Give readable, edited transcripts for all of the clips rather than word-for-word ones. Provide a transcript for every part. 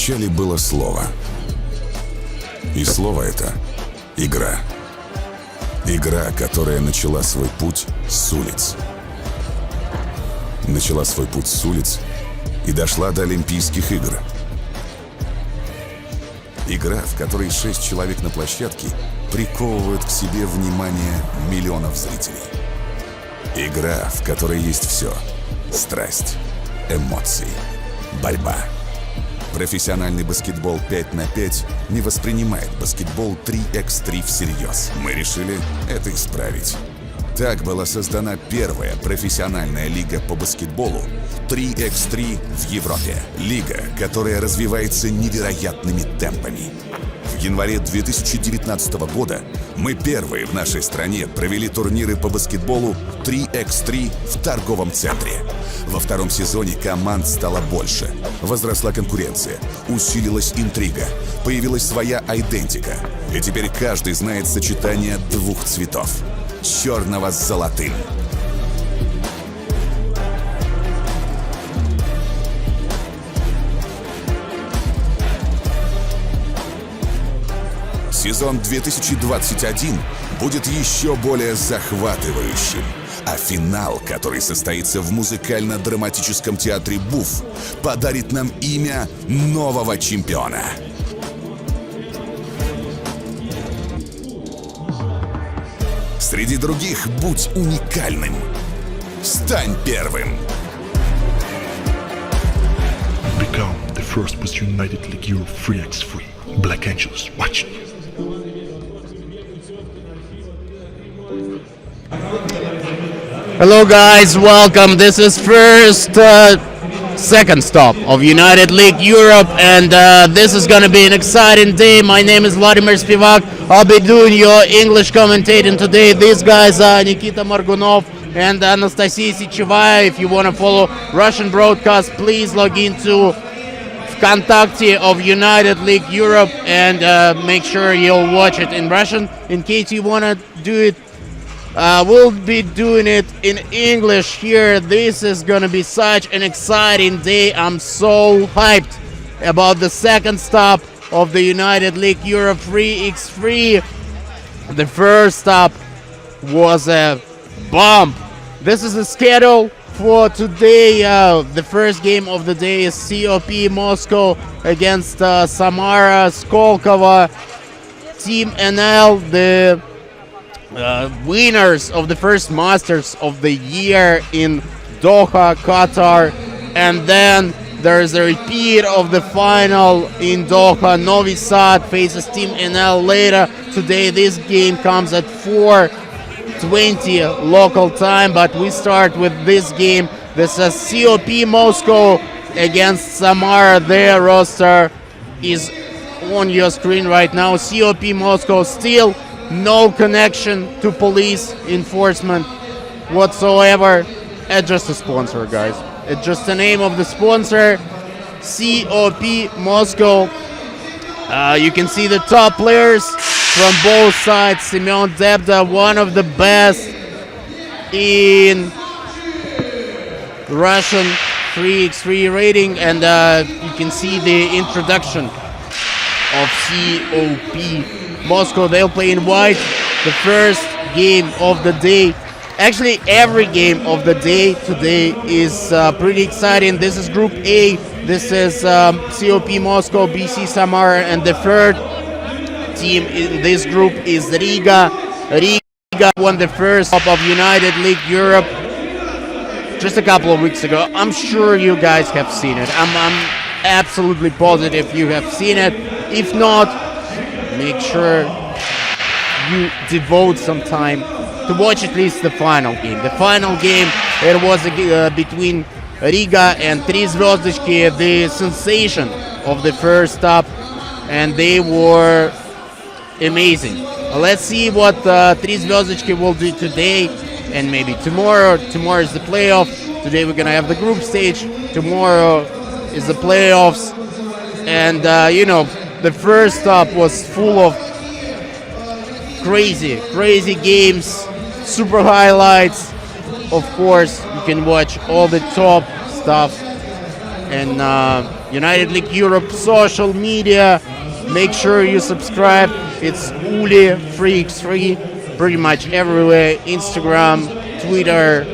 начале было слово. И слово это — игра. Игра, которая начала свой путь с улиц. Начала свой путь с улиц и дошла до Олимпийских игр. Игра, в которой 6 человек на площадке приковывают к себе внимание миллионов зрителей. Игра, в которой есть все: страсть, эмоции, борьба. Профессиональный баскетбол 5 на 5 не воспринимает баскетбол 3х3 всерьез. Мы решили это исправить. Так была создана первая профессиональная лига по баскетболу 3х3 в Европе. Лига, которая развивается невероятными темпами. В январе 2019 года мы первые в нашей стране провели турниры по баскетболу 3х3 в торговом центре. Во втором сезоне команд стало больше. Возросла конкуренция, усилилась интрига, появилась своя айдентика. И теперь каждый знает сочетание двух цветов — черного с золотым. Сезон 2021 будет еще более захватывающим, а финал, который состоится в музыкально-драматическом театре «Буф», подарит нам имя нового чемпиона. Среди других будь уникальным. Стань первым. Become the first with United League Europe 3x3. Black Angels, watch. Hello guys, welcome. This is second stop of United League Europe, and this is gonna be an exciting day. My name is Vladimir Spivak. I'll be doing your English commentating today. These guys are Nikita Margunov and Anastasia Sichevaya. If you want to follow Russian broadcast, please log into Vkontakte of United League Europe and make sure you'll watch it in Russian. In case you want to do it, we'll be doing it in English here. This is gonna be such an exciting day. I'm so hyped about the second stop of the United League Europe 3x3. The first stop was a bomb. This is the schedule for today. The first game of the day is COP Moscow against Samara, Skolkovo, Team NL, the winners of the first Masters of the year in Doha, Qatar. And then there's a repeat of the final in Doha. Novi Sad faces Team NL later today. This game comes at 4:20 local time, but we start with this game. This is COP Moscow against Samara. Their roster is on your screen right now. COP Moscow still no connection to police enforcement whatsoever. It's just a sponsor, guys. It's just the name of the sponsor, COP Moscow. You can see the top players from both sides. Semyon Debda, one of the best in Russian 3x3 rating, and you can see the introduction of COP Moscow. They'll play in white. The first game of the day. Actually, every game of the day today is pretty exciting. This is Group A. This is COP Moscow, BC Samara, and the third team in this group is Riga. Riga won the first stop of United League Europe just a couple of weeks ago. I'm sure you guys have seen it. I'm absolutely positive you have seen it. If not, make sure you devote some time to watch at least the final game. The final game, it was between Riga and Три Звездочки, the sensation of the first stop, and they were amazing. Let's see what Три Звездочки will do today and maybe tomorrow. Tomorrow is the playoff. Today we're gonna have the group stage. Tomorrow is the playoffs, and you know, the first stop was full of crazy games, super highlights. Of course, you can watch all the top stuff, and United League Europe social media. Make sure you subscribe. It's Uli 3x3 pretty much everywhere. Instagram, Twitter,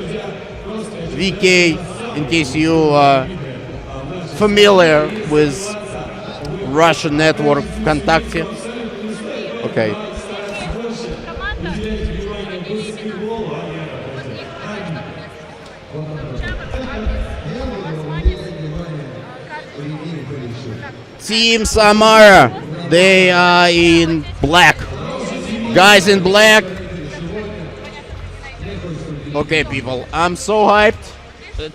Vichki, in case you are familiar with Russian network ВКонтакте. Okay. Team Samara, they are in black. Guys in black. Okay, people, I'm so hyped.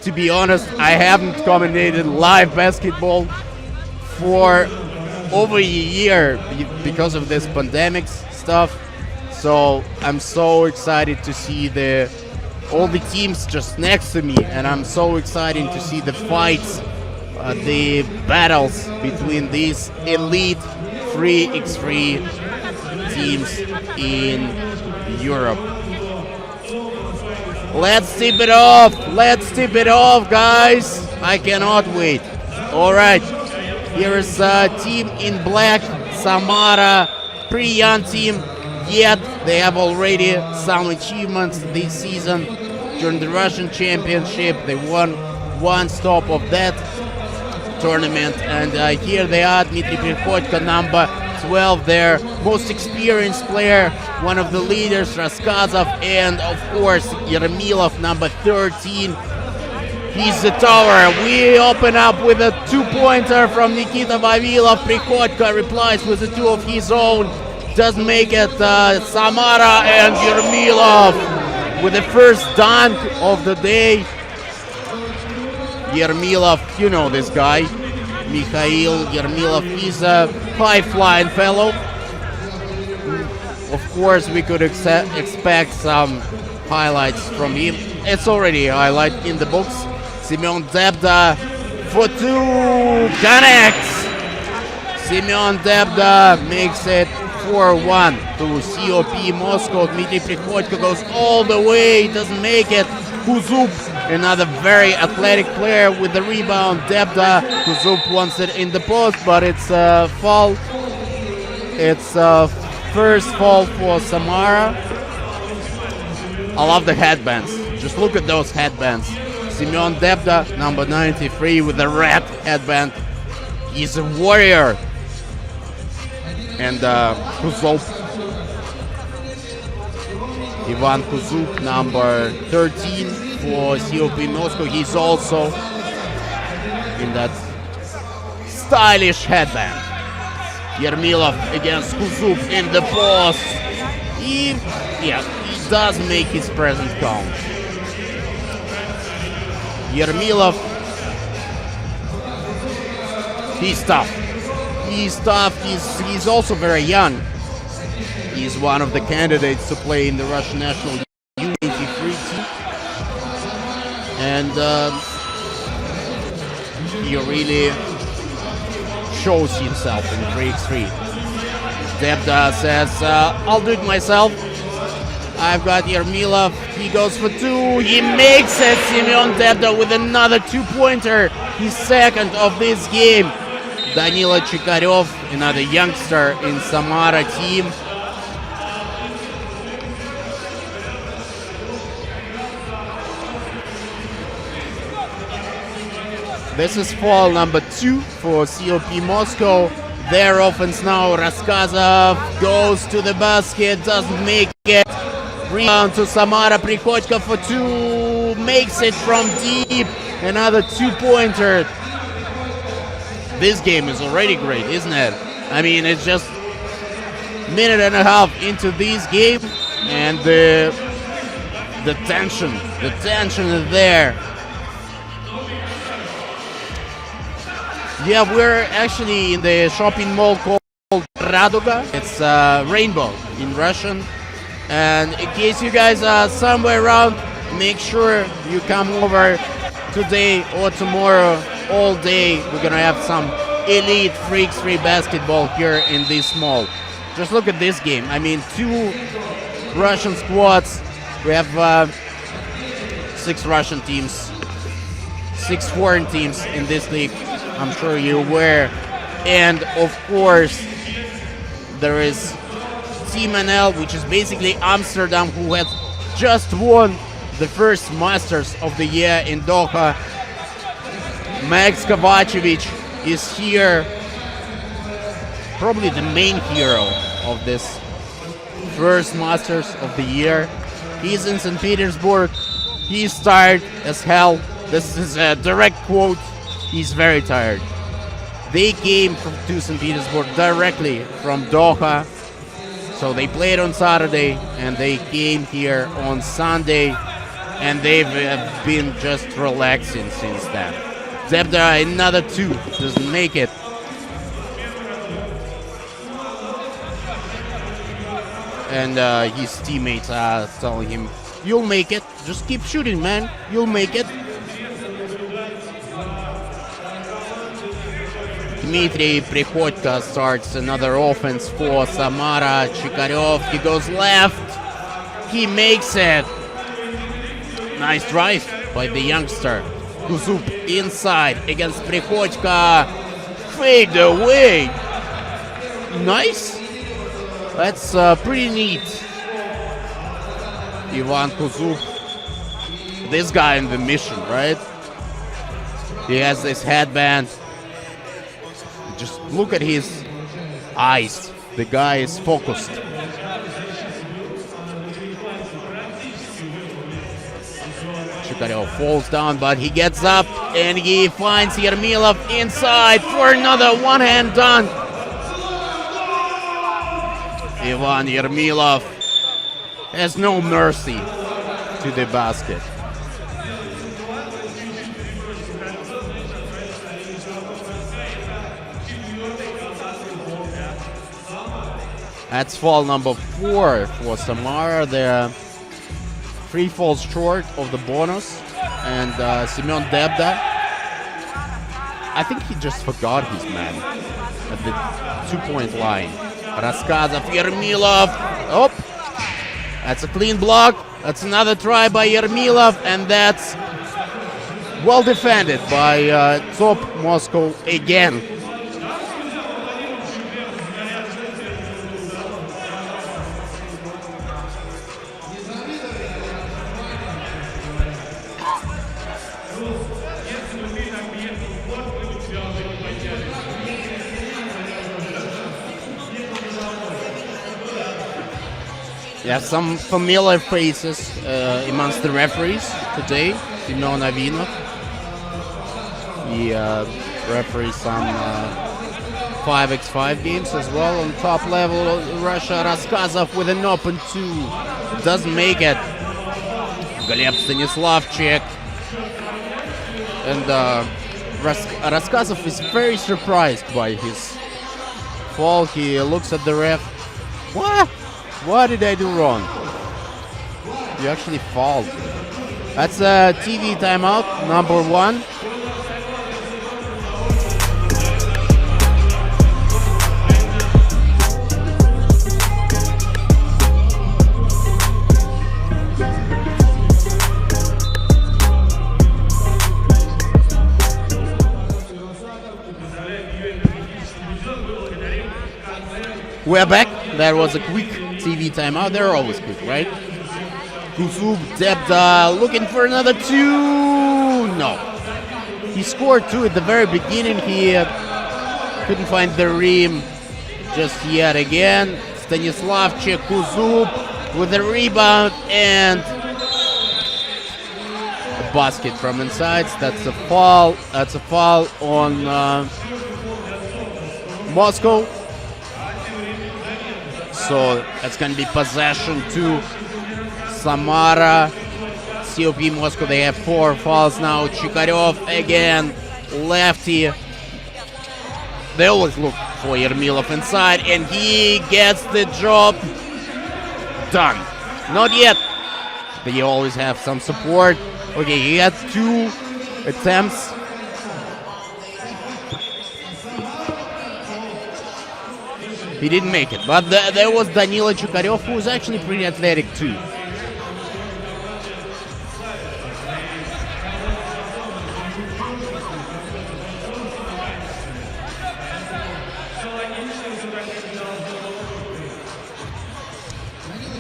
To be honest, I haven't commentated live basketball for over a year because of this pandemic stuff. So I'm so excited to see all the teams just next to me, and I'm so excited to see the fights, the battles between these elite 3x3 teams in Europe. Let's tip it off. Let's tip it off, guys. I cannot wait. All right. Here is a team in black, Samara, pretty young team, yet they have already some achievements this season. During the Russian Championship, they won one stop of that tournament, and here they are, Dmitry Prichodko, number 12, their most experienced player, one of the leaders, Raskazov, and of course Yermilov, number 13. He's the tower. We open up with a two-pointer from Nikita Vavilov. Prichodko replies with a two of his own. Doesn't make it. Samara and Yermilov with the first dunk of the day. Yermilov, you know this guy. Mikhail Yermilov, he's a high-flying fellow. Of course, we could expect some highlights from him. It's already a highlight in the books. Semyon Debda for two, connects. Semyon Debda makes it 4-1 to COP Moscow. Dmitry Prichodko goes all the way, doesn't make it. Kuzup, another very athletic player with the rebound. Debda, Kuzup wants it in the post, but it's a foul. It's a first foul for Samara. I love the headbands. Just look at those headbands. Semyon Debda, number 93, with the red headband. He's a warrior. And Kuzup, Ivan Kuzup, number 13 for COP Moscow. He's also in that stylish headband. Yermilov against Kuzup in the post. He does make his presence count. Yermilov, he's tough. He's tough. He's also very young. He's one of the candidates to play in the Russian national U23 team, and he really shows himself in 3x3. Debda says, "I'll do it myself. I've got Yermilov." He goes for two. He makes it. Semyon Debda with another two-pointer. His second of this game. Danila Chikarev, another youngster in Samara team. This is foul number 2 for COP Moscow. Their offense now. Raskazov goes to the basket, doesn't make it. Rebound to Samara. Prichodko for two, makes it from deep. Another two-pointer. This game is already great, isn't it? I mean, it's just a minute and a half into this game, and the tension is there. Yeah, we're actually in the shopping mall called Raduga. It's Rainbow in Russian. And in case you guys are somewhere around, make sure you come over today or tomorrow. All day we're gonna have some elite 3x3 basketball here in this mall. Just look at this game. I mean, 2 Russian squads. We have 6 Russian teams, 6 foreign teams in this league. I'm sure you're aware. And of course, there is Team NL, which is basically Amsterdam, who has just won the first Masters of the year in Doha. Max Kovacevic is here, probably the main hero of this first Masters of the year. He's in St. Petersburg. He's tired as hell. This is a direct quote. He's very tired. They came to St. Petersburg directly from Doha. So they played on Saturday and they came here on Sunday, and they've been just relaxing since then. Debda, another 2, doesn't make it. And his teammates are telling him, "You'll make it. Just keep shooting, man. You'll make it." Dmitry Prihodko starts another offense for Samara. Chikaryov, he goes left. He makes it. Nice drive by the youngster. Kuzub inside against Prihodko. Fade away. Nice. That's pretty neat. Ivan Kuzub. This guy in the mission, right? He has this headband. Just look at his eyes. The guy is focused. Chikaryov falls down, but he gets up and he finds Yermilov inside for another one-hand dunk. Ivan Yermilov has no mercy to the basket. That's foul number 4 for Samara. They're 3 falls short of the bonus. And Semyon Debda, I think he just forgot his man at the 2-point line. Raskazov, Yermilov. Oh, that's a clean block. That's another try by Yermilov. And that's well defended by Top Moscow again. Yeah, some familiar faces amongst the referees today. Semyon Avinov. He referees some 5x5 games as well on top level. Russia, Raskazov with an open 2. Doesn't make it. Gleb Stanislavchik. And Raskazov is very surprised by his fall. He looks at the ref. What? What did I do wrong? You actually fouled. That's a TV timeout, number 1. We're back. That was a quick TV timeout. They're always quick, right? Kuzub, Debda, looking for another 2. No. He scored 2 at the very beginning. He couldn't find the rim just yet again. Stanislavchik, Kuzub with a rebound and a basket from inside. That's a foul. That's a foul on Moscow. So that's going to be possession to Samara. COP Moscow, they have 4 fouls now. Chikaryov again, lefty. They always look for Yermilov inside, and he gets the job done. Not yet. They always have some support. Okay, he had 2 attempts. He didn't make it, but there was Danila Chikaryov, who was actually pretty athletic too.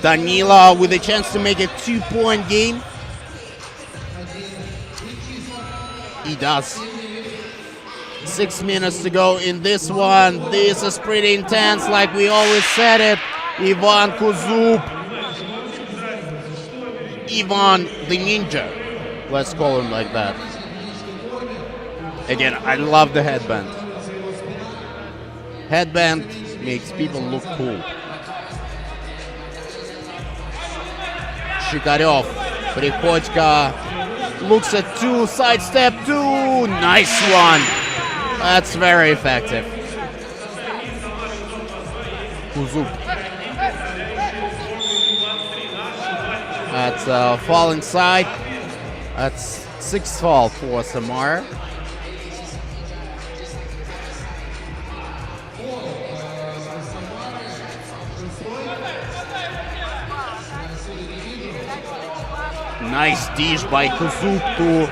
Danila with a chance to make a 2-point game. He does. 6 minutes to go in this one. This is pretty intense, like we always said it. Ivan Kuzup. Ivan the Ninja. Let's call him like that. Again, I love the headband. Headband makes people look cool. Shikarev. Prichodka looks at 2, sidestep 2. Nice one. That's very effective. Kuzup. That's a foul inside. That's 6th foul for Samara. Nice dish by Kuzup to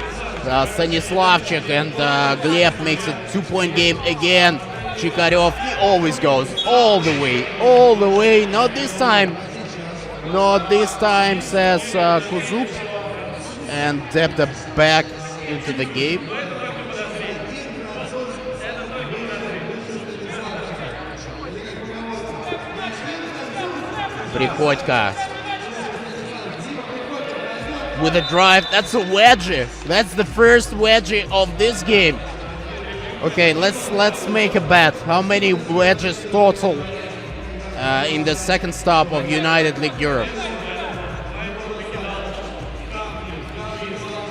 Stanislavchik, and Gleb makes it 2-point game again. Chikarev, he always goes all the way. Not this time, says Kuzup, and Debda back into the game. Prichodka with a drive. That's a wedgie. That's the first wedgie of this game. Okay, let's make a bet. How many wedges total in the second stop of United League Europe?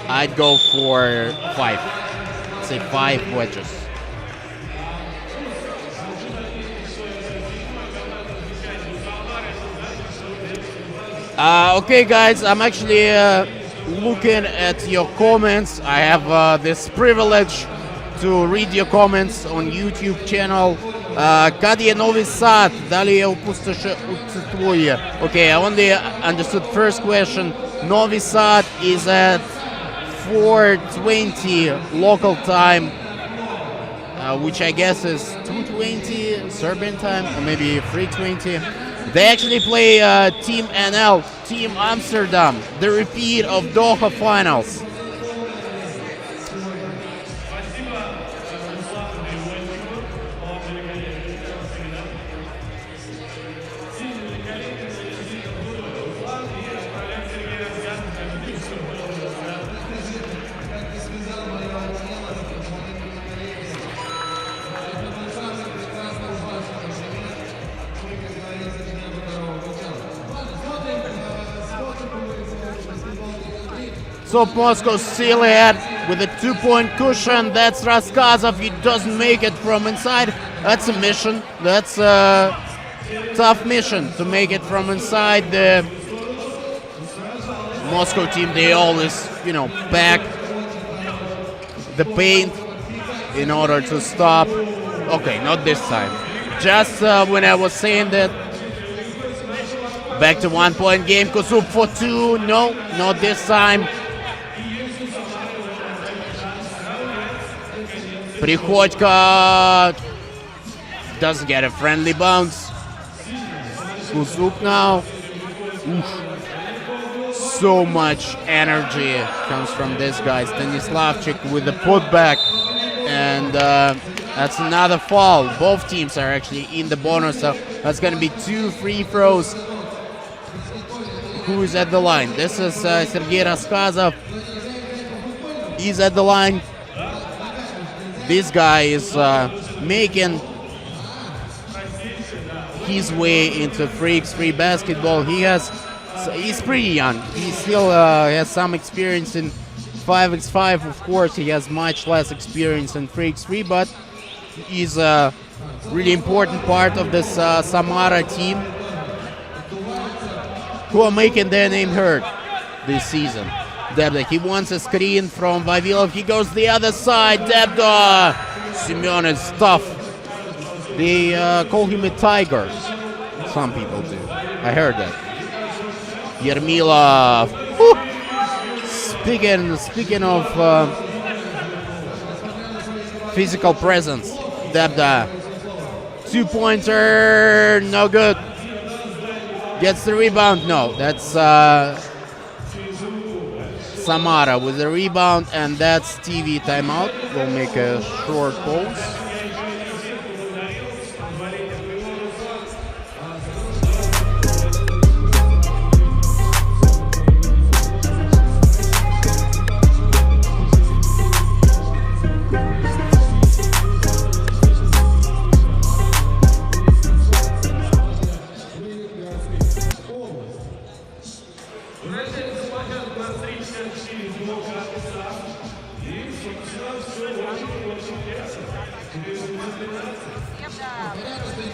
I'd go for 5. Say 5 wedges. Okay, guys, I'm actually looking at your comments. I have this privilege to read your comments on YouTube channel. Kad je Novi Sad? Da li je upustoše tvuje? Okay, I only understood first question. Novi Sad is at 4:20 local time, which I guess is 2:20 Serbian time, or maybe 3:20. They actually play Team NL, Team Amsterdam, the repeat of Doha finals. So Moscow still ahead with a 2-point cushion. That's Raskazov. He doesn't make it from inside. That's a mission. That's a tough mission to make it from inside. The Moscow team, they always, back the paint in order to stop. Okay, not this time. Just when I was saying that. Back to 1-point game. Kuzup for 2. No, not this time. Prichodka doesn't get a friendly bounce. Kuzup now. Oof. So much energy comes from this guy. Stanislavchik with the putback. And that's another foul. Both teams are actually in the bonus. So that's going to be 2 free throws. Who is at the line? This is Sergei Raskazov. He's at the line. This guy is making his way into 3x3 basketball. He's pretty young. He still has some experience in 5x5. Of course, he has much less experience in 3x3, but he's a really important part of this Samara team, who are making their name heard this season. Debda, he wants a screen from Vavilov. He goes the other side. Debda! Simeon is tough. They call him a tiger. Some people do. I heard that. Yermilov. Speaking of physical presence, Debda. 2-pointer, no good. gets the rebound. No, that's Samara with the rebound, and that's TV timeout. We'll make a short pause.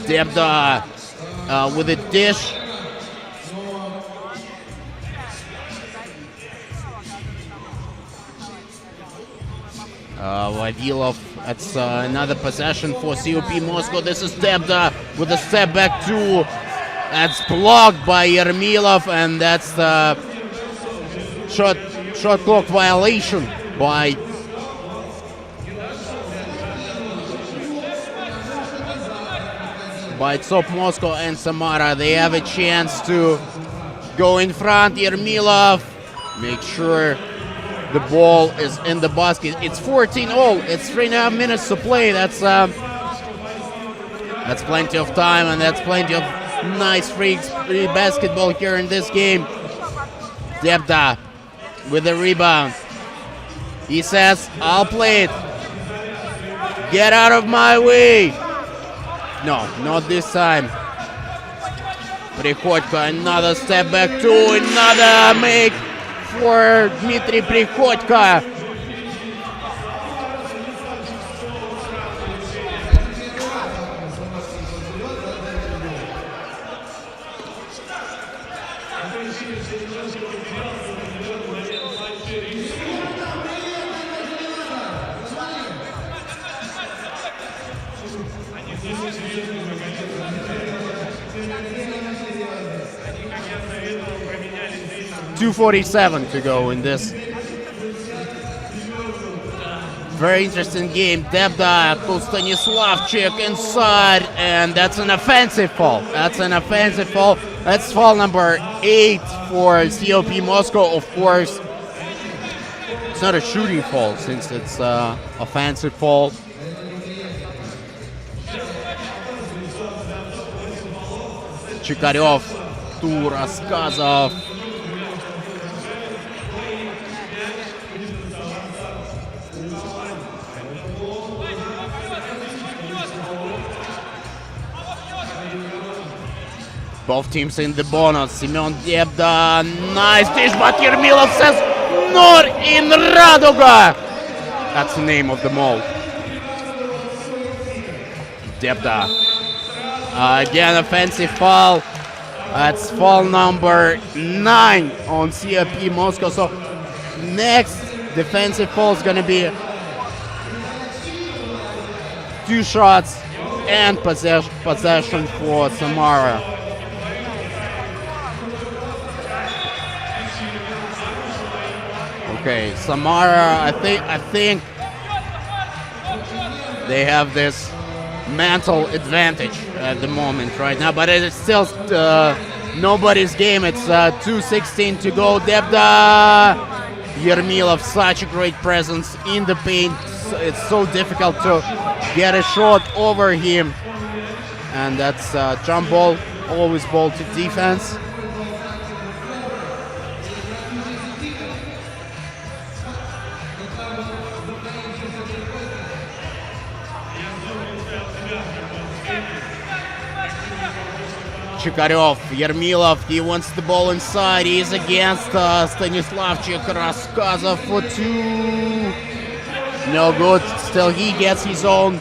Debda with a dish. Vavilov, that's another possession for COP Moscow. This is Debda with a step back two. That's blocked by Yermilov, and that's the shot clock violation by Top Moscow and Samara. They have a chance to go in front. Yermilov, make sure the ball is in the basket. It's 14-all. It's 3.5 minutes to play. That's plenty of time, and that's plenty of nice free basketball here in this game. Debda with the rebound. He says, "I'll play it. Get out of my way." No, not this time. Prihodko, another step back two, another make for Dmitry Prihodko. .247 to go in this very interesting game. Debda to Stanislavchik inside, and that's an offensive foul. That's an offensive foul. That's foul number 8 for COP Moscow. Of course, it's not a shooting foul since it's offensive foul. Chikaryov to Raskazov. Both teams in the bonus. Semyon Debda, nice dish, but Yermilov says, "Not in Raduga." That's the name of the mall. Debda. Again, offensive foul. That's foul number 9 on COP Moscow. So next defensive foul is going to be 2 shots and possession for Samara. Okay, Samara, I think they have this mental advantage at the moment right now, but it's still nobody's game. It's 2:16 to go. Debda, Yermilov, such a great presence in the paint. It's so difficult to get a shot over him, and that's jump ball, always ball to defense. Chikaryov, Yermilov, he wants the ball inside. He's against Stanislavchik. Raskazov for 2. No good. Still he gets his own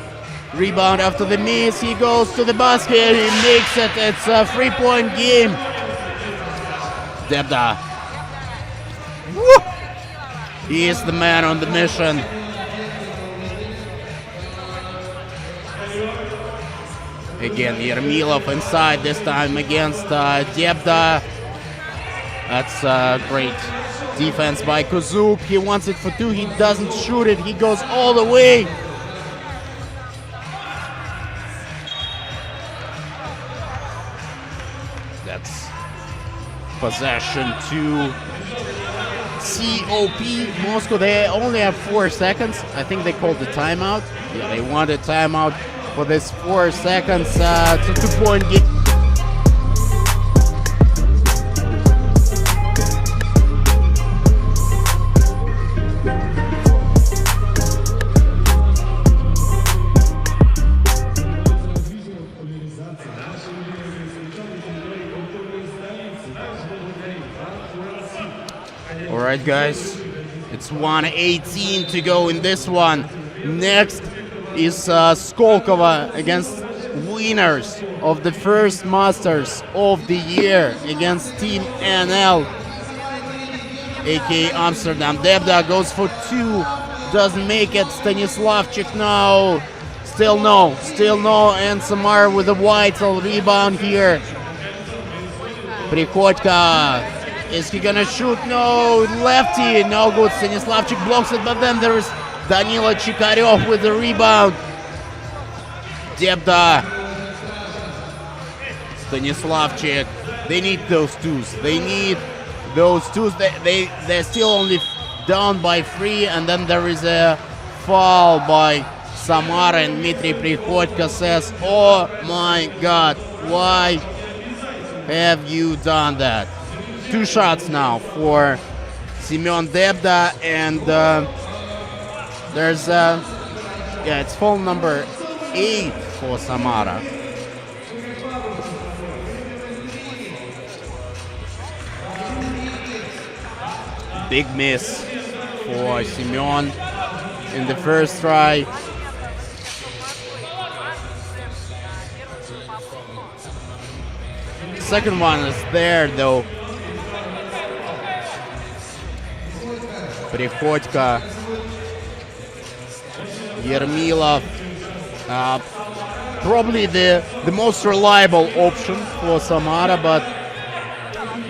rebound after the miss. He goes to the basket. He makes it. It's a 3-point game. Debda. Woo! He is the man on the mission. Again, Yermilov inside, this time against Debda. That's great defense by Kozuk. He wants it for 2. He doesn't shoot it. He goes all the way. That's Possession to COP Moscow. They only have 4 seconds. I think they called the timeout. Yeah, they want a timeout for this 4 seconds to 2-point game. Alright guys, it's 1:18 to go in this one. Next is Skolkovo against winners of the first Masters of the year against Team NL, aka Amsterdam. Debda goes for 2, doesn't make it. Stanislavchik now, still no, and Samara with a vital rebound here. Prikodka. Is he gonna shoot? No, lefty, no good. Stanislavchik blocks it, but then there is Danila Chikaryov with the rebound. Debda. Stanislavchik. They need those twos. They're still only down by 3, and then there is a foul by Samara, and Dmitry Prikodka says, "Oh my God, why have you done that?" 2 shots now for Semyon Debda, and there's it's foul number 8 for Samara. Big miss for Semyon in the first try. Second one is there though. Prikodka, Yermilov, probably the most reliable option for Samara, but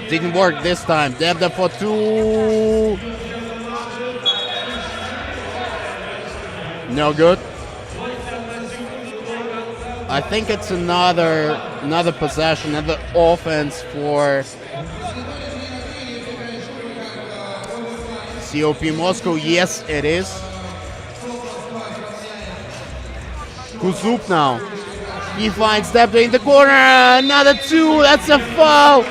didn't work this time. Debda for 2. No good. I think it's another possession, another offense for COP Moscow. Yes, it is. Kuzub now. He finds Debda in the corner. Another 2. That's a foul.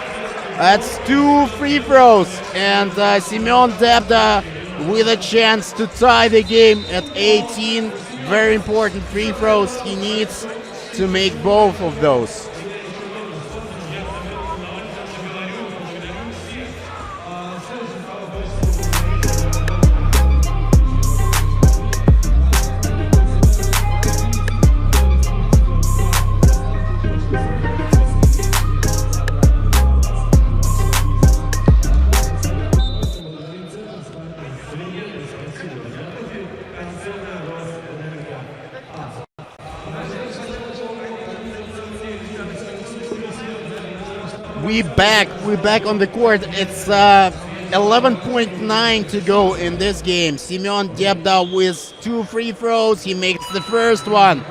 That's 2 free throws. And Semyon Debda with a chance to tie the game at 18. Very important free throws. He needs to make both of those. We're back on the court. It's 11.9 to go in this game. Semyon Debda with 2 free throws. He makes the first one.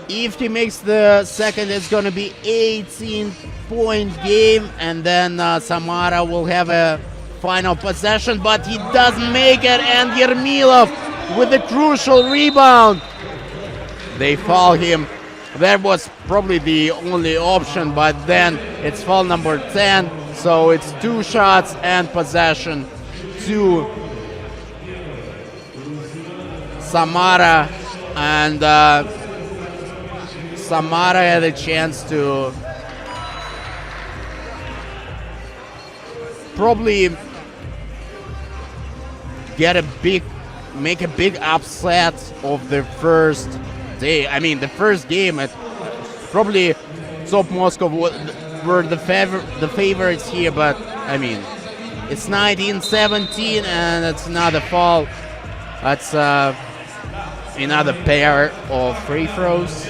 If he makes the second, it's going to be 18-point game, and then Samara will have a final possession, but he doesn't make it, and Yermilov with a crucial rebound. They foul him. That was probably the only option, but then it's foul number 10, so it's 2 shots and possession to Samara, and Samara had a chance to probably make a big upset of the first day. I mean, the first game, probably Top Moscow were the favorites here, but I mean, it's 19-17, and it's another foul. That's another pair of free throws.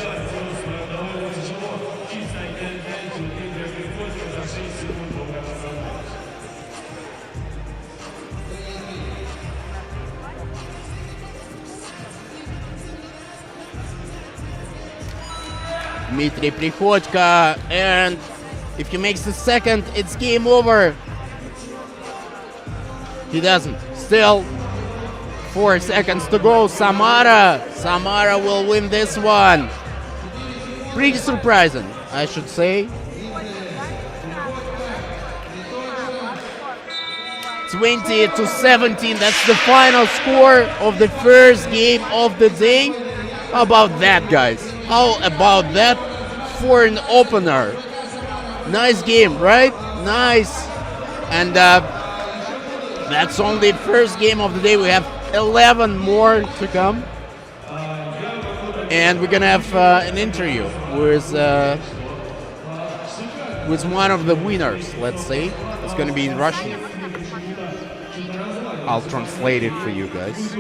Dmitry Prikodka, and If he makes the second, it's game over. He doesn't. Still 4 seconds to go. Samara will win this one. Pretty surprising, I should say. 20-17, that's the final score of the first game of the day. How about that, guys? How about that for an opener? Nice game, right? Nice. And that's only the first game of the day. We have 11 more to come. And we're gonna have an interview with one of the winners, let's say. It's gonna be in Russian. I'll translate it for you guys.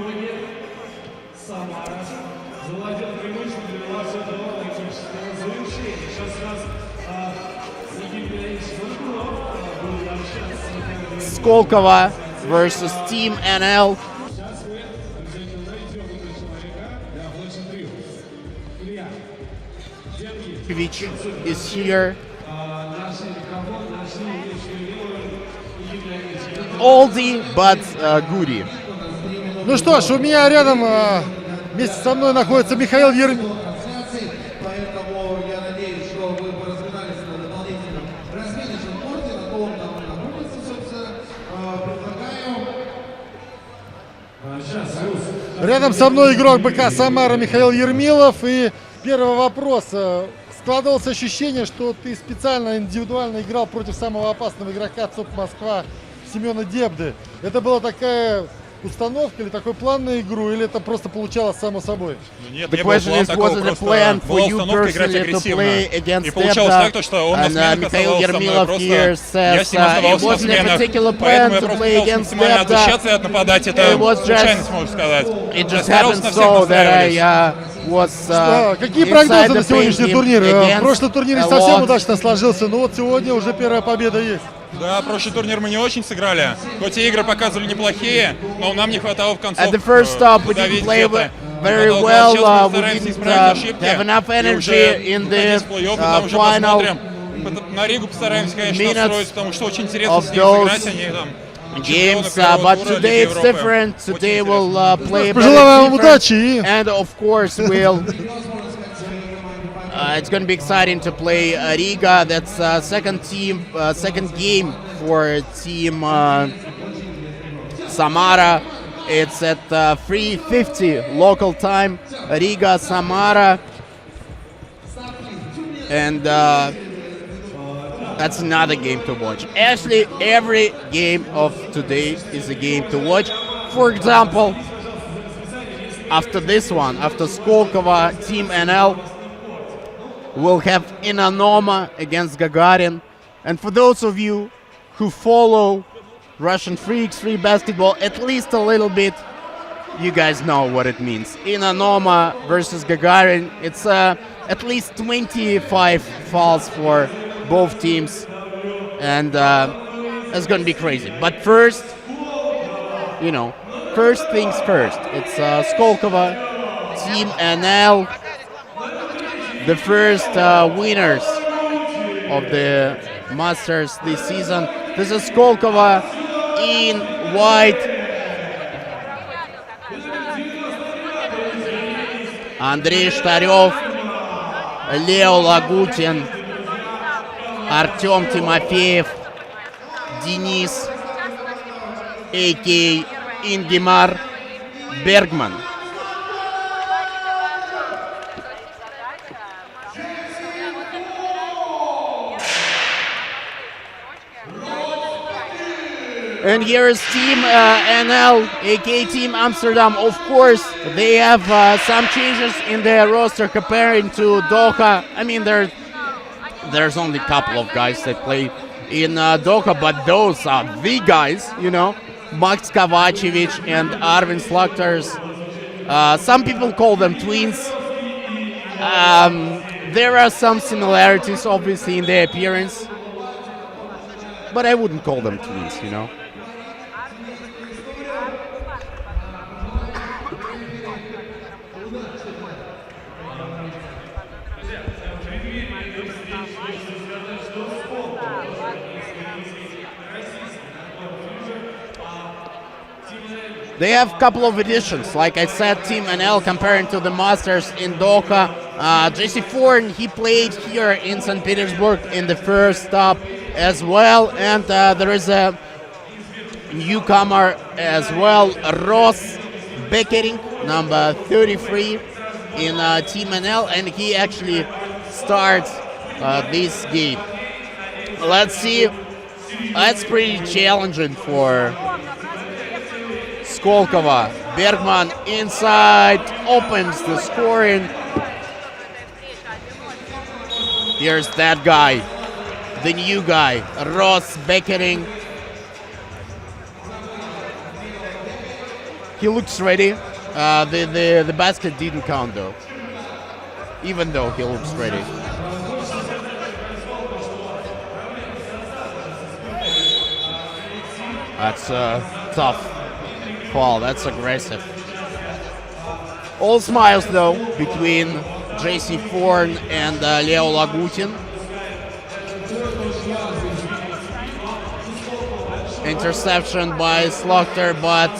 Skolkovo versus Team NL. Vichki is here. Oldie, but goodie. Ну что ж, у меня рядом вместе со мной находится Михаил Ермилов. Рядом со мной игрок БК «Самара» Михаил Ермилов. И первый вопрос. Складывалось ощущение, что ты специально индивидуально играл против самого опасного игрока ЦОП Москва Семена Дебды. Это была такая установка или такой план на игру, или это просто получалось само собой? Нет, не было плана такого, просто была установка играть агрессивно. И получалось так, что он на сменах оставался со мной просто... Я с ним оставался на сменах, поэтому я просто пытался максимально защищаться и отнападать. Это случайность, можно сказать. Я старался на всех настраивались. Какие прогнозы на сегодняшний турнир? Прошлый турнир не совсем удачно сложился, но вот сегодня уже первая победа есть. Да, прошлый турнир мы не очень сыграли. Хоть и игры показывали неплохие, но нам не хватало в концовке. At the first stop, we didn't play very well. We didn't have enough energy in the final на Ригу постараемся, конечно, настроиться, потому что очень интересно с ним сыграть. Они там games, but today it's different. Today we'll play Пожелаем вам удачи. And of course we'll. It's going to be exciting to play Riga. That's second game for Team Samara. It's at 3:50 local time. Riga, Samara, and that's another game to watch. Actually, every game of today is a game to watch. For example, after this one, after Skolkovo, Team NL. We'll have Inanomo against Gagarin. And for those of you who follow Russian free basketball at least a little bit, you guys know what it means. Inanomo versus Gagarin. It's at least 25 fouls for both teams. And it's going to be crazy. But first, first things first. It's Skolkovo, Team NL. The first winners of the Masters this season. This is Skolkovo in white. Andrei Shtarev, Leo Lagutin, Artem Timofeev, Denis, a.k.a. Ingimar Bergman. And here is Team NL, aka Team Amsterdam. Of course, they have some changes in their roster comparing to Doha. I mean, there's only a couple of guys that play in Doha, but those are the guys, Max Kovacevic and Arvin Slaktars. Some people call them twins. There are some similarities, obviously, in their appearance, but I wouldn't call them twins, They have a couple of additions. Like I said, Team NL comparing to the Masters in Doha. JC Foreign, he played here in St. Petersburg in the first stop as well. And there is a newcomer as well, Ross Beckering, number 33 in Team NL. And he actually starts this game. Let's see. That's pretty challenging for Skolkovo. Bergman inside, opens the scoring. Here's that guy, the new guy, Ross Beckering. He looks ready. The basket didn't count though, even though he looks ready. That's a tough foul. That's aggressive. All smiles though between JC Foreign and Leo Lagutin. Interception by Slaughter, but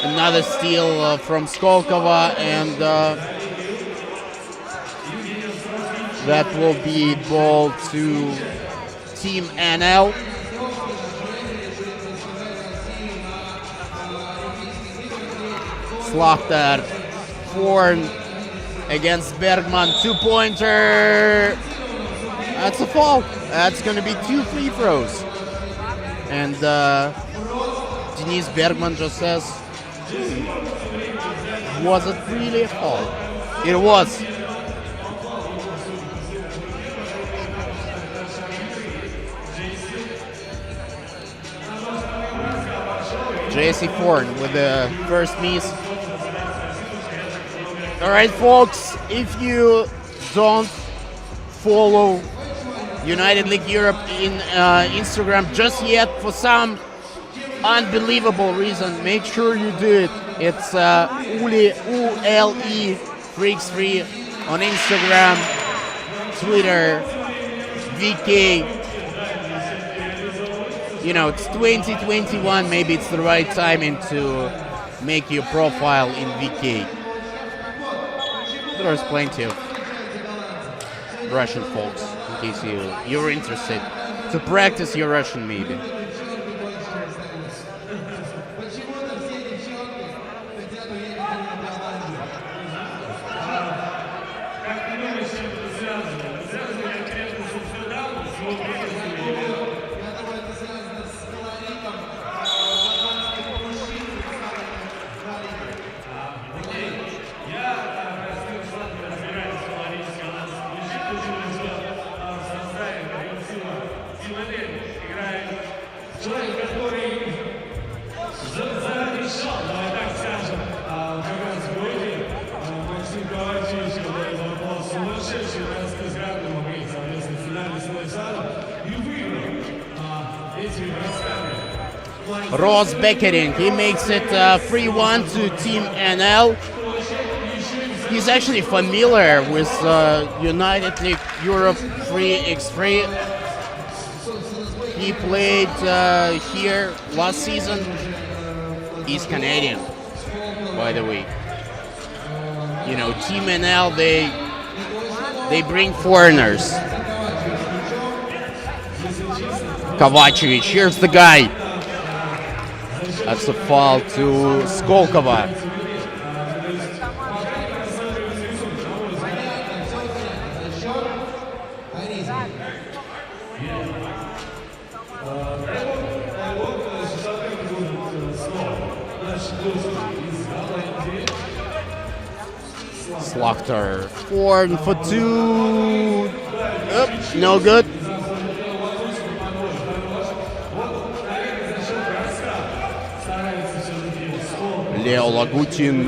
another steal from Skolkovo, and that will be ball to Team NL. Slaughter, Foreign against Bergman, two-pointer. That's a foul. That's going to be 2 free throws. And Denise Bergman just says, was it really a foul? It was. JC Foreign with the first miss. All right, folks, if you don't follow United League Europe in Instagram just yet for some unbelievable reason, make sure you do it. It's ULE Freaks 3 on Instagram, Twitter, VK. You know, it's 2021, maybe it's the right timing to make your profile in VK. There's plenty of Russian folks, in case you're interested to practice your Russian maybe. Ross Beckering, he makes it 3-1 to Team NL. He's actually familiar with United League Europe 3x3. He played here last season. He's Canadian, by the way. You know, Team NL, they bring foreigners. Kovacevic, here's the guy. That's a foul to Skolkovo. Slaughter, 4 for 2. Oops, no good. Leo Lagutin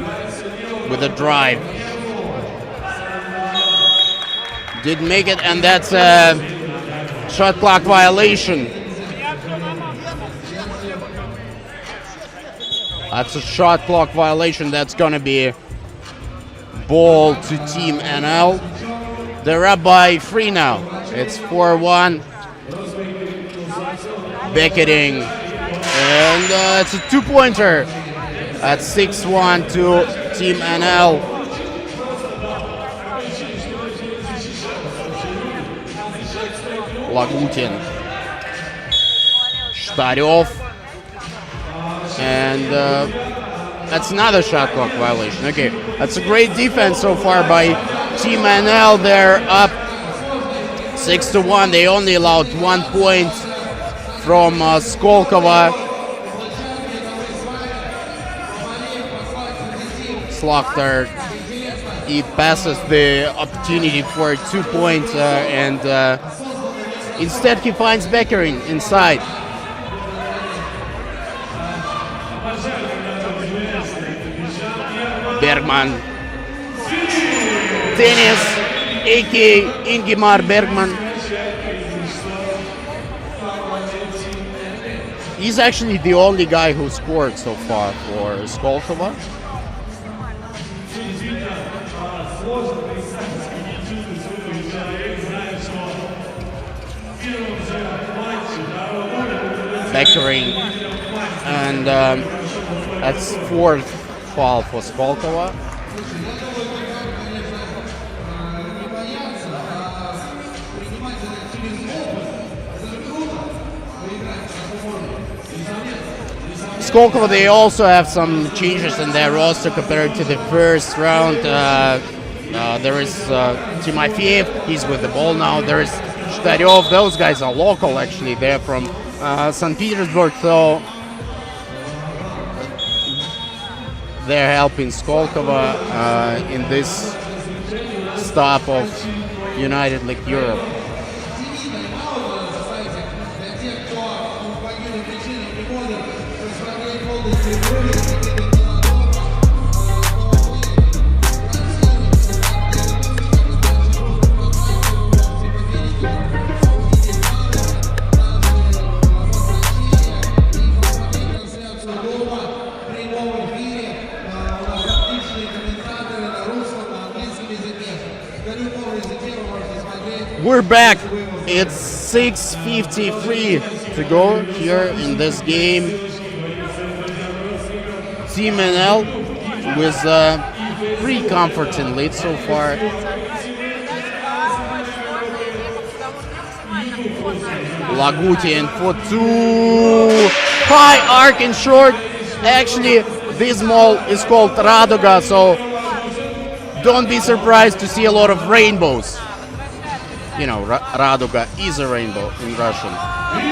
with a drive. Didn't make it, and that's a shot clock violation. That's a shot clock violation. That's going to be ball to Team NL. They're up by 3 now. It's 4-1. Beckering. And it's a two-pointer. at 6-1 to Team NL. Lagutin, Shtaryov, and that's another shot clock violation. Okay, that's a great defense so far by Team NL. They're up 6-1. They only allowed 1 point from Skolkovo. Slaughter, he passes the opportunity for 2 points and instead he finds Gagarin inside. Bergman, Dennis, a.k.a. Ingimar Bergman. He's actually the only guy who scored so far for Skolkovo. Gagarin, and that's 4th foul for Skolkovo. Skolkovo, they also have some changes in their roster compared to the first round. There is Timofeyev, he's with the ball now. There is Shtaryov, those guys are local actually, they're from St. Petersburg, so they're helping Skolkovo in this stop of United League Europe. We're back. It's 6:53 to go here in this game. Team NL with a pretty comforting lead so far. Lagutin for 2. High arc and short. Actually, this mall is called Raduga, so don't be surprised to see a lot of rainbows. You know, Raduga is a rainbow in Russian.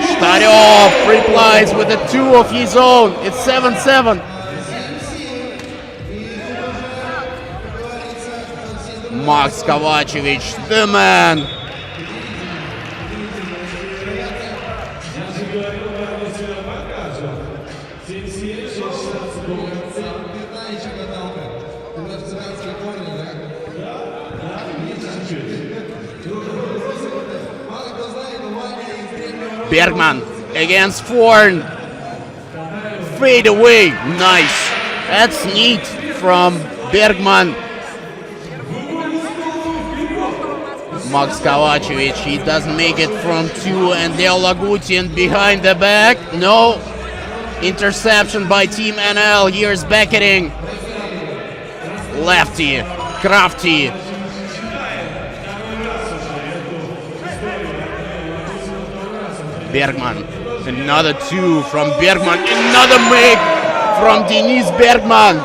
Shtaryov replies with a 2 of his own. It's 7-7. Max Kovacevic, the man. Bergman against Forn. Fade away. Nice. That's neat from Bergman. Max Kovacevic, he doesn't make it from 2, and Leo Lagutin behind the back. No. Interception by Team NL. Here's Gagarin. Lefty. Crafty. Bergman. Another 2 from Bergman. Another make from Denis Bergman.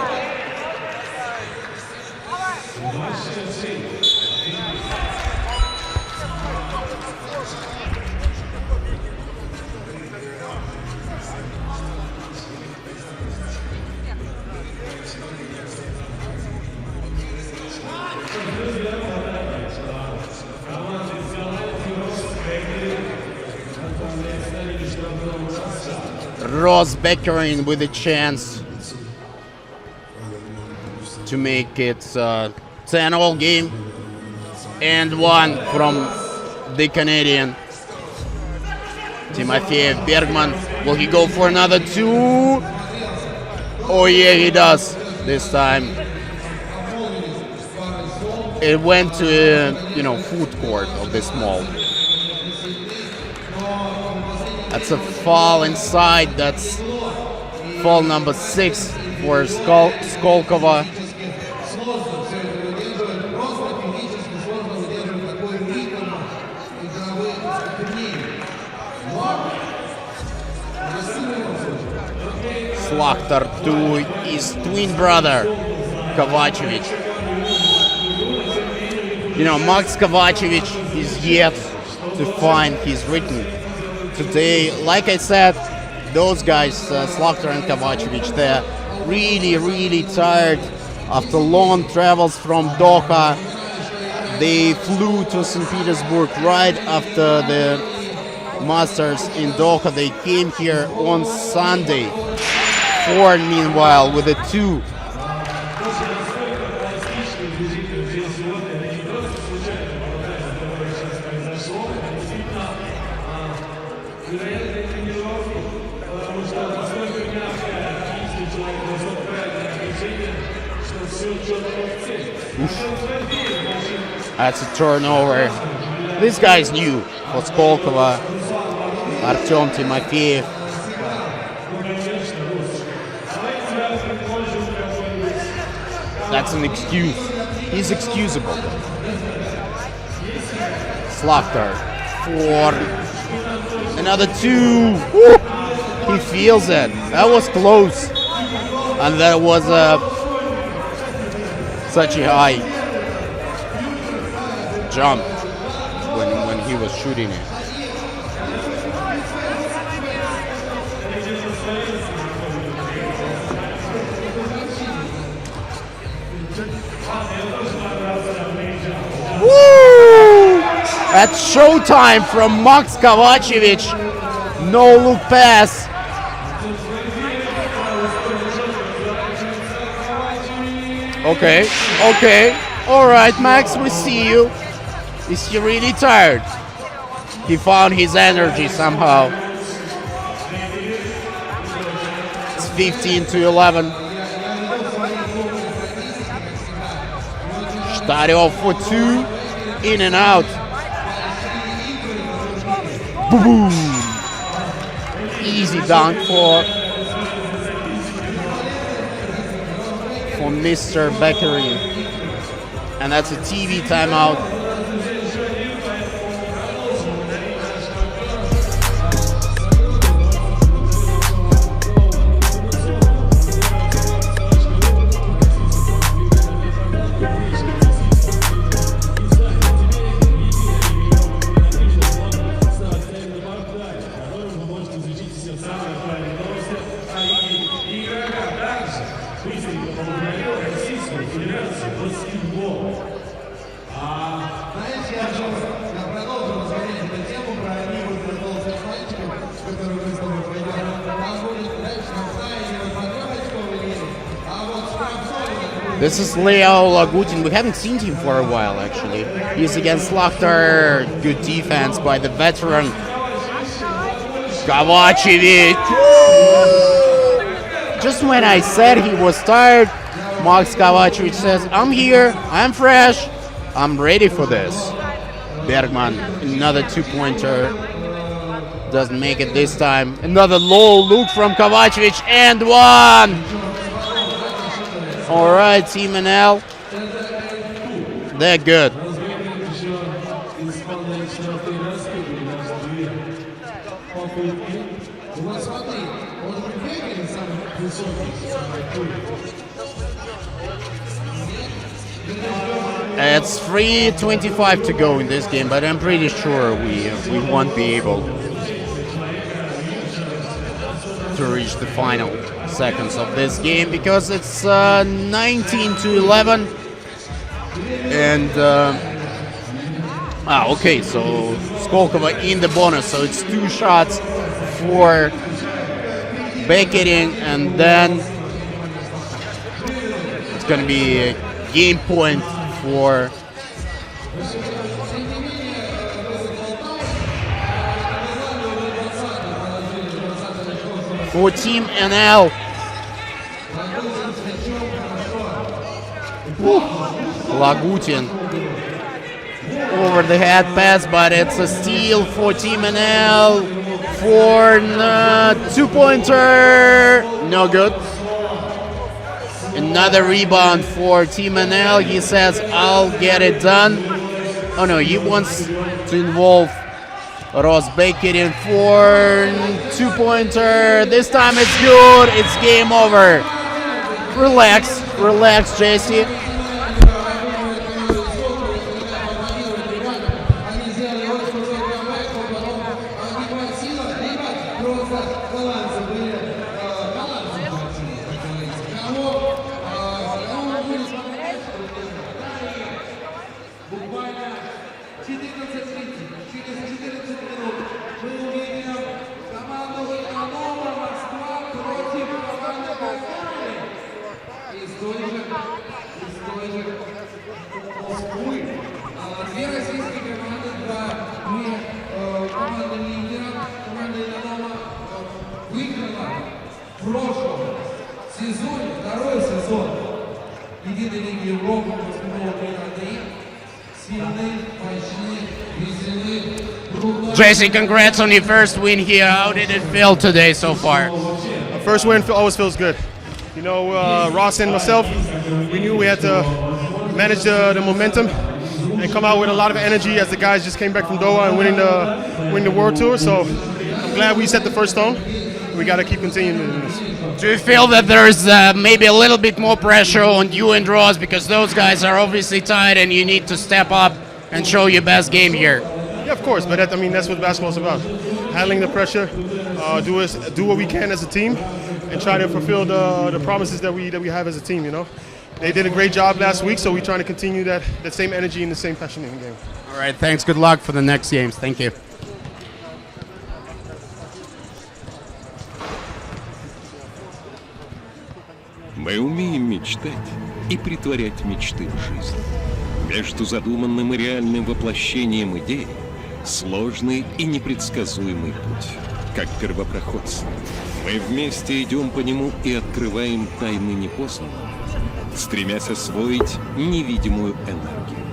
Ross Gagarin with a chance to make it 10-all game, and 1 from the Canadian. Timofeyev, Bergman, will he go for another 2? Oh yeah, he does this time. It went to food court of this mall. That's a foul inside. That's foul number 6 for Skolkovo. Slakter to his twin brother, Kovacevic. You know, Max Kovacevic is yet to find his rhythm. Today, like I said, those guys, Slakter and Kovacevic, they're really tired after long travels from Doha. They flew to St. Petersburg right after the Masters in Doha. They came here on Sunday. Ford, meanwhile, with a 2. That's a turnover. This guy's new for Skolkovo. Artem Timofeyev. That's an excuse. He's excusable. Slakter for another 2. Woo! He feels it. That was close. And that was such a high jump when he was shooting it. Woo! That's showtime from Max Kovacevic. No look pass. Okay. All right, Max, we see you. Is he really tired? He found his energy somehow. It's 15-11. Shtaryov for 2. In and out. Boom! Easy dunk for Mr. Gagarin. And that's a TV timeout. This is Leo Lagutin. We haven't seen him for a while, actually. He's against Slakter. Good defense by the veteran Kovacevic. Just when I said he was tired, Max Kovacevic says, I'm here, I'm fresh, I'm ready for this. Bergman, another 2-pointer. Doesn't make it this time. Another low look from Kovacevic and 1. All right, Team NL. They're good. It's 3:25 to go in this game, but I'm pretty sure we won't be able to reach the final seconds of this game because it's 19-11 and okay, so Skolkovo in the bonus, so it's 2 shots for Gagarin, and then it's gonna be a game point for Team NL. Lagutin over the head pass, but it's a steal for Team NL for 2-pointer. No good. Another rebound for Team NL. He says, I'll get it done. Oh no, he wants to involve Ross Bakerin for two-pointer. This time it's good. It's game over. Relax, relax, Jesse. Jesse, congrats on your first win here. How did it feel today so far? First win always feels good. You know, Ross and myself, we knew we had to manage the momentum and come out with a lot of energy as the guys just came back from Doha and winning the World Tour. So I'm glad we set the first tone. We got to keep continuing this. Do you feel that there's maybe a little bit more pressure on you and Ross because those guys are obviously tired and you need to step up and show your best game here? Yeah, of course, but that's what basketball is about. Handling the pressure, do what we can as a team, and try to fulfill the promises that we have as a team. You know, they did a great job last week, so we're trying to continue that same energy and the same passion in the game. All right, thanks. Good luck for the next games. Thank you. Мы умеем мечтать и притворять мечты в жизнь. Между задуманным и реальным воплощением идеи сложный и непредсказуемый путь. Как первопроходцы, мы вместе идем по нему и открываем тайны непознанного, стремясь освоить невидимую энергию.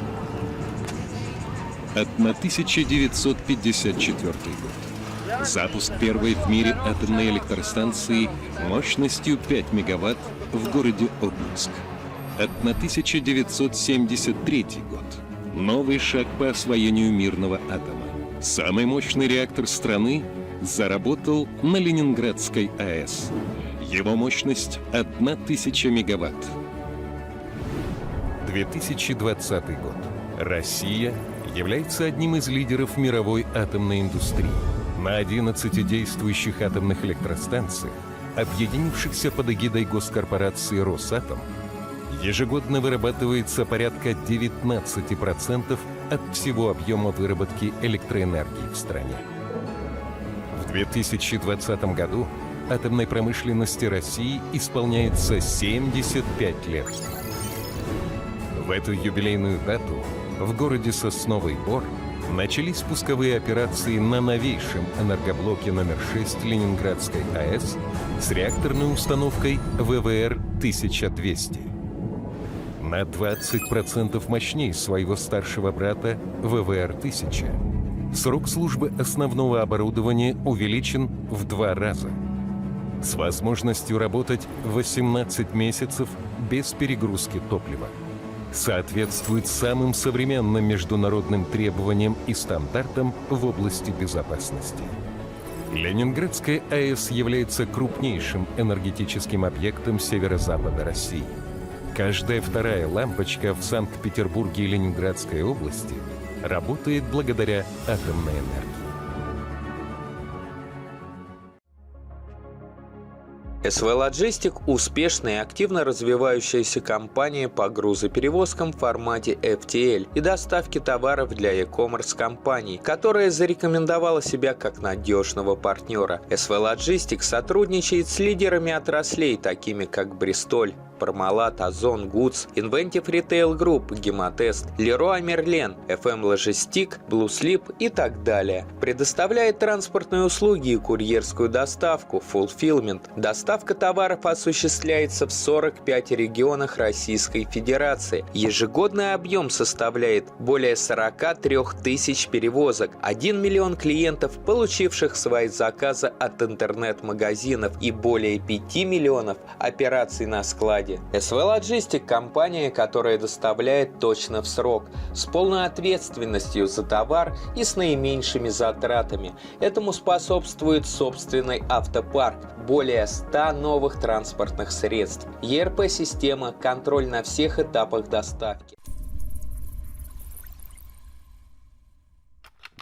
1954 год. Запуск первой в мире атомной электростанции мощностью 5 мегаватт в городе Обнинск. 1973 год. Новый шаг по освоению мирного атома. Самый мощный реактор страны заработал на Ленинградской АЭС. Его мощность 1000 мегаватт. 2020 год. Россия является одним из лидеров мировой атомной индустрии. На 11 действующих атомных электростанциях, объединившихся под эгидой госкорпорации «Росатом», ежегодно вырабатывается порядка 19% от всего объема выработки электроэнергии в стране. В 2020 году атомной промышленности России исполняется 75 лет. В эту юбилейную дату в городе Сосновый Бор начались пусковые операции на новейшем энергоблоке номер 6 Ленинградской АЭС с реакторной установкой ВВР-1200. На 20% мощнее своего старшего брата ВВР-1000. Срок службы основного оборудования увеличен в 2 раза. С возможностью работать 18 месяцев без перегрузки топлива. Соответствует самым современным международным требованиям и стандартам в области безопасности. Ленинградская АЭС является крупнейшим энергетическим объектом северо-запада России. Каждая вторая лампочка в Санкт-Петербурге и Ленинградской области работает благодаря атомной энергии. SV Logistic – успешная и активно развивающаяся компания по грузоперевозкам в формате FTL и доставке товаров для e-commerce компаний, которая зарекомендовала себя как надежного партнера. SV Logistic сотрудничает с лидерами отраслей, такими как Бристоль, Пармалат, Озон, Гудс, Inventive Retail Group, Гемотест, Leroy Merlin, FM Logistic, Blue Slip и так далее. Предоставляет транспортные услуги и курьерскую доставку, fulfillment. Доставка товаров осуществляется в 45 регионах Российской Федерации. Ежегодный объем составляет более 43 тысяч перевозок, 1 миллион клиентов, получивших свои заказы от интернет-магазинов и более 5 миллионов операций на складе. Саде. SV Logistic – компания, которая доставляет точно в срок, с полной ответственностью за товар и с наименьшими затратами. Этому способствует собственный автопарк, более 100 новых транспортных средств, ERP-система, контроль на всех этапах доставки.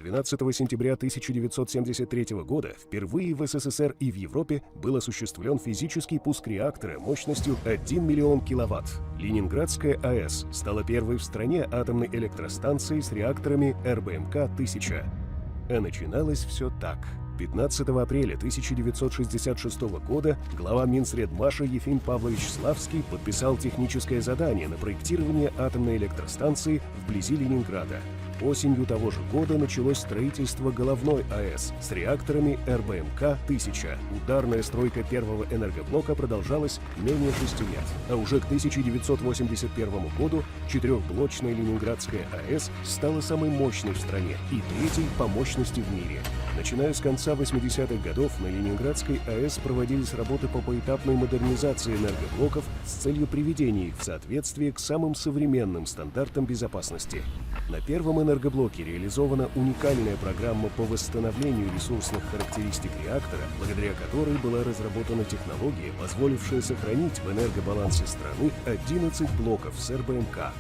12 сентября 1973 года впервые в СССР и в Европе был осуществлен физический пуск реактора мощностью 1 миллион киловатт. Ленинградская АЭС стала первой в стране атомной электростанцией с реакторами РБМК-1000. А начиналось все так. 15 апреля 1966 года глава Минсредмаша Ефим Павлович Славский подписал техническое задание на проектирование атомной электростанции вблизи Ленинграда. Осенью того же года началось строительство головной АЭС с реакторами РБМК-1000. Ударная стройка первого энергоблока продолжалась менее 6 лет. А уже к 1981 году четырехблочная Ленинградская АЭС стала самой мощной в стране и третьей по мощности в мире. Начиная с конца 80-х годов на Ленинградской АЭС проводились работы по поэтапной модернизации энергоблоков с целью приведения их в соответствие к самым современным стандартам безопасности. На первом энергоблоке реализована уникальная программа по восстановлению ресурсных характеристик реактора, благодаря которой была разработана технология, позволившая сохранить в энергобалансе страны 11 блоков с РБМК.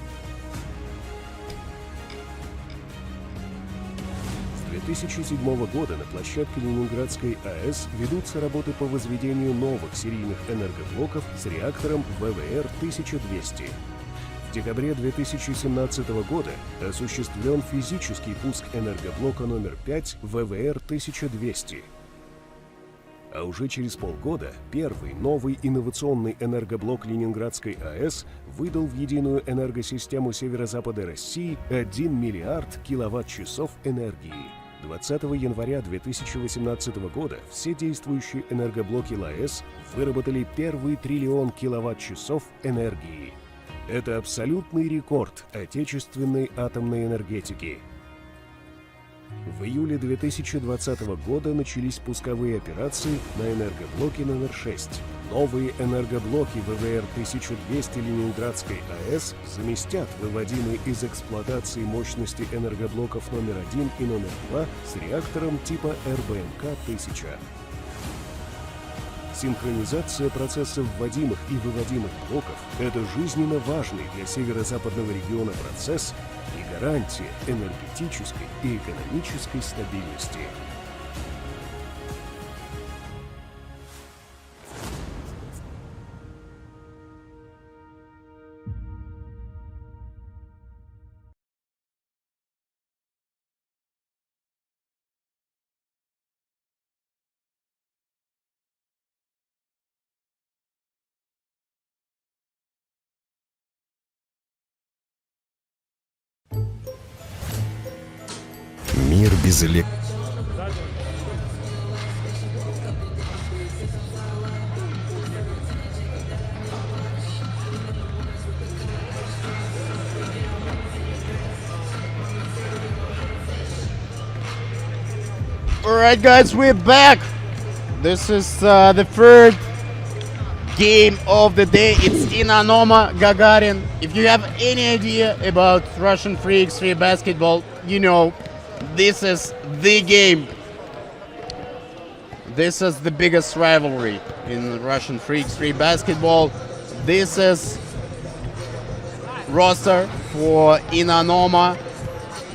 С 2007 года на площадке Ленинградской АЭС ведутся работы по возведению новых серийных энергоблоков с реактором ВВР-1200. В декабре 2017 года осуществлен физический пуск энергоблока номер 5 ВВР-1200. А уже через полгода первый новый инновационный энергоблок Ленинградской АЭС выдал в единую энергосистему северо-запада России 1 миллиард киловатт-часов энергии. 20 января 2018 года все действующие энергоблоки ЛАЭС выработали первый триллион киловатт-часов энергии. Это абсолютный рекорд отечественной атомной энергетики. В июле 2020 года начались пусковые операции на энергоблоке номер 6. Новые энергоблоки ВВР-1200 Ленинградской АЭС заместят выводимые из эксплуатации мощности энергоблоков номер 1 и номер 2 с реактором типа РБМК-1000. Синхронизация процессов вводимых и выводимых блоков – это жизненно важный для северо-западного региона процесс и гарантия энергетической и экономической стабильности. Мир без Alright guys, we're back! This is the third game of the day. It's Inanomo Gagarin. If you have any idea about Russian 3x3 basketball, you know this is the game. This is the biggest rivalry in Russian 3x3 basketball. This is roster for Inanomo: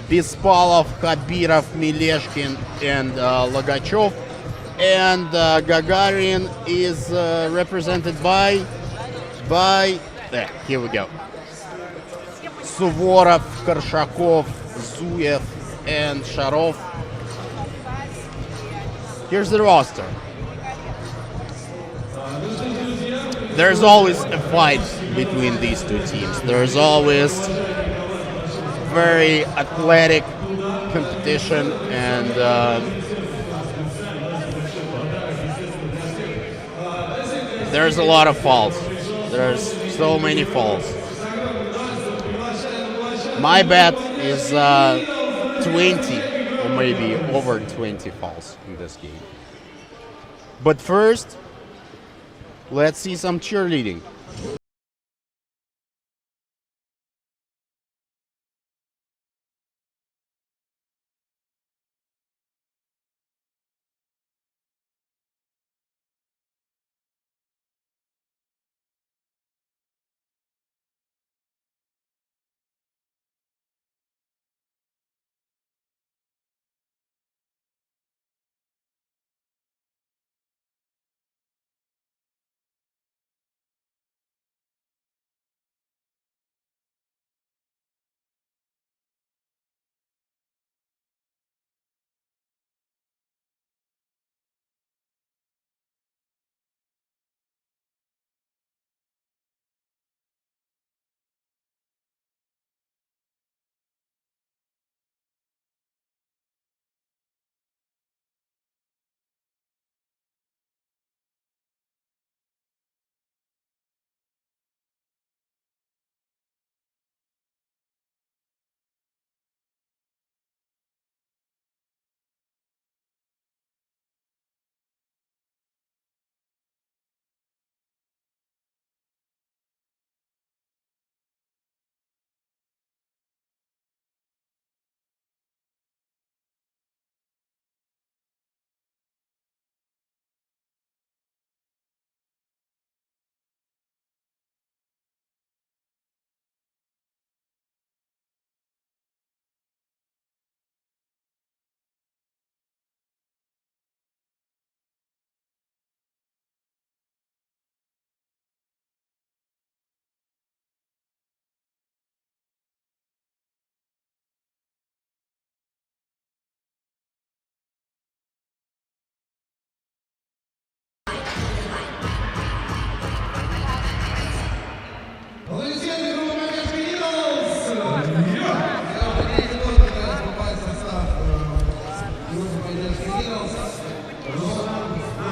Bespalov, Khabirov, Mileshkin, and Logachev. And Gagarin is represented by there, here we go. Suvorov, Korshakov, Zuyev, and Sharov. Here's the roster. There's always a fight between these two teams. There's always very athletic competition, and there's a lot of fouls. There's so many fouls. My bet is 20 or maybe over 20 fouls in this game. But first, let's see some cheerleading.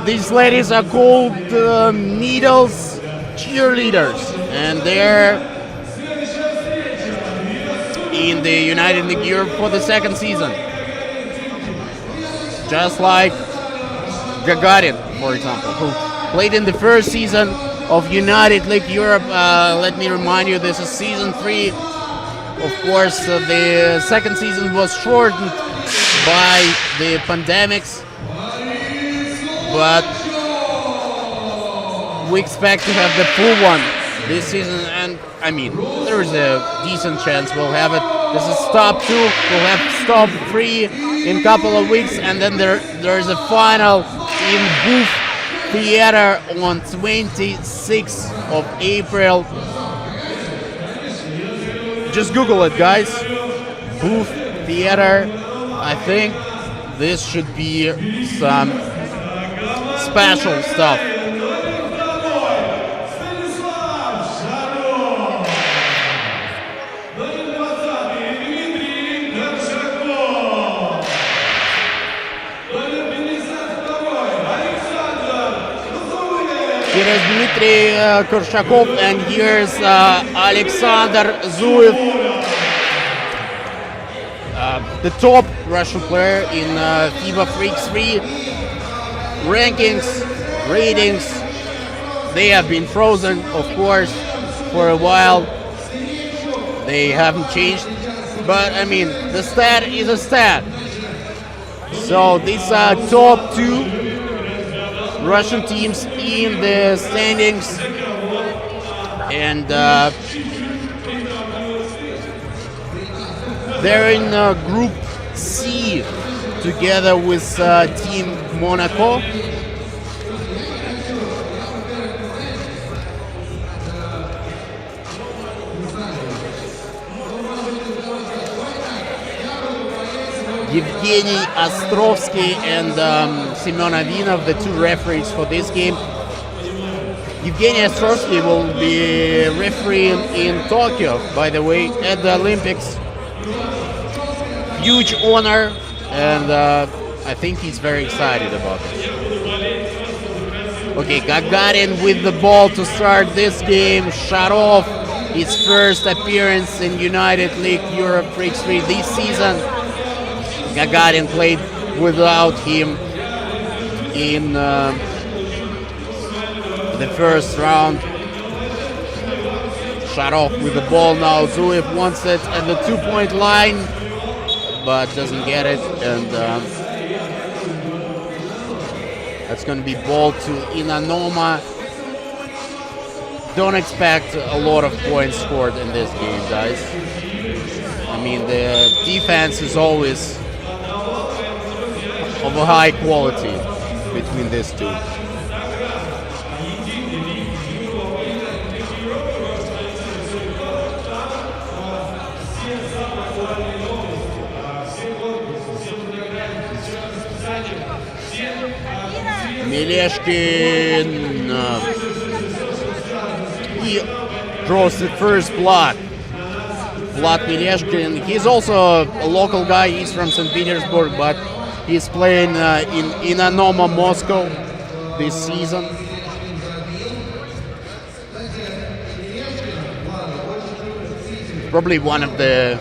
These ladies are called Needles cheerleaders, and they're in the United League Europe for the second season. Just like Gagarin, for example, who played in the first season of United League Europe. Let me remind you, this is season 3. Of course, the second season was shortened by the pandemics, but we expect to have the full one this season, and I mean, there is a decent chance we'll have it. This is stop 2, we'll have stop 3 in a couple of weeks, and then there is a final in Booth Theater on 26th of April. Just Google it, guys. Booth Theater. I think this should be some special stuff. Here is Dmitry Korshakov, and here's Alexander Zuev, the top Russian player in FIBA Freaks 3 rankings, ratings. They have been frozen, of course, for a while. They haven't changed, but I mean, the stat is a stat. So these are top 2 Russian teams in the standings, and they're in Group C together with Team Monaco. Evgeny Ostrovsky and Semyon Avinov, the 2 referees for this game. Evgeny Ostrovsky will be refereeing in Tokyo, by the way, at the Olympics. Huge honor, and I think he's very excited about it. Okay, Gagarin with the ball to start this game. Shut off his first appearance in United League Europe Freaks 3 this season. Gagarin played without him in the first round. Shut off with the ball now. Zuev wants it at the 2-point line, but doesn't get it, and that's going to be ball to Inanomo. Don't expect a lot of points scored in this game, guys. I mean, the defense is always of a high quality between these two. Mileshkin, he draws the first block. Vlad Mileshkin, he's also a local guy, he's from St. Petersburg, but he's playing in Inanomo, Moscow this season. Probably one of the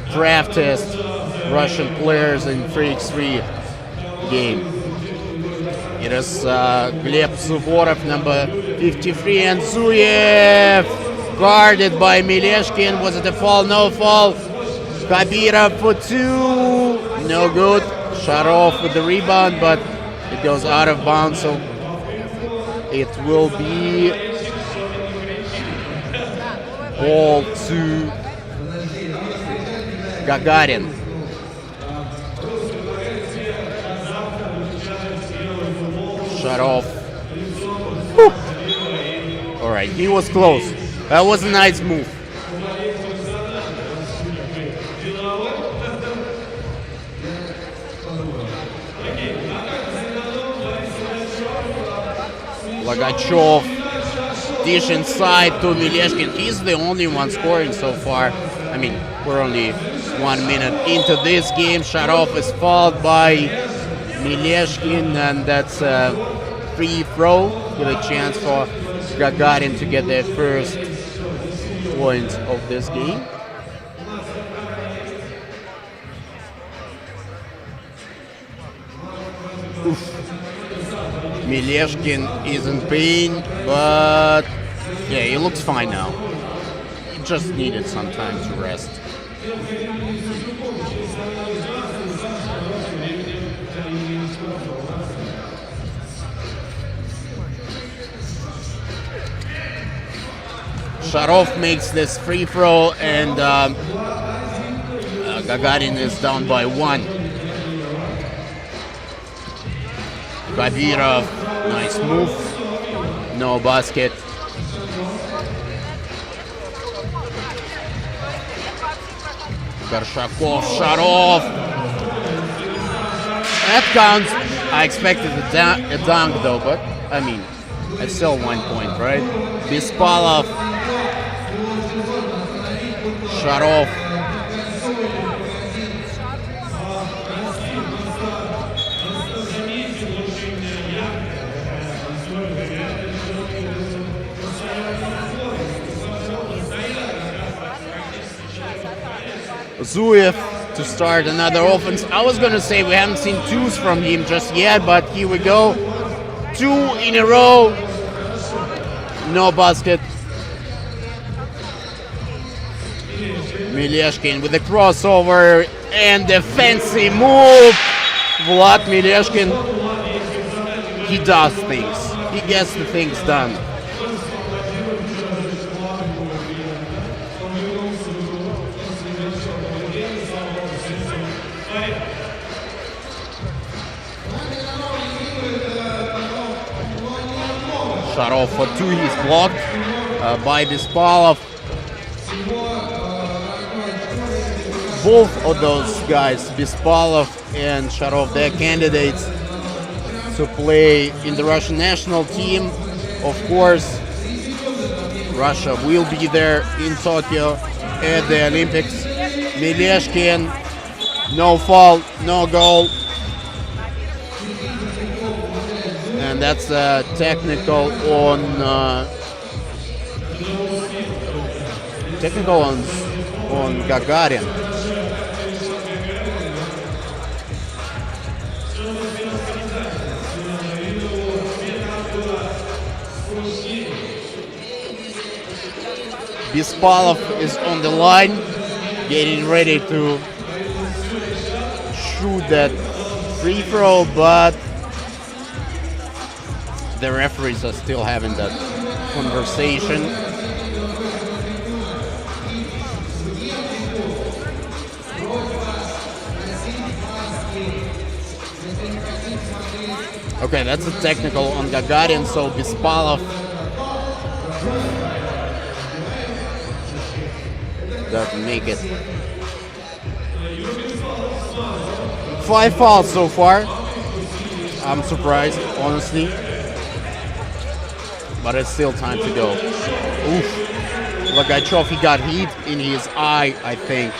draftest Russian players in Freaks 3 game. It is Gleb Suvorov, number 53, and Zuev guarded by Mileshkin. Was it a foul? No foul. Kabirov for 2. No good. Shut off with the rebound, but it goes out of bounds, so it will be ball to Gagarin. Shut off. Whew. All right, he was close. That was a nice move. Logachov, dish inside to Mileshkin. He's the only one scoring so far. I mean, we're only 1 minute into this game. Shut off is fouled by Mileshkin, and that's a free throw with a chance for Gagarin to get their first point of this game. Mileshkin is in pain, but yeah, he looks fine now. He just needed some time to rest. Sharov makes this free throw, and Gagarin is down by 1. Kabirov, nice move, no basket. Korshakov, Sharov. That counts. I expected a dunk though, but I mean, it's still 1 point, right? Bispalov, Sharov. Zuev to start another offense. I was gonna say we haven't seen twos from him just yet, but here we go. 2 in a row. No basket. Mileshkin with the crossover and the fancy move. Vlad Mileshkin. He does things. He gets the things done. Sharov for 2, he's blocked by Bispalov. Both of those guys, Bispalov and Sharov, they're candidates to play in the Russian national team. Of course, Russia will be there in Tokyo at the Olympics. Mileshkin, no foul, no goal. And that's a technical on Gagarin. Bispalov is on the line, getting ready to shoot that free throw, but the referees are still having that conversation. Okay, that's a technical on Gagarin, so Bispalov doesn't make it. 5 fouls so far. I'm surprised, honestly. But it's still time to go. Oof. Logachov, he got heat in his eye, I think.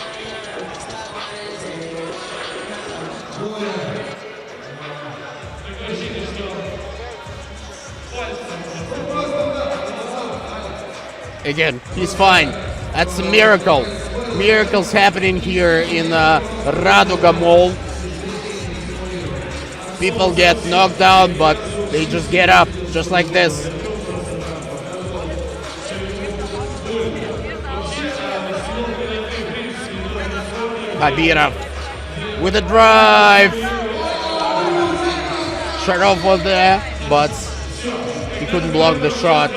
Again, he's fine. That's a miracle. Miracles happening here in Raduga Mall. People get knocked down, but they just get up, just like this. Kabirov with a drive. Sharov was there, but he couldn't block the shot.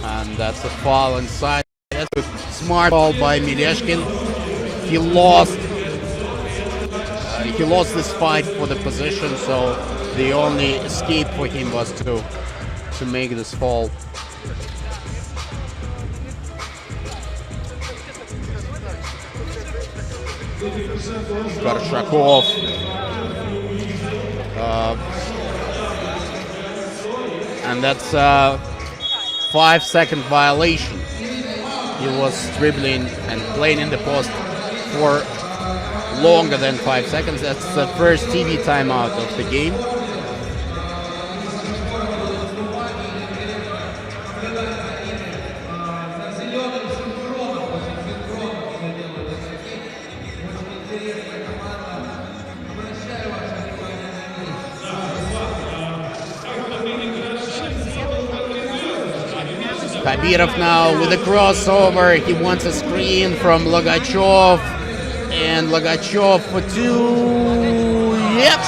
And that's a foul inside. That's a smart ball by Mileshkin. He lost this fight for the position, so the only escape for him was to make this fall. Korshakov. And that's a 5-second violation. He was dribbling and playing in the post for longer than 5 seconds. That's the first TV timeout of the game. Khabirov now with a crossover. He wants a screen from Logachev. And Logachev for 2. Yep,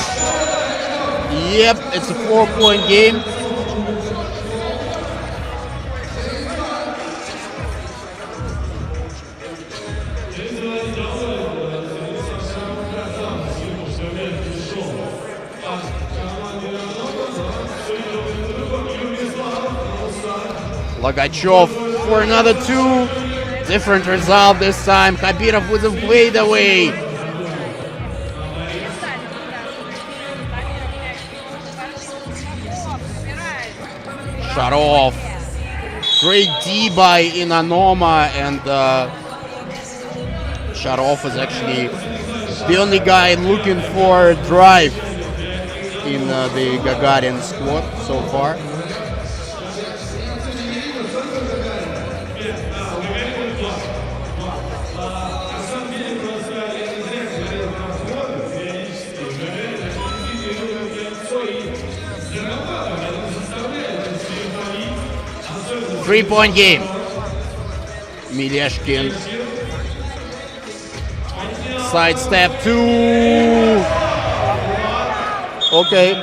it's a 4-point game. Logachev for another 2. Different result this time. Khabirov with a fade away. Sharov. Great D by Inanomo, and Sharov is actually the only guy looking for drive in the Gagarin squad so far. Three-point game. Mileshkin. Sidestep 2. Okay.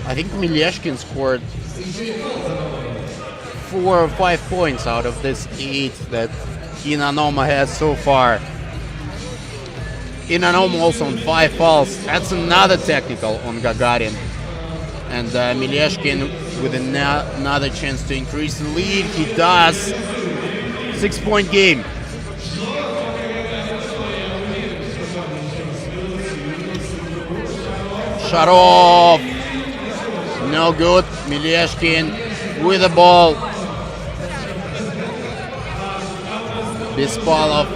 I think Mileshkin scored 4 or 5 points out of this 8 that Inanomo has so far. Inanomo also on 5 fouls. That's another technical on Gagarin. And Mileshkin with another chance to increase the lead. He does. 6-point game. Sharov. No good. Mileshkin with the ball. Bispalov.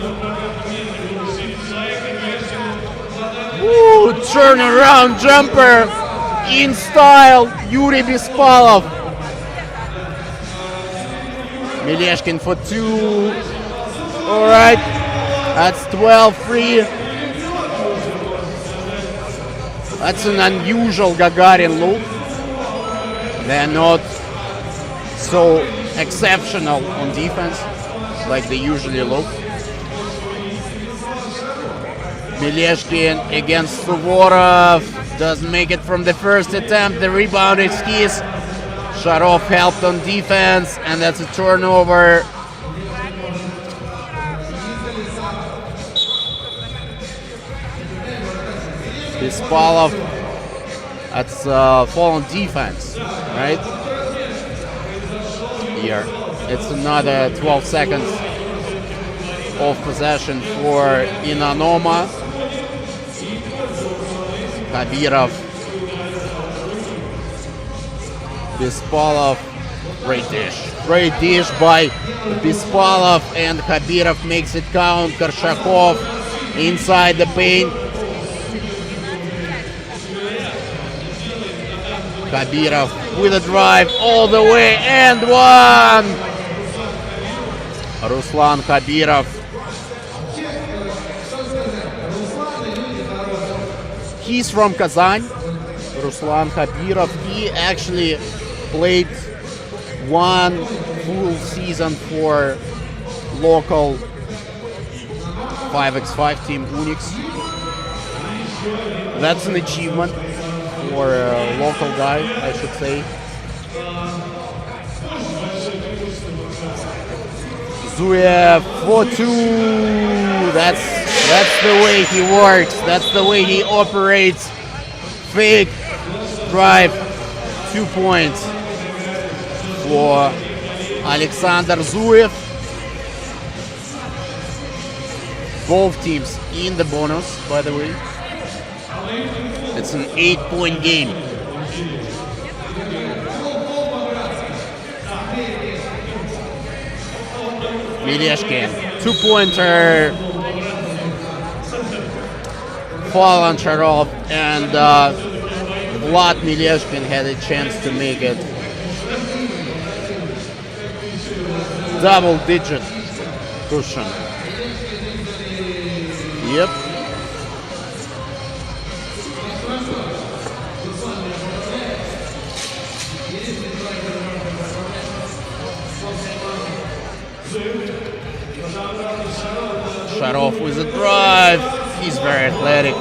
Woo! Turnaround jumper. In style, Yuri Bispalov. Mileshkin for 2. All right, that's 12-3. That's an unusual Gagarin look. They're not so exceptional on defense like they usually look. Mileshkin against Suvorov. Doesn't make it from the first attempt. The rebound is his. Sharov helped on defense, and that's a turnover. Bispalov. That's fall on defense, right? Here. It's another 12 seconds of possession for Inanomo. Khabirov. Bispalov. Great dish. Great dish by Bispalov, and Khabirov makes it count. Korshakov inside the paint. Khabirov with a drive all the way and one. Ruslan Khabirov. He's from Kazan. Ruslan Khabirov. He actually played one full season for local 5x5 team Unix. That's an achievement for a local guy, I should say. Zuyev for 2. That's the way he works. That's the way he operates. Fake drive. 2 points for Alexander Zuyev. Both teams in the bonus, by the way. It's an 8-point game. Mileshkin, 2-pointer. Foul on Sharov, and Vlad Mileshkin had a chance to make it double-digit cushion. Yep. Sharov with a drive. He's very athletic.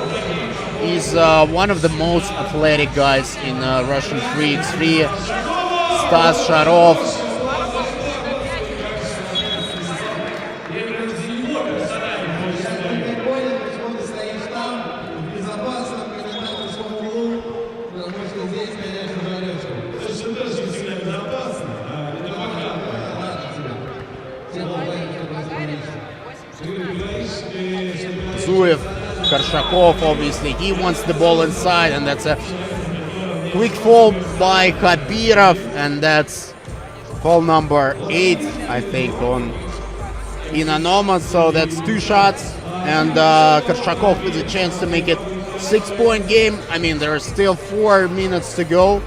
He's one of the most athletic guys in Russian 3x3. Stas Sharov. Korshakov, obviously, he wants the ball inside, and that's a quick foul by Khabirov, and that's foul number 8, I think, on Inanomo. So that's 2 shots, and Korshakov with a chance to make it 6-point game. I mean, there are still 4 minutes to go.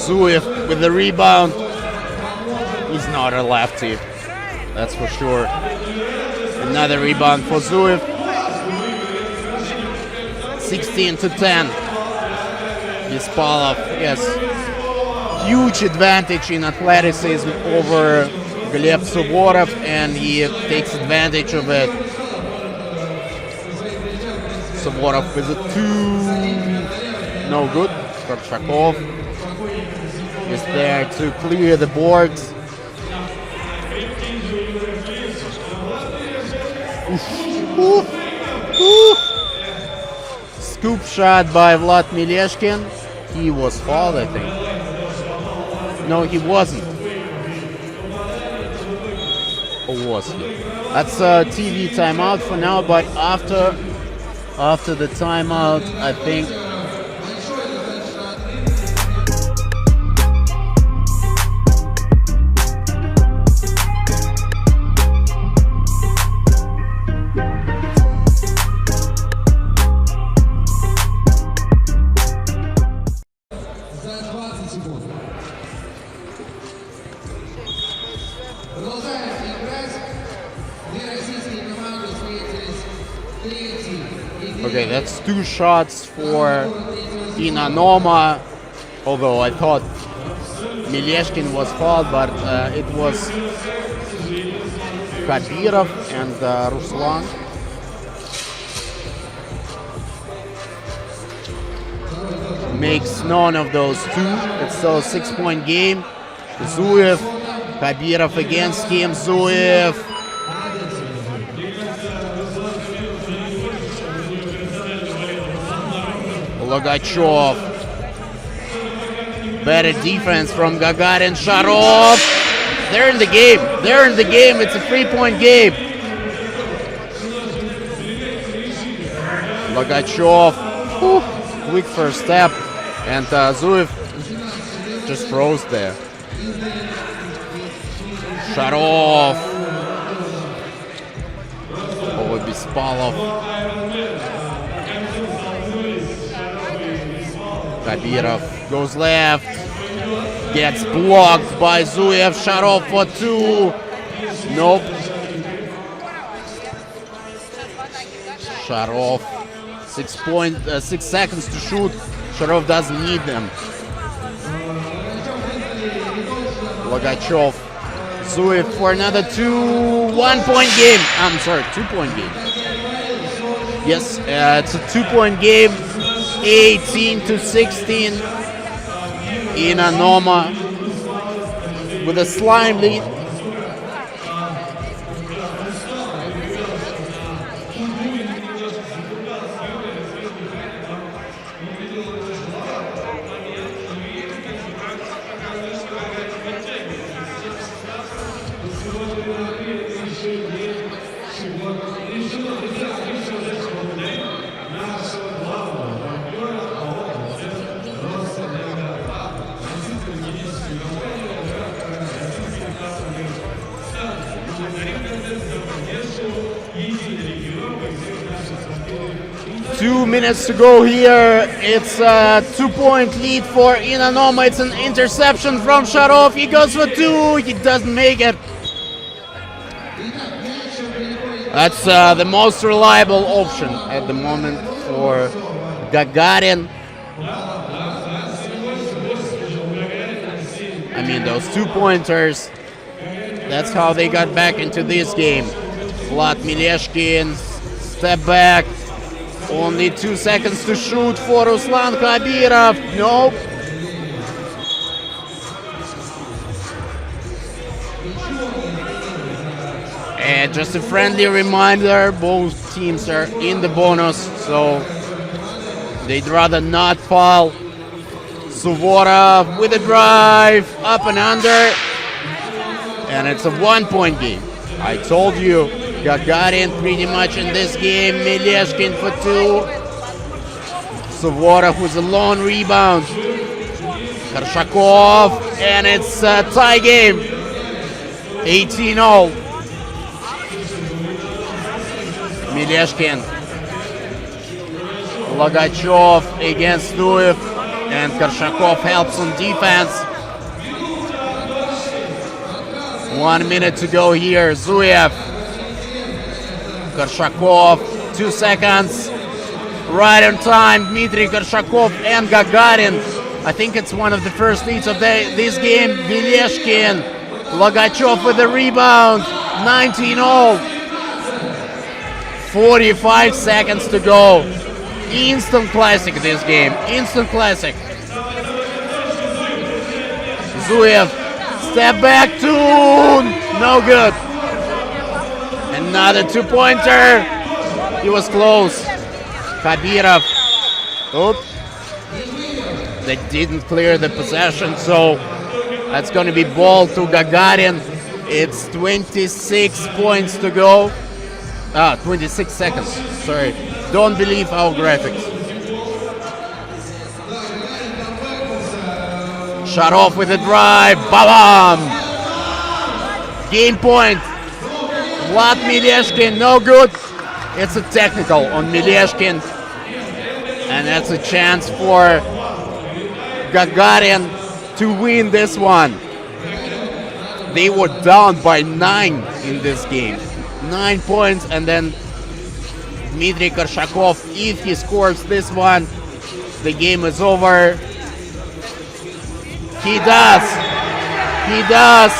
Zuev with the rebound. He's not a lefty, that's for sure. Another rebound for Zuev. 16-10. Yispalov, yes. Huge advantage in athleticism over Gleb Suvorov, and he takes advantage of it. Suvorov with a 2. No good. Korshakov is there to clear the boards. Scoop shot by Vlad Mileshkin. He was fouled, I think. No, he wasn't. Or was he? That's a TV timeout for now, but after the timeout, I think okay, that's 2 shots for Inanomo, although I thought Mileshkin was fouled, but it was Khabirov and Ruslan. Makes none of those 2. It's still a 6-point game. Zuev, Khabirov against him. Zuev. Logachov. Better defense from Gagarin. Sharov. They're in the game. They're in the game. It's a 3-point game. Logachov. Quick first step. And Zuev just froze there. Sharov. Over Bispalov. Khabirov goes left. Gets blocked by Zuev. Sharov for 2. Nope. Sharov. 6 seconds to shoot. Sharov doesn't need them. Logachov. Zuev for another 2. 1-point game. I'm sorry, 2-point game. Yes, it's a 2-point game. 18-16. Inanomo with a slime lead. 2 minutes to go here. It's a 2-point lead for Inanomo. It's an interception from Sharov. He goes for 2. He doesn't make it. That's the most reliable option at the moment for Gagarin. I mean, those 2-pointers, that's how they got back into this game. Vlad Mileshkin, step back. Only 2 seconds to shoot for Ruslan Khabirov. Nope. And just a friendly reminder, both teams are in the bonus, so they'd rather not foul. Suvorov with a drive, up and under. And it's a 1-point game. I told you, Gagarin pretty much in this game. Mileshkin for 2. Suvorov with a lone rebound. Karshakov, and it's a tie game. 18-0. Mileshkin. Logachev against Nuev, and Karshakov helps on defense. 1 minute to go here. Zuev. Karshakov, 2 seconds. Right on time. Dmitry Karshakov and Gagarin. I think it's one of the first leads of this game. Mileshkin. Logachev with the rebound. 19-0. 45 seconds to go. Instant classic this game. Instant classic. Zuev. Step back 2. No good. Another 2-pointer. He was close. Khabirov. Oops. They didn't clear the possession, so that's going to be ball to Gagarin. It's 26 points to go. 26 seconds. Sorry. Don't believe our graphics. Sharov with a drive. Bam! Game point. Vlad Mileshkin, no good. It's a technical on Mileshkin. And that's a chance for Gagarin to win this one. They were down by 9 in this game. 9 points, and then Dmitry Karshakov, if he scores this one, the game is over. He does. He does.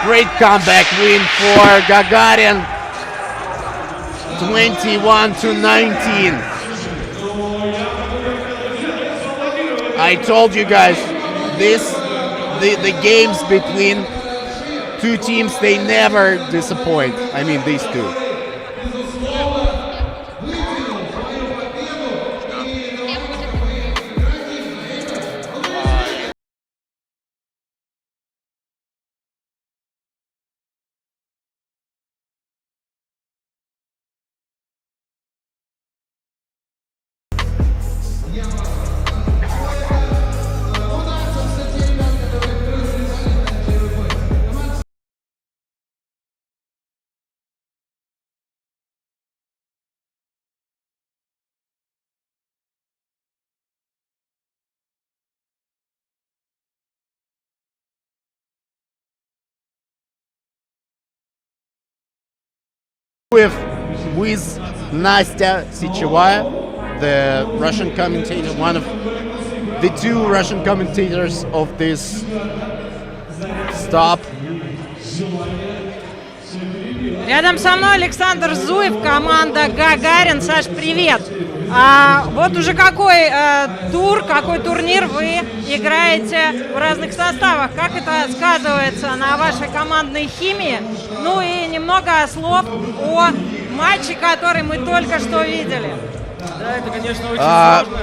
Great comeback win for Gagarin. 21-19. I told you guys, the games between two teams, they never disappoint. I mean, these two. With Nastya Sichevaya, the Russian commentator, one of the two Russian commentators of this stop. Рядом со мной Александр Зуев, команда Гагарин. Саш, привет! Вот уже какой тур, какой турнир вы играете в разных составах? Как это сказывается на вашей командной химии? Ну и немного слов о матче, который мы только что видели.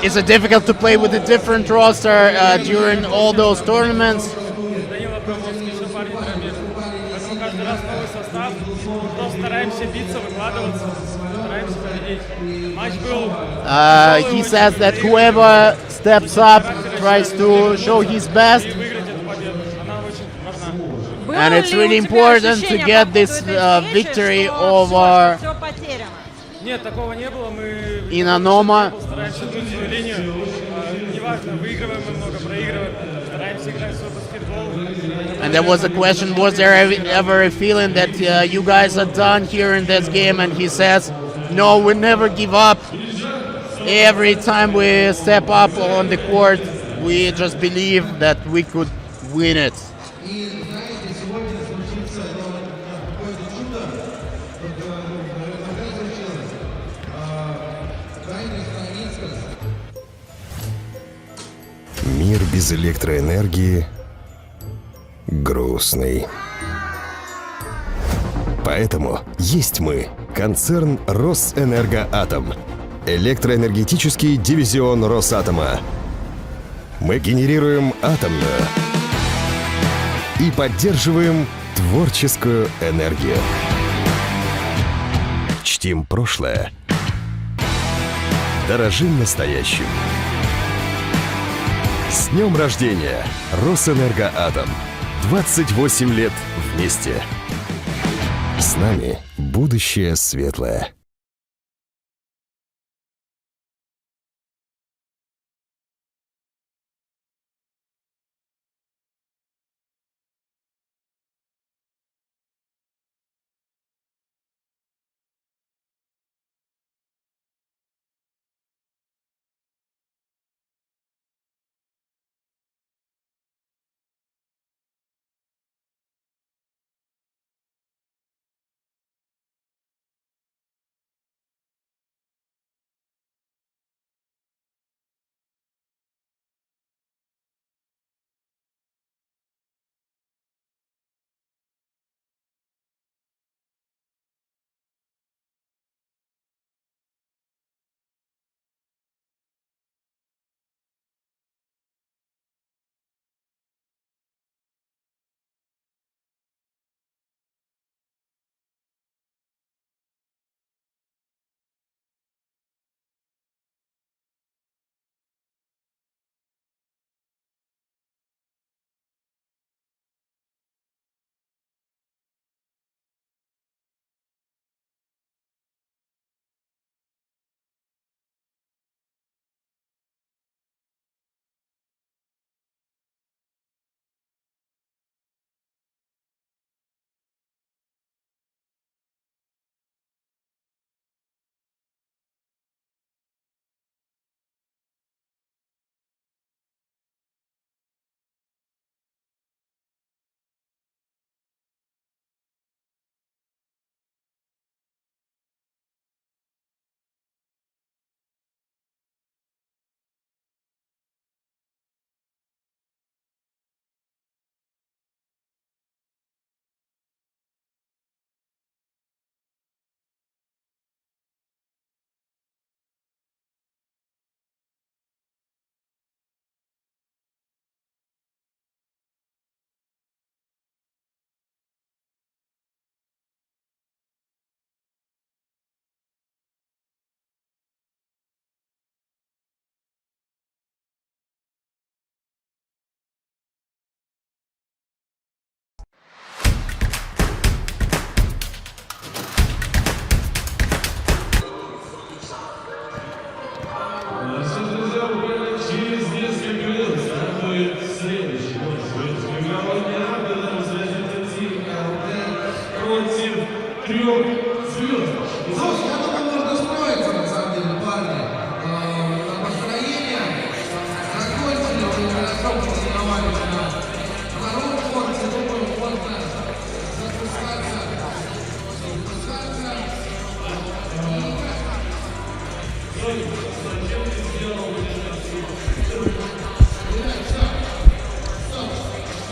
Is it difficult to play with a different roster during all those tournaments? He says that whoever steps up tries to show his best. And it's really important to get this victory over Нет, такого не было. Мы Inanomo. стараемся гнуть свою линию. Неважно, выигрываем мы много, проигрываем. Стараемся играть свой баскетбол. And there was a question, was there ever a feeling that you guys are done here in this game? And he says, no, we never give up. Every time we step up on the court, we just believe that we could win it. Мир без электроэнергии грустный. Поэтому есть мы, концерн Росэнергоатом, электроэнергетический дивизион Росатома. Мы генерируем атомную и поддерживаем творческую энергию. Чтим прошлое, дорожим настоящим. С днем рождения, Росэнергоатом! 28 лет вместе. С нами будущее светлое.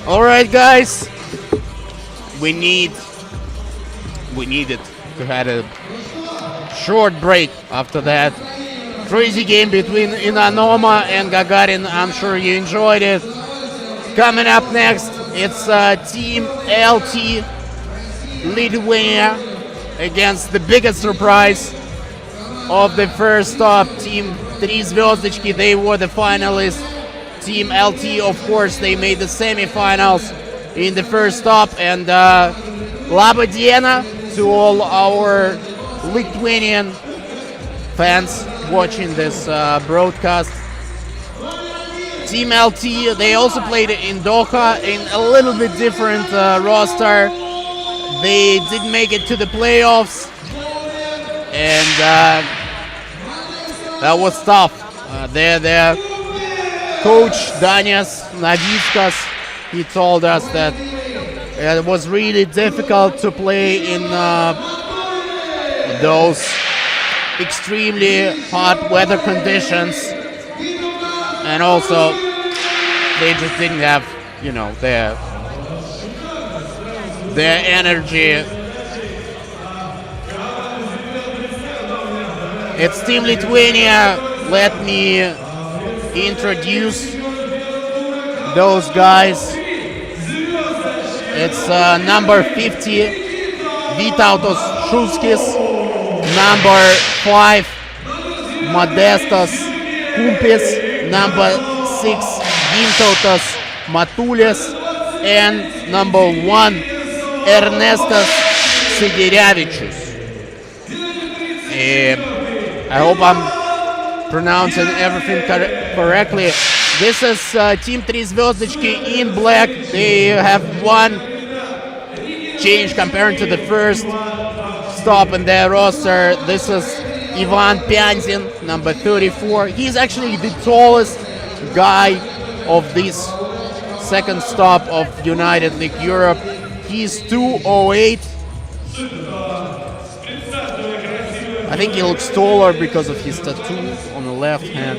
Alright guys, we needed to have a short break after that crazy game between Inanomo and Gagarin. I'm sure you enjoyed it. Coming up next, it's Team LT Lithuania against the biggest surprise of the first stop, Team 3 Zvezdochki. They were the finalists. Team LT, of course, they made the semifinals. in the first stop. And Laba diena to all our Lithuanian fans watching this broadcast. Team LT, they also played in Doha in a little bit different roster. They didn't make it to the playoffs, and that was tough. Their coach Danias Navickas, he told us that it was really difficult to play in those extremely hot weather conditions, and also they just didn't have, you know, their energy. It's Team Lithuania. Let me introduce those guys. It's number 50, Vytautas Šulskis, number 5, Modestas Kumpis, number 6, Gintautas Matulis, and number 1, Ernestas Siderevičius. I hope I'm pronouncing everything correctly. This is Team 3 Zvezdochki in black. They have one change compared to the first stop in their roster. This is Ivan Pyanzin, number 34. He's actually the tallest guy of this second stop of United League Europe. He's 208. I think he looks taller because of his tattoo on the left hand.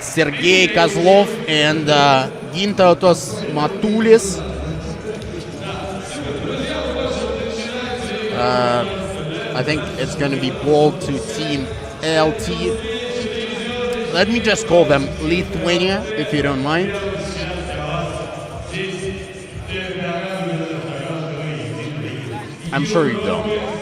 Sergei Kozlov and Gintautas Matulis. I think it's going to be ball to Team LT. Let me just call them Lithuania, if you don't mind. I'm sure you don't.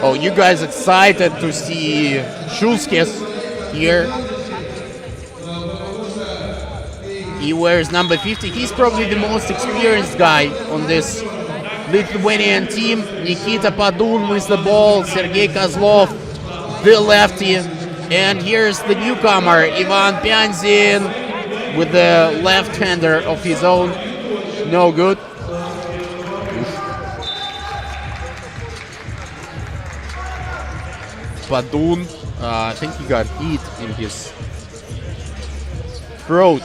Oh, you guys excited to see Šulskis here? He wears number 50. He's probably the most experienced guy on this Lithuanian team. Nikita Padun with the ball, Sergei Kozlov, the lefty. And here's the newcomer, Ivan Pyanzin, with the left-hander of his own. No good. Padun, I think he got hit in his throat.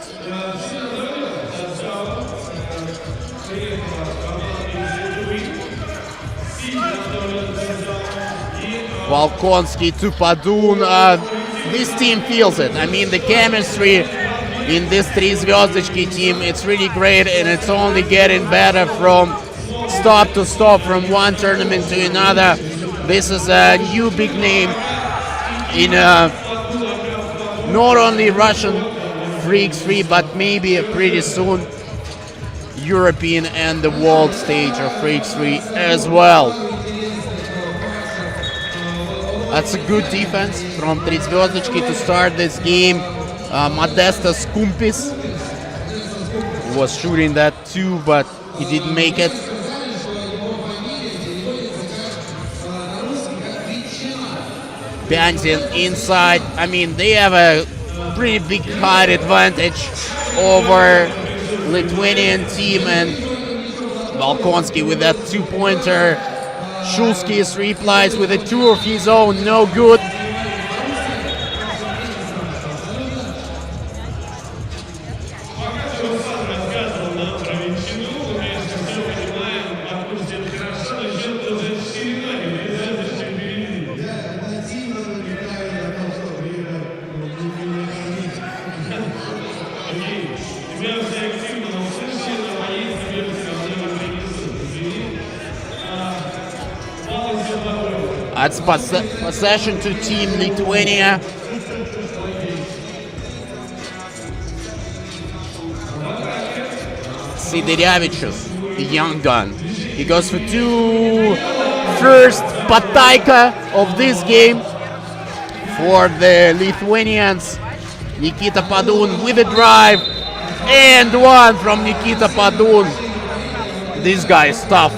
Volkonsky to Padun. This team feels it. I mean, the chemistry in this 3 Zvezdochki team, it's really great, and it's only getting better from stop to stop, from one tournament to another. This is a new big name in not only Russian Freaks 3, but maybe pretty soon European and the world stage of Freaks 3 as well. That's a good defense from 3 Zvezdochki to start this game. Modestas Kumpis was shooting that too, but he didn't make it. Pyanzin inside. I mean, they have a pretty big height advantage over Lithuanian team, and Volkonsky with that two-pointer. Šulskis replies with a 2 of his own, no good. That's possession to Team Lithuania. Sidirevičius, the young gun. He goes for 2. First Pataika of this game for the Lithuanians. Nikita Padun with a drive. And 1 from Nikita Padun. This guy is tough.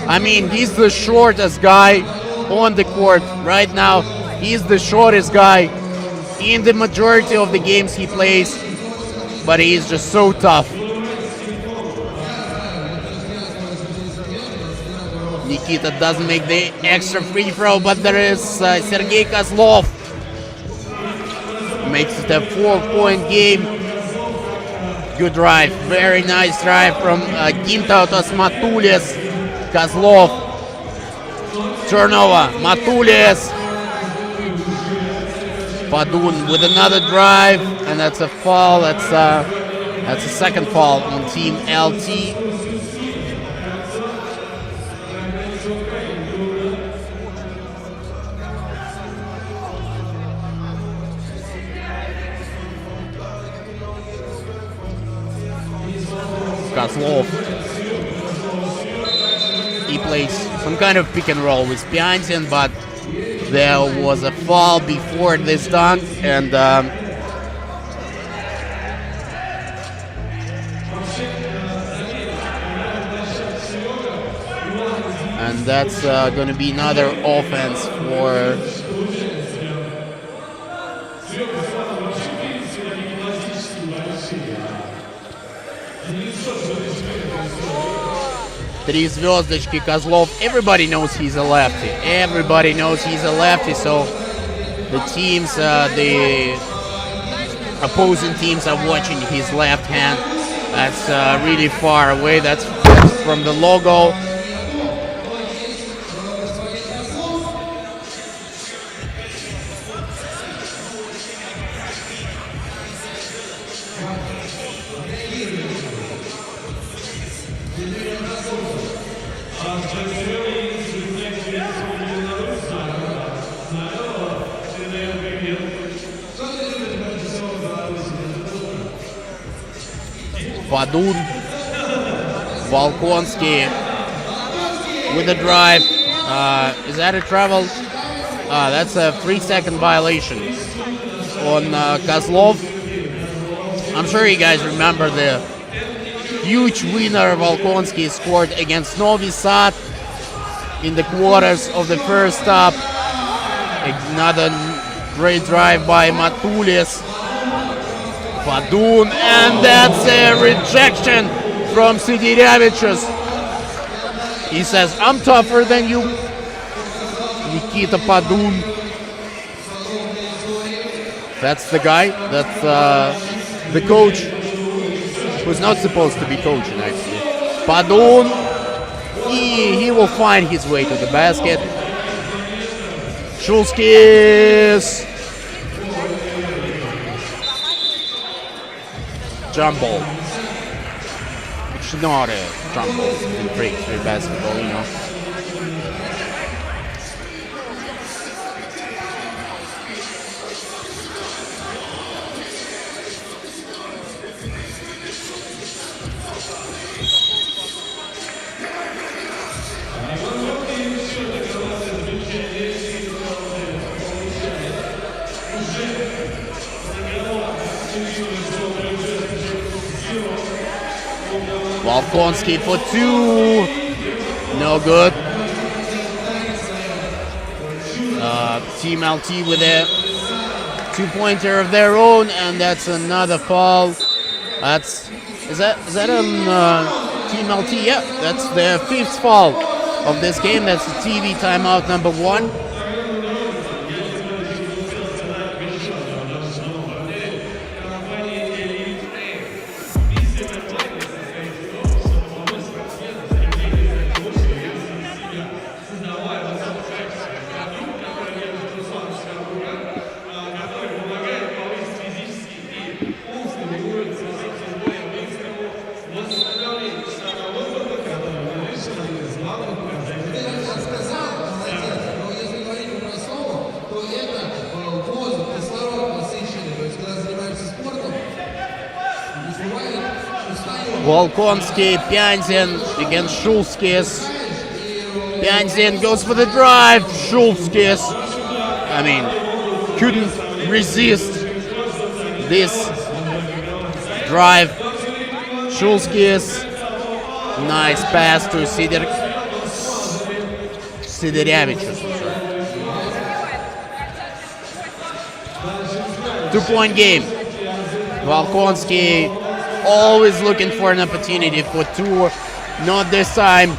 I mean, he's the shortest guy on the court right now. He's the shortest guy in the majority of the games he plays. But he's just so tough. Nikita doesn't make the extra free throw, but there is Sergei Kozlov. Makes it a 4-point game. Good drive, very nice drive from Gintautas Matulis. Kozlov. Turnover, Matulis. Padun with another drive, and that's a foul. That's a second foul on Team LT. Kozlov. He plays some kind of pick and roll with Piantin, but there was a foul before this dunk, and that's going to be another offense for Three звездочки Kozlov. Everybody knows he's a lefty. Everybody knows he's a lefty. So the teams, the opposing teams are watching his left hand. That's really far away. That's from the logo. Padun, Volkonsky with a drive. Is that a travel? That's a 3-second violation on Kozlov. I'm sure you guys remember the huge winner Volkonsky scored against Novi Sad in the quarters of the first stop. Another great drive by Matulis. Padun, and that's a rejection from Sidirevičius. He says, I'm tougher than you. Nikita Padun. That's the guy, that's the coach, who's not supposed to be coaching actually. Padun, he will find his way to the basket. Shulskis. Jump ball. It's not a jump ball in free basketball, you know. Volkonsky for 2. No good. Team LT with a 2-pointer of their own, and that's another foul. Is that on Team LT? Yeah, that's their 5th foul of this game. That's the TV timeout number 1. Volkonsky, Pyanzin against Shulskis. Pyanzin goes for the drive. Shulskis, I mean, couldn't resist this drive. Shulskis, nice pass to Siderevicius. 2-point game. Volkonsky always looking for an opportunity for two. Not this time.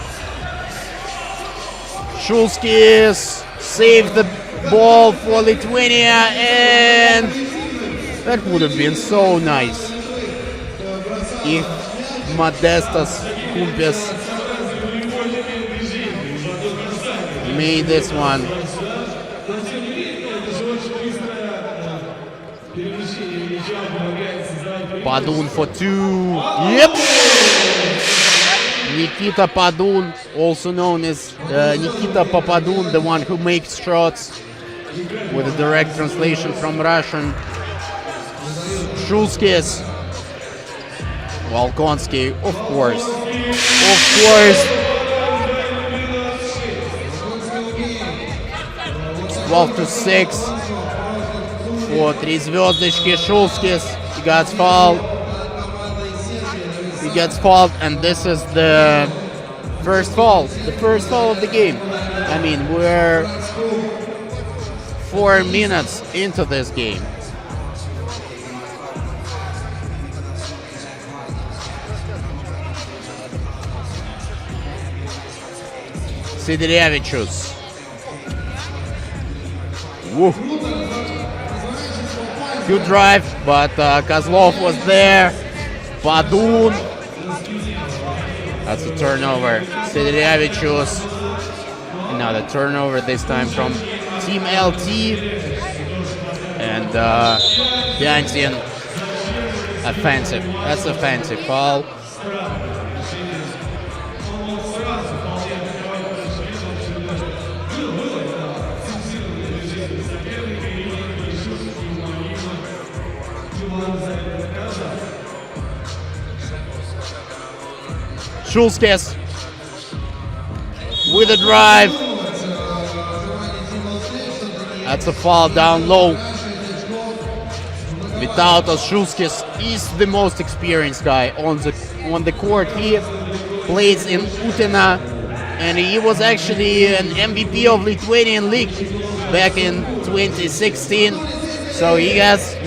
Shulskis saved the ball for Lithuania, and that would have been so nice if Modestas Kumpis made this one. Padun for two. Yep. Nikita Padun, also known as Nikita Papadun, the one who makes shots, with a direct translation from Russian. Shulskis. Volkonsky, of course. Of course. 12-6 for 3 звездочки. Shulskis. He gets fouled. He gets fouled, and this is the first foul. The first foul of the game. I mean, we're 4 minutes into this game. Siderevicius. Woo. Good drive, but Kozlov was there. Padun. That's a turnover. Siderevicius. Another turnover, this time from Team LT. And Pyanzin. Offensive. That's offensive foul. Shulskis with a drive. That's a foul down low. Vytautas Shulskis is the most experienced guy on the court. He plays in Utena, and he was actually an MVP of Lithuanian League back in 2016. So he has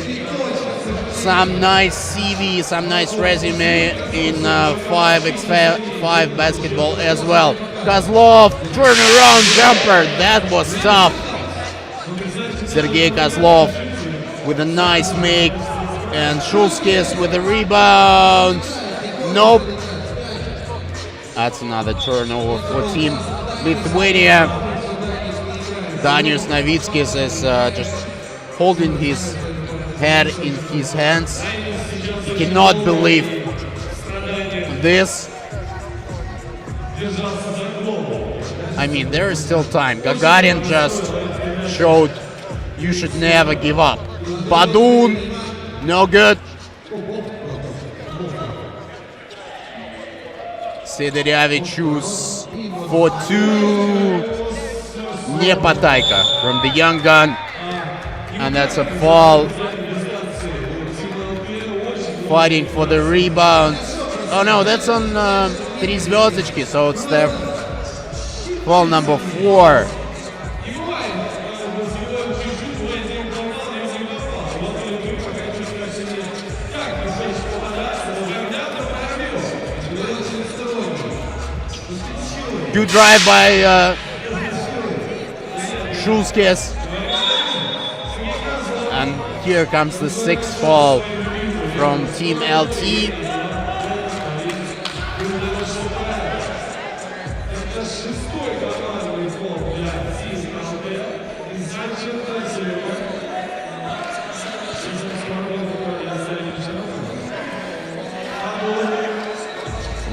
some nice CV, some nice resume in 5x5 basketball as well. Kozlov, turnaround jumper, that was tough. Sergei Kozlov with a nice make, and Shulskis with a rebound. Nope. That's another turnover for Team Lithuania. Danius Novickis is just holding his head in his hands. He cannot believe this. I mean, there is still time. Gagarin just showed you should never give up. Padun, no good. Siderevicius for two. Nepatayka from the young gun. And that's a foul. Fighting for the rebound. Oh no, that's on 3 звездочки, so it's the foul number 4. Good drive by Shulskis. And here comes the 6th foul from Team LT.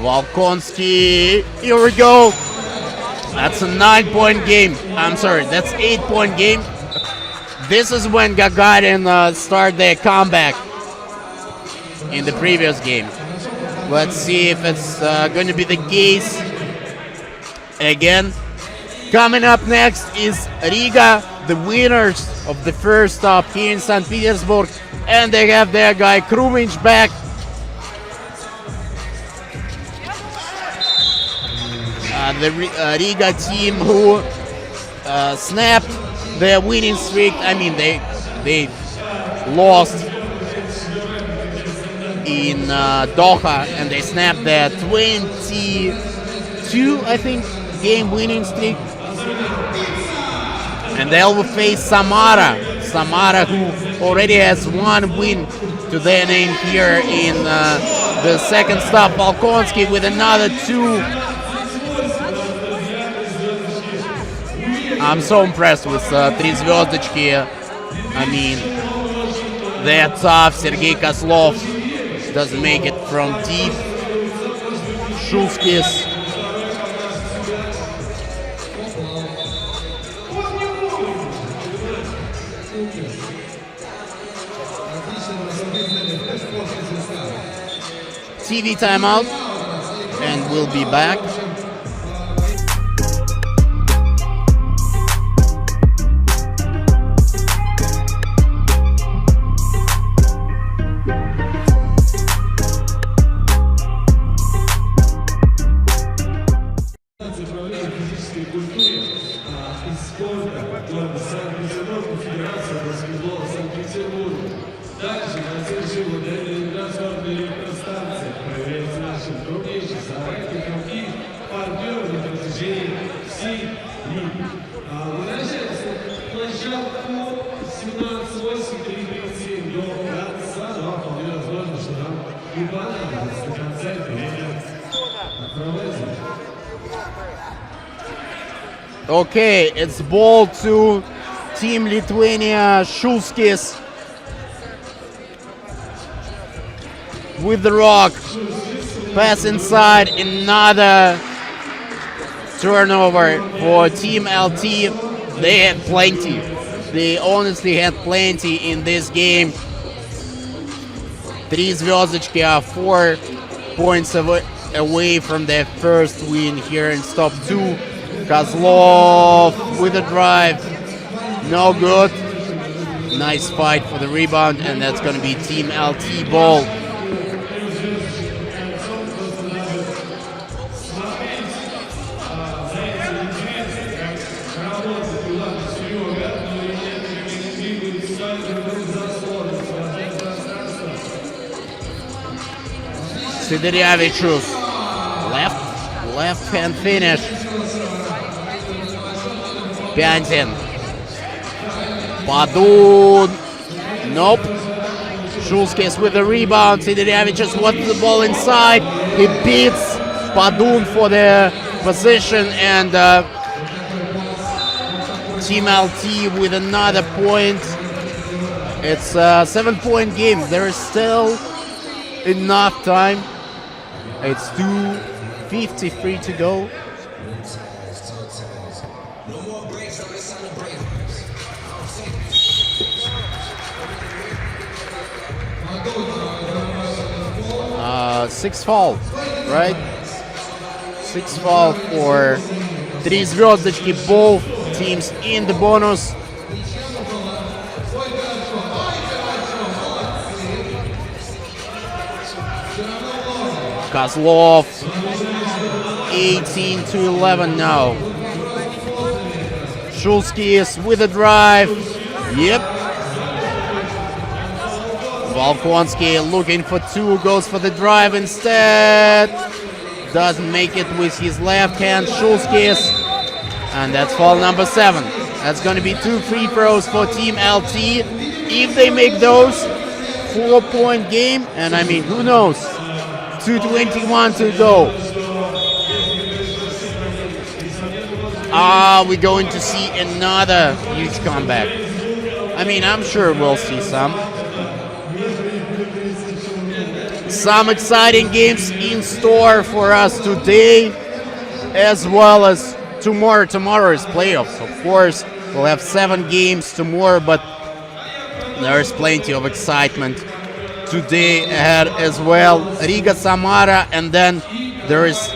Volkonsky, here we go. That's a 9-point game. I'm sorry, that's 8-point game. This is when Gagarin started their comeback in the previous game. Let's see if it's going to be the case again. Coming up next is Riga, the winners of the first stop here in St. Petersburg, and they have their guy Krumich back. The Riga team who snapped their winning streak. I mean, they lost in Doha, and they snapped their 22, I think, game winning streak. And they'll face Samara, who already has one win to their name here in the second stop. Balkonsky with another 2. I'm so impressed with Три Звездочки. I mean, they're tough. Sergei Kozlov doesn't make it from deep. Shulskis. TV timeout, and we'll be back. Okay, it's ball to Team Lithuania. Shulskis with the rock. Pass inside, another turnover for Team LT. They had plenty. They honestly had plenty in this game. Три Звездочки are 4 points away from their first win here in stop 2. Kozlov with a drive. No good. Nice fight for the rebound, and that's going to be Team LT ball. Sideriavicius, left hand finish. Pyantin. Padun. Nope. Shulskis with the rebound. Sideriavicius wants the ball inside. He beats Padun for the position, and Team LT with another point. It's a 7-point game. There is still enough time. It's 2:53 to go. Six foul, right? 6 foul for Три Звездочки, both teams in the bonus. Kozlov, 18-11 now. Shulskis with a drive. Yep. Balkonsky looking for 2, goes for the drive instead. Doesn't make it with his left hand. Shulskis. And that's foul number 7. That's going to be 2 free throws for Team LT. If they make those, 4-point game. And I mean, who knows? 2:21 to go. Are we going to see another huge comeback? I mean, I'm sure we'll see some. Some exciting games in store for us today, as well as tomorrow. Tomorrow is playoffs, of course. We'll have 7 games tomorrow, but there's plenty of excitement today ahead as well. Riga, Samara, and then there is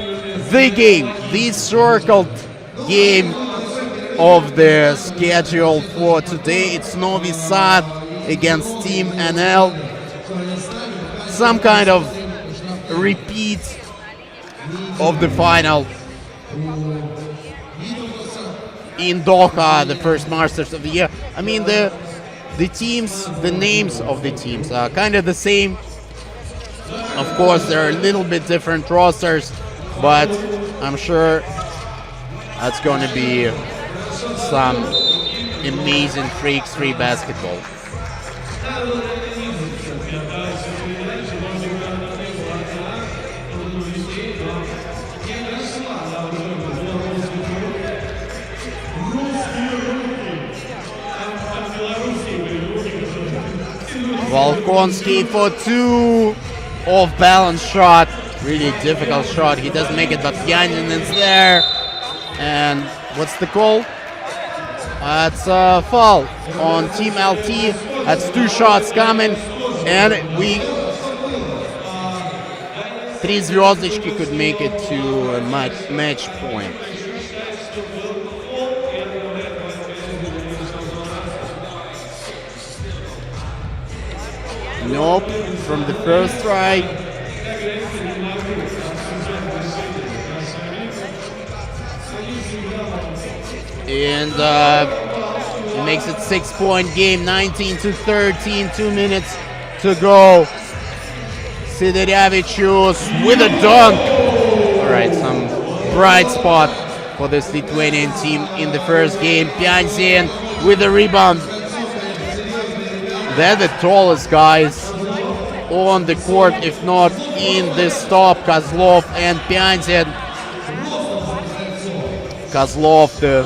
the game, the circled game of the schedule for today. It's Novi Sad against Team NL. Some kind of repeat of the final in Doha, the first Masters of the year. I mean, the teams, the names of the teams are kind of the same. Of course, there are a little bit different rosters, but I'm sure that's going to be some amazing Freaks 3 basketball. Volkonsky for 2, off-balance shot, really difficult shot. He doesn't make it, but Yanin is there. And what's the call? It's a foul on Team LT. That's 2 shots coming, and Три звездочки could make it to a match point. Nope, from the first try. And it makes it 6-point game, 19-13, 2 minutes to go. Siderevičius with a dunk. All right, some bright spot for this Lithuanian team in the first game. Pianzin with a rebound. They're the tallest guys on the court, if not in this stop. Kozlov and Pianzin. Kozlov, the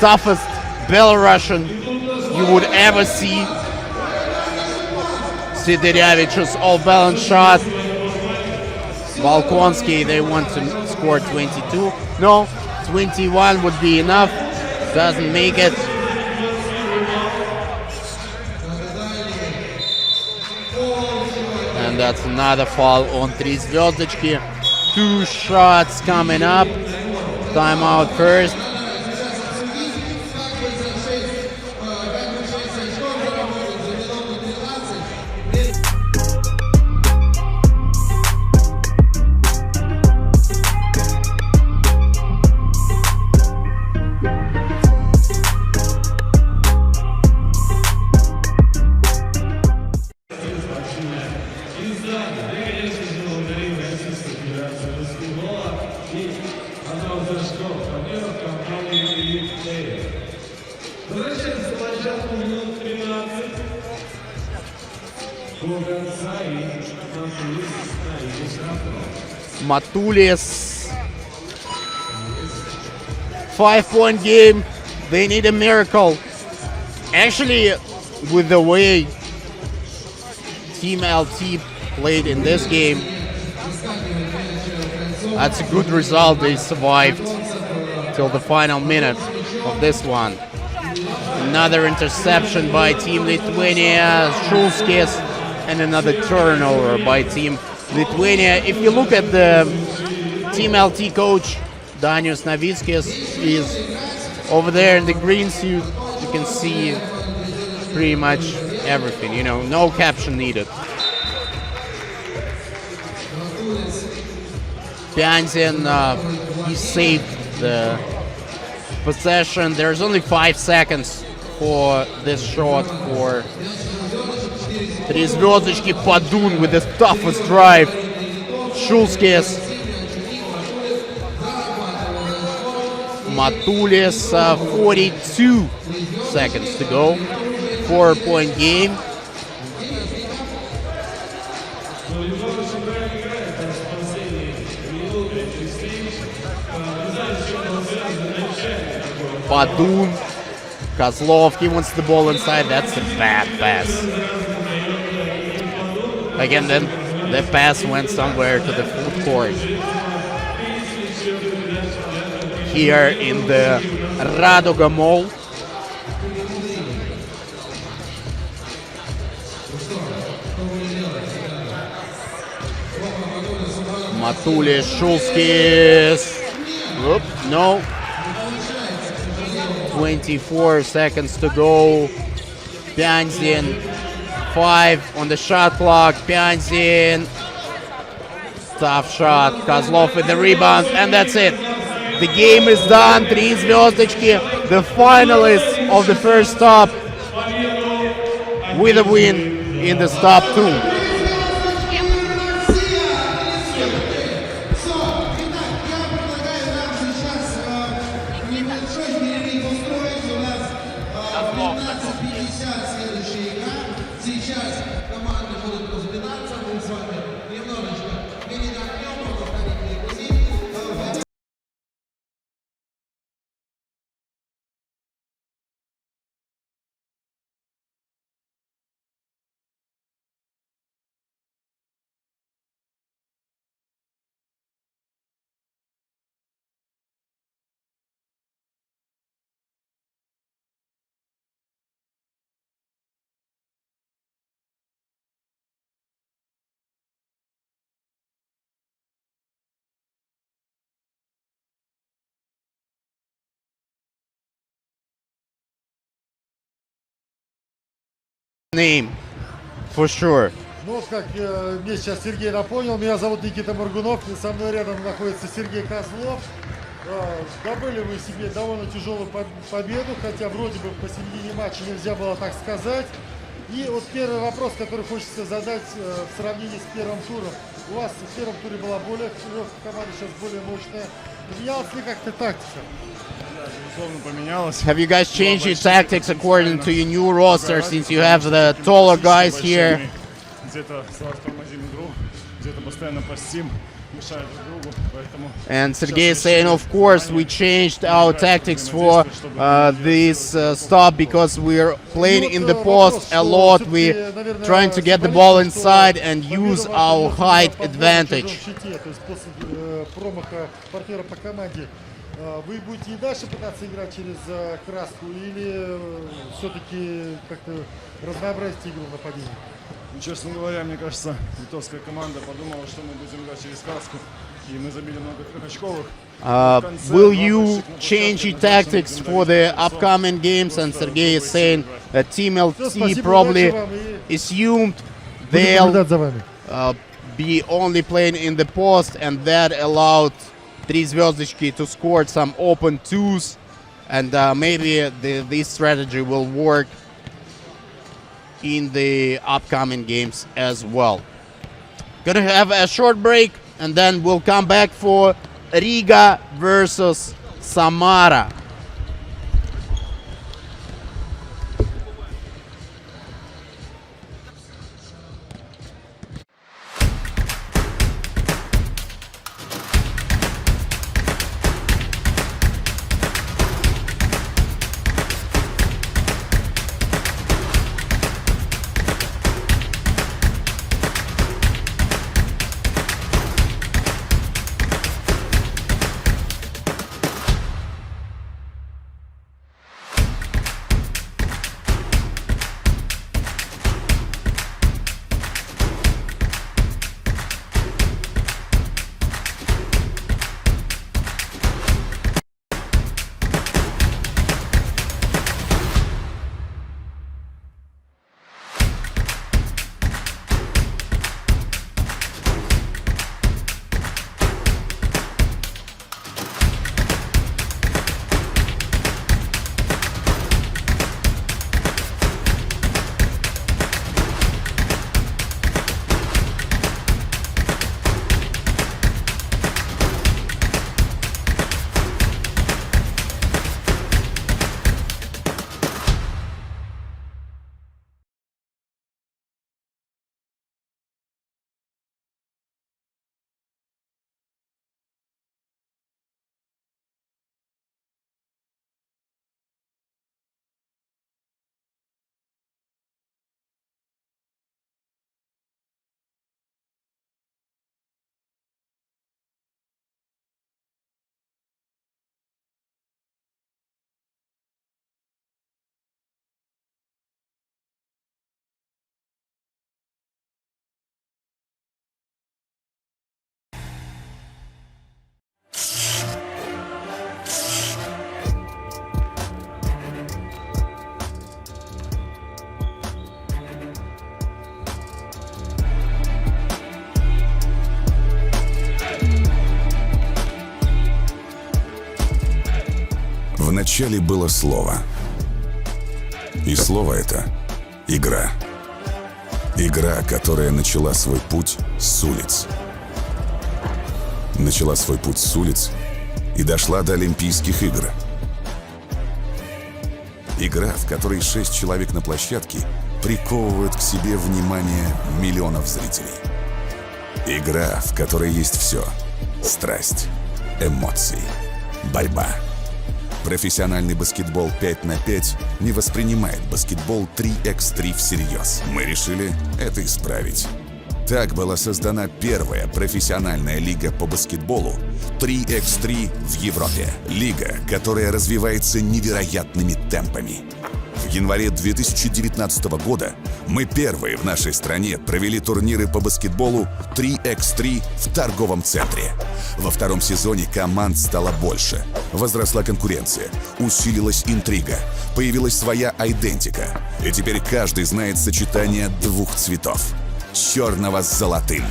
toughest Belarusian you would ever see. Siderevičius off-balance shot. Volkonsky, they want to score 22. No, 21 would be enough. Doesn't make it. And that's another foul on Три звездочки. 2 shots coming up. Timeout first. Matulis, 5-point game. They need a miracle. Actually, with the way Team LT played in this game, that's a good result. They survived till the final minute of this one. Another interception by Team Lithuania, Šulskis, and another turnover by Team Lithuania. If you look at the Team LT coach, Danius Navickis is over there in the green suit. You can see pretty much everything, you know, no caption needed. Pianzin, he saved the possession. There's only 5 seconds for this shot for Три звездочки. Padun with the toughest drive. Šulskis. Matulis, 42 seconds to go. 4-point game. Padun. Kozlov, he wants the ball inside. That's a bad pass. Again, then the pass went somewhere to the full court. Here in the Radoga Mall. Matulis, Shulskis. Oop, no. 24 seconds to go. Pianzin, 5 on the shot clock. Pianzin. Tough shot. Kozlov with the rebound, and that's it. The game is done. 3 звездочки. The finalists of the first stop with a win in the stop 2. Name, for sure. Ну, как мне сейчас Сергей напомнил, меня зовут Никита Моргунов, и со мной рядом находится Сергей Козлов. Добыли мы себе довольно тяжелую победу, хотя вроде бы посередине матча нельзя было так сказать. И вот первый вопрос, который хочется задать в сравнении с первым туром. У вас в первом туре была более легкая команда, сейчас более мощная. Поменялась ли как-то тактика? Have you guys changed your tactics according to your new roster since you have the taller guys here? And Sergey is saying, of course, we changed our tactics for this stop because we're playing in the post a lot. We're trying to get the ball inside and use our height advantage. Вы будете и дальше пытаться играть через краску или все-таки как-то разнообразить игру нападения? Честно говоря, мне кажется, литовская команда подумала, что мы будем играть через краску, и мы забили много трехочковых. Will you change your tactics for the upcoming games? And Sergey is saying that Team LT probably assumed they'll be only playing in the post, and that allowed 3 звездочки to score some open twos, and maybe this strategy will work in the upcoming games as well. Gonna have a short break, and then we'll come back for Riga versus Samara. Вначале было слово. И слово это — игра. Игра, которая начала свой путь с улиц. Начала свой путь с улиц и дошла до Олимпийских игр. Игра, в которой 6 человек на площадке приковывают к себе внимание миллионов зрителей. Игра, в которой есть все: страсть, эмоции, борьба. Профессиональный баскетбол 5 на 5 не воспринимает баскетбол 3х3 всерьез. Мы решили это исправить. Так была создана первая профессиональная лига по баскетболу 3х3 в Европе. Лига, которая развивается невероятными темпами. В январе 2019 года мы первые в нашей стране провели турниры по баскетболу 3х3 в торговом центре. Во втором сезоне команд стало больше. Возросла конкуренция, усилилась интрига, появилась своя айдентика. И теперь каждый знает сочетание двух цветов — черного с золотым.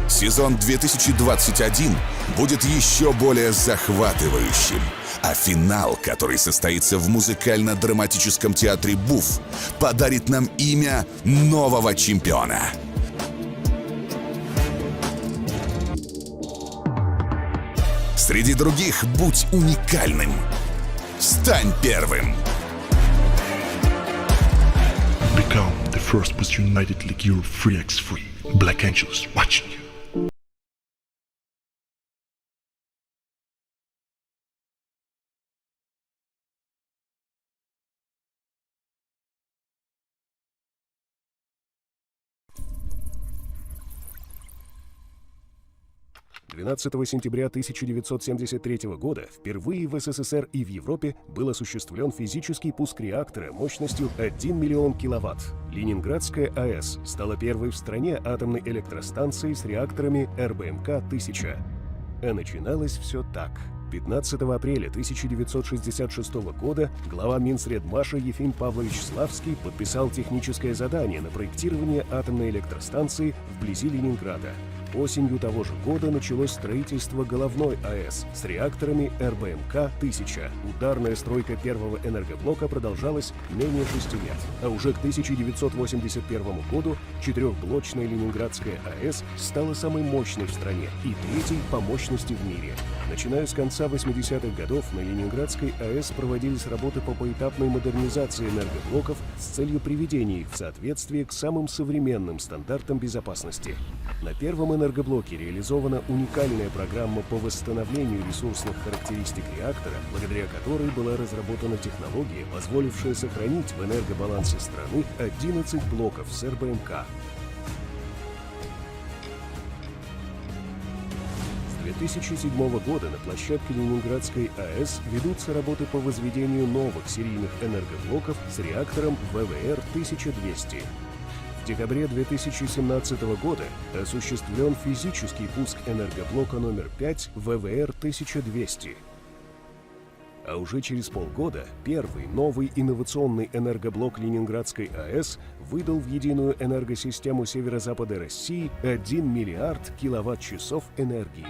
Сезон 2021 будет еще более захватывающим, а финал, который состоится в музыкально-драматическом театре «Буф», подарит нам имя нового чемпиона. Среди других будь уникальным. Стань первым. Become the first Boost United League Europe 3x3. Black Angels watching you. «12 сентября 1973 года впервые в СССР и в Европе был осуществлен физический пуск реактора мощностью 1 миллион киловатт. Ленинградская АЭС стала первой в стране атомной электростанцией с реакторами РБМК-1000. А начиналось все так. 15 апреля 1966 года глава Минсредмаша Ефим Павлович Славский подписал техническое задание на проектирование атомной электростанции вблизи Ленинграда. Осенью того же года началось строительство головной АЭС с реакторами РБМК-1000. Ударная стройка первого энергоблока продолжалась менее 6 лет. А уже к 1981 году четырехблочная Ленинградская АЭС стала самой мощной в стране и третьей по мощности в мире. Начиная с конца 80-х годов на Ленинградской АЭС проводились работы по поэтапной модернизации энергоблоков с целью приведения их в соответствие к самым современным стандартам безопасности. На первом энергоблоке реализована уникальная программа по восстановлению ресурсных характеристик реактора, благодаря которой была разработана технология, позволившая сохранить в энергобалансе страны 11 блоков с РБМК. С 2007 года на площадке Ленинградской АЭС ведутся работы по возведению новых серийных энергоблоков с реактором ВВР-1200. В декабре 2017 года осуществлен физический пуск энергоблока номер 5 ВВР-1200. А уже через полгода первый новый инновационный энергоблок Ленинградской АЭС выдал в единую энергосистему северо-запада России 1 миллиард киловатт-часов энергии.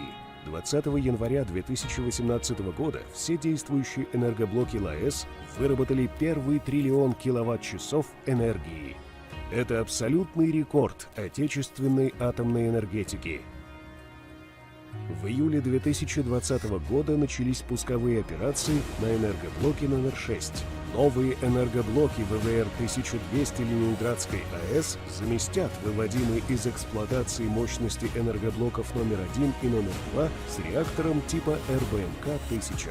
20 января 2018 года все действующие энергоблоки ЛАЭС выработали первый триллион киловатт-часов энергии. Это абсолютный рекорд отечественной атомной энергетики. В июле 2020 года начались пусковые операции на энергоблоке номер 6. Новые энергоблоки ВВР-1200 Ленинградской АЭС заместят выводимые из эксплуатации мощности энергоблоков номер 1 и номер 2 с реактором типа РБМК-1000.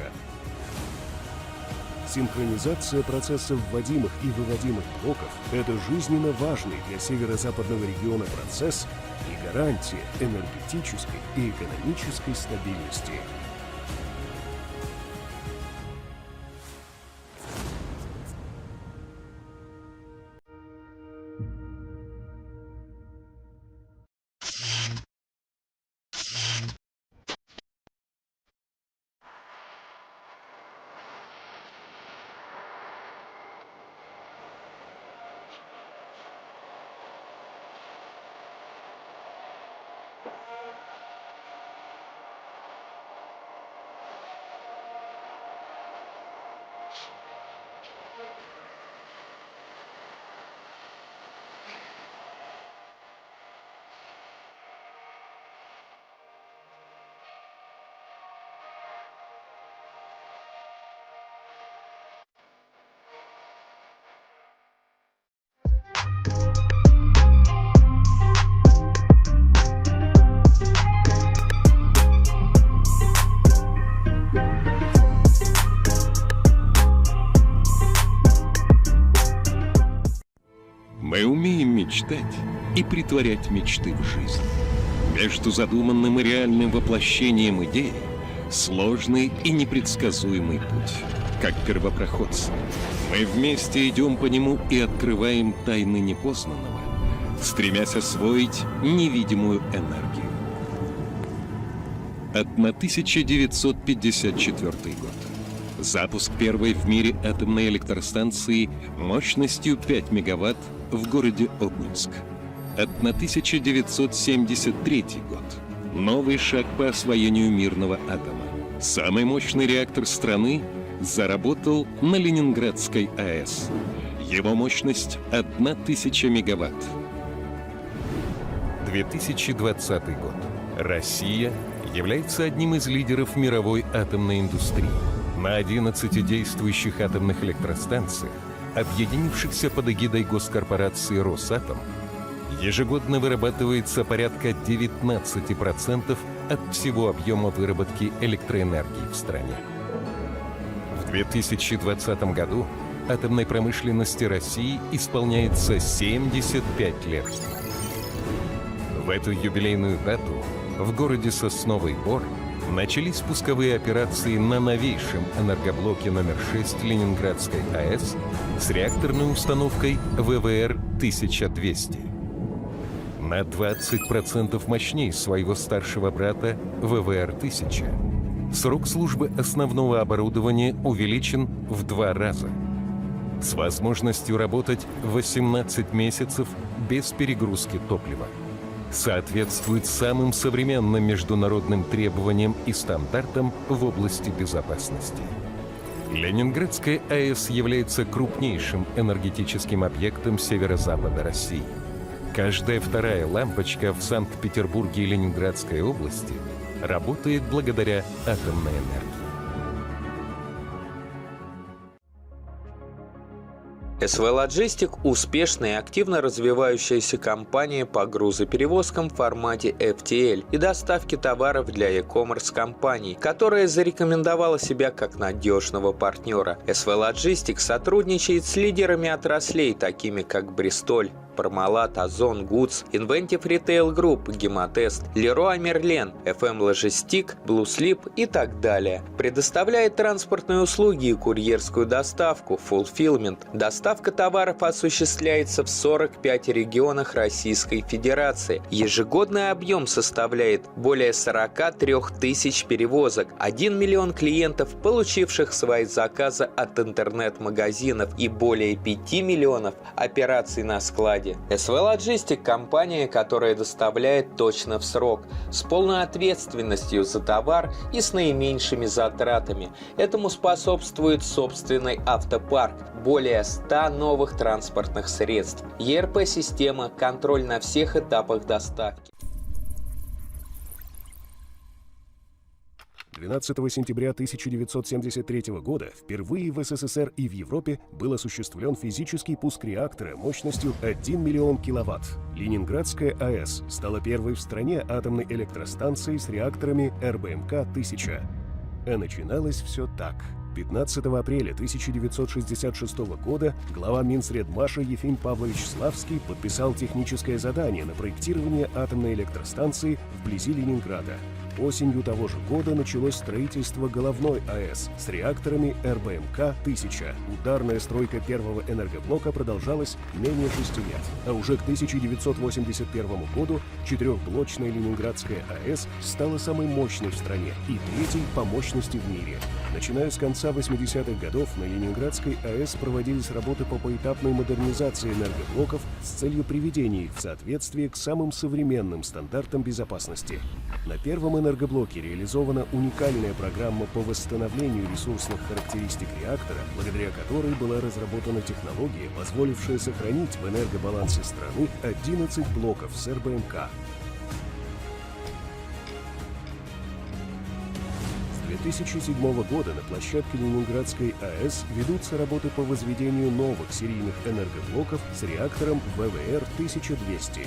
Синхронизация процессов вводимых и выводимых блоков – это жизненно важный для северо-западного региона процесс и гарантия энергетической и экономической стабильности. мечтать и притворять мечты в жизнь. Между задуманным и реальным воплощением идеи сложный и непредсказуемый путь. Как первопроходцы, мы вместе идем по нему и открываем тайны непознанного, стремясь освоить невидимую энергию. 1954 год. Запуск первой в мире атомной электростанции мощностью 5 мегаватт в городе Обнинск. 1973 год. Новый шаг по освоению мирного атома. Самый мощный реактор страны заработал на Ленинградской АЭС. Его мощность 1000 мегаватт. 2020 год. Россия является одним из лидеров мировой атомной индустрии. На 11 действующих атомных электростанциях, объединившихся под эгидой госкорпорации «Росатом», ежегодно вырабатывается порядка 19% от всего объема выработки электроэнергии в стране. В 2020 году атомной промышленности России исполняется 75 лет. В эту юбилейную дату в городе Сосновый Бор начались пусковые операции на новейшем энергоблоке номер 6 Ленинградской АЭС с реакторной установкой ВВР-1200. На 20% мощнее своего старшего брата ВВР-1000. Срок службы основного оборудования увеличен в 2 раза. С возможностью работать 18 месяцев без перегрузки топлива. Соответствует самым современным международным требованиям и стандартам в области безопасности. Ленинградская АЭС является крупнейшим энергетическим объектом северо-запада России. Каждая вторая лампочка в Санкт-Петербурге и Ленинградской области работает благодаря атомной энергии. СВ Logistic – успешная и активно развивающаяся компания по грузоперевозкам в формате FTL и доставке товаров для e-commerce компаний, которая зарекомендовала себя как надежного партнера. СВ Logistic сотрудничает с лидерами отраслей, такими как Бристоль, Пармалат, Озон, Гудс, Inventive Retail Group, Гемотест, Леруа Мерлен, FM Logistic, Blue Slip и так далее. Предоставляет транспортные услуги и курьерскую доставку, fulfillment. Доставка товаров осуществляется в 45 регионах Российской Федерации. Ежегодный объем составляет более 43 тысяч перевозок, 1 миллион клиентов, получивших свои заказы от интернет-магазинов и более 5 миллионов операций на складе. СВ Logistic – компания, которая доставляет точно в срок, с полной ответственностью за товар и с наименьшими затратами. Этому способствует собственный автопарк, более 100 новых транспортных средств, ERP-система, контроль на всех этапах доставки. 12 сентября 1973 года впервые в СССР и в Европе был осуществлен физический пуск реактора мощностью 1 миллион киловатт. Ленинградская АЭС стала первой в стране атомной электростанцией с реакторами РБМК-1000. А начиналось все так. 15 апреля 1966 года глава Минсредмаша Ефим Павлович Славский подписал техническое задание на проектирование атомной электростанции вблизи Ленинграда. Осенью того же года началось строительство головной АЭС с реакторами РБМК-1000. Ударная стройка первого энергоблока продолжалась менее 6 лет. А уже к 1981 году четырехблочная Ленинградская АЭС стала самой мощной в стране и третьей по мощности в мире. Начиная с конца 80-х годов на Ленинградской АЭС проводились работы по поэтапной модернизации энергоблоков с целью приведения их в соответствие к самым современным стандартам безопасности. На первом энергоблоке реализована уникальная программа по восстановлению ресурсных характеристик реактора, благодаря которой была разработана технология, позволившая сохранить в энергобалансе страны 11 блоков с РБМК. С 2007 года на площадке Ленинградской АЭС ведутся работы по возведению новых серийных энергоблоков с реактором ВВР-1200.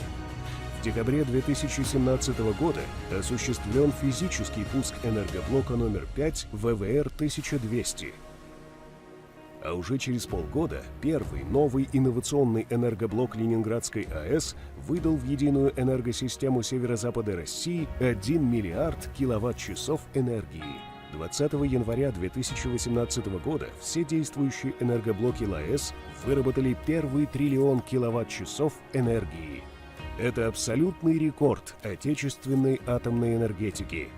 В декабре 2017 года осуществлен физический пуск энергоблока номер 5 ВВР-1200. А уже через полгода первый новый инновационный энергоблок Ленинградской АЭС выдал в единую энергосистему северо-запада России 1 миллиард киловатт-часов энергии. 20 января 2018 года все действующие энергоблоки ЛАЭС выработали первый триллион киловатт-часов энергии. Это абсолютный рекорд отечественной атомной энергетики.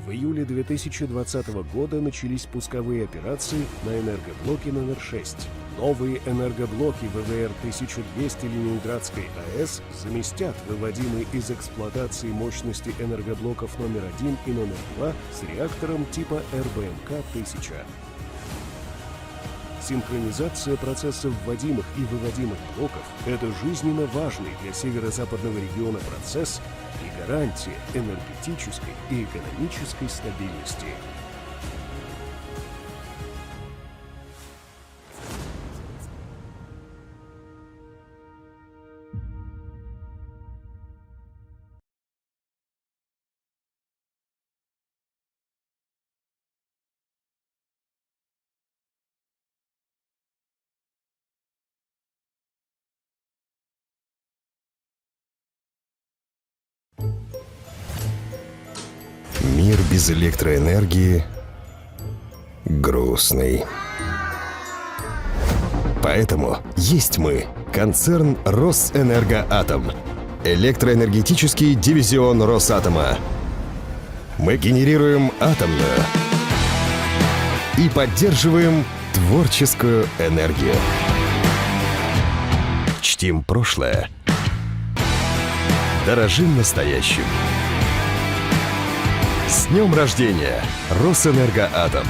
В июле 2020 года начались пусковые операции на энергоблоке номер 6. Новые энергоблоки ВВР-1200 Ленинградской АЭС заместят выводимые из эксплуатации мощности энергоблоков номер 1 и номер 2 с реактором типа РБМК-1000. Синхронизация процессов вводимых и выводимых блоков – это жизненно важный для северо-западного региона процесс и гарантия энергетической и экономической стабильности. Мир без электроэнергии грустный. Поэтому есть мы, концерн Росэнергоатом, электроэнергетический дивизион Росатома. Мы генерируем атомную и поддерживаем творческую энергию. Чтим прошлое, дорожим настоящим. С днем рождения, Росэнергоатом!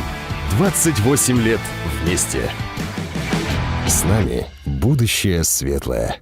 28 лет вместе. С нами будущее светлое.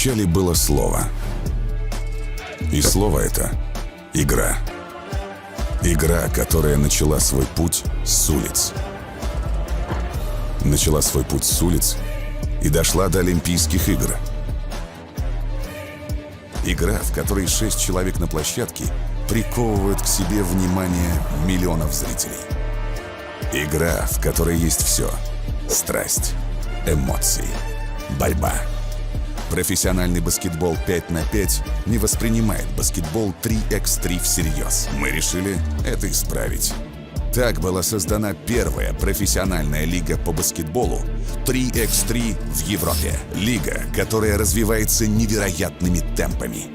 Вначале было слово. И слово это — игра. Игра, которая начала свой путь с улиц. Начала свой путь с улиц и дошла до Олимпийских игр. Игра, в которой 6 человек на площадке приковывают к себе внимание миллионов зрителей. Игра, в которой есть все: страсть, эмоции, борьба. Профессиональный баскетбол 5 на 5 не воспринимает баскетбол 3x3 всерьез. Мы решили это исправить. Так была создана первая профессиональная лига по баскетболу 3x3 в Европе. Лига, которая развивается невероятными темпами.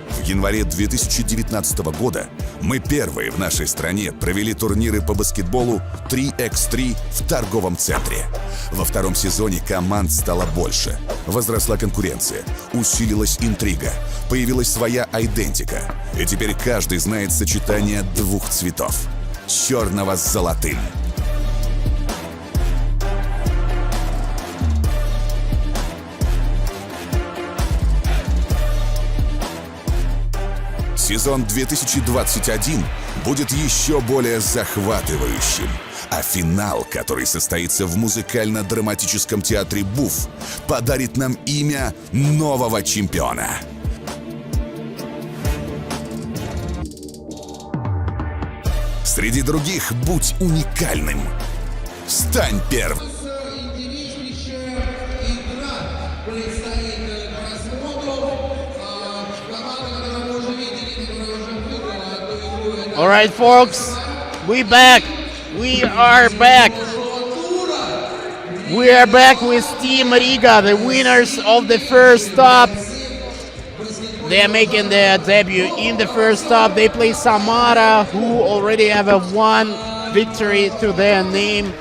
В январе 2019 года мы первые в нашей стране провели турниры по баскетболу 3x3 в торговом центре. Во втором сезоне команд стало больше. Возросла конкуренция, усилилась интрига, появилась своя айдентика. И теперь каждый знает сочетание двух цветов — черного с золотым. Сезон 2021 будет еще более захватывающим, а финал, который состоится в музыкально-драматическом театре «Буф», подарит нам имя нового чемпиона. Среди других будь уникальным. Стань первым. All right, folks, we back. We are back. We are back with Team Riga, the winners of the first stop. They are making their debut in the first stop. They play Samara, who already have a one victory to their name.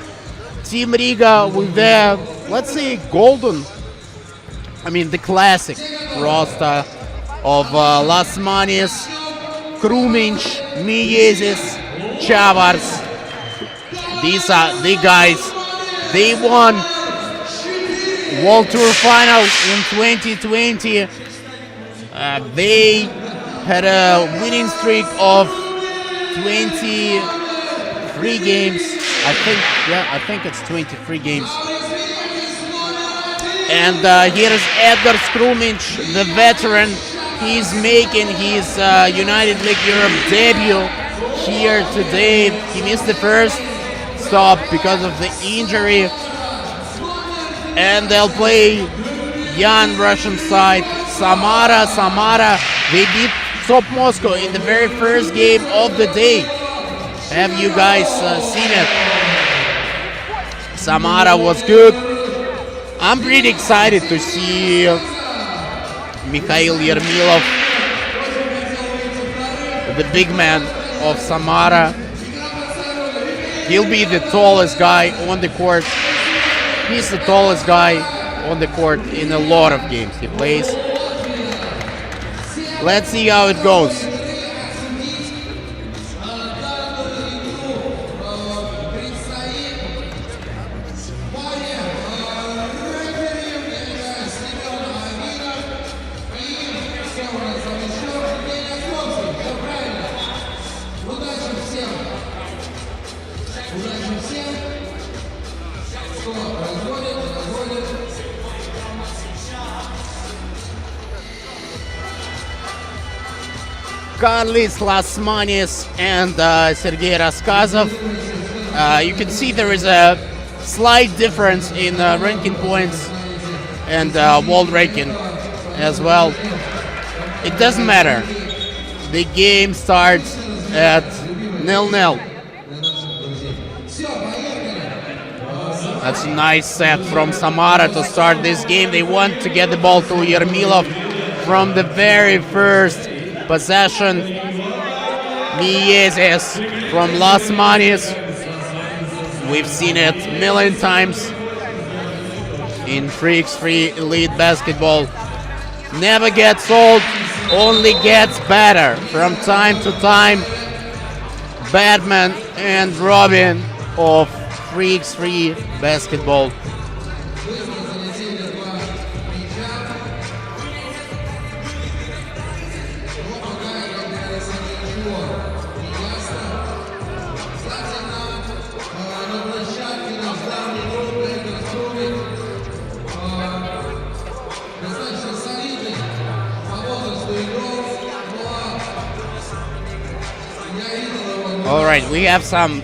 Team Riga with their, let's say, the classic roster of Lasmanis, Krumiņš, Miezis, Chavars. These are the guys. They won World Tour Final in 2020. They had a winning streak of 23 games. I think it's 23 games. And here is Edgar Krumiņš, the veteran. He's making his United League Europe debut here today. He missed the first stop because of the injury. And they'll play young Russian side, Samara. Samara, they beat Top Moscow in the very first game of the day. Have you guys seen it? Samara was good. I'm pretty excited to see Mikhail Yermilov, the big man of Samara. He'll be the tallest guy on the court. He's the tallest guy on the court in a lot of games he plays. Let's see how it goes. Karlis Lasmanis and Sergei Raskazov. You can see there is a slight difference in ranking points and world ranking as well. It doesn't matter. The game starts at 0-0. That's a nice set from Samara to start this game. They want to get the ball to Yermilov from the very first possession. Miezis from Lasmanis. We've seen it a million times in 3x3 elite basketball. Never gets old, only gets better from time to time. Batman and Robin of 3x3 basketball. All right, we have some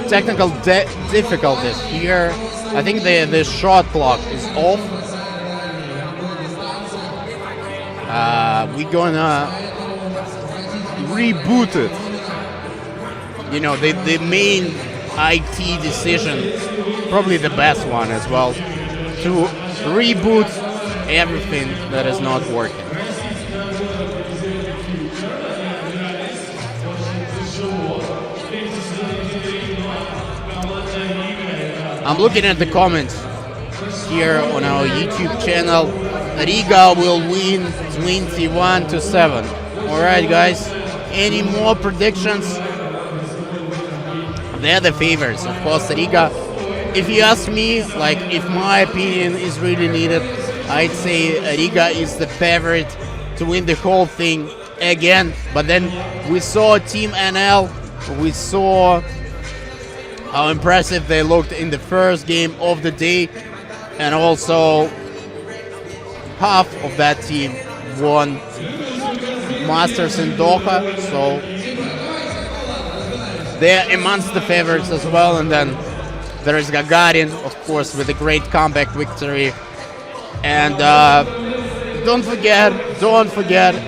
technical difficulties here. I think the shot clock is off. We're gonna reboot it. You know, the main IT decision, probably the best one as well, to reboot everything that is not working. I'm looking at the comments here on our YouTube channel. Riga will win 21-7. All right, guys. Any more predictions? They're the favorites, of course. Riga. If you ask me, like, if my opinion is really needed, I'd say Riga is the favorite to win the whole thing again. But then we saw Team NL. We saw how impressive they looked in the first game of the day, and also half of that team won Masters in Doha, so they're amongst the favorites as well. And then there is Gagarin, of course, with a great comeback victory. And don't forget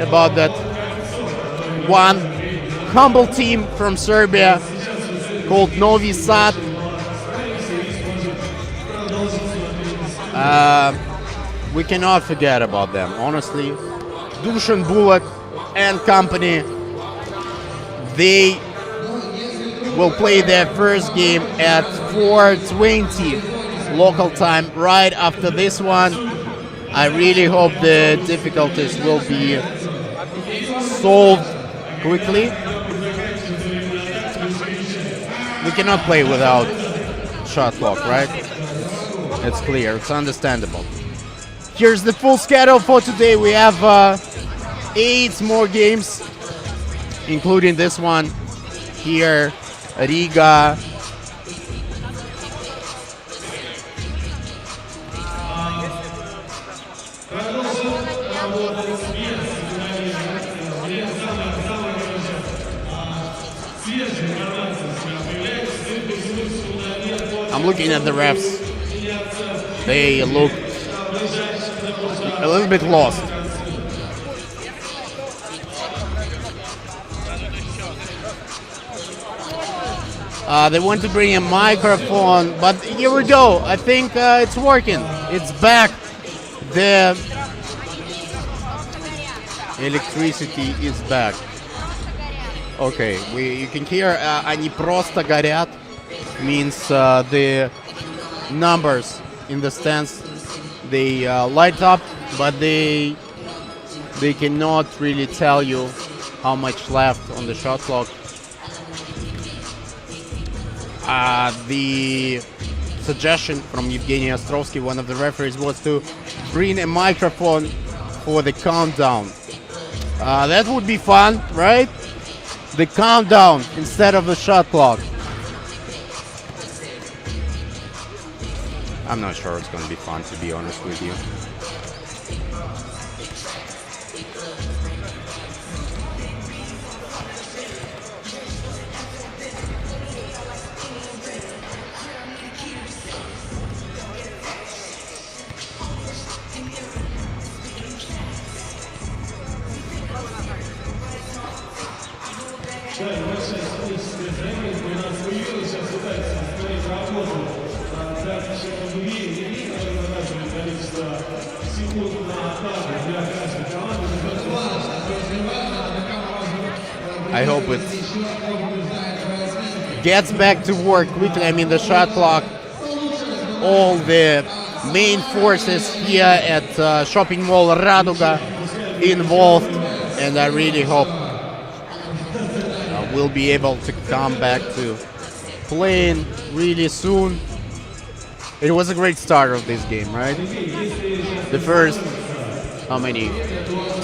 about that one humble team from Serbia called Novi Sad. We cannot forget about them, honestly. Dusan Bulak and company, they will play their first game at 4:20 local time right after this one. I really hope the difficulties will be solved quickly. We cannot play without shot clock, right? It's clear, it's understandable. Here's the full schedule for today. We have 8 more games, including this one here, Riga. I'm looking at the refs. They look a little bit lost. They want to bring a microphone, but here we go. I think it's working. It's back. The electricity is back. Okay, you can hear они просто горят. Means the numbers in the stands, they light up, but they cannot really tell you how much left on the shot clock. The suggestion from Evgeny Ostrovsky, one of the referees, was to bring a microphone for the countdown. That would be fun, right? The countdown instead of the shot clock. I'm not sure it's going to be fun, to be honest with you. I hope it gets back to work quickly. I mean, the shot clock, all the main forces here at shopping mall Raduga involved, and I really hope we'll be able to come back to playing really soon. It was a great start of this game, right? The first, how many?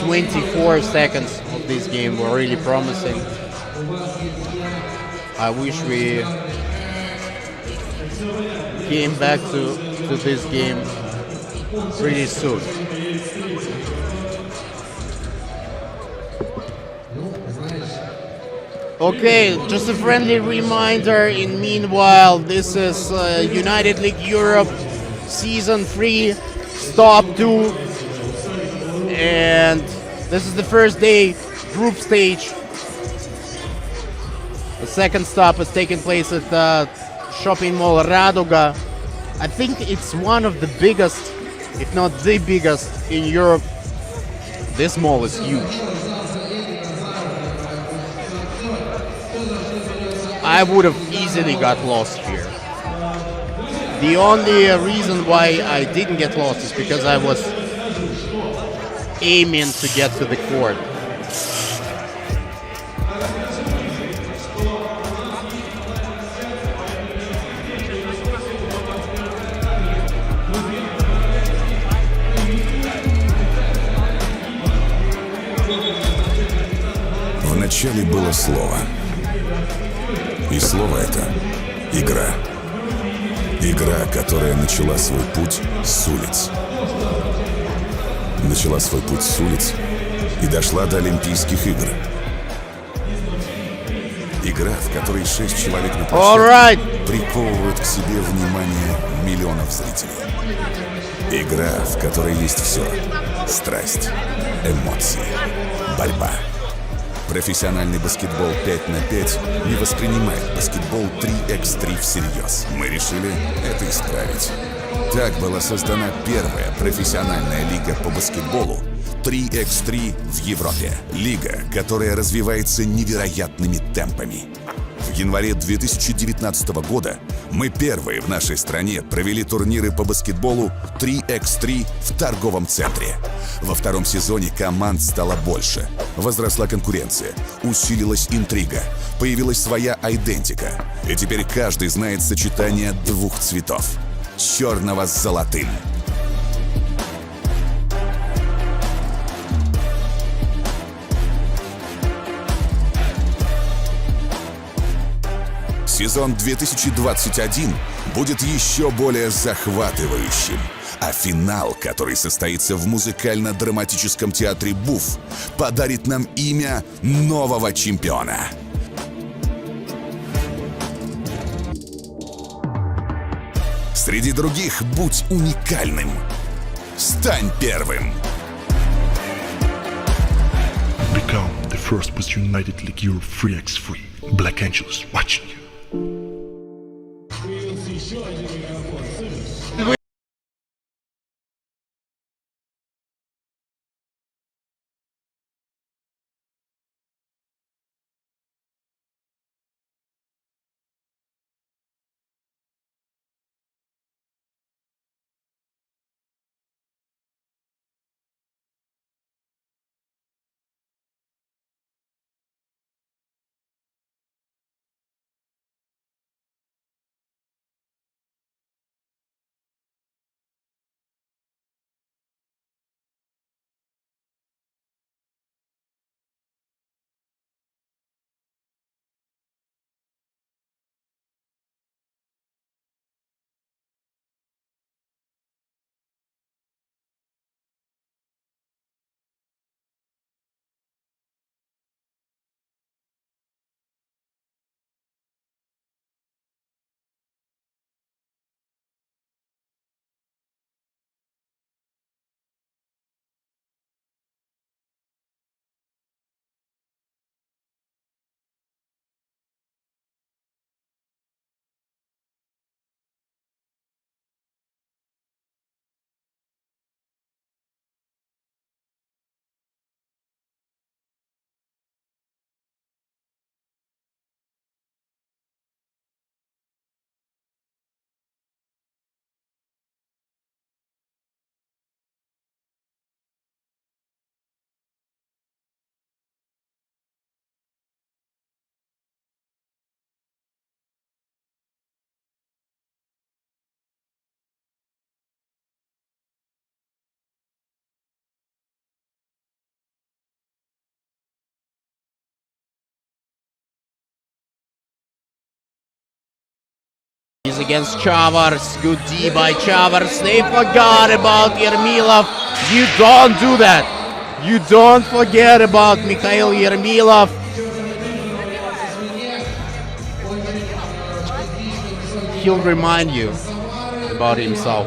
24 seconds of this game were really promising. I wish we came back to this game pretty soon. Okay, just a friendly reminder. In meanwhile, this is United League Europe Season 3, Stop 2. And this is the first day, group stage. The second stop is taking place at the shopping mall Raduga. I think it's one of the biggest, if not the biggest, in Europe. This mall is huge. I would have easily got lost here. The only reason why I didn't get lost is because I was aiming to get to the court. Вначале было слово. И слово это — игра. Игра, которая начала свой путь с улиц. Начала свой путь с улиц и дошла до Олимпийских игр. Игра, в которой 6 человек на площадке приковывают к себе внимание миллионов зрителей. Игра, в которой есть все. Страсть, эмоции, борьба. Профессиональный баскетбол 5 на 5 не воспринимает баскетбол 3x3 всерьез. Мы решили это исправить. Так была создана первая профессиональная лига по баскетболу 3x3 в Европе. Лига, которая развивается невероятными темпами. В январе 2019 года мы первые в нашей стране провели турниры по баскетболу 3x3 в торговом центре. Во втором сезоне команд стало больше. Возросла конкуренция, усилилась интрига, появилась своя айдентика. И теперь каждый знает сочетание двух цветов — черного с золотым. Сезон 2021 будет еще более захватывающим, а финал, который состоится в музыкально-драматическом театре БУФ, подарит нам имя нового чемпиона. Среди других будь уникальным. Стань первым. Become the first with United League Europe 3x3. Black Angels watching you. He's against Chavars. Good D by Chavars. They forgot about Yermilov. You don't do that. You don't forget about Mikhail Yermilov. he'll remind you about himself.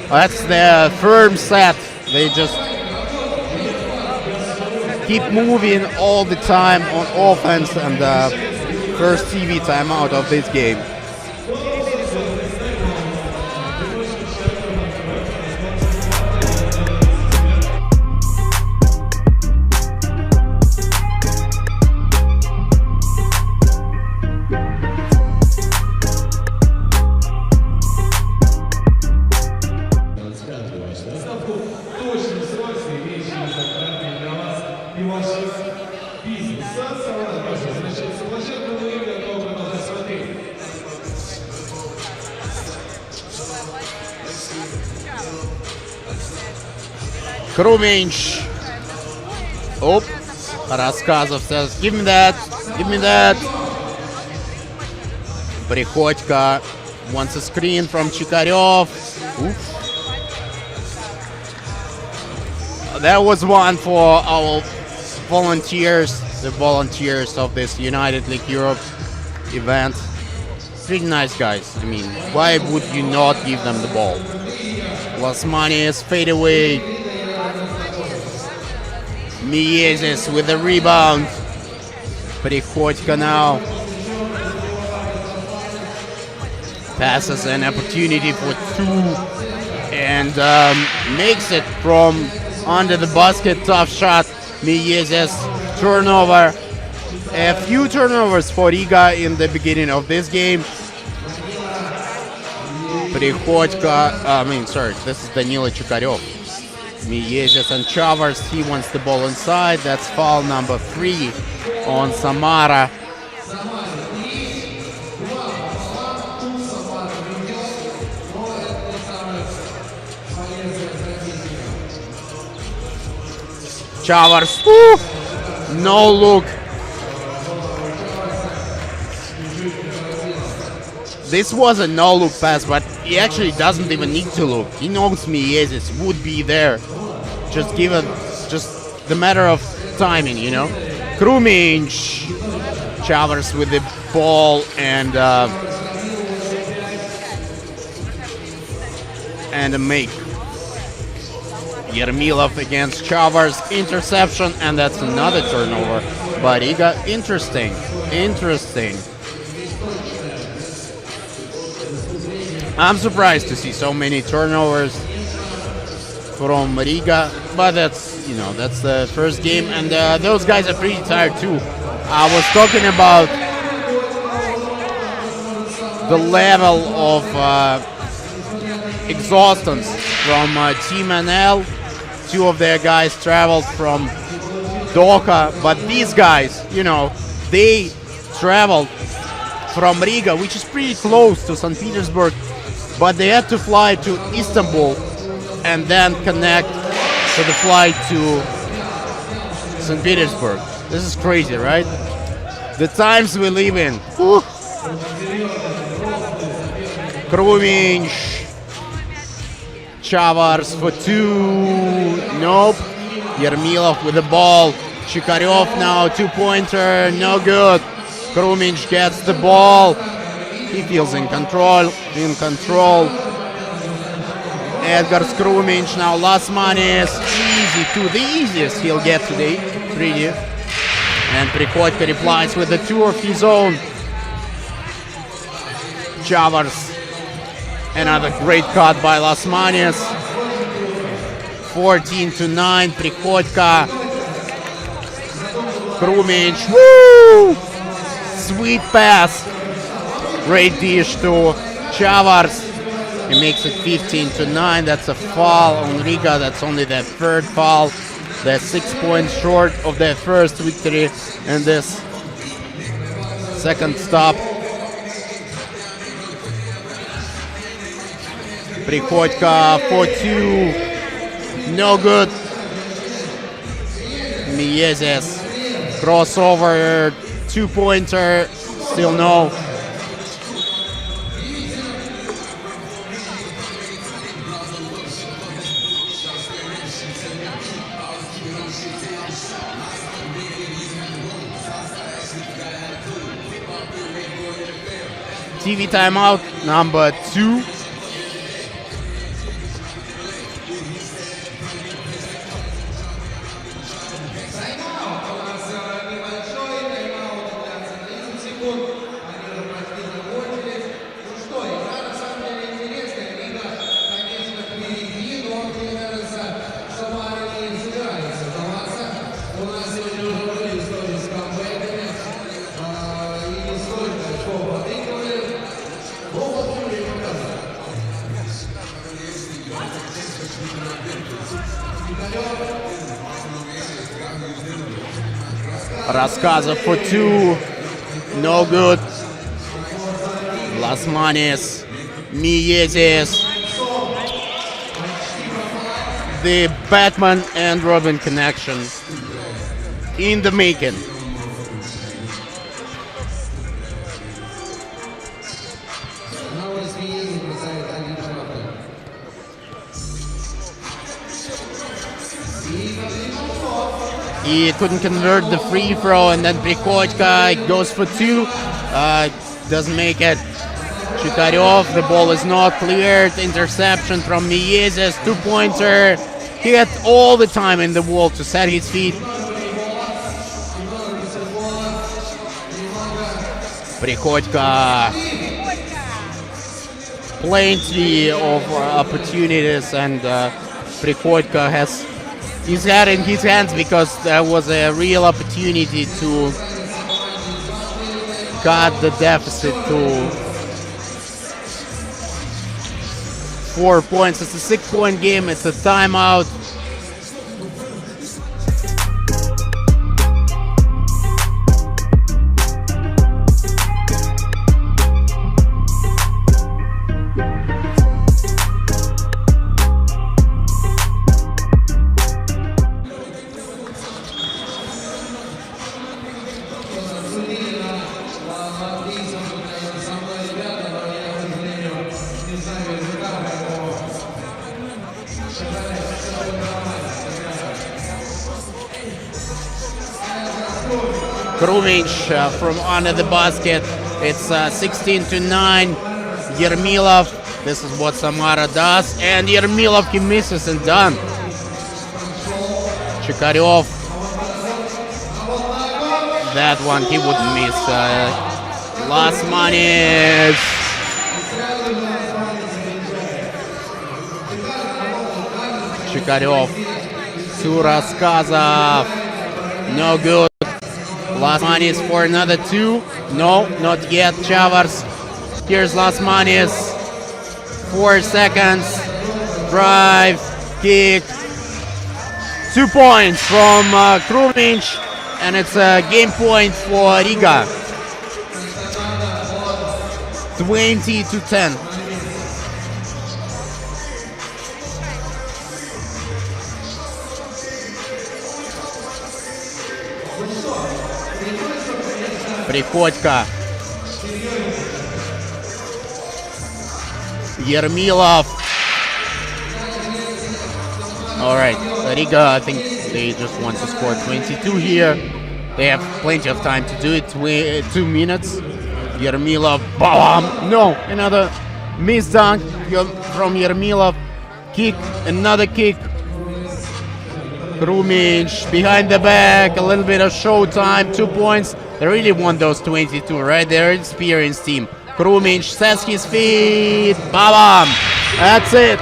That's the firm set. They just keep moving all the time on offense, and first TV timeout of this game. Krumins. Оп. Рассказов says, give me that. Give me that. Приходько wants a screen from Chikarev. Oof. That was one for our volunteers, the volunteers of this United League Europe event. Pretty nice guys. I mean, why would you not give them the ball? Lasmani's fade away. Miezes with the rebound. Приходько now passes an opportunity for two and makes it from under the basket. Tough shot. Miezes turnover. A few turnovers for Riga in the beginning of this game. Приходько, this is Danilo Chikarev. Miezes and Chavars, he wants the ball inside. That's foul number 3 on Samara. Chavars, no look. This was a no-look pass, but he actually doesn't even need to look. He knows Miezes would be there. Just give it, just the matter of timing, you know. Krumins, Chavars with the ball and a make. Yermilov against Chavars, interception, and that's another turnover by Riga. Interesting. I'm surprised to see so many turnovers from Riga, but that's the first game, and those guys are pretty tired too. I was talking about the level of exhaustion from Team NL. Two of their guys traveled from Doha, but these guys, they traveled from Riga, which is pretty close to St. Petersburg, but they had to fly to Istanbul and then connect to the flight to St. Petersburg. This is crazy, right? The times we live in. Krumins, Chavars for two. Nope. Yermilov with the ball. Chikaryov now, 2-pointer. No good. Krumins gets the ball. He feels in control. Edgar Krumins now, Lasmanis. Easy to the easiest he'll get today. Pretty. And Prikodko replies with the two of his own. Chavars. Another great cut by Lasmanis. 14-9. Prikodko. Krumins. Woo! Sweet pass. Great dish to Chavars. He makes it 15-9. That's a foul on Riga. That's only their third foul. They're 6 points short of their first victory in this second stop. Prikodko for two. No good. Miezes. Crossover. 2-pointer. Still no. TV timeout number 2. Рассказов for two. No good. Lasmanis. Miezes. The Batman and Robin connection in the making. He couldn't convert the free throw, and then Prikodko goes for two. Doesn't make it. Chikaryov, the ball is not cleared. Interception from Miezes, 2-pointer. He had all the time in the world to set his feet. Prikodko. Plenty of opportunities, and Prikodko has his head in his hands because there was a real opportunity to cut the deficit to 4 points. It's a 6-point game. It's a timeout. Krumins from under the basket. It's 16-9. Yermilov. This is what Samara does. And Yermilov, he misses and done. Chikarev. That one he wouldn't miss. Lasmanis. Chikarev. Suraskazov. No good. Lasmanis for another 2. No, not yet. Chavars. Here's Lasmanis. 4 seconds. Drive. Kick. 2 points from Krumich. And it's a game point for Riga. 20-10. Приходько. Ермилов. All right, Riga, I think they just want to score 22 here. They have plenty of time to do it. 2 minutes. Yermilov. Bam! No, another miss dunk from Yermilov. Kick, another kick. Krumich behind the back. A little bit of show time. 2 points. They really want those 22, right? They're an experienced team. Krumich sets his feet. Bam! That's it.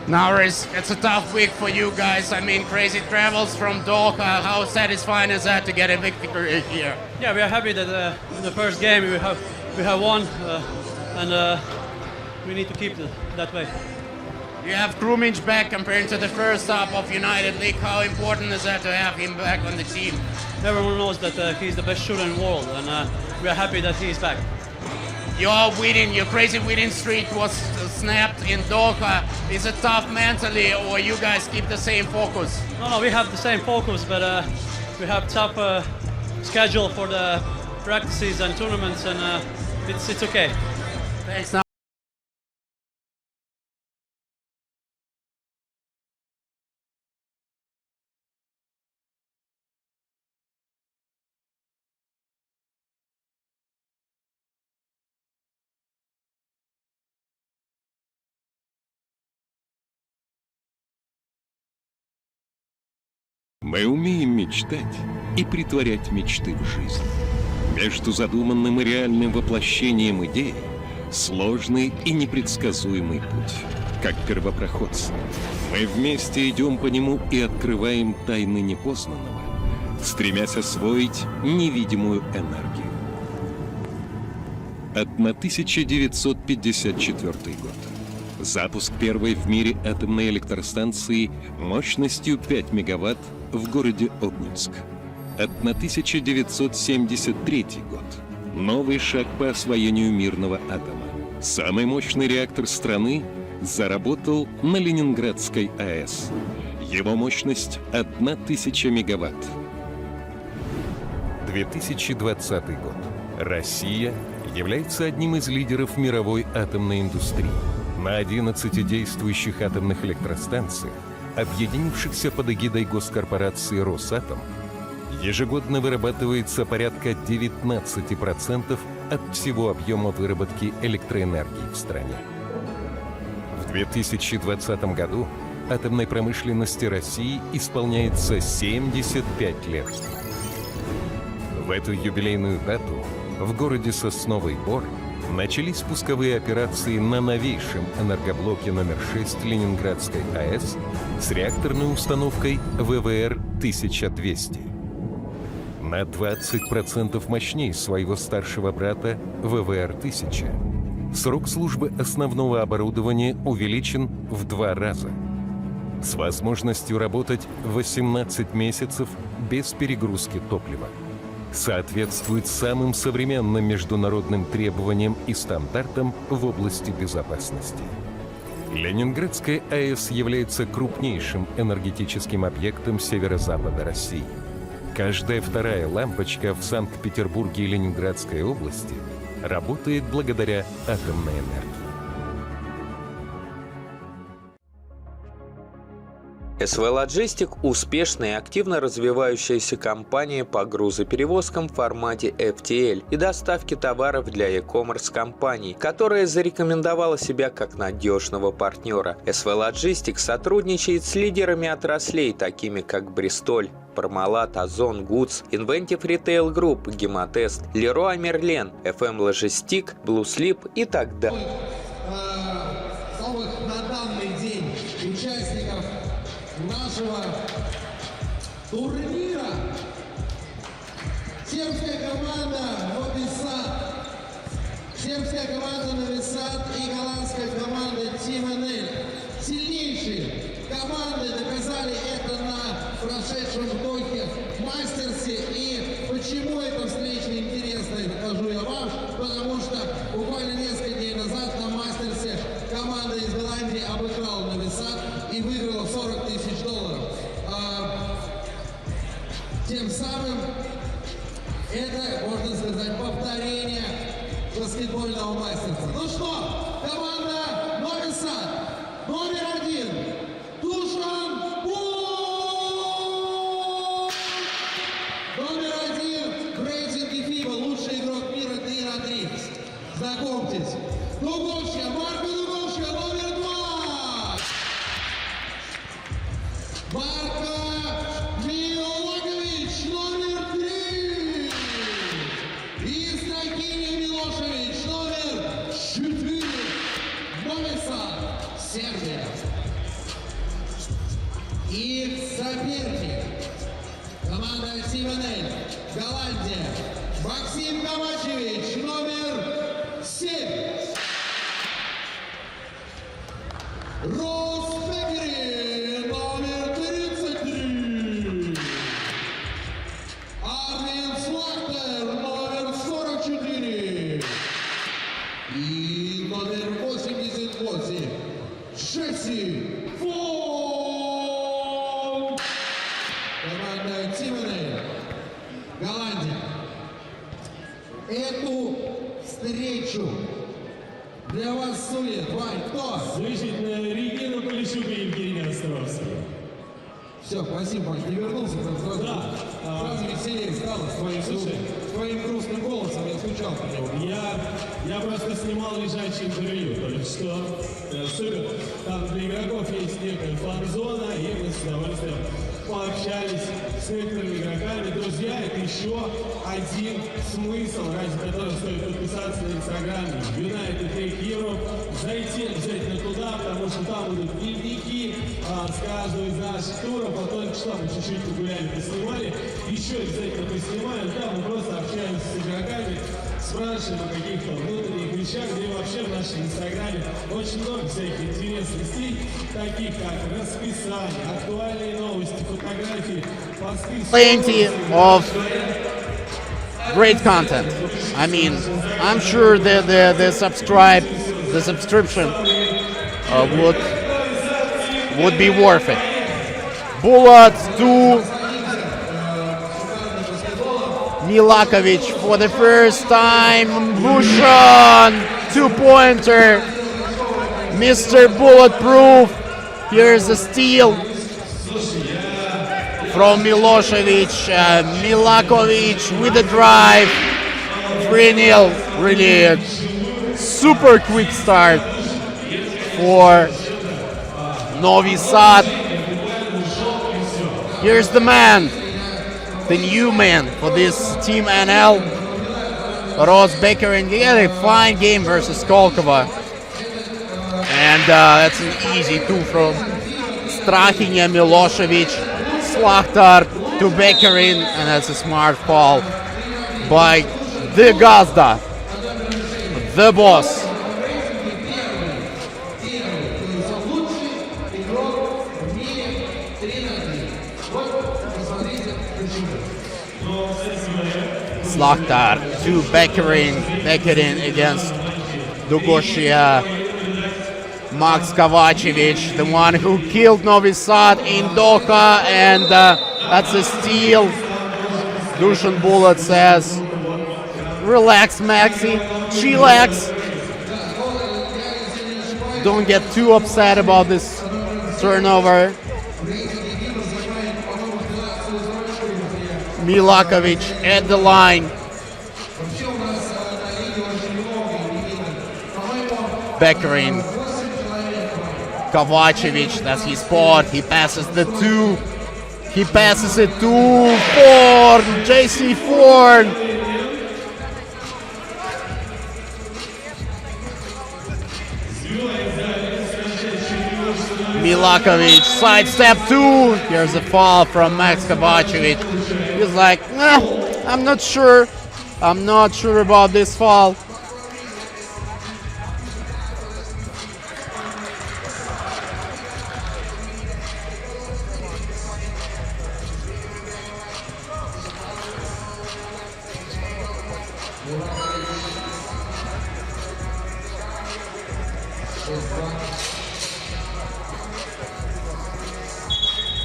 Now it's a tough week for you guys. I mean, crazy travels from Doha. How satisfying is that to get a victory here? Yeah, we are happy that in the first game we have won, and we need to keep it that way. You have Krumich back compared to the first half of United League. How important is that to have him back on the team? Everyone knows that he's the best shooter in the world, and we are happy that he's back. Your crazy winning streak was snapped in Doha. Is it tough mentally, or you guys keep the same focus? No, we have the same focus, but we have tough schedule for the practices and tournaments, and it's okay. Thanks. Мы умеем мечтать и притворять мечты в жизнь. Между задуманным и реальным воплощением идеи сложный и непредсказуемый путь. Как первопроходцы, мы вместе идем по нему и открываем тайны непознанного, стремясь освоить невидимую энергию. 1954 год. Запуск первой в мире атомной электростанции мощностью 5 мегаватт в городе Обнинск. 1973 год. Новый шаг по освоению мирного атома. Самый мощный реактор страны заработал на Ленинградской АЭС. Его мощность 1000 мегаватт. 2020 год. Россия является одним из лидеров мировой атомной индустрии. На 11 действующих атомных электростанциях, объединившихся под эгидой госкорпорации «Росатом», ежегодно вырабатывается порядка 19% от всего объема выработки электроэнергии в стране. В 2020 году атомной промышленности России исполняется 75 лет. В эту юбилейную дату в городе Сосновый Бор Начались пусковые операции на новейшем энергоблоке номер 6 Ленинградской АЭС с реакторной установкой ВВР-1200. На 20% мощнее своего старшего брата ВВР-1000. Срок службы основного оборудования увеличен в 2 раза. С возможностью работать 18 месяцев без перегрузки топлива. Соответствует самым современным международным требованиям и стандартам в области безопасности. Ленинградская АЭС является крупнейшим энергетическим объектом северо-запада России. Каждая вторая лампочка в Санкт-Петербурге и Ленинградской области работает благодаря атомной энергии. СВ Logistic – успешная и активно развивающаяся компания по грузоперевозкам в формате FTL и доставке товаров для e-commerce компаний, которая зарекомендовала себя как надежного партнера. СВ Logistic сотрудничает с лидерами отраслей, такими как Бристоль, Пармалат, Озон, Гудс, Inventive Retail Group, Гемотест, Leroy Merlin, FM Logistic, Blue Slip и так далее. На данный день участников нашего турнира сербская команда Novi Sad, сербская команда Novi Sad и голландская команда Team NL. Сильнейшие команды доказали это на прошедшем вдохе мастерсе. И почему эта встреча интересная, расскажу я вам, потому что буквально несколько дней назад на мастерсе команда из Голландии обыграла Novi Sad и выиграла $40 000. Тем самым это, можно сказать, повторение баскетбольного мастерства. Ну что, команда Novi Sad, номер 1, Душан Бул! Номер 1 в рейтинге FIBA, лучший игрок мира 3х3. Знакомьтесь, Дуговща, Марко Дуговща, номер 2! Марко Милокович, номер 3! И Стакиня Милошевич, номер 4! Novi Sad, Сербия. И соперник, команда Team NL, Голландия, Максим Камачевич, номер 7. Рос Гagarin, номер 33. Армин Слактер, номер 44. И номер 88. Джесси Фон. Команда Team NL, Голландия. Эту встречу для вас судит, Вань, кто? Слышит Регину Полищук и Евгения Островского. Все, спасибо, Вань, ты вернулся, сразу веселее стало с твоим грустным голосом, я скучал по нему. Я просто снимал лежачее интервью, только что. Супер. Там для игроков есть некая фан-зона, и мы с удовольствием пообщались с некоторыми игроками. Друзья, это еще один смысл, ради которого стоит подписаться на инстаграме United Take Europe. Зайти обязательно туда, потому что там будут дневники с каждого из наших туров. А только что мы чуть-чуть погуляли, поснимали. Еще обязательно поснимаем. Там мы просто общаемся с игроками, спрашиваем о каких-то внутренних вещах. Да и вообще в нашем инстаграме очень много всяких интересностей, таких как расписание, актуальные новости, фотографии, посты. Plenty of great content. I mean, I'm sure that the subscription would be worth it. Bullet to Milakovic for the first time. Bushan, 2-pointer. Mr. Bulletproof. Here's a steal from Milosevic. Milakovic with the drive. 3-0. Really a super quick start for Novi Sad. Here's the man, the new man for this Team NL. Ross Gagarin. He had a fine game versus Skolkovo. And that's an easy two from Strahinja Milosevic. Slaktar to Gagarin, and that's a smart foul by the Gazda, the boss. Slaktar to Gagarin against Dugoshia. Max Kovacevic, the one who killed Novi Sad in Doha, and that's a steal. Dusan Bulat says, relax, Maxi, chillax. Don't get too upset about this turnover. Milakovic at the line. Gagarin. Kovacevic, that's his spot. He passes the two. He passes it to Ford. JC Ford. Milakovic, sidestep two. Here's a foul from Max Kovacevic. He's like, nah, I'm not sure. I'm not sure about this foul.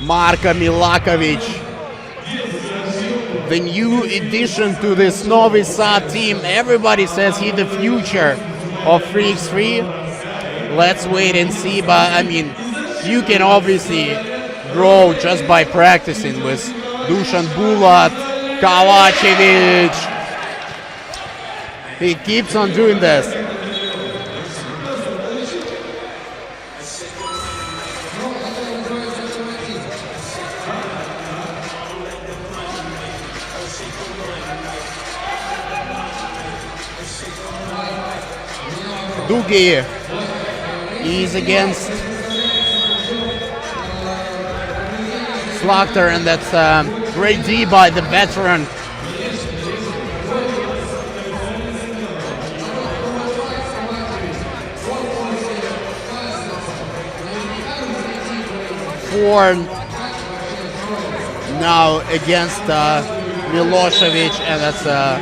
Marko Milakovic, the new addition to this Novi Sad team. Everybody says he's the future of Freaks 3. Let's wait and see, but I mean, you can obviously grow just by practicing with Dusan Bulat, Kovacevic. He keeps on doing this. Dugi is against Slaktar, and that's great D by the veteran. Ford now against Milosevic, and that's a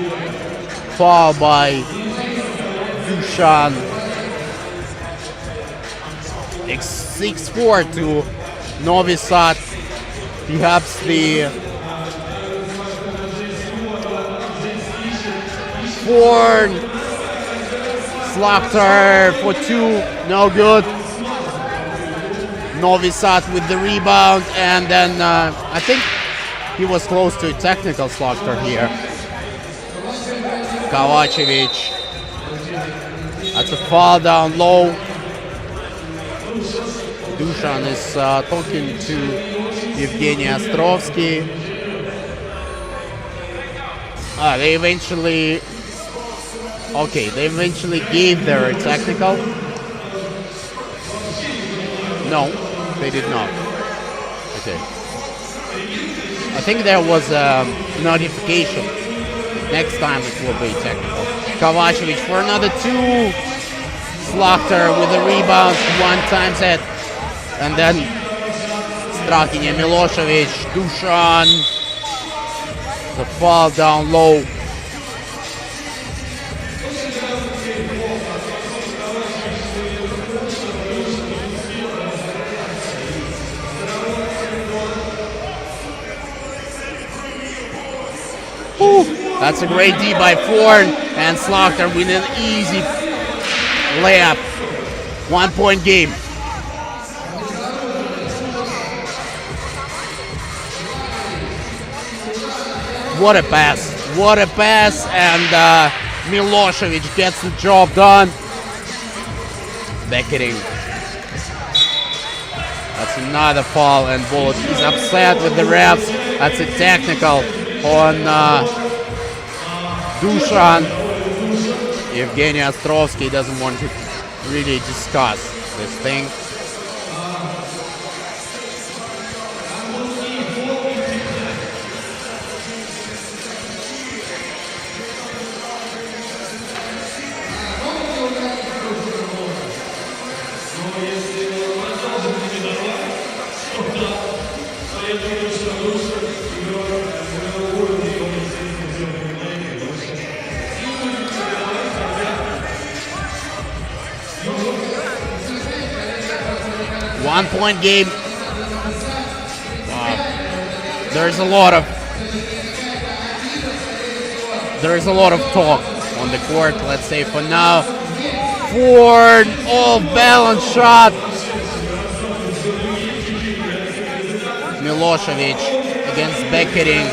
foul by Dusan. 6-4 to Novi Sad. Perhaps the Ford. Slaktar for two, no good. Novi Sad with the rebound, and then I think he was close to a technical Slaktar here. Kovacevic. That's a foul down low. Dusan is talking to Evgeny Ostrovsky. They eventually gave their technical. No, they did not. Okay. I think there was a notification. Next time it will be technical. Kovacevic for another two. Slaktar with a rebound, one time set. And then Strahinja Milosevic, Dusan. The foul down low. Whew. That's a great D by Ford, and Slaktar with an easy layup. 1 point game. What a pass. What a pass, and Milosevic gets the job done. Gagarin. That's another foul, and Bullet is upset with the refs. That's a technical on Dusan. Evgeny Ostrovsky doesn't want to really discuss this thing. One-point game. Wow. There's a lot of talk on the court. Let's say for now. Ford off-balance shot. Milosevic against Gagarin.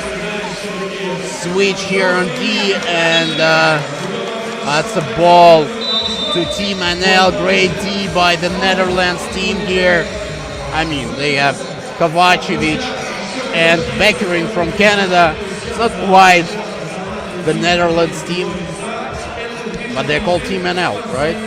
Switch here on D, and that's a ball to Team NL. Great D by the Netherlands team here. I mean, they have Kovacevic and Gagarin from Canada. It's not quite the Netherlands team, but they're called Team NL, right?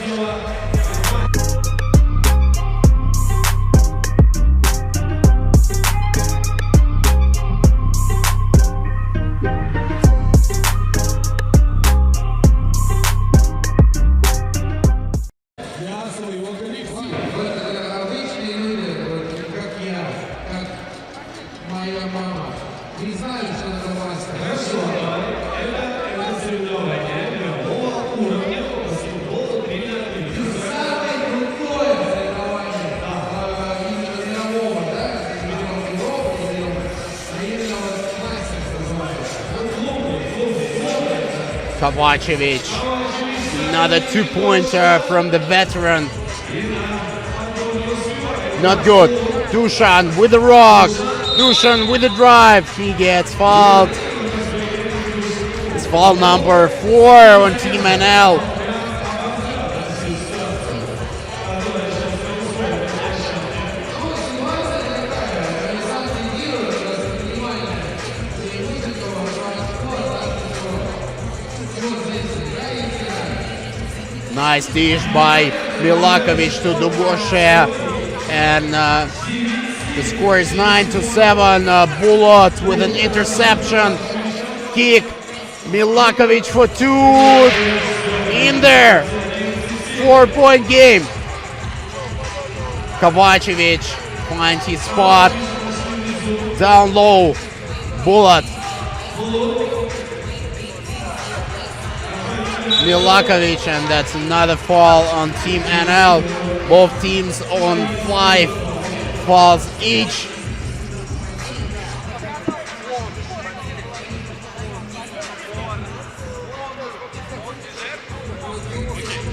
Kovacevic, another two-pointer from the veteran. Not good. Dushan with the rock. Dushan with the drive. He gets fouled. It's foul number 4 on Team NL. Nice dish by Milakovic to Dugoshe, and the score is 9-7. Bulot with an interception. Kick. Milakovic for 2. In there. 4-point game. Kovacevic finds his spot. Down low. Bulot. Milakovic, and that's another foul on Team NL. Both teams on 5 fouls each.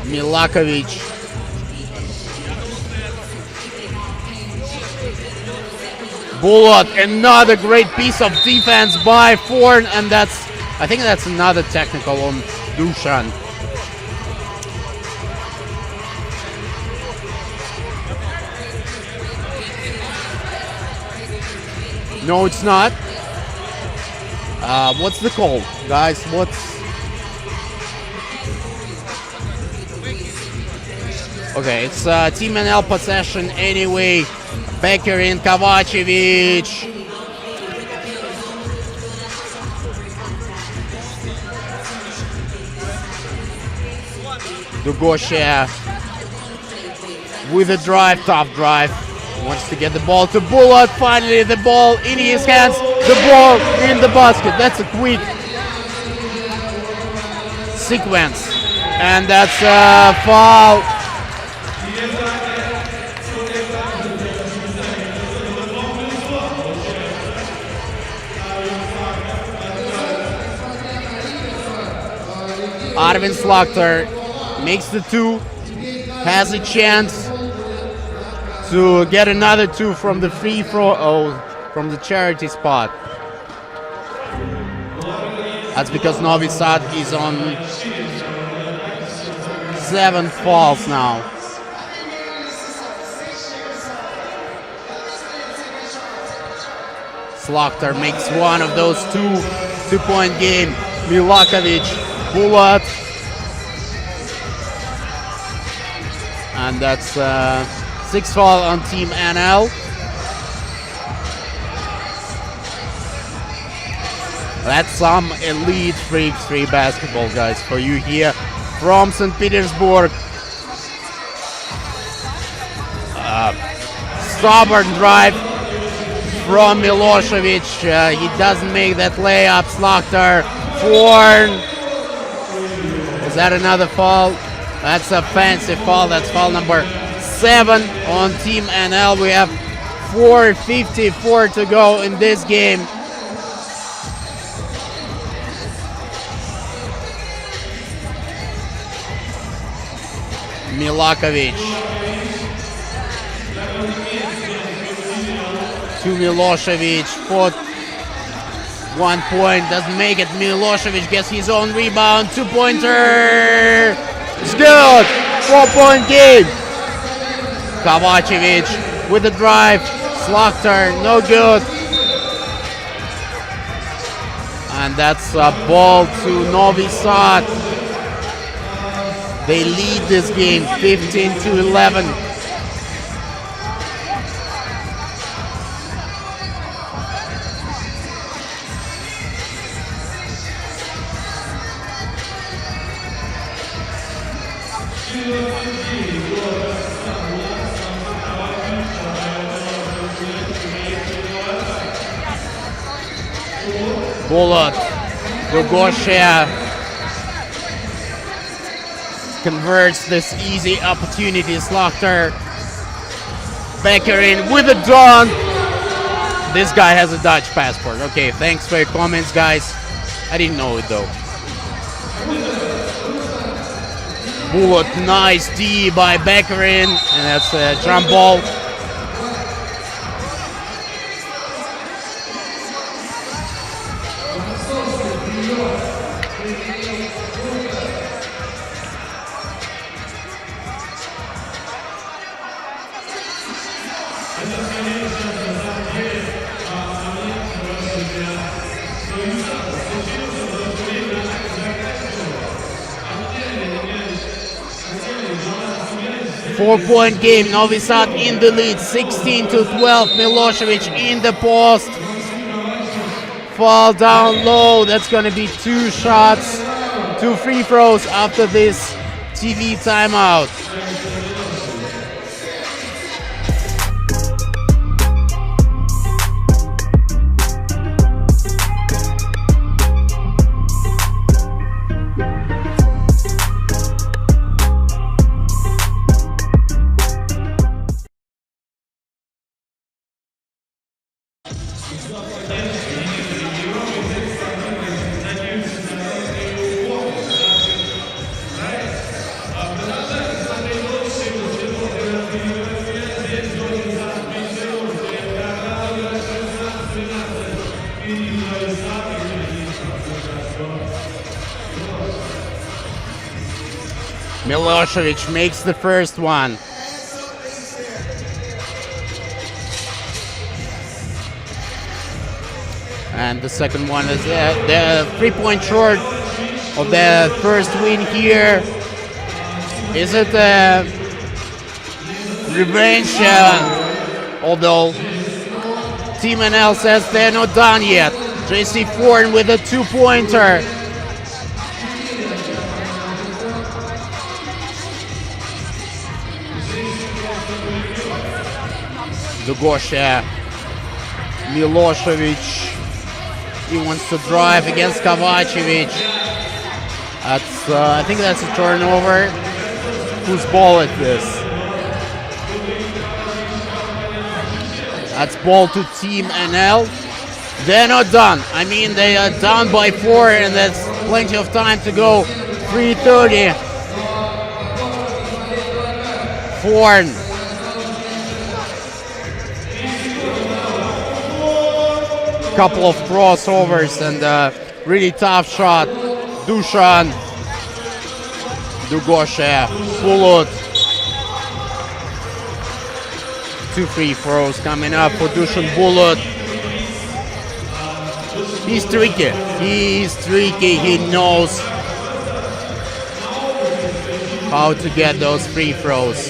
Milakovic. Bulot, another great piece of defense by Forn, and I think that's another technical on Dushan. No, it's not. What's the call, guys? Okay, it's Team NL possession anyway. Gagarin, Kovacevic. Dugoshe with a drive, tough drive. Wants to get the ball to Bulot. Finally, the ball in his hands. The ball in the basket. That's a quick sequence. And that's a foul. Arvin Slakter makes the 2. Has a chance to get another 2 from the free throw, from the charity spot. That's because Novi Sad is on 7 fouls now. Slakter makes one of those 2-point game. Milakovic, Bulot. And that's 6th foul on Team NL. That's some elite freaks free basketball, guys, for you here from St. Petersburg. Stubborn drive from Milosevic. He doesn't make that layup. Slaughter, Forn. Is that another foul? That's a fancy foul. That's foul number 7 on Team NL. We have 4:54 to go in this game. Milakovic to Milosevic for 1 point, doesn't make it. Milosevic gets his own rebound, 2-pointer. It's good. 4-point game. Kovacevic with the drive. Slaughter, no good. And that's a ball to Novi Sad. They lead this game 15-11. Bullet, Gogosha converts this easy opportunity. Slaughter, Gagarin with a dunk. This guy has a Dutch passport. Okay, thanks for your comments, guys. I didn't know it though. Bullet, nice D by Gagarin, and that's a jump ball. Four-point game, Novi Sad in the lead, 16-12. Milosevic in the post. Fall down low. That's going to be 2 shots, 2 free throws after this TV timeout. Milosevic makes the first one. And the second one is the 3-point short of the first win here. Is it a revenge? Although Team NL says they're not done yet. JC Forn with a 2-pointer. Dugosha, Milosevic, he wants to drive against Kovacevic. That's, I think that's a turnover. Whose ball is this? That's ball to Team NL. They're not done. I mean, they are down by 4 and there's plenty of time to go. 3:30. Forn. Couple of crossovers and really tough shot. Dushan, Dugosha, Bulut. 2 free throws coming up for Dushan Bulut. He's tricky. He's tricky. He knows how to get those free throws.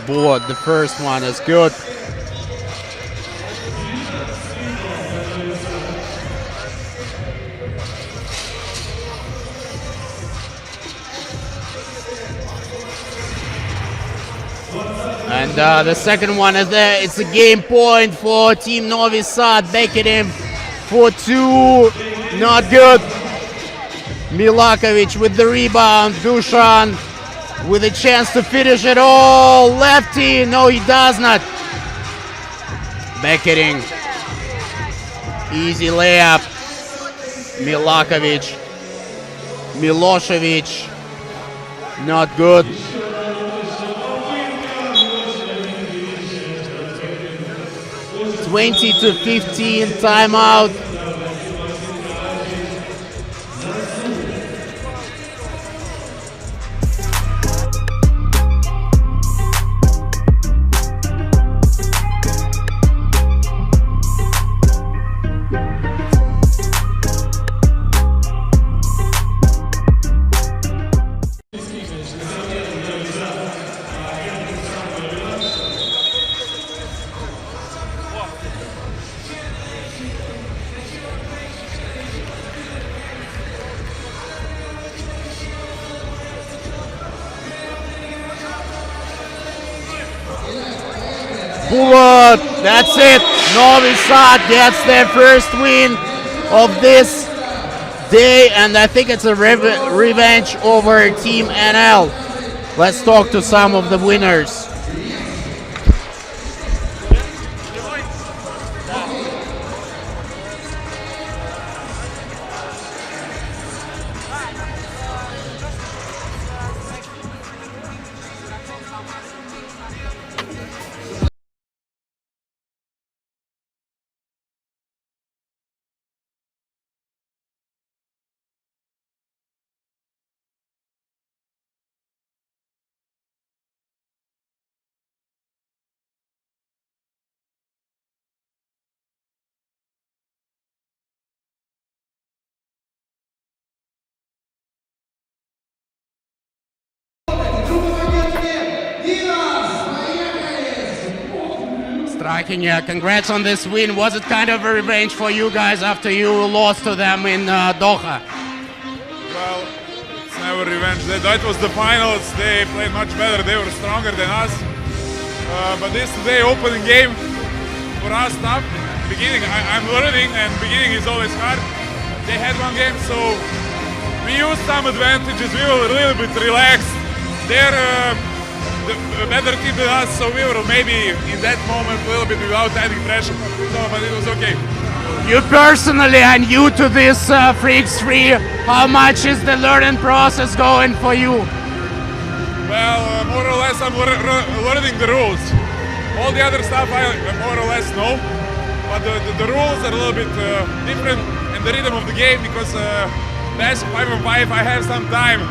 board. The first one is good. And the second one is there. It's a game point for Team Novi Sad. Backing for 2. Not good. Milakovic with the rebound. Dushan with a chance to finish it all. Lefty. No, he does not. Backing. Easy layup. Milakovic. Milosevic. Not good. 20-15 timeout. Bullet, that's it. Novi Sad gets their first win of this day, and I think it's a revenge over Team NL. Let's talk to some of the winners. Striking, yeah, congrats on this win. Was it kind of a revenge for you guys after you lost to them in Doha? Well, it's never revenge. That was the finals. They played much better. They were stronger than us. But this today opening game for us tough. Beginning, I'm learning, and beginning is always hard. They had one game, so we used some advantages. We were a little bit relaxed. They're a better team than us, so we were maybe in that moment a little bit without adding pressure, but it was okay. You personally are new to this Freaks 3. How much is the learning process going for you? Well, more or less I'm learning the rules. All the other stuff I more or less know, but the rules are a little bit different, and the rhythm of the game, because last 5-on-5 I have some time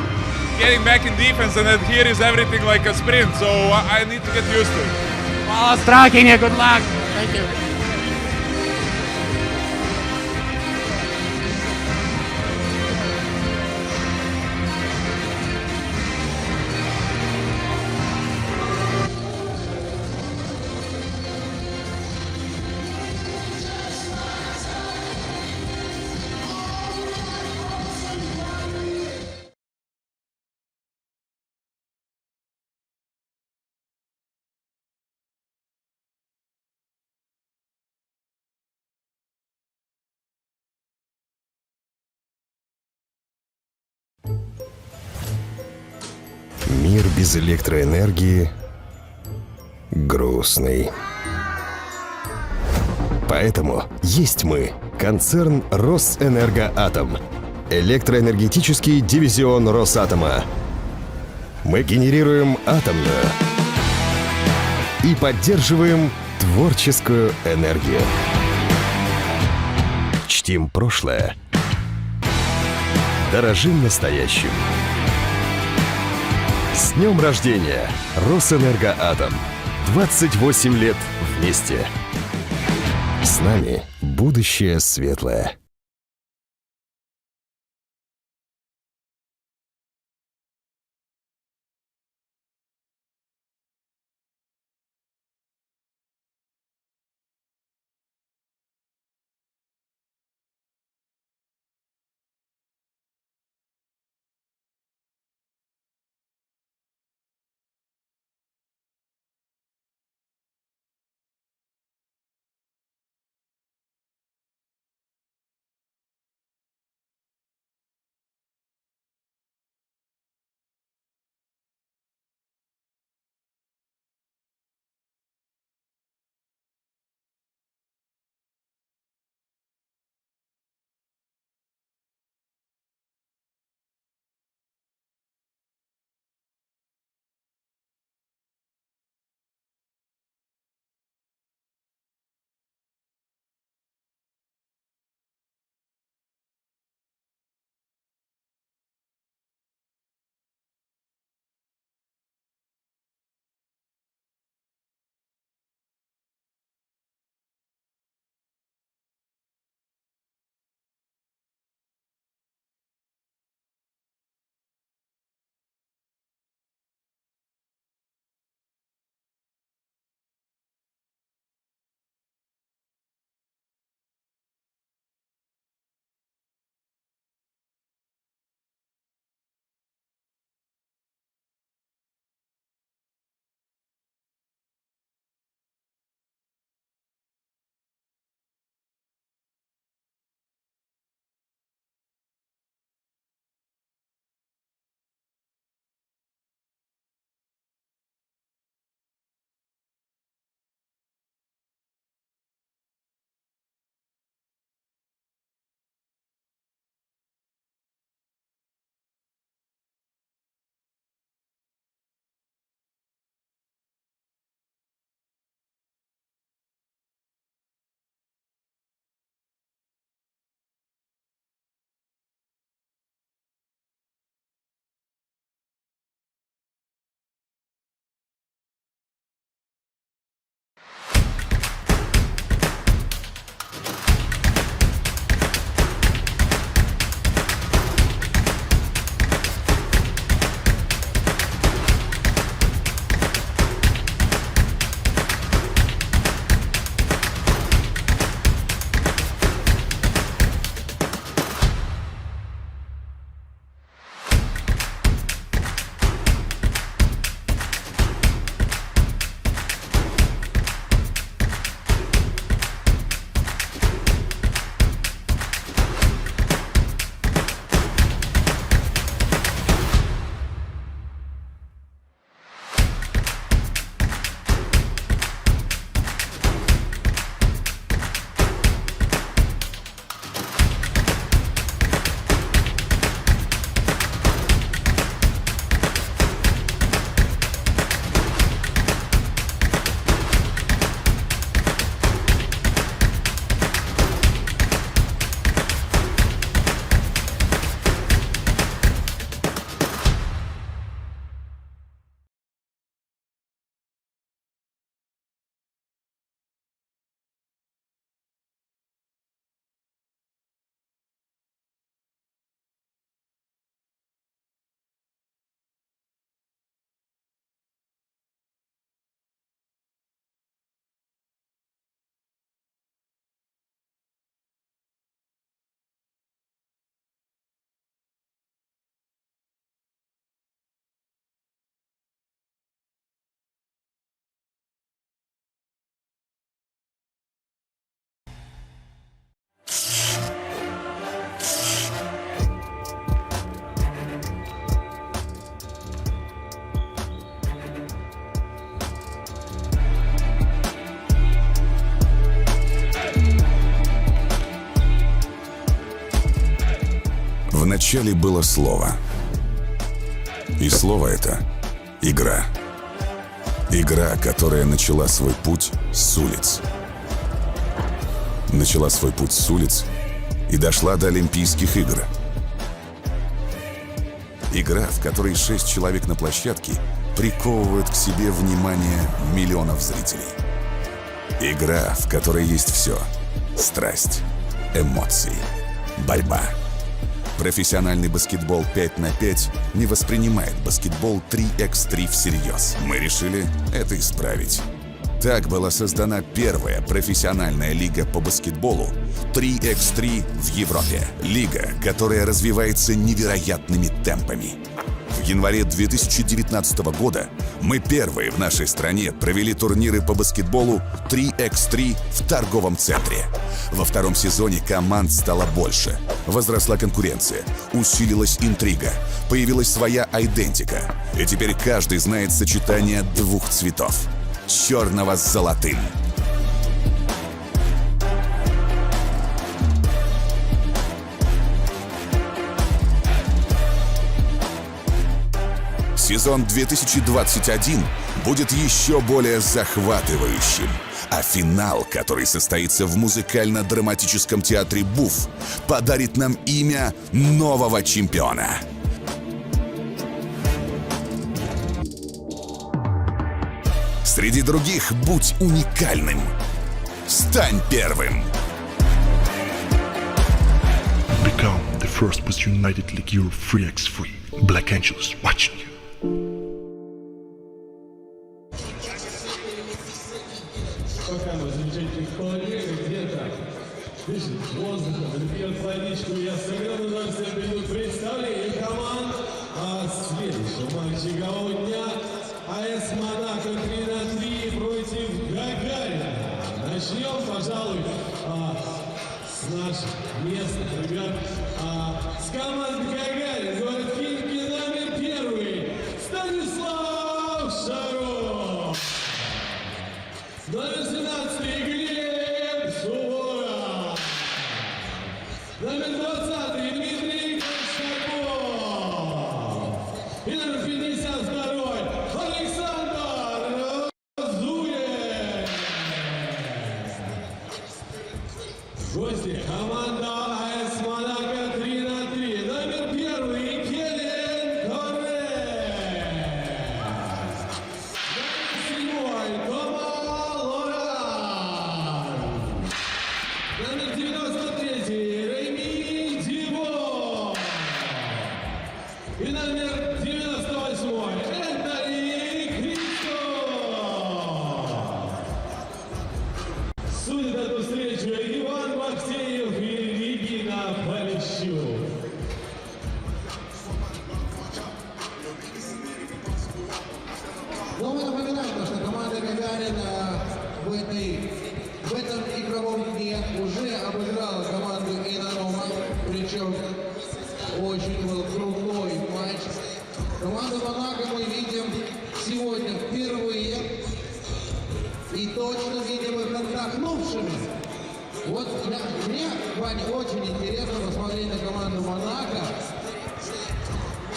getting back in defense, and then here is everything like a sprint, so I need to get used to it. Well, striking, good luck. Thank you. Мир без электроэнергии грустный. Поэтому есть мы, концерн Росэнергоатом, электроэнергетический дивизион Росатома. Мы генерируем атомную и поддерживаем творческую энергию. Чтим прошлое, дорожим настоящим. С днем рождения, Росэнергоатом! 28 лет вместе. С нами будущее светлое. Вначале было слово. И слово это — игра. Игра, которая начала свой путь с улиц. Начала свой путь с улиц и дошла до Олимпийских игр. Игра, в которой 6 человек на площадке приковывают к себе внимание миллионов зрителей. Игра, в которой есть все: страсть, эмоции, борьба. Профессиональный баскетбол 5 на 5 не воспринимает баскетбол 3х3 всерьез. Мы решили это исправить. Так была создана первая профессиональная лига по баскетболу 3х3 в Европе. Лига, которая развивается невероятными темпами. В январе 2019 года мы первые в нашей стране провели турниры по баскетболу 3х3 в торговом центре. Во втором сезоне команд стало больше. Возросла конкуренция, усилилась интрига, появилась своя айдентика. И теперь каждый знает сочетание двух цветов — черного с золотым. Сезон 2021 будет еще более захватывающим, а финал, который состоится в музыкально-драматическом театре «Буф», подарит нам имя нового чемпиона. Среди других будь уникальным. Стань первым. Become the first Boost United League Europe 3x3. Black Angels watching you. Пока мы замечательных коллег, где-то дышит воздухом, пьет водичку, я с огромным удовольствием приду к представлению команд следующего матча игрового дня. АС Монако 3 на 3 против Гагарина. Начнем, пожалуй, с наших местных ребят, с команды Гагарин. Город Химки, номер 1 Станислав Шаров. Номер 17 Глеб Суворов. Номер 20 Дмитрий Константинов. И номер 52 Александр Зуев. Гости команда АС Монако 3 на 3. Номер 1 Келлен Корре. Номер 7 Тома Лоран. Номер 93 Реми Диво. И номер 98 Энтони Кристо. Судит эту встречу Иван Максеев и Регина Полищук. Но мы напоминаем, что команда Гагарина в этом игровом дне уже обыграла команду Inanomo, причем очень был крутой матч. Команду Монако мы видим сегодня впервые и точно видим их отдохнувшими. Вот мне, Ваня, очень интересно посмотреть на команду Монако,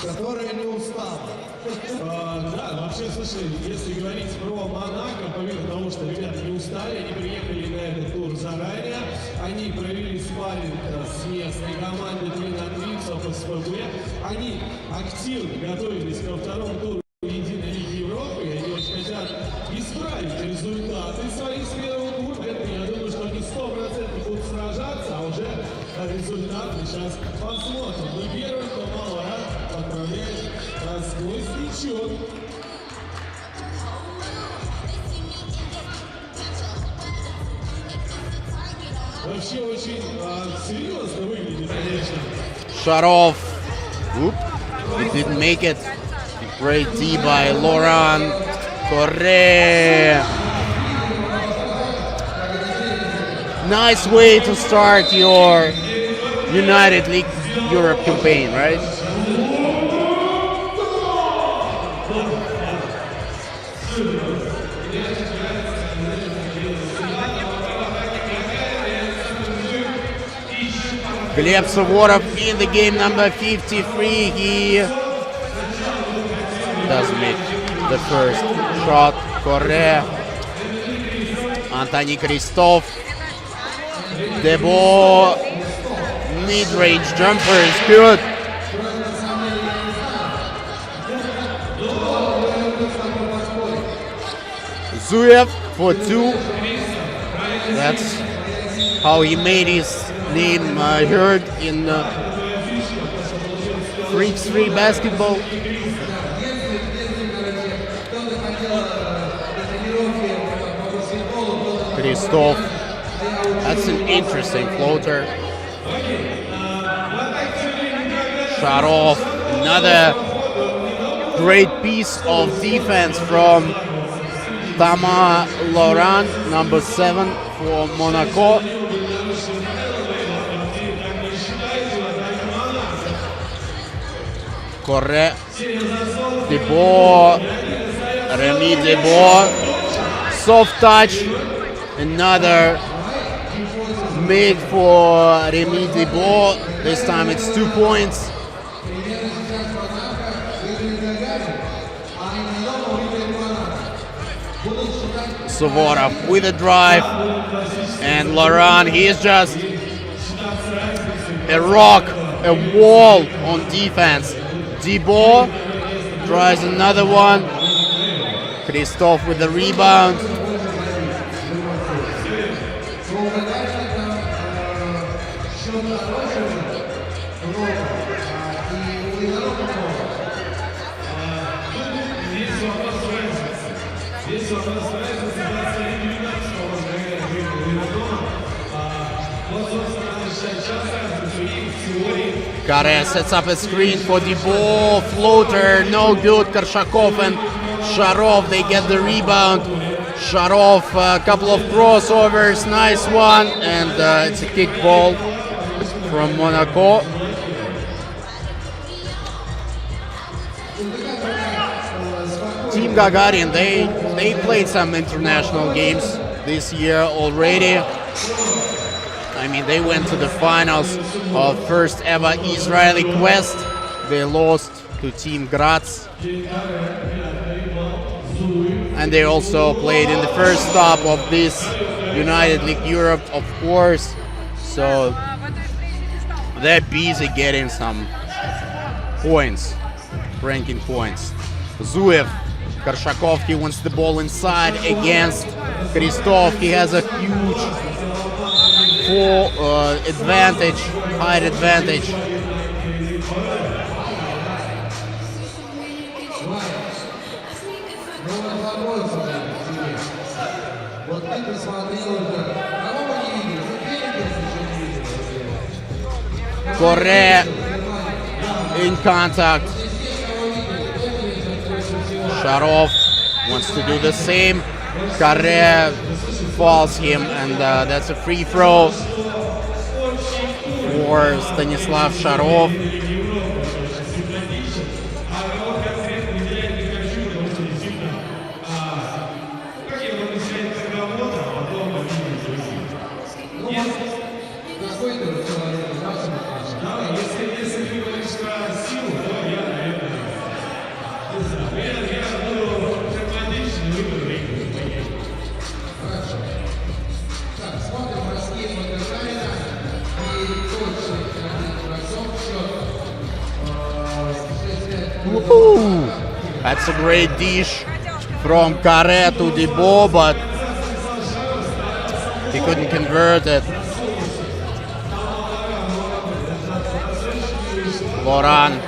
которая не устала. Да, вообще, слушай, если говорить про Монако, помимо того, что ребята не устали, они приехали на этот тур заранее, они провели спарринг с местной командой 3 на 3 в СПБ, они активно готовились ко второму туру Единой Лиги Европы, и они очень хотят исправить результаты своих с первого тура, поэтому я думаю, что они 100% будут сражаться, а уже результат мы сейчас посмотрим. Но первый, кто мало отправляет сквозь мячок. Вообще очень серьезно выглядит, конечно. Sharov. Oop. It didn't make it. Great D by Laurent Correa. Nice way to start your United League Europe campaign, right? Gleb Suvorov in the game number 53. He doesn't make the first shot. Correa. Antony Kristov. Debo. Mid-range jumper is good. Zuev for 2. That's how he made his name heard in Freaks 3 basketball. Kristov. That's an interesting floater. Sharov. Another great piece of defense from Tama Laurent, number 7 for Monaco. Correa, Debo, Remy Debo, soft touch, another made for Remy Debo. This time it's 2 points. Suvorov with a drive, and Laurent, he is just a rock, a wall on defense. Debo tries another one. Kristov with the rebound. Gagarin sets up a screen for Debo, floater, no good. Korshakov and Sharov, they get the rebound. Sharov, a couple of crossovers, nice one, and it's a kick ball from Monaco. Team Gagarin, they played some international games this year already. I mean, they went to the finals of first ever Israeli Quest. They lost to Team Graz. And they also played in the first stop of this United League Europe, of course. So they're busy getting some points, ranking points. Zuev, Korshakov, he wants the ball inside against Kristov. He has a huge advantage, height advantage. Correa in contact. Sharov wants to do the same. Correa falls him, and that's a free throw for Stanislav Sharov. Woohoo! That's a great dish from Correa to Debo, but he couldn't convert it. Laurent.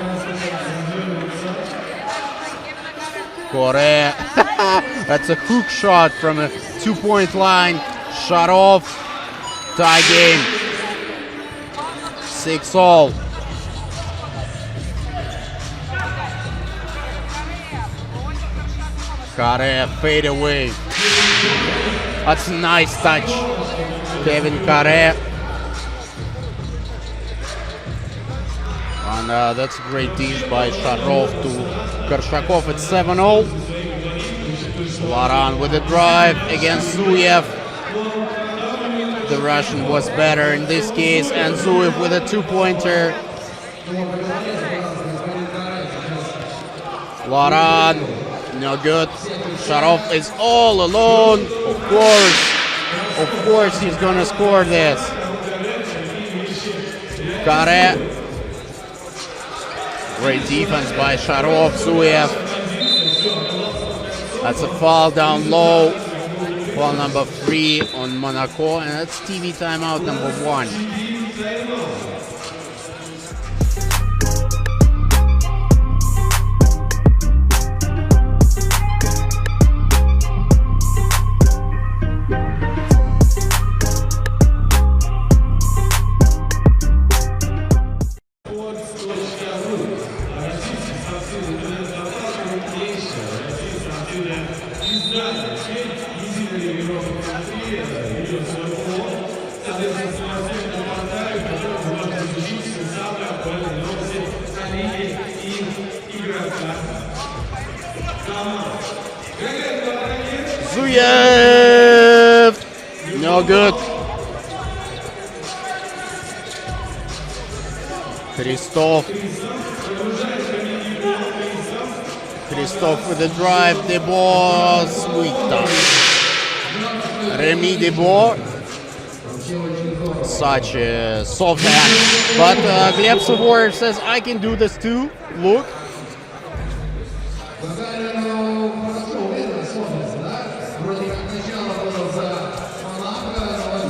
Correa. That's a hook shot from a 2-point line. Sharov. Tie game. 6-all. Correa fade away. That's a nice touch. Kevin Correa. And that's a great dish by Sharov to Korshakov at 7-0. Laurent with a drive against Zuev. the Russian was better in this case, and Zuev with a 2-pointer. Loran, no good. Sharov is all alone. Of course he's gonna score this. Kare. Great defense by Sharov. Zuev. That's a foul down low. Foul number 3 on Monaco, and that's TV timeout number 1. Zuev! No good. Christoph with the drive. Debo, sweet touch. Remy Debo. Such a soft hand. But Gleb Suvorev says, I can do this too. Look.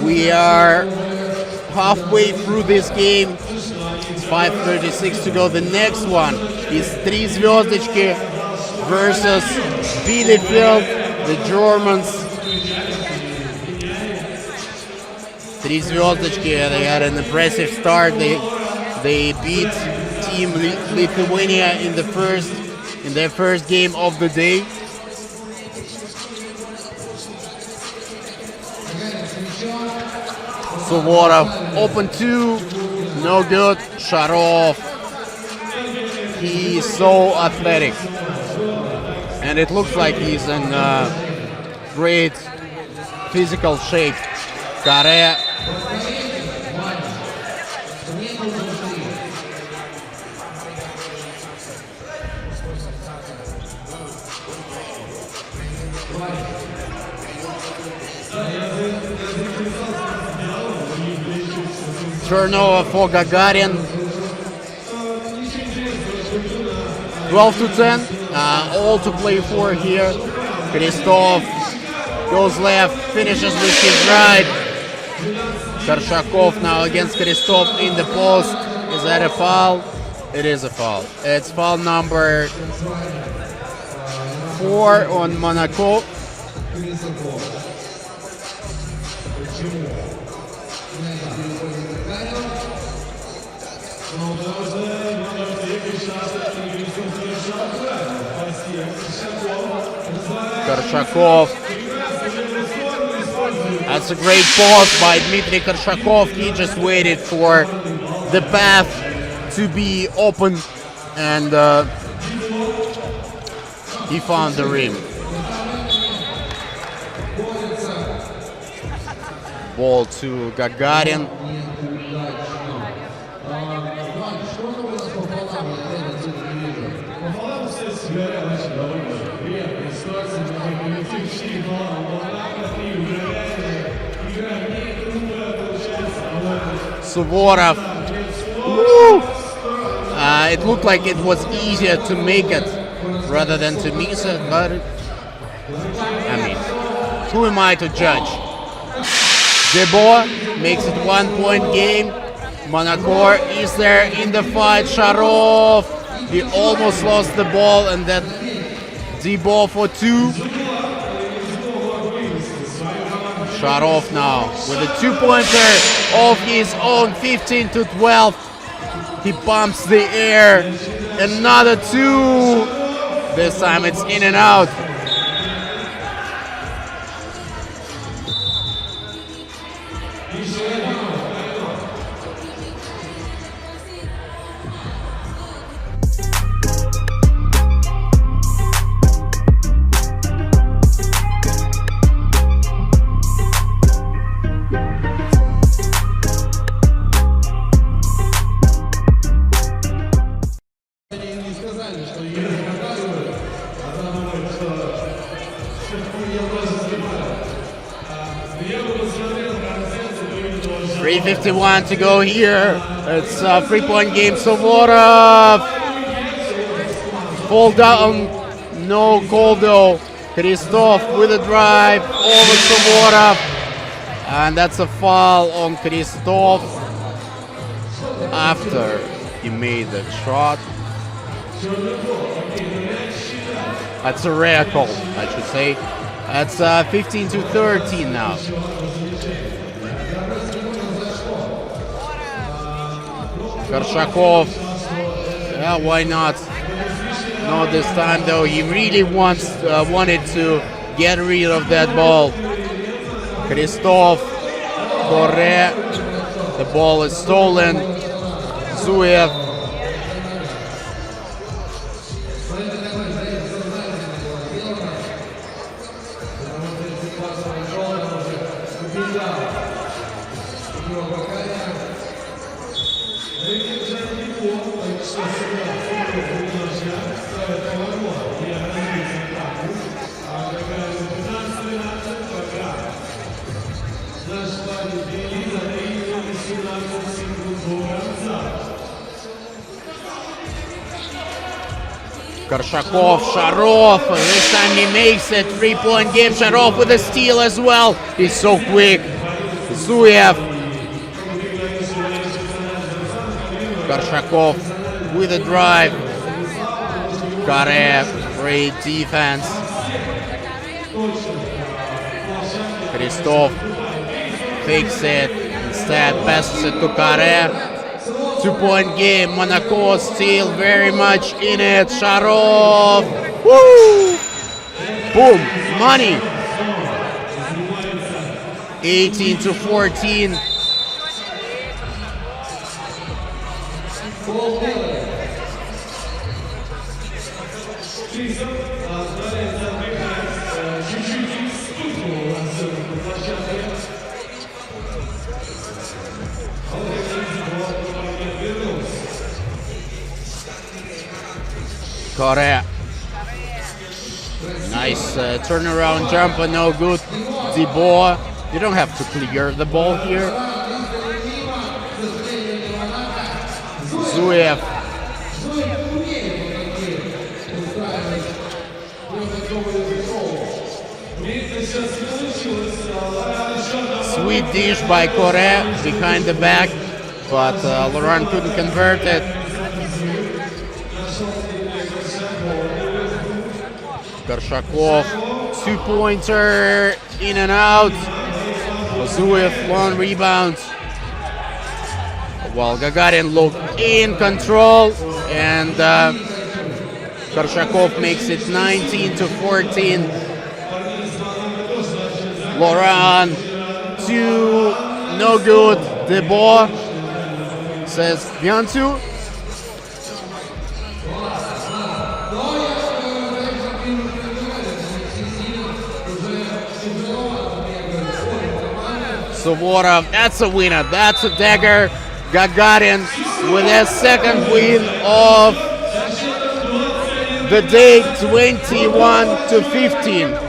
We are halfway through this game. It's 5:36 to go. The next one is 3 Zvezdочки versus Bielefeld, the Germans. 3 Zvezdочки, they had an impressive start. They beat Team Lithuania in their first game of the day. Suvorov, open 2, no good. Sharov, he's so athletic, and it looks like he's in great physical shape. Kare. Turnover for Gagarin. 12-10. All to play for here. Christoph goes left, finishes with his right. Korshakov now against Christoph in the post. Is that a foul? It is a foul. It's foul number 4 on Monaco. Korshakov. That's a great pass by Dmitry Korshakov. He just waited for the path to be open, and he found the rim. Ball to Gagarin. Suvorov. It looked like it was easier to make it rather than to miss it, but I mean, who am I to judge? Debo makes it 1-point game. Monaco is there in the fight. Sharov, he almost lost the ball, and then Debo for 2. Sharov now with a 2-pointer of his own, 15-12. He pumps the air. Another 2. This time it's in and out. .351 to go here. It's a 3-point game. Suvorov. Fall down. No call though. Kristov with a drive over Suvorov. And that's a foul on Kristov after he made the shot. That's a rare call, I should say. That's 15-13 now. Korshakov, yeah, why not? Not this time though. He really wanted to get rid of that ball. Kristov, Correa, the ball is stolen. Zuev. Korshakov, Sharov, this time he makes it. 3-point game. Sharov with a steal as well. He's so quick. Zuev. Korshakov with a drive. Karev, great defense. Kristov fakes it. Instead passes it to Karev. 2-point game. Monaco still very much in it. Sharov. Woo! Boom. Money. 18-14. Correa. Nice turnaround jumper, no good. DeBoer. You don't have to clear the ball here. Zuev. Sweet dish by Correa behind the back, but Laurent couldn't convert it. Korshakov, 2-pointer, in and out. Zuev, long rebound. While Gagarin looked in control, and Korshakov makes it 19-14. Laurent, 2, no good. DeBoer says, Biantu. Suvorov, that's a winner, that's a dagger. Gagarin with a second win of the day, 21-15.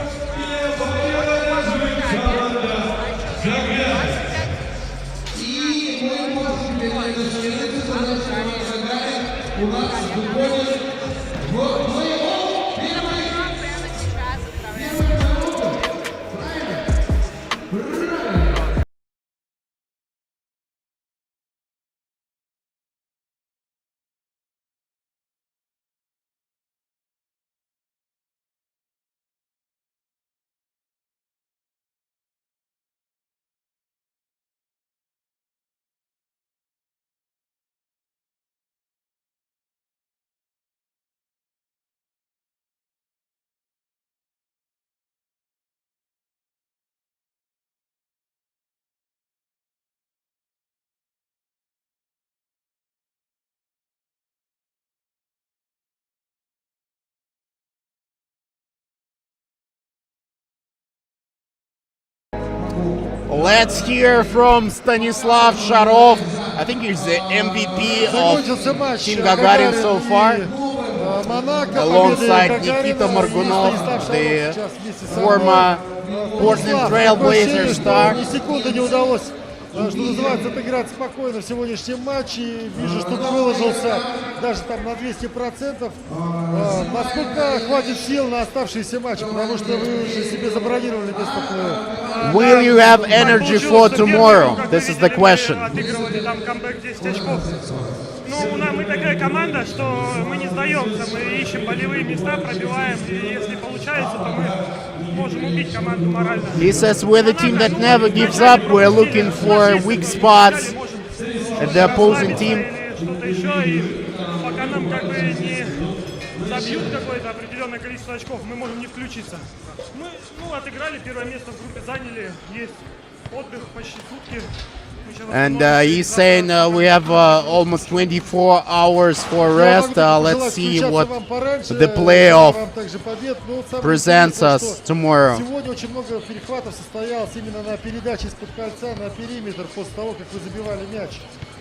Let's hear from Stanislav Sharov. I think he's the MVP of Team Gagarin so far. Монако, alongside победы Nikita Гагарина, Morgunov, и Станислав the Шаров сейчас вместе со мной. former Portland Trail Blazer Ощущение, star. что ни секунды не удалось, что называется, отыграть спокойно в сегодняшнем матче. Вижу, что ты выложился даже там на 200%. Насколько хватит сил на оставшиеся матчи, потому что вы уже себе забронировали место в плей-офф. Will you have energy for tomorrow? This is the question. Отыгрывали там камбэк 10 очков. Ну, мы такая команда, что мы не сдаемся, мы ищем болевые места, пробиваем, и если получается, то мы можем убить команду морально. He says we're the team that never gives up. We're looking for weak spots at the opposing team. Что-то еще, и пока нам как бы не забьют какое-то определенное количество очков, мы можем не включиться. Мы, отыграли, первое место в группе заняли, есть отдых почти сутки. And he's saying we have almost 24 hours for rest. Let's see what the playoff presents us tomorrow. Сегодня очень много перехватов состоялось именно на передаче из-под кольца на периметр после того, как вы забивали мяч.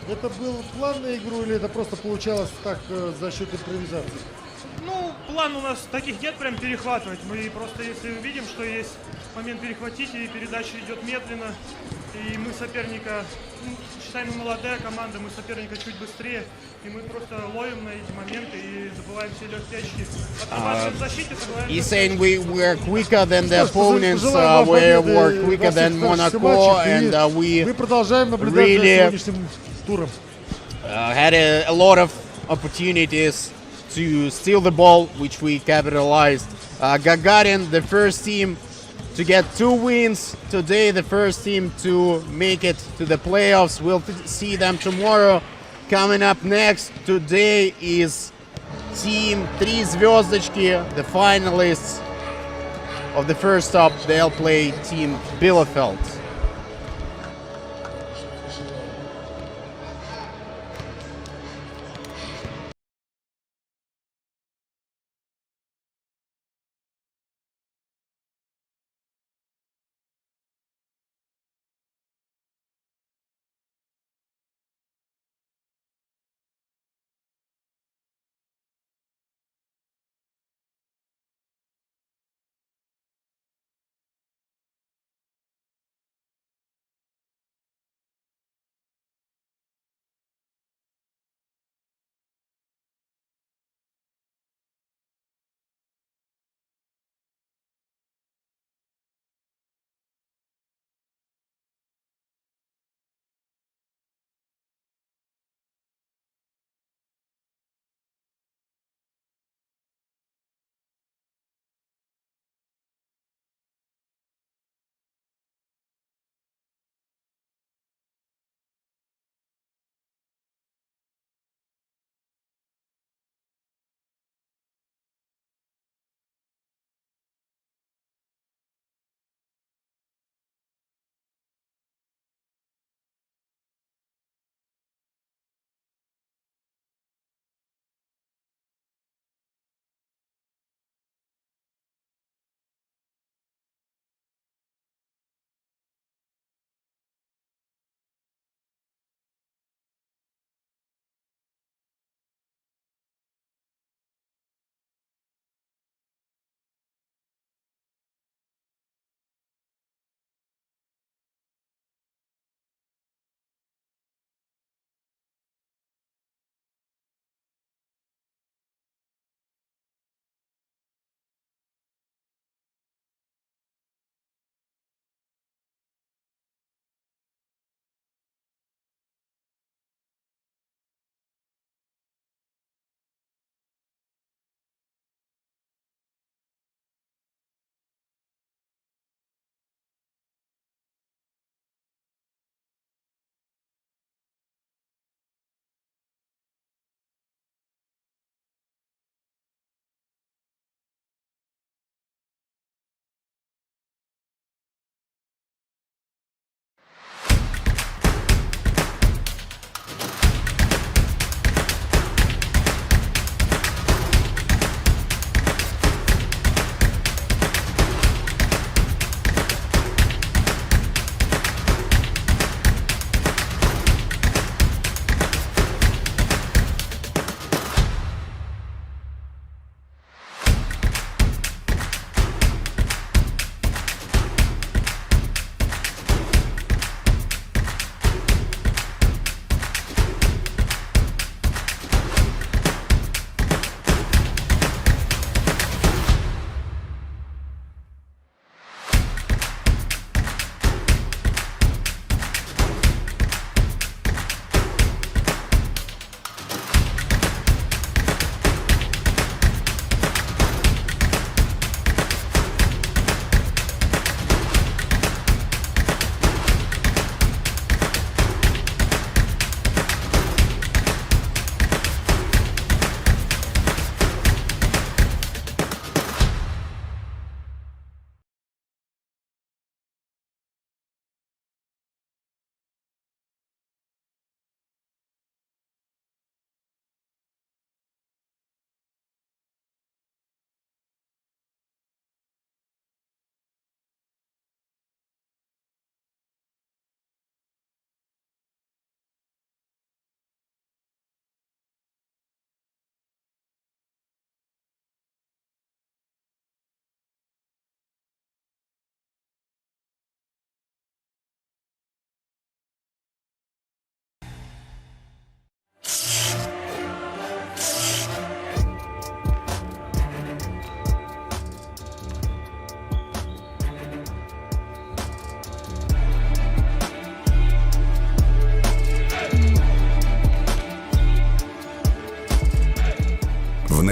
Это был план на игру или это просто получалось так за счет импровизации? Ну, план у нас таких нет, прям перехватывать. Мы просто, если увидим, что есть момент перехватить, и передача идет медленно, и мы соперника, считаем, мы молодая команда, мы соперника чуть быстрее, и мы просто ловим на эти моменты и забываем все легкие очки. Отрабатываем в защите, забываем. He's saying we're quicker than the opponents, we're quicker than Monaco, and we really had a lot of opportunities to steal the ball, which we capitalized. Gagarin, the first team to get 2 wins today, the first team to make it to the playoffs. We'll see them tomorrow. Coming up next today is Team 3 Звездочки, the finalists of the first stop. They'll play Team Bielefeld.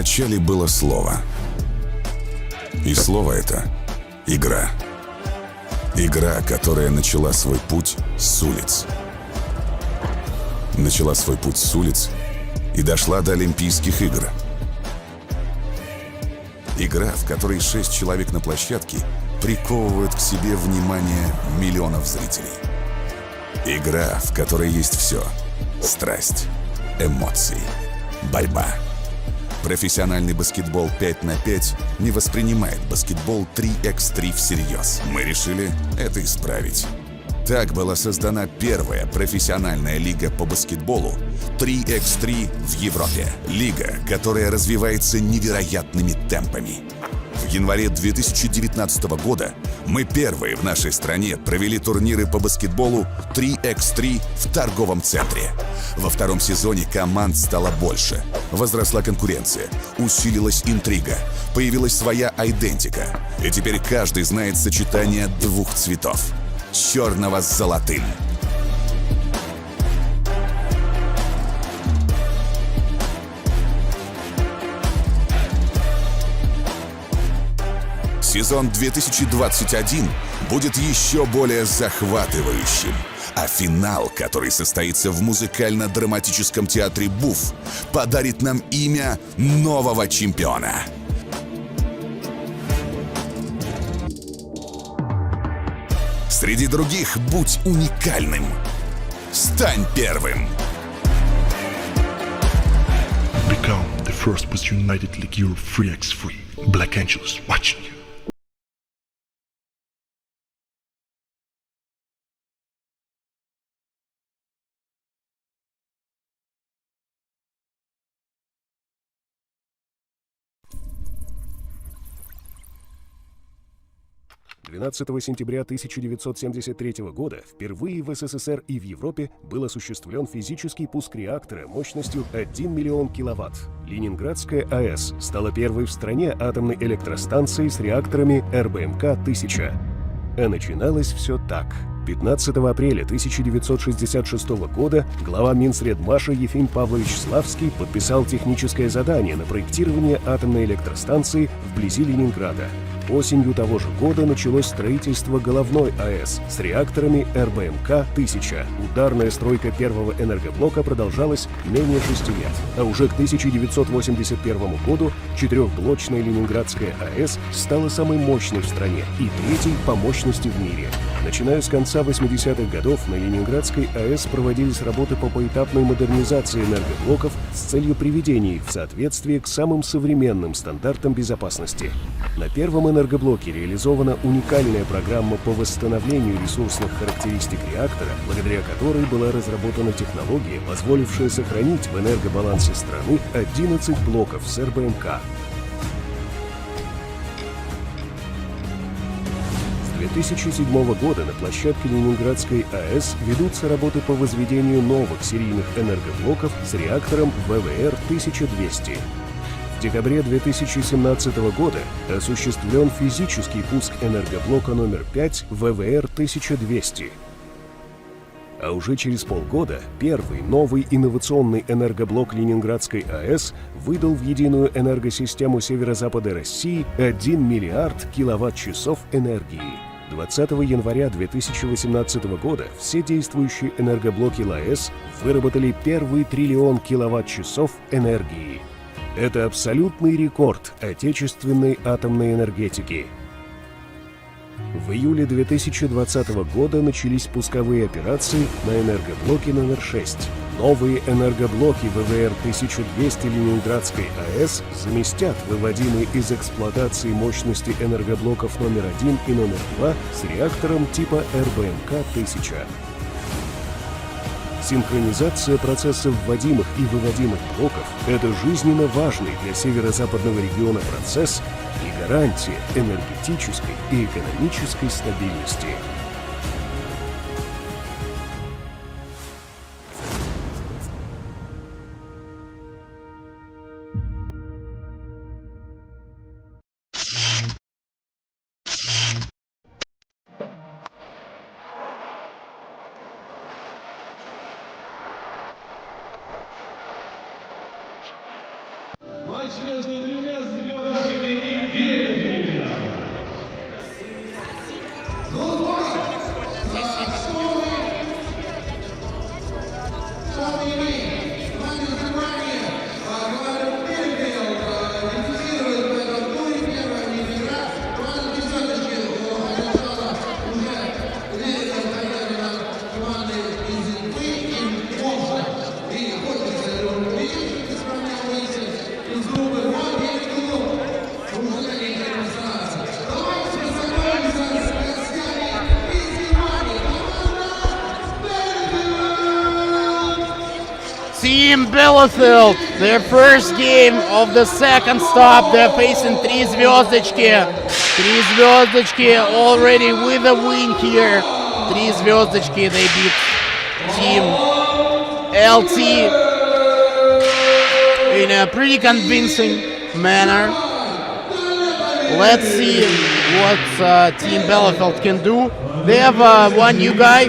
Вначале было слово. И слово это — игра. Игра, которая начала свой путь с улиц. Начала свой путь с улиц и дошла до Олимпийских игр. Игра, в которой 6 человек на площадке приковывают к себе внимание миллионов зрителей. Игра, в которой есть все: страсть, эмоции, борьба. Профессиональный баскетбол 5 на 5 не воспринимает баскетбол 3x3 всерьез. Мы решили это исправить. Так была создана первая профессиональная лига по баскетболу 3x3 в Европе. Лига, которая развивается невероятными темпами. В январе 2019 года мы первые в нашей стране провели турниры по баскетболу 3x3 в торговом центре. Во втором сезоне команд стало больше. Возросла конкуренция, усилилась интрига, появилась своя айдентика. И теперь каждый знает сочетание двух цветов — черного с золотым. Сезон 2021 будет еще более захватывающим, а финал, который состоится в музыкально-драматическом театре «Буф», подарит нам имя нового чемпиона. Среди других будь уникальным. Стань первым. Become the first Best United League Europe 3x3. Black Angels watching you. — 12 сентября 1973 года впервые в СССР и в Европе был осуществлен физический пуск реактора мощностью 1 миллион киловатт. Ленинградская АЭС стала первой в стране атомной электростанцией с реакторами РБМК-1000. А начиналось все так. 15 апреля 1966 года глава Минсредмаша Ефим Павлович Славский подписал техническое задание на проектирование атомной электростанции вблизи Ленинграда. Осенью того же года началось строительство головной АЭС с реакторами РБМК-1000. Ударная стройка первого энергоблока продолжалась менее 6 лет. А уже к 1981 году четырехблочная Ленинградская АЭС стала самой мощной в стране и третьей по мощности в мире. Начиная с конца 80-х годов на Ленинградской АЭС проводились работы по поэтапной модернизации энергоблоков с целью приведения их в соответствие к самым современным стандартам безопасности. На первом энергоблоке реализована уникальная программа по восстановлению ресурсных характеристик реактора, благодаря которой была разработана технология, позволившая сохранить в энергобалансе страны 11 блоков с РБМК. С 2007 года на площадке Ленинградской АЭС ведутся работы по возведению новых серийных энергоблоков с реактором ВВР-1200. В декабре 2017 года осуществлен физический пуск энергоблока номер 5 ВВР-1200. А уже через полгода первый новый инновационный энергоблок Ленинградской АЭС выдал в единую энергосистему северо-запада России 1 миллиард киловатт-часов энергии. 20 января 2018 года все действующие энергоблоки ЛАЭС выработали первый триллион киловатт-часов энергии. Это абсолютный рекорд отечественной атомной энергетики. В июле 2020 года начались пусковые операции на энергоблоке номер 6. Новые энергоблоки ВВР-1200 Ленинградской АЭС заместят выводимые из эксплуатации мощности энергоблоков номер 1 и номер 2 с реактором типа РБМК-1000. Синхронизация процессов вводимых и выводимых блоков – это жизненно важный для северо-западного региона процесс и гарантия энергетической и экономической стабильности. Матч между Team Bielefeld, their first game of the second stop. They're facing 3 звездочки. 3 звездочки already with a win here. 3 звездочки, they beat Team LT in a pretty convincing manner. Let's see what Team Bielefeld can do. They have one new guy.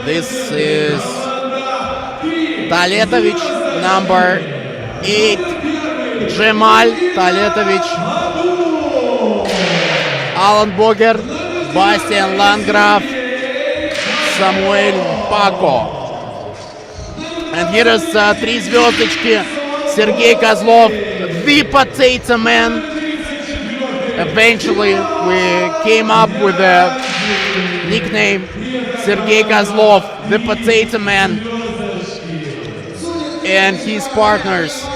This is Taletovic, number 8. Jamal Taletovic. Alan Boger, Bastian Landgraf, Samuel Paco. And here is 3 звездочки. Sergei Kozlov, the Potato Man. Eventually, we came up with a nickname, Sergei Kozlov, the Potato Man, and his partners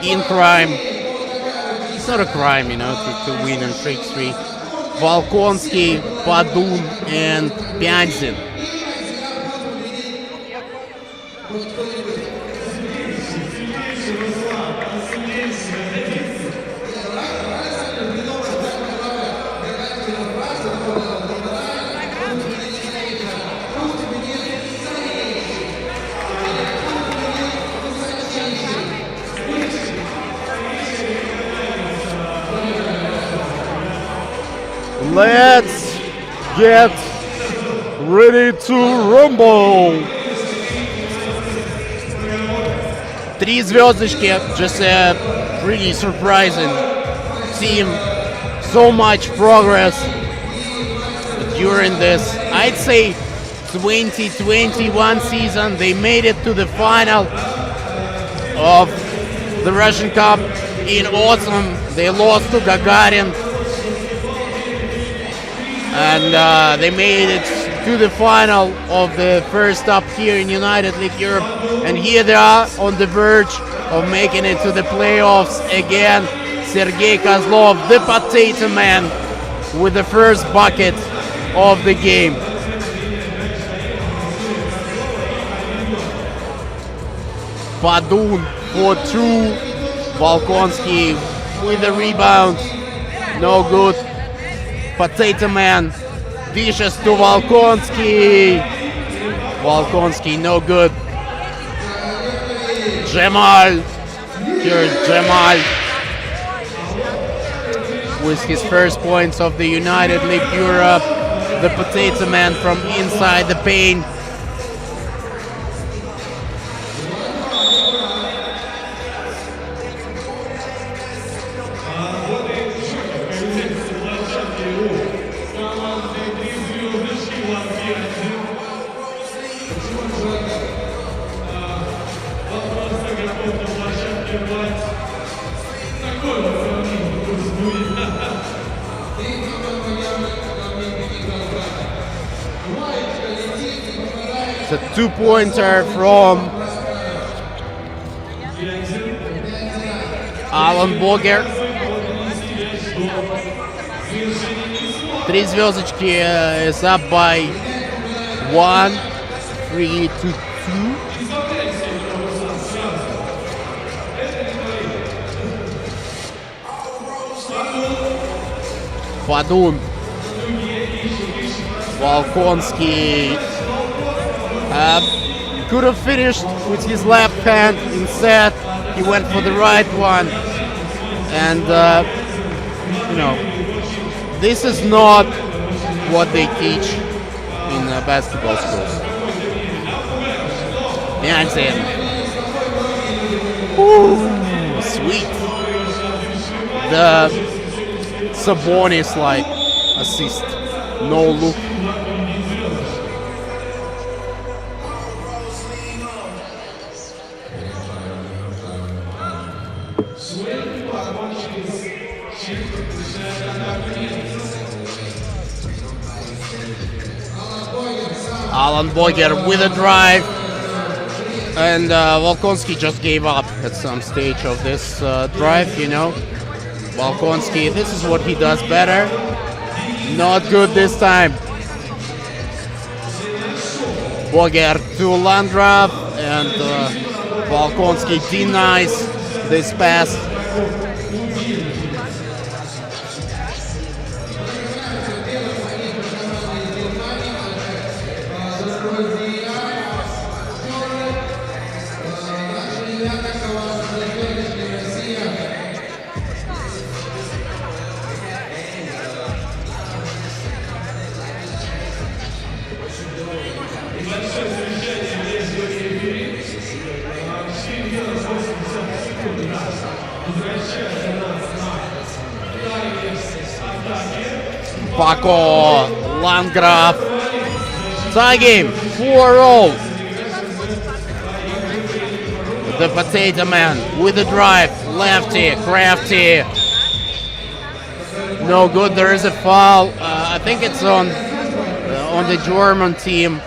in crime. It's not a crime, you know, to win on Trick 3. Volkonsky, Padun, and Pyanzin. Let's get ready to rumble. 3 звездочки, just a pretty surprising team. So much progress during this, I'd say, 2021 season. They made it to the final of the Russian Cup in autumn. They lost to Gagarin. And they made it to the final of the first stop here in United League Europe. And here they are on the verge of making it to the playoffs again. Sergei Kozlov, the Potato Man, with the first bucket of the game. Padun for 2. Volkonsky with the rebound. No good. Potato Man dishes to Volkonsky. Volkonsky, no good. Jamal. Here's Jamal with his first points of the United League Europe. The Potato Man from inside the paint. It's a 2-pointer from Alan Boger. 3 звездочки is up by 1, 3 to 2. Padun. Volkonsky could have finished with his left hand. Instead, he went for the right one. And, you know, this is not what they teach in basketball schools. Pyanzin. Ooh, sweet. The Sabonis-like assist. No look. Alan Boger with a drive, and Volkonsky just gave up at some stage of this drive, you know. Volkonsky, this is what he does better. Not good this time. Boger to Landgraf, and Volkonsky denies this pass. Paco Landgraf. Tie game, 4-0. The Potato Man with the drive. Lefty, crafty. No good, there is a foul. I think it's on the German team.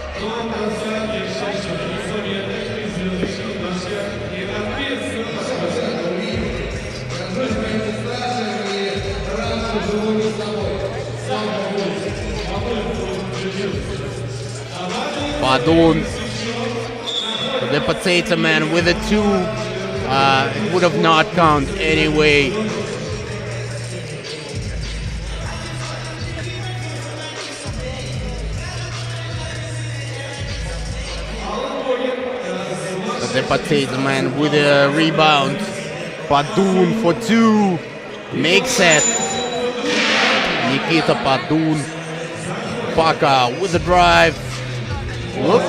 Padun, the Potato Man with a 2, it would have not count anyway. But the Potato Man with a rebound. Padun for 2, makes it. Nikita Padun. Paka with the drive. Whoop.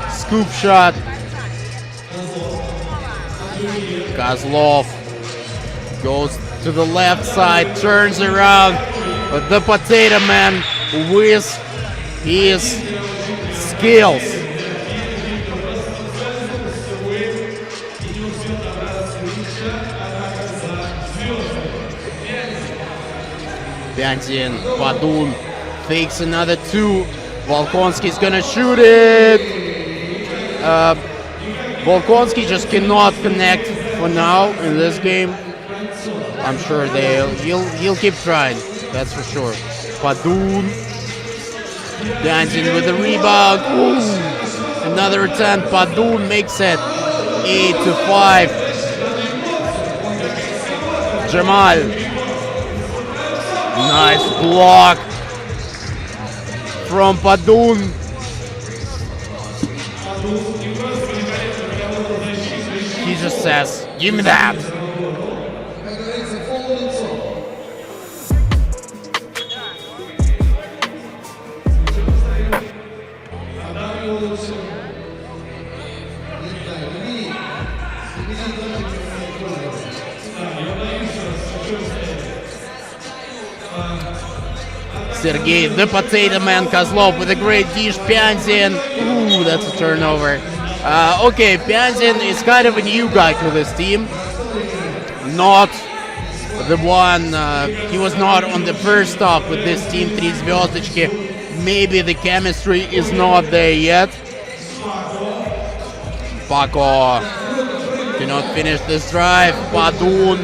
Scoop shot. Kozlov goes to the left side, turns around. But the Potato Man with his skills. Bianzin, Padun fakes another 2. Volkonsky's gonna shoot it. Volkonsky just cannot connect for now in this game. I'm sure he'll keep trying, that's for sure. Padun, Bianzin with the rebound. Ooh. Another attempt. Padun makes it 8-5. Jamal, nice block from Padun. He just says, give me that. Sergei, the Potato Man, Kozlov with a great dish. Bianzin, ooh, that's a turnover. Okay, Bianzin is kind of a new guy to this team. Not the one, he was not on the first stop with this team, 3 звездочки. Maybe the chemistry is not there yet. Paco cannot finish this drive. Padun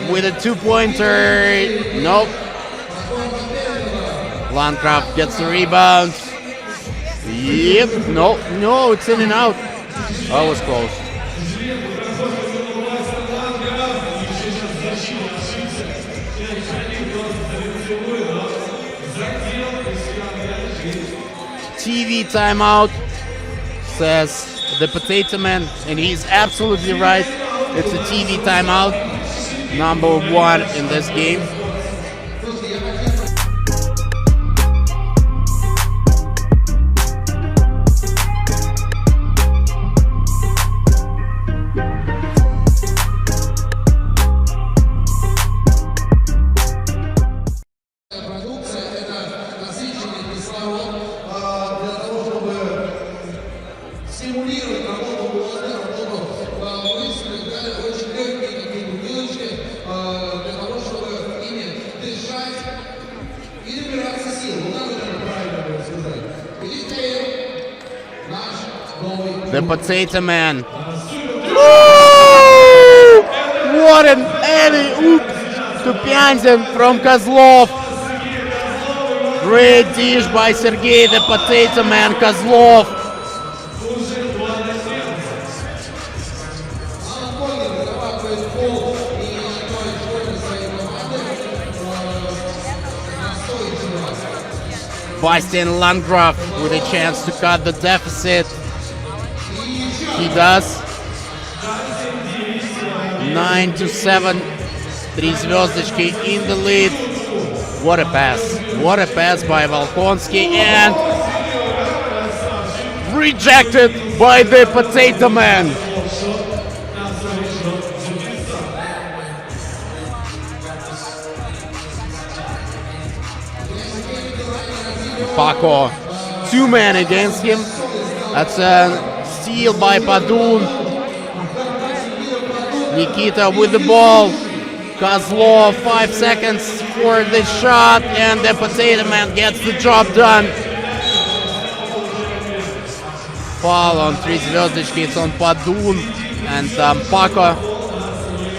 with a 2-pointer. Nope. Landgraf gets the rebound. Yep, no, it's in and out. That was close. TV timeout, says the Potato Man, and he's absolutely right. It's a TV timeout, number 1 in this game. The Potato Man. Woo! What an alley-oop to Bianzin from Kozlov. Great dish by Sergei the Potato Man Kozlov. Sebastian Landgraf with a chance to cut the deficit. He does. 9-7. 3 звездочки in the lead. What a pass. What a pass by Volkonsky, and rejected by the Potato Man. Paco, 2 men against him. That's a steal by Padun. Nikita with the ball. Kozlov, 5 seconds for the shot, and the Potato Man gets the job done. Foul on 3 звездочки, it's on Padun, and Paco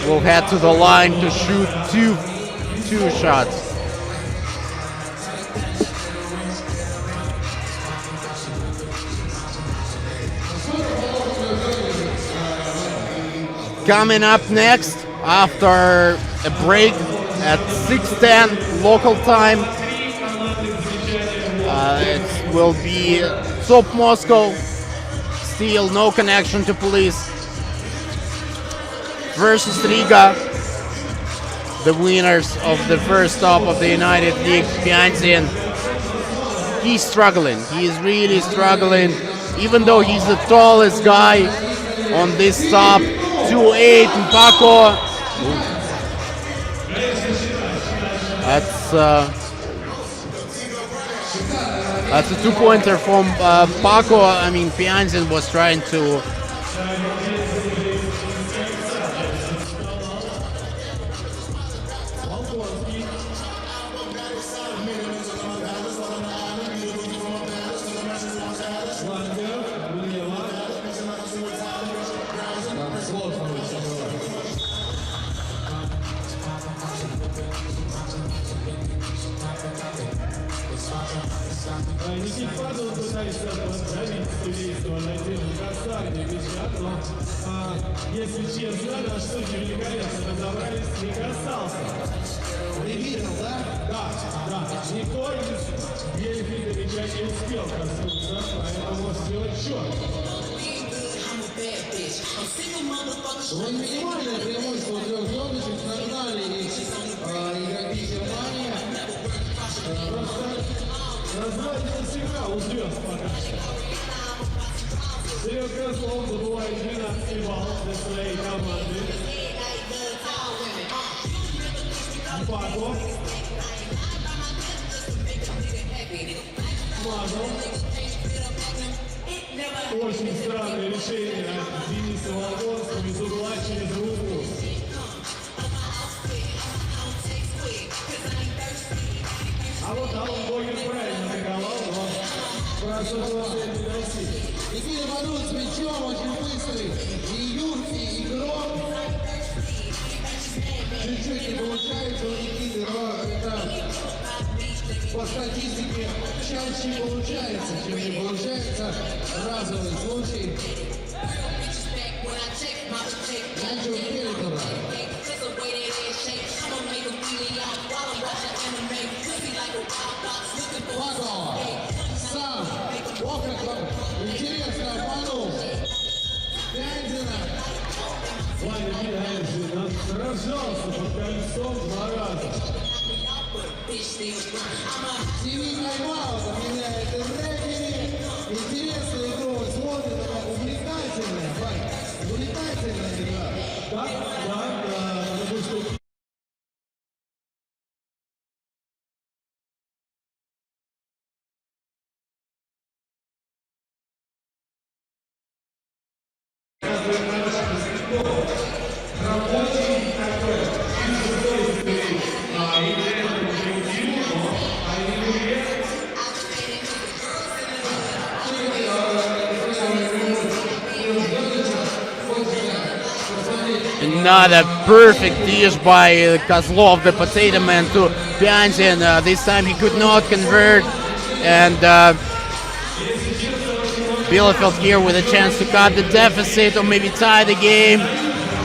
will head to the line to shoot two shots. Coming up next, after a break at 6:10 local time, it will be Top Moscow, still no connection to police, versus Riga, the winners of the first stop of the United League. Pianzin, he's struggling, he is really struggling, even though he's the tallest guy on this stop. 2-8, and Paco. That's a 2-pointer from Paco. I mean, Pianzin was trying to если честно, наш судья великолепно разобрались, не касался. Видел, да? Да. Никто из Биелефельда мяча не успел коснуться, поэтому сделать счет. Максимальное преимущество 3 звездочек нагнали игроки Германии. Просто разводится всегда у звезд пока что. Серег Козлов забывает 12 баллов для своей команды. Пако. Мазал. Очень странное решение от Дениса Волконского из угла через руку. А вот Алан Богер правильно атаковал, но хорошо положение не достиг. Никита Падун с мячом, очень быстрый. И юркий игрок. Чуть-чуть не получается у Никиты, но это по статистике чаще получается, чем не получается. Разовый случай. Мяч у Пелетова. Пако. Сам. Интересно, обманул. Пянзина. Ваня Пянзина сражался под кольцом 2 раза. ТВ тайм-аутом меняет рефери. Интересная игра. Смотрит, она увлекательная, Ваня. Увлекательная игра. Да, потому что... Another perfect dish by Kozlov, the Potato Man, to Pianzin. This time he could not convert, and Bielefeld here with a chance to cut the deficit or maybe tie the game.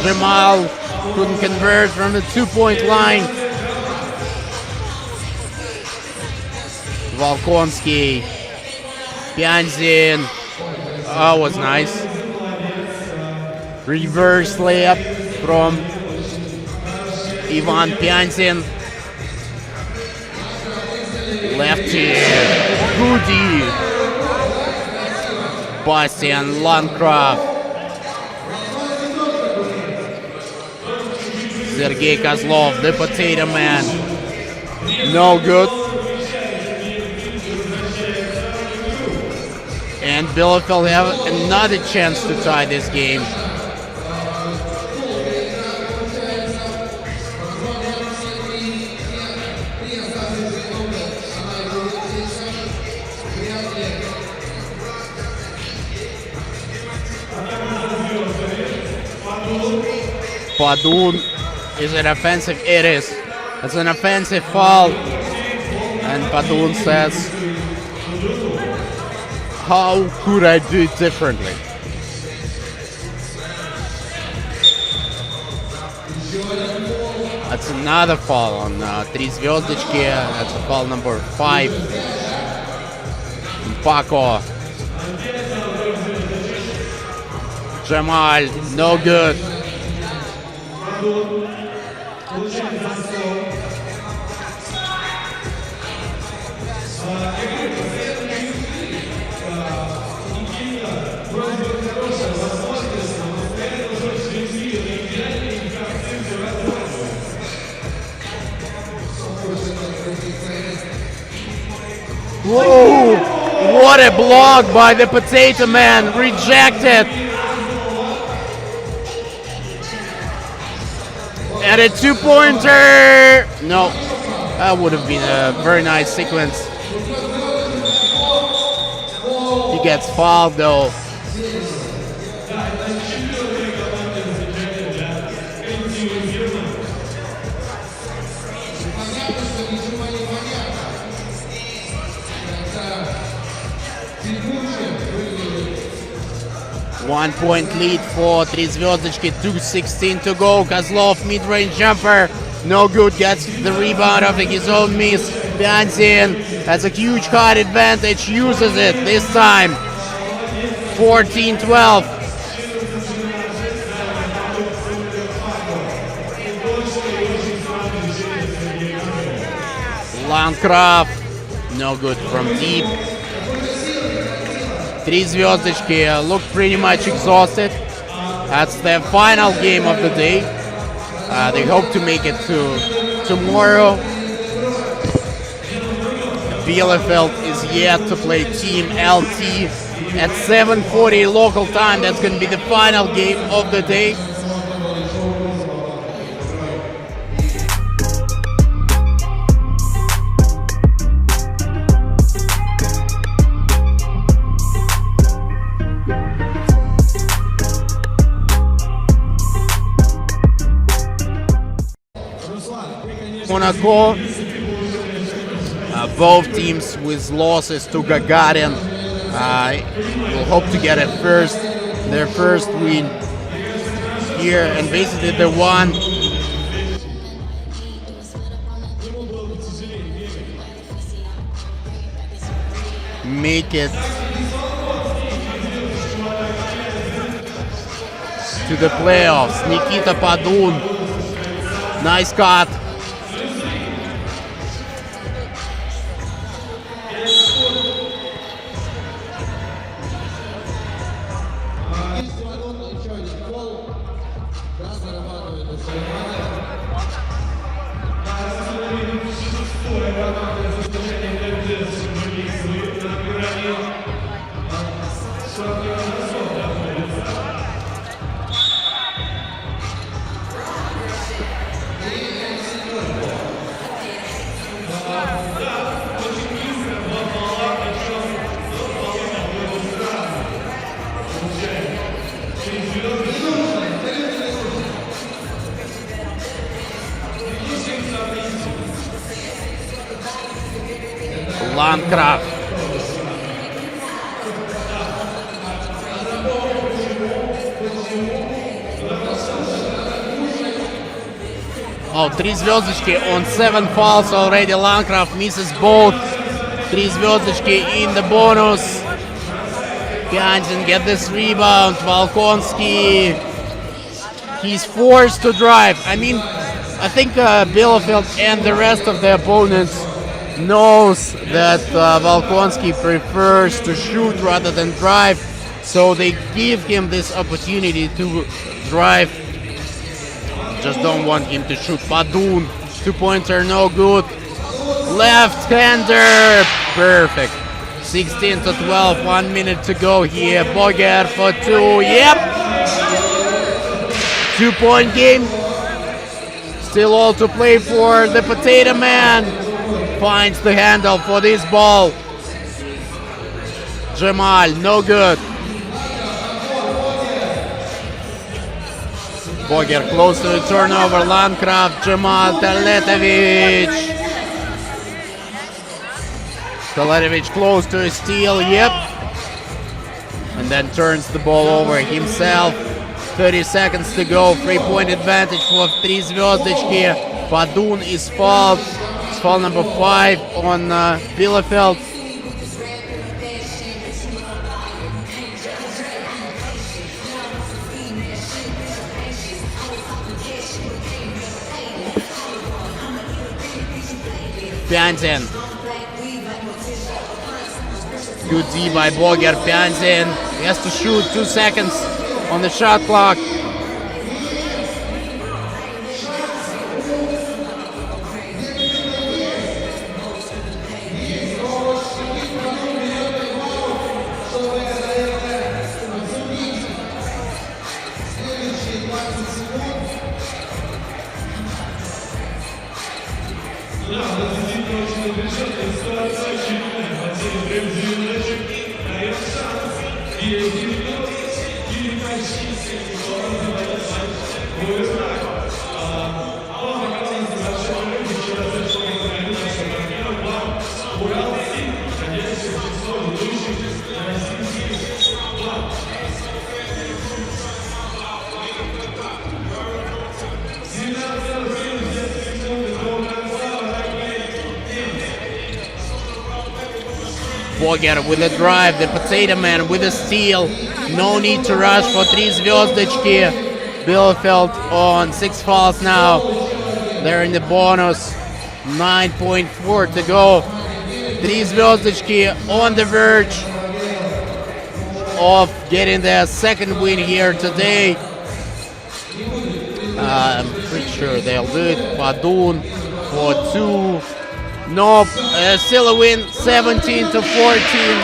Jamal couldn't convert from the 2-point line. Volkonsky, Pianzin. Oh, was nice. Reverse layup from Ivan Pianzin. Lefty, Goody, Bastian Landgraf, Sergei Kozlov, the Potato Man, no good. And Bielefeld have another chance to tie this game. Padun is an offensive. It is. It's an offensive foul. And Padun says, how could I do it differently? That's another foul on 3 звездочки. That's a foul number 5. Paco. Jamal, no good. Whoa! What a block by the Potato Man! Rejected! And a 2-pointer! No, that would have been a very nice sequence. He gets fouled though. One-point lead for 3 звездочки, 2:16 to go. Kozlov mid-range jumper, no good, gets the rebound after his own miss. Pianzin has a huge height advantage, uses it this time. 14-12. Landgraf, no good from deep. 3 звездочки look pretty much exhausted. That's their final game of the day. They hope to make it to tomorrow. Bielefeld is yet to play Team LT at 7:40 local time. That's going to be the final game of the day. Monaco, both teams with losses to Gagarin will hope to get their first win here, and basically the one make it to the playoffs. Nikita Padun, nice cut. Landgraf. Oh, 3 звездочки on 7 fouls already. Landgraf misses both 3 звездочки in the bonus. Pyanzin get this rebound. Volkonsky, he's forced to drive. I mean, I think Bielefeld and the rest of the opponents knows that Volkonsky prefers to shoot rather than drive, so they give him this opportunity to drive. Just don't want him to shoot. Padun, 2-pointer, no good. Left-hander, perfect. 16 to 12, 1 minute to go here. Boger for 2, yep. 2-point game. Still all to play for. The Potato Man finds the handle for this ball. Jamal, no good. Boger close to a turnover. Landcraft, Jamal, Teletovic. Teletovic close to a steal, yep. And then turns the ball over himself. 30 seconds to go. 3-point advantage for 3 звездочки. Padun is fouled. It's foul number 5 on Bielefeld. Pyanzin. Good D by Boger. Pyanzin. He has to shoot 2 seconds on the shot clock. Boger with a drive, the Potato Man with a steal. No need to rush for 3 звездочки. Bielefeld on 6 fouls now. They're in the bonus. 9.4 to go. 3 звездочки on the verge of getting their second win here today. I'm pretty sure they'll do it. Padun for 2. Nope, still a win, 17 to 14.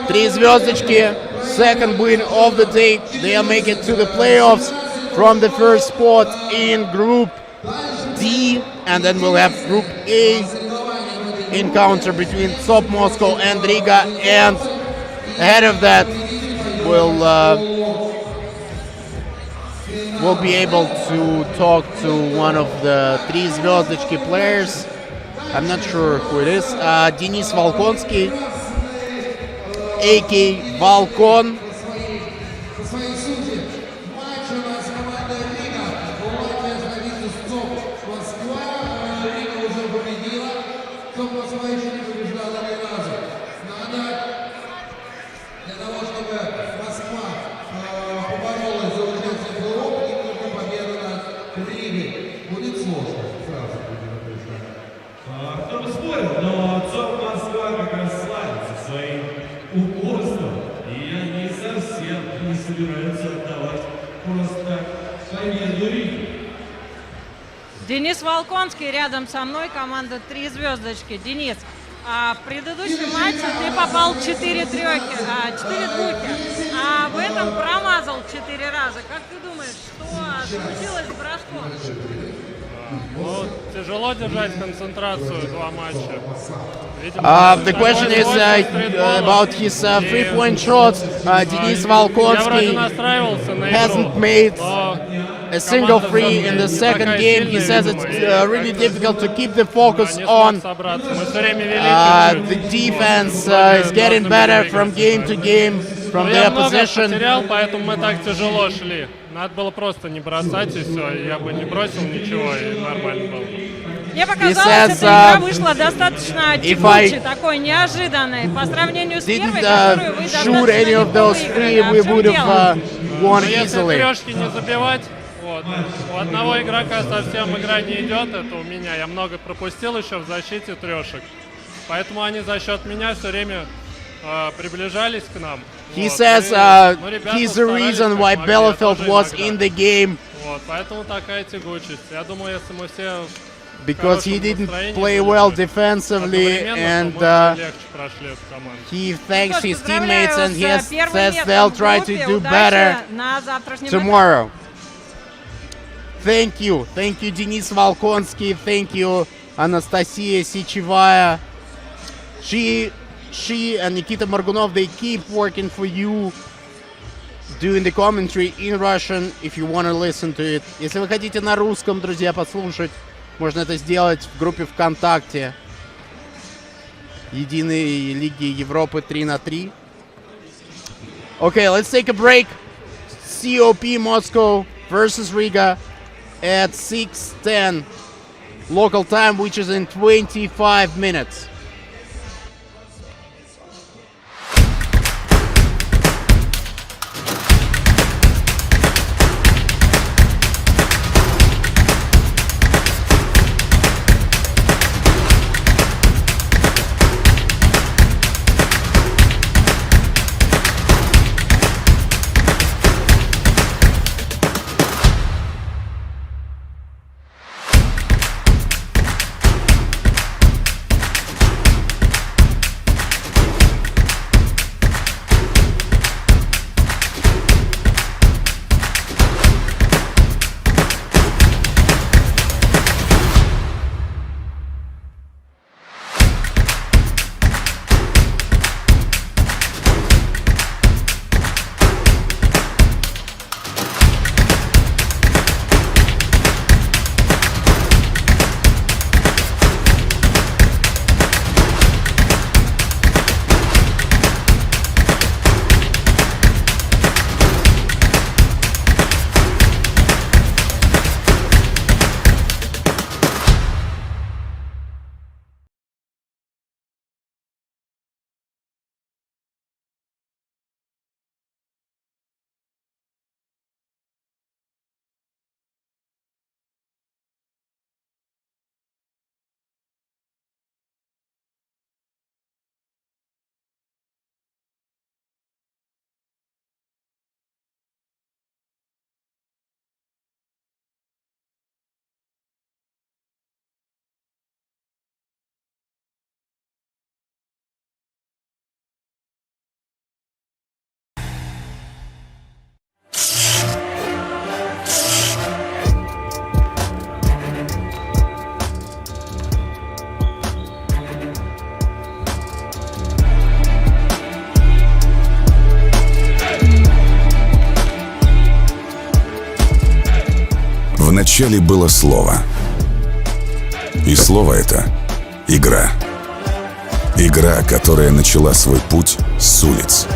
3 звездочки, second win of the day. They are making it to the playoffs from the first spot in Group D, and then we'll have Group A encounter between Top Moscow and Riga, and ahead of that we'll be able to talk to one of the 3 звездочки players. I'm not sure who it is. Denis Volkonsky, a.k.a. Volkon. Денис Волконский рядом со мной, команда 3 звездочки. Денис, в предыдущем матче ты попал 4 двуки, а в этом промазал 4 раза. Как ты думаешь, что случилось с броском? Ну, тяжело держать концентрацию 2 матча. The question is about his 3-point shots. Denis Volkonsky hasn't made a single free in the second game. He says it's really difficult to keep the focus on. The defense is getting better from game to game from the opposition. Поэтому мы так тяжело шли. Надо было просто не бросать и все. Я бы не бросил ничего, и нормально было. Мне показалось, эта игра вышла достаточно текучей, такой неожиданной по сравнению с первой, которую вы достаточно неплохо играли. Если трешки не забивать, вот. У одного игрока совсем игра не идет, это у меня. Я много пропустил еще в защите трешек. Поэтому они за счет меня все время приближались к нам. He says he's the reason why Bielefeld was in the game. Вот, поэтому такая тягучесть. Я думаю, если мы все because he didn't play well defensively, and he thanks his teammates, and he says they'll try to do better tomorrow. Thank you, Denis Volkonsky, thank you, Anastasia Sichevaya. She and Nikita Morgunov, they keep working for you, doing the commentary in Russian, if you want to listen to it. Если вы хотите на русском, друзья, послушать, можно это сделать в группе ВКонтакте Единой Лиги Европы 3-3. Okay, let's take a break. COP Moscow versus Riga at 6:10 local time, which is in 25 minutes. Вначале было слово. И слово это — игра. Игра, которая начала свой путь с улиц.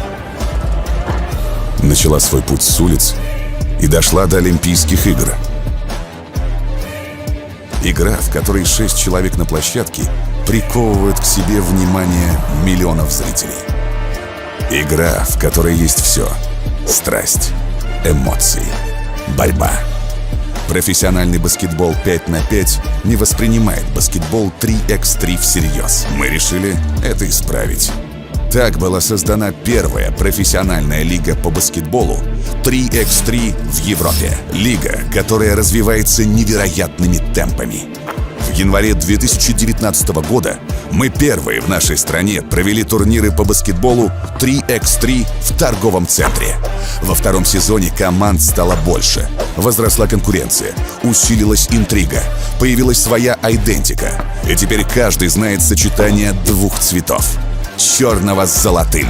Начала свой путь с улиц и дошла до Олимпийских игр. Игра, в которой 6 человек на площадке приковывают к себе внимание миллионов зрителей. Игра, в которой есть все: страсть, эмоции, борьба. Профессиональный баскетбол 5х5 не воспринимает баскетбол 3х3 всерьез. Мы решили это исправить. Так была создана первая профессиональная лига по баскетболу 3х3 в Европе. Лига, которая развивается невероятными темпами. В январе 2019 года мы первые в нашей стране провели турниры по баскетболу 3х3 в торговом центре. Во втором сезоне команд стало больше. Возросла конкуренция, усилилась интрига, появилась своя айдентика. И теперь каждый знает сочетание двух цветов — черного с золотым.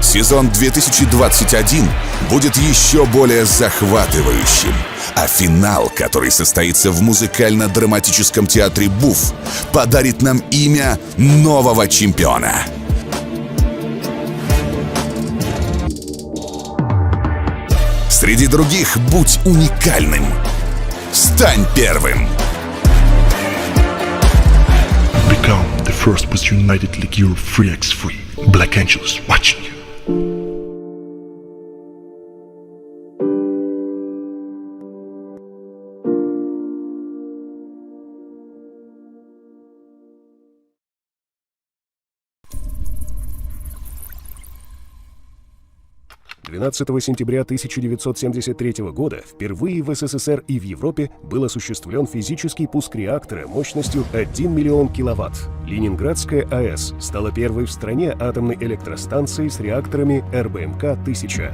Сезон 2021 будет еще более захватывающим, а финал, который состоится в музыкально-драматическом театре «Буф», подарит нам имя нового чемпиона. Среди других будь уникальным. Стань первым. Become the first with United League Europe 3x3. Black Angels watching you. «12 сентября 1973 года впервые в СССР и в Европе был осуществлен физический пуск реактора мощностью 1 миллион киловатт. Ленинградская АЭС стала первой в стране атомной электростанцией с реакторами РБМК-1000.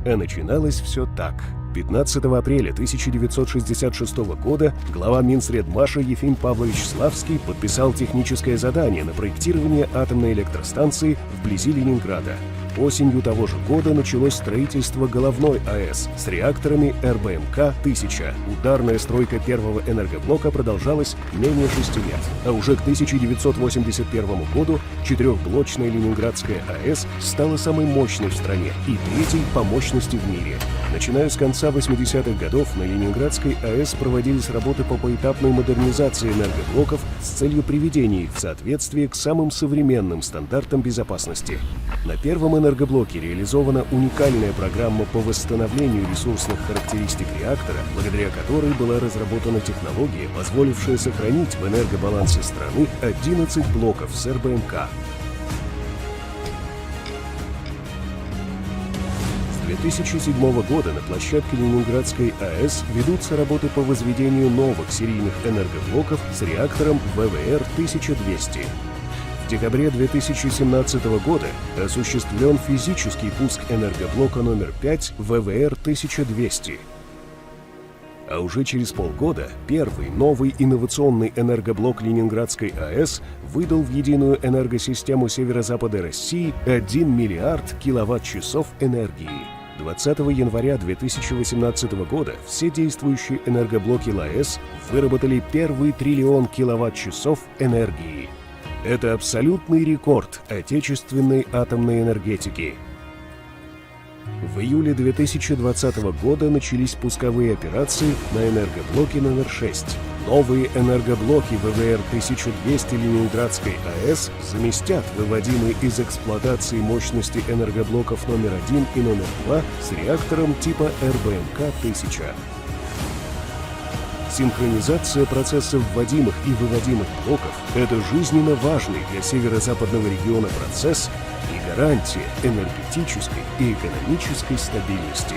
А начиналось все так. 15 апреля 1966 года глава Минсредмаша Ефим Павлович Славский подписал техническое задание на проектирование атомной электростанции вблизи Ленинграда. Осенью того же года началось строительство головной АЭС с реакторами РБМК-1000. Ударная стройка первого энергоблока продолжалась менее 6 лет. А уже к 1981 году четырехблочная Ленинградская АЭС стала самой мощной в стране и третьей по мощности в мире. Начиная с конца 80-х годов на Ленинградской АЭС проводились работы по поэтапной модернизации энергоблоков с целью приведения их в соответствие к самым современным стандартам безопасности. На первом энергоблоке реализована уникальная программа по восстановлению ресурсных характеристик реактора, благодаря которой была разработана технология, позволившая сохранить в энергобалансе страны 11 блоков с РБМК. С 2007 года на площадке Ленинградской АЭС ведутся работы по возведению новых серийных энергоблоков с реактором ВВР-1200. В декабре 2017 года осуществлен физический пуск энергоблока номер 5 ВВР-1200. А уже через полгода первый новый инновационный энергоблок Ленинградской АЭС выдал в единую энергосистему северо-запада России 1 миллиард киловатт-часов энергии. 20 января 2018 года все действующие энергоблоки ЛАЭС выработали первый триллион киловатт-часов энергии. Это абсолютный рекорд отечественной атомной энергетики. В июле 2020 года начались пусковые операции на энергоблоке номер 6. Новые энергоблоки ВВР-1200 Ленинградской АЭС заместят выводимые из эксплуатации мощности энергоблоков номер 1 и номер 2 с реактором типа РБМК-1000. Синхронизация процессов вводимых и выводимых блоков – это жизненно важный для северо-западного региона процесс и гарантия энергетической и экономической стабильности.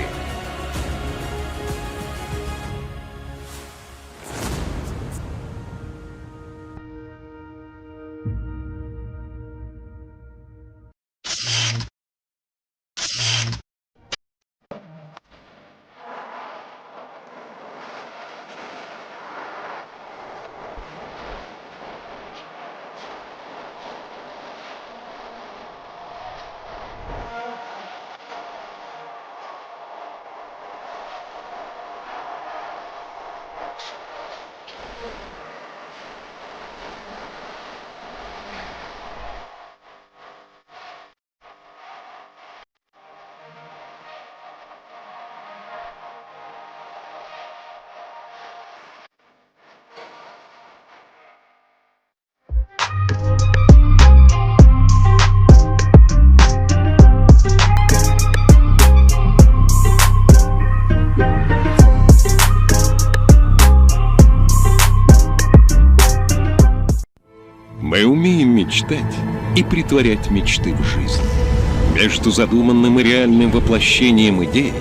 Мы умеем мечтать и притворять мечты в жизнь. Между задуманным и реальным воплощением идеи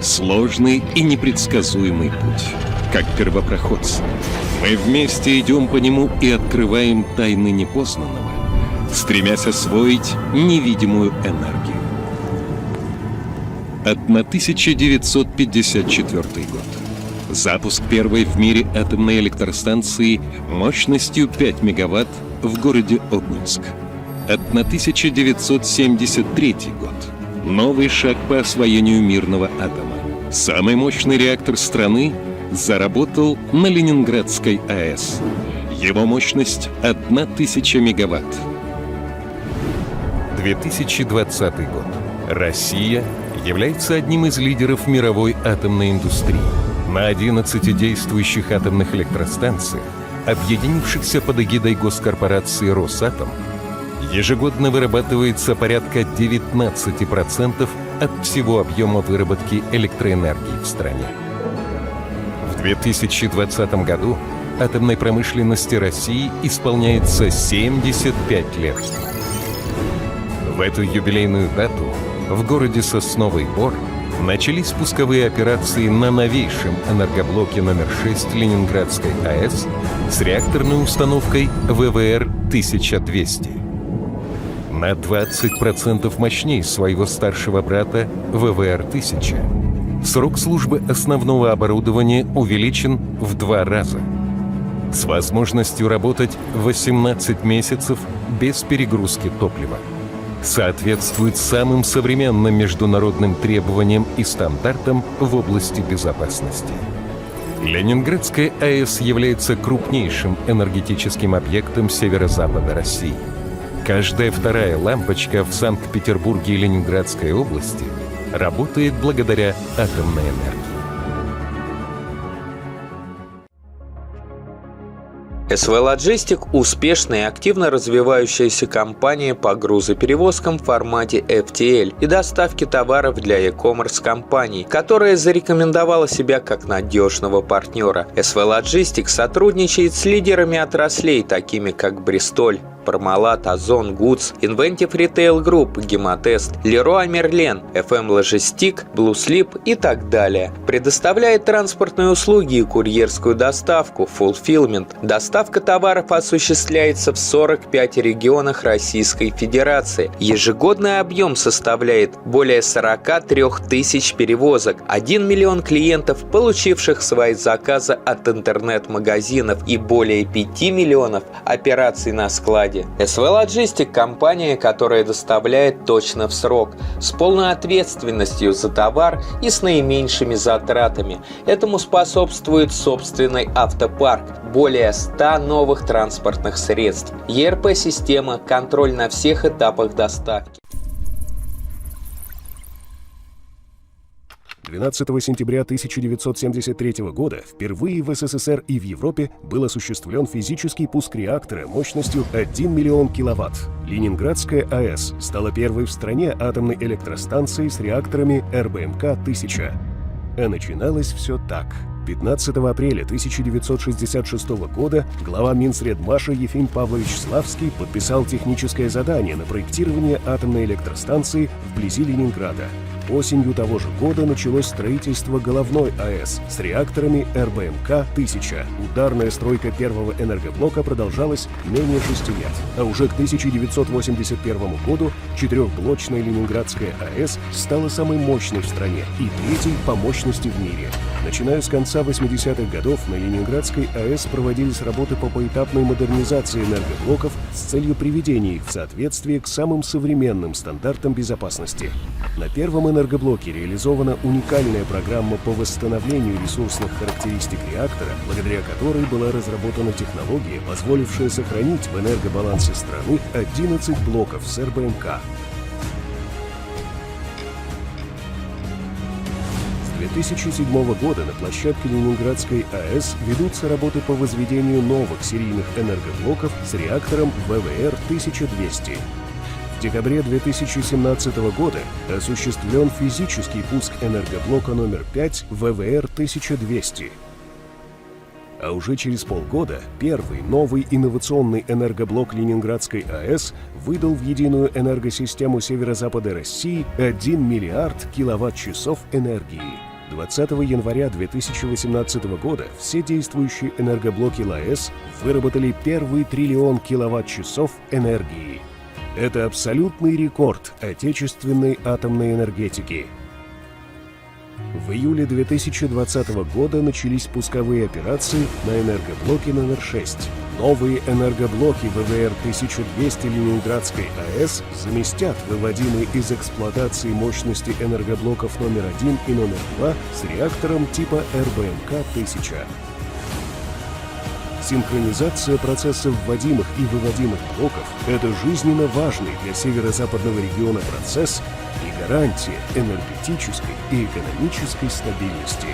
сложный и непредсказуемый путь. Как первопроходцы, мы вместе идем по нему и открываем тайны непознанного, стремясь освоить невидимую энергию. 1954 год. Запуск первой в мире атомной электростанции мощностью 5 мегаватт в городе Обнинск. 1973 год. Новый шаг по освоению мирного атома. Самый мощный реактор страны заработал на Ленинградской АЭС. Его мощность 1000 мегаватт. 2020 год. Россия, является одним из лидеров мировой атомной индустрии. На 11 действующих атомных электростанциях, объединившихся под эгидой госкорпорации «Росатом», ежегодно вырабатывается порядка 19% от всего объема выработки электроэнергии в стране. В 2020 году атомной промышленности России исполняется 75 лет. В эту юбилейную дату в городе Сосновый Бор начались пусковые операции на новейшем энергоблоке номер 6 Ленинградской АЭС с реакторной установкой ВВР-1200. На 20% мощнее своего старшего брата ВВР-1000. Срок службы основного оборудования увеличен в 2 раза. С возможностью работать 18 месяцев без перегрузки топлива. Соответствует самым современным международным требованиям и стандартам в области безопасности. Ленинградская АЭС является крупнейшим энергетическим объектом северо-запада России. Каждая вторая лампочка в Санкт-Петербурге и Ленинградской области работает благодаря атомной энергии. СВ Лоджистик – успешная и активно развивающаяся компания по грузоперевозкам в формате FTL и доставке товаров для e-commerce компаний, которая зарекомендовала себя как надежного партнера. СВ Лоджистик сотрудничает с лидерами отраслей, такими как Бристоль, Пармалат, Озон, Гудс, Inventive Retail Group, Гемотест, Леруа Мерлен, FM Logistic, Blue Slip и так далее. Предоставляет транспортные услуги и курьерскую доставку, fulfillment. Доставка товаров осуществляется в 45 регионах Российской Федерации. Ежегодный объем составляет более 43 тысяч перевозок, 1 миллион клиентов, получивших свои заказы от интернет-магазинов и более 5 миллионов операций на складе. СВ Лоджистик – компания, которая доставляет точно в срок, с полной ответственностью за товар и с наименьшими затратами. Этому способствует собственный автопарк, более 100 новых транспортных средств, ERP-система, контроль на всех этапах доставки. 12 сентября 1973 года впервые в СССР и в Европе был осуществлен физический пуск реактора мощностью 1 миллион киловатт. Ленинградская АЭС стала первой в стране атомной электростанцией с реакторами РБМК-1000. А начиналось все так. 15 апреля 1966 года глава Минсредмаша Ефим Павлович Славский подписал техническое задание на проектирование атомной электростанции вблизи Ленинграда. Осенью того же года началось строительство головной АЭС с реакторами РБМК-1000. Ударная стройка первого энергоблока продолжалась менее 6 лет. А уже к 1981 году четырехблочная Ленинградская АЭС стала самой мощной в стране и третьей по мощности в мире. Начиная с конца 80-х годов на Ленинградской АЭС проводились работы по поэтапной модернизации энергоблоков с целью приведения их в соответствие к самым современным стандартам безопасности. На первом энергоблоке реализована уникальная программа по восстановлению ресурсных характеристик реактора, благодаря которой была разработана технология, позволившая сохранить в энергобалансе страны 11 блоков с РБМК. С 2007 года на площадке Ленинградской АЭС ведутся работы по возведению новых серийных энергоблоков с реактором ВВР-1200. В декабре 2017 года осуществлен физический пуск энергоблока номер 5 ВВР-1200. А уже через полгода первый новый инновационный энергоблок Ленинградской АЭС выдал в единую энергосистему северо-запада России 1 миллиард киловатт-часов энергии. 20 января 2018 года все действующие энергоблоки ЛАЭС выработали первый триллион киловатт-часов энергии. Это абсолютный рекорд отечественной атомной энергетики. В июле 2020 года начались пусковые операции на энергоблоке номер 6. Новые энергоблоки ВВР-1200 Ленинградской АЭС заместят выводимые из эксплуатации мощности энергоблоков номер 1 и номер 2 с реактором типа РБМК-1000. Синхронизация процессов вводимых и выводимых блоков – это жизненно важный для северо-западного региона процесс и гарантия энергетической и экономической стабильности.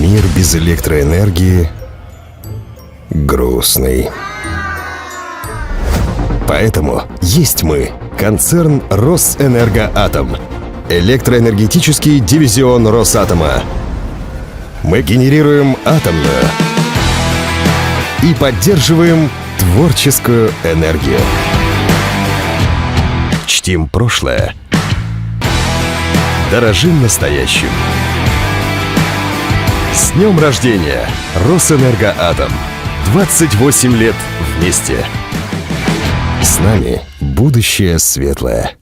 Мир без электроэнергии грустный. Поэтому есть мы, концерн Росэнергоатом, электроэнергетический дивизион Росатома. Мы генерируем атомную и поддерживаем творческую энергию. Чтим прошлое, дорожим настоящим. С днем рождения, Росэнергоатом! 28 лет вместе. С нами будущее светлое.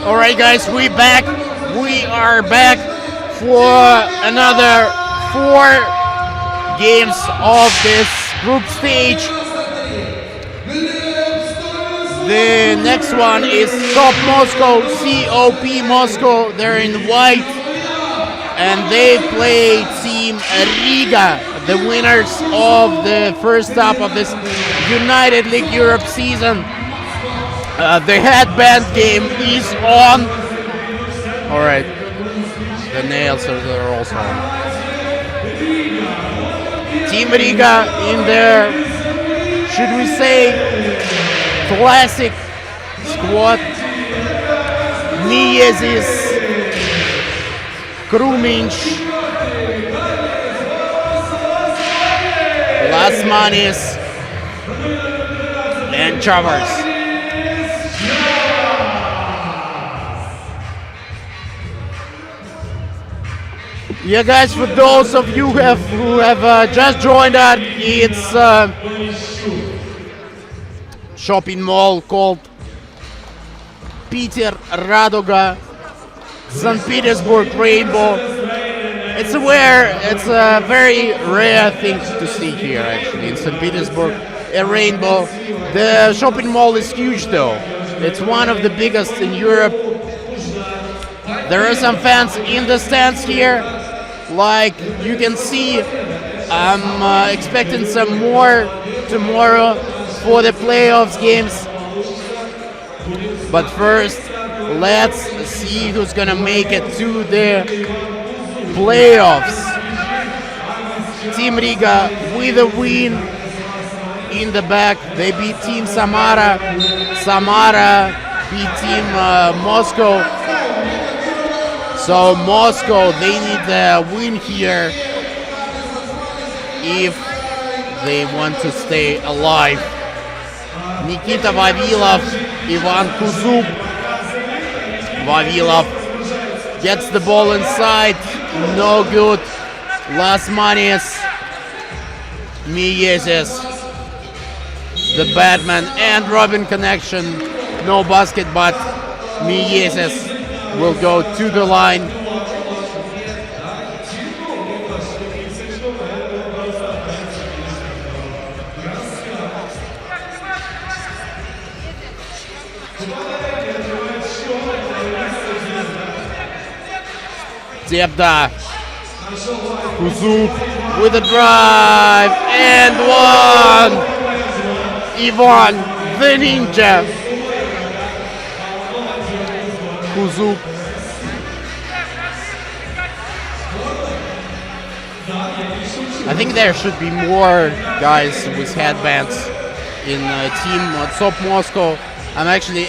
Alright guys, we back. We are back for another 4 games of this group stage. The next one is Top Moscow, COP Moscow. They're in white. And they play Team Riga, the winners of the first stop of this United League Europe season. The headband game is on. All right, the nails are also on. Team Riga in their, should we say, classic squad. Miezis, Kruminch, Lasmanis, and Chavars. Yeah, guys, for those of you who have just joined us, it's shopping mall called Peter Radoga, St. Petersburg Rainbow. It's a very rare thing to see here, actually, in St. Petersburg, a rainbow. The shopping mall is huge, though. It's one of the biggest in Europe. There are some fans in the stands here. Like you can see, I'm expecting some more tomorrow for the playoffs games. But first, let's see who's gonna make it to the playoffs. Team Riga with a win in the back. They beat Team Samara. Samara beat Team Moscow. So Moscow, they need a win here if they want to stay alive. Nikita Vavilov, Ivan Kuzub. Vavilov gets the ball inside, no good. Lasmanis, Miezes, the Batman and Robin connection, no basket, but Miezes will go to the line. Zebda, Kuzuk with a drive and one. Ivan the Ninja. Kuzuk. I think there should be more guys with headbands in team Top Moscow. I'm actually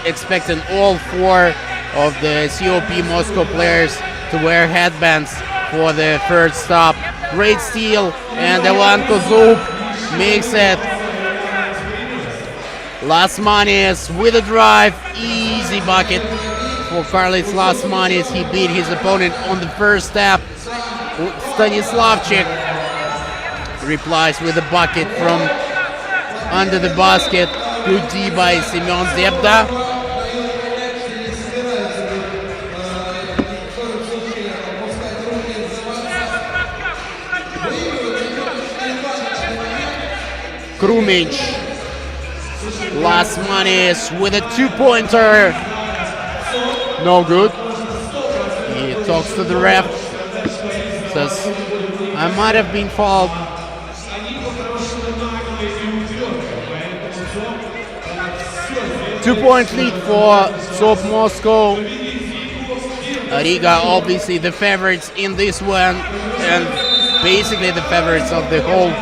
expecting all 4 of the COP Moscow players to wear headbands for the first stop. Great steal, and Ivan Kuzuk makes it. Lasmanis with a drive, easy bucket for Karlis Lasmanis. He beat his opponent on the first step. Stanislavchik replies with a bucket from under the basket. Good D by Semyon Zebda. Krumic. Lasmanis with a 2-pointer. No good. He talks to the ref. Says, I might have been fouled. Two-point lead for Top Moscow. Riga, obviously the favorites in this one, and basically the favorites of the whole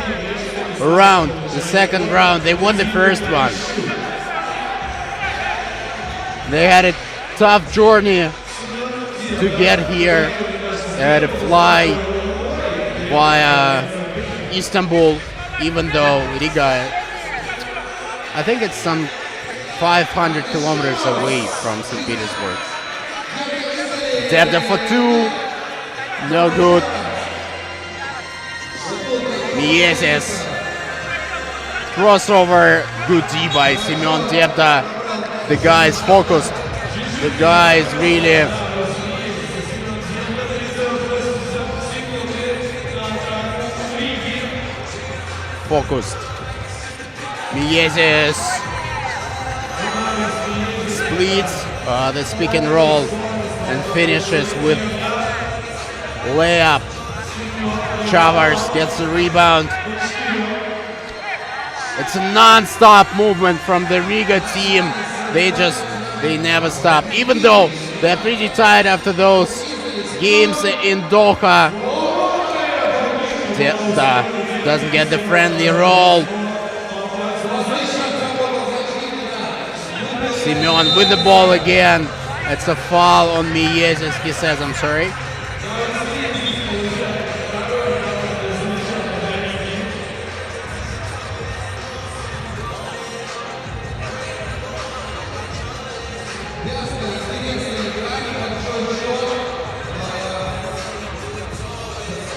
round. The second round, they won the first one. They had a tough journey to get here. They had to fly via Istanbul, even though Riga, I think it's some 500 kilometers away from St. Petersburg. Zebda for 2, no good. Mieses, crossover, good D by Semyon Zebda. The guy is focused The guy is really focused. Miezis splits the pick and roll and finishes with layup. Chavars gets the rebound. It's a non-stop movement from the Riga team. They never stop. Even though they're pretty tired after those games in Doha. Doesn't get the friendly roll. Simeon with the ball again. It's a foul on Miezis, he says, I'm sorry.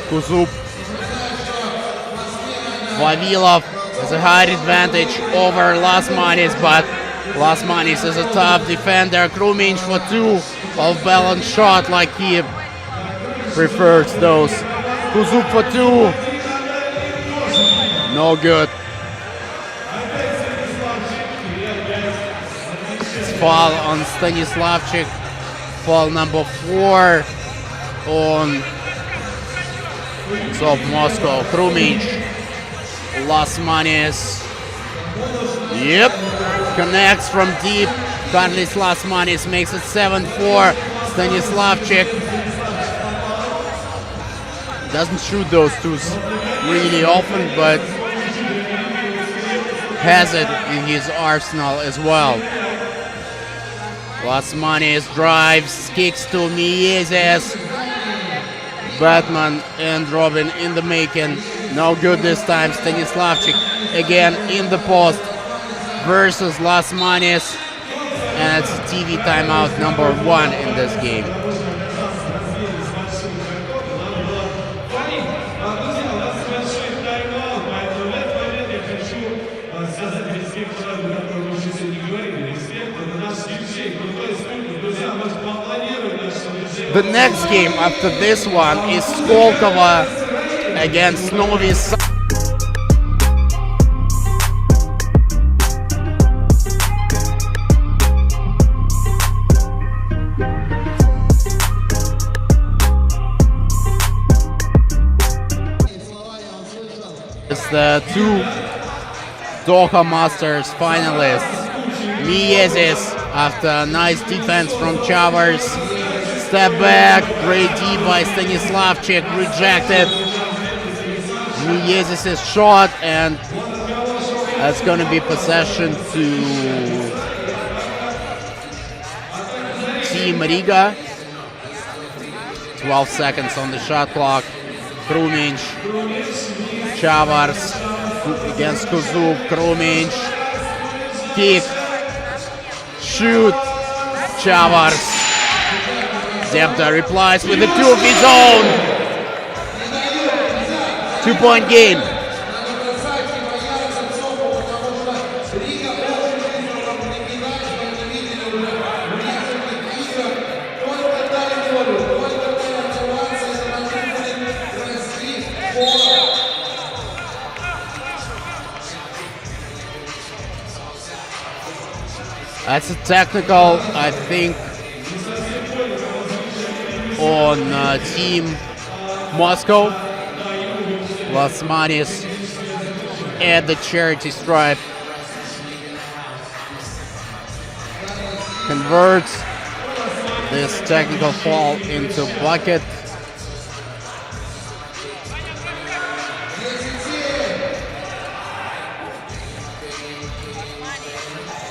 Kuzub. Vavilov has a high advantage over Lasmanis, but Lasmanis is a top defender. Kruminj for two, off-balance shot like he prefers those. Kuzub for two. No good. It's foul on Stanislavchik. Foul number 4 on top Moscow. Kruminj. Lasmanis. Yep. Connects from deep. Karlis Lasmanis makes it 7-4. Stanislavchik doesn't shoot those twos really often, but has it in his arsenal as well. Lasmanis drives, kicks to Miezis. Batman and Robin in the making. No good this time. Stanislavchik again in the post versus Lasmanis. And it's a TV timeout number 1 in this game. The next game after this one is Skolkovo against Novi Sad. It's the 2 Doha Masters finalists. Miezis after a nice defense from Chavars. Step back, great D by Stanislavchik, rejected. Miezis' shot, and that's going to be possession to Team Riga. 12 seconds on the shot clock. Kruminj, Chavars against Kuzub. Kruminj, kick, shoot, Chavars. Debda replies with a 2 of his own. 2-point game. That's a technical, I think, on Team Moscow. Lasmanis at the charity stripe converts this technical foul into bucket.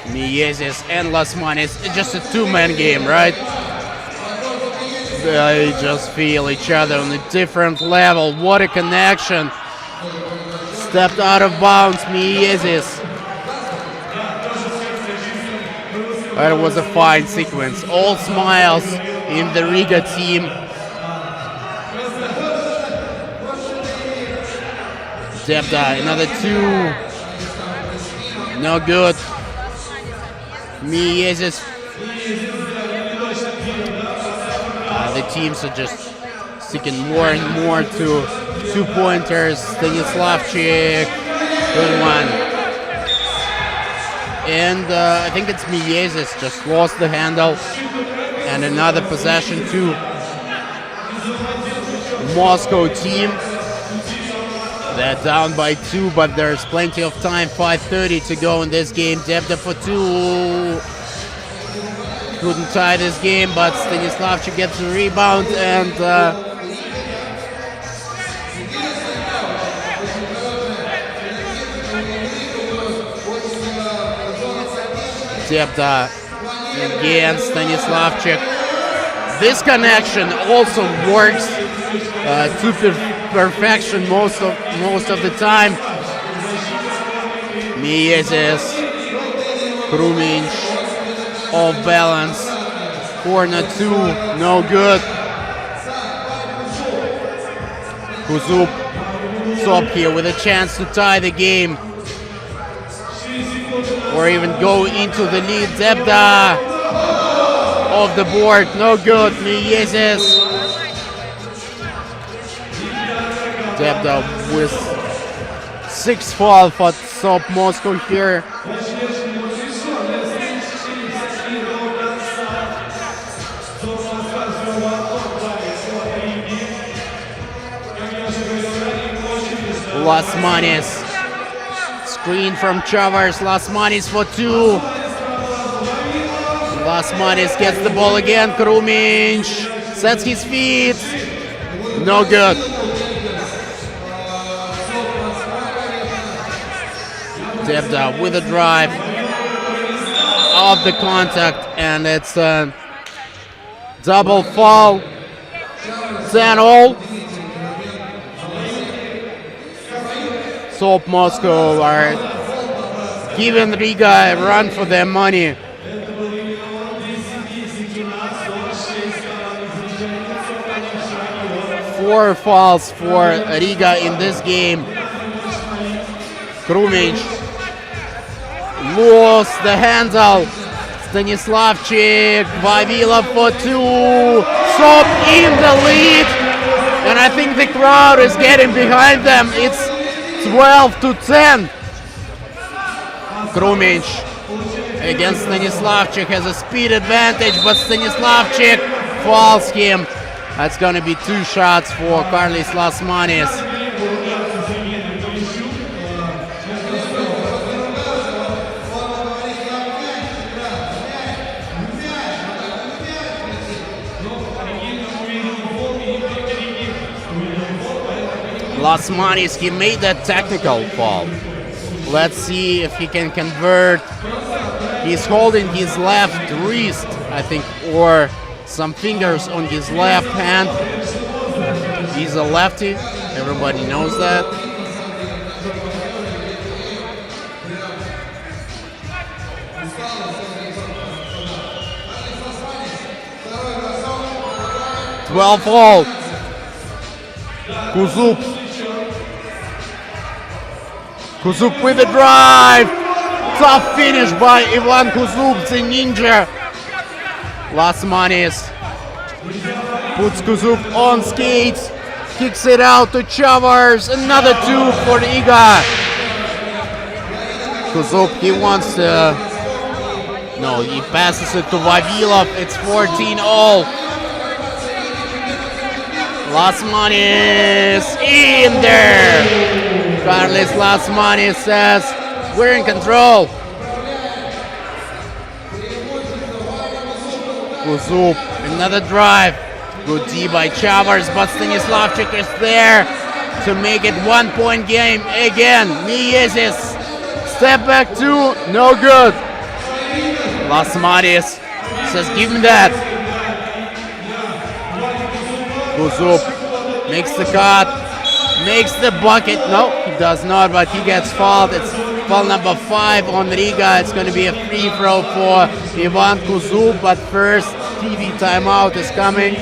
Miezis and Lasmanis, it's just a 2-man game, right? They just feel each other on a different level. What a connection. Stepped out of bounds, Miezis. That was a fine sequence. All smiles in the Riga team. Debda, another 2. No good. Miezis teams are just sticking more and more to two-pointers. Stanislavchik, good one. And I think it's Miezis just lost the handle. And another possession to Moscow team. They're down by 2, but there's plenty of time. 5:30 to go in this game. Debda for 2. Couldn't tie this game, but Stanislavchik gets a rebound and Debda again, Stanislavchik. This connection also works to perfection most of the time. Miezis, Kruminch, off balance. Corner 2, no good. Kuzup, Sop here with a chance to tie the game. Or even go into the lead. Debda off the board, no good. Miezis. Debda with 6 fouls for Sop Moscow here. Lasmanis. Screen from Chavars. Lasmanis for 2. Lasmanis gets the ball again. Kruminch sets his feet. No good. Debda with a drive. Off the contact. And it's a double foul. 10-all. Sop Moscow are giving Riga a run for their money. Four fouls for Riga in this game. Kruminch lost the handle. Stanislavchik, Vavilov for 2. Sop in the lead. And I think the crowd is getting behind them. It's 12-10. Kruminch against Stanislavchik has a speed advantage, but Stanislavchik fouls him. That's going to be 2 shots for Karlis Lasmanis. Lasmanis, he made that technical foul. Let's see if he can convert. He's holding his left wrist, I think, or some fingers on his left hand. He's a lefty, everybody knows that. All. Kuzup with a drive. Tough finish by Ivan Kuzup, the ninja. Lasmanis puts Kuzup on skates, kicks it out to Chavars. Another 2 for Riga. Kuzup, he wants to... No, he passes it to Vavilov. It's 14-all. Lasmanis in there. Karlis Lasmanis says, we're in control. Kuzup, another drive. Good D by Chavars, but Stanislavchik is there to make it 1-point game again. Miezis, step back 2, no good. Lasmanis says, give me that. Kuzup makes the cut, makes the bucket. No, he does not, but he gets fouled. It's foul number 5 on Riga. It's going to be a free throw for Ivan Kuzup, but first TV timeout is coming.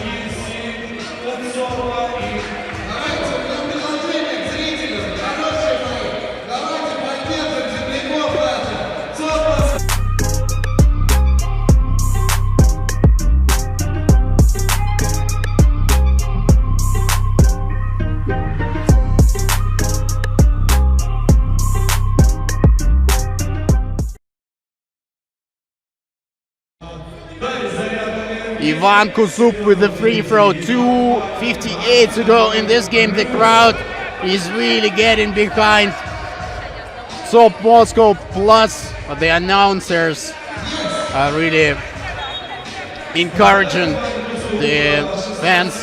Ivan Kuzup with the free throw. 2:58 to go in this game. The crowd is really getting behind Top Moscow, plus the announcers are really encouraging the fans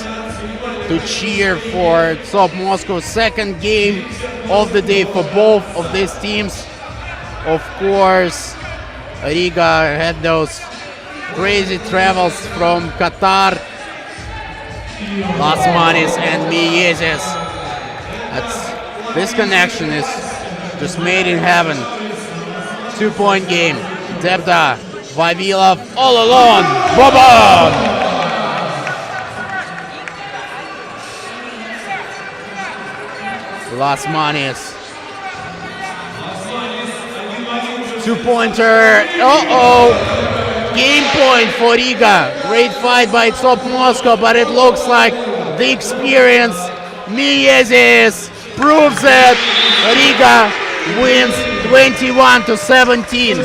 to cheer for Top Moscow. Second game of the day for both of these teams. Of course, Riga had those crazy travels from Qatar. Lasmanis and Mieses. This connection is just made in heaven. 2-point game. Debda, Vavilov all alone. Bobo! Lasmanis. Two-pointer. Game point for Riga. Great fight by Top Moscow, but it looks like the experience. Mieses proves it. Riga wins 21-17.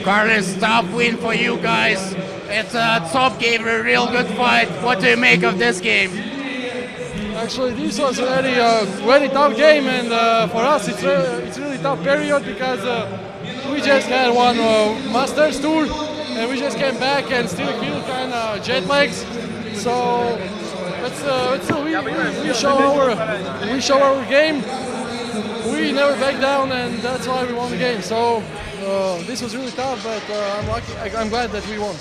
Carlos, tough win for you guys. It's Top gave a real good fight. What do you make of this game? Actually, this was a very tough game, and for us it's really tough period because we just had one Masters tour, and we just came back and still feel kind of jet lags. So we show our game. We never back down, and that's why we won the game. So this was really tough, but I'm glad that we won.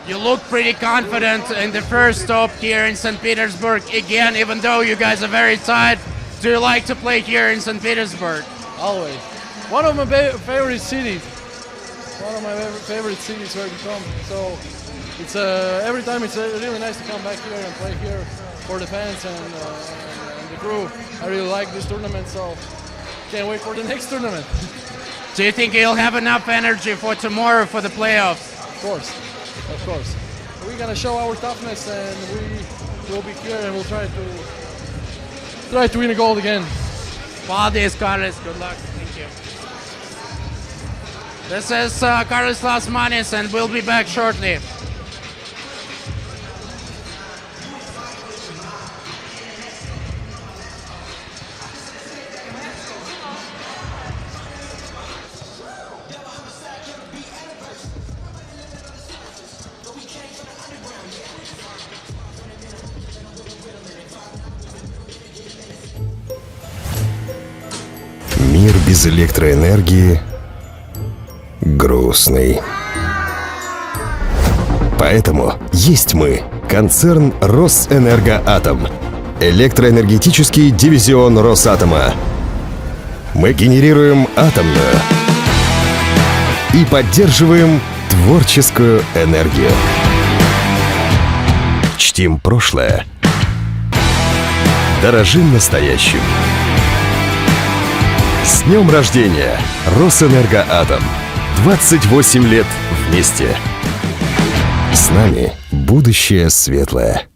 You look pretty confident in the first stop here in St. Petersburg. Again, even though you guys are very tired, do you like to play here in St. Petersburg? Always. One of my favorite cities. One of my favorite cities where to come. So it's every time it's really nice to come back here and play here for the fans and the crew. I really like this tournament, so can't wait for the next tournament. Do you think you'll have enough energy for tomorrow for the playoffs? Of course. We're gonna show our toughness, and we will be here, and we'll try to win a gold again. Paldies, Carlos. Good luck. Thank you. This is Carlos Lasmanis, and we'll be back shortly. Мир без электроэнергии грустный. Поэтому есть мы, концерн Росэнергоатом, электроэнергетический дивизион Росатома. Мы генерируем атомную и поддерживаем творческую энергию. Чтим прошлое, дорожим настоящим. С днем рождения, Росэнергоатом! 28 лет вместе. С нами будущее светлое.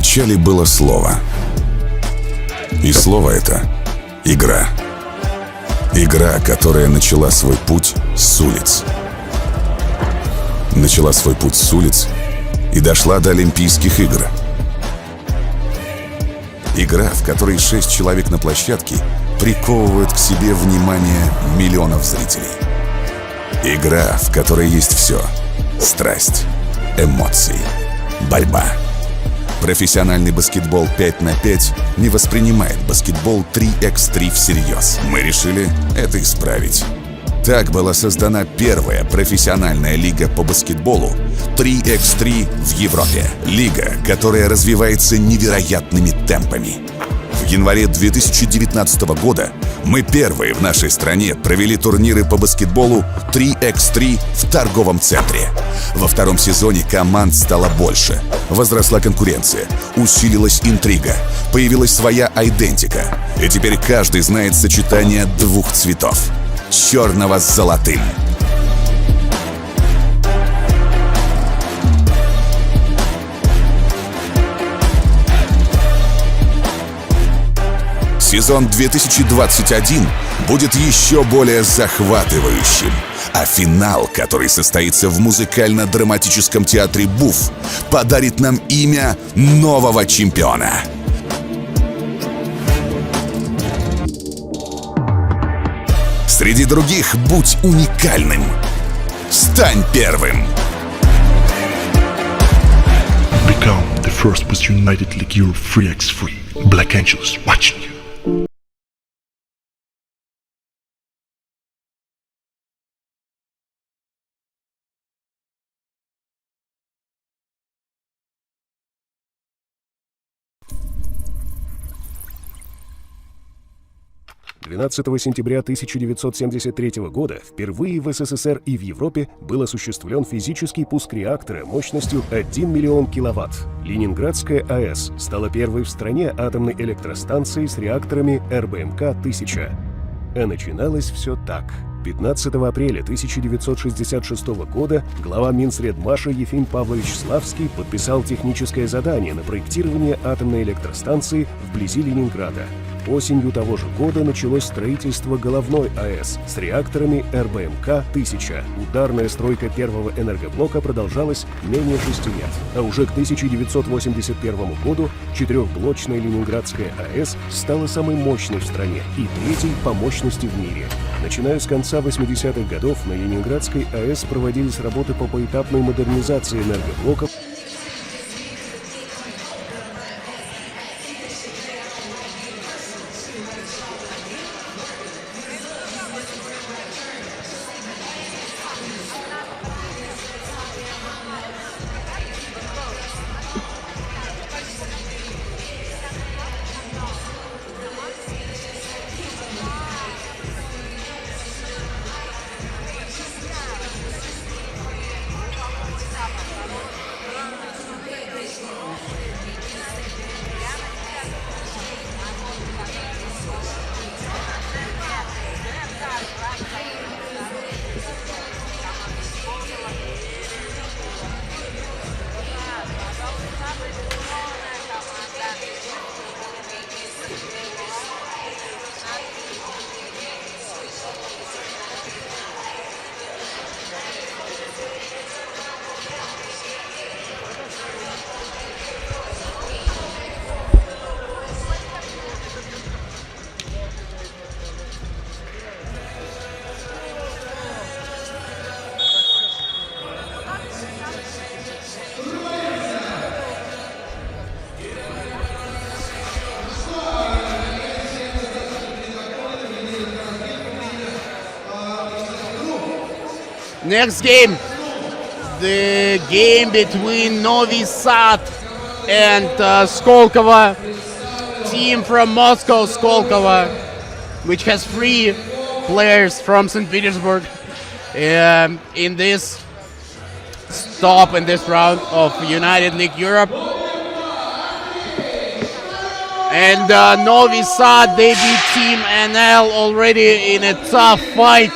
начале было слово. И слово это — игра. Игра, которая начала свой путь с улиц. Начала свой путь с улиц и дошла до Олимпийских игр. Игра, в которой 6 человек на площадке приковывают к себе внимание миллионов зрителей. Игра, в которой есть все: страсть, эмоции, борьба. Профессиональный баскетбол 5 на 5 не воспринимает баскетбол 3x3 всерьез. Мы решили это исправить. Так была создана первая профессиональная лига по баскетболу 3x3 в Европе. Лига, которая развивается невероятными темпами. В январе 2019 года мы первые в нашей стране провели турниры по баскетболу 3x3 в торговом центре. Во втором сезоне команд стало больше. Возросла конкуренция, усилилась интрига, появилась своя айдентика. И теперь каждый знает сочетание двух цветов — черного с золотым. Сезон 2021 будет еще более захватывающим, а финал, который состоится в музыкально-драматическом театре БУФ, подарит нам имя нового чемпиона. Среди других будь уникальным. Стань первым. Become the first with United League Europe 3x3. Black Angels watching you. — 12 сентября 1973 года впервые в СССР и в Европе был осуществлен физический пуск реактора мощностью 1 миллион киловатт. Ленинградская АЭС стала первой в стране атомной электростанцией с реакторами РБМК-1000. А начиналось все так. 15 апреля 1966 года глава Минсредмаша Ефим Павлович Славский подписал техническое задание на проектирование атомной электростанции вблизи Ленинграда. Осенью того же года началось строительство головной АЭС с реакторами РБМК-1000. Ударная стройка первого энергоблока продолжалась менее 6 лет. А уже к 1981 году четырехблочная Ленинградская АЭС стала самой мощной в стране и третьей по мощности в мире. Начиная с конца 80-х годов на Ленинградской АЭС проводились работы по поэтапной модернизации энергоблоков. Next game, the game between Novi Sad and Skolkovo, team from Moscow, Skolkovo, which has 3 players from St. Petersburg in this stop in this round of United League Europe. And Novi Sad, they beat Team NL already in a tough fight.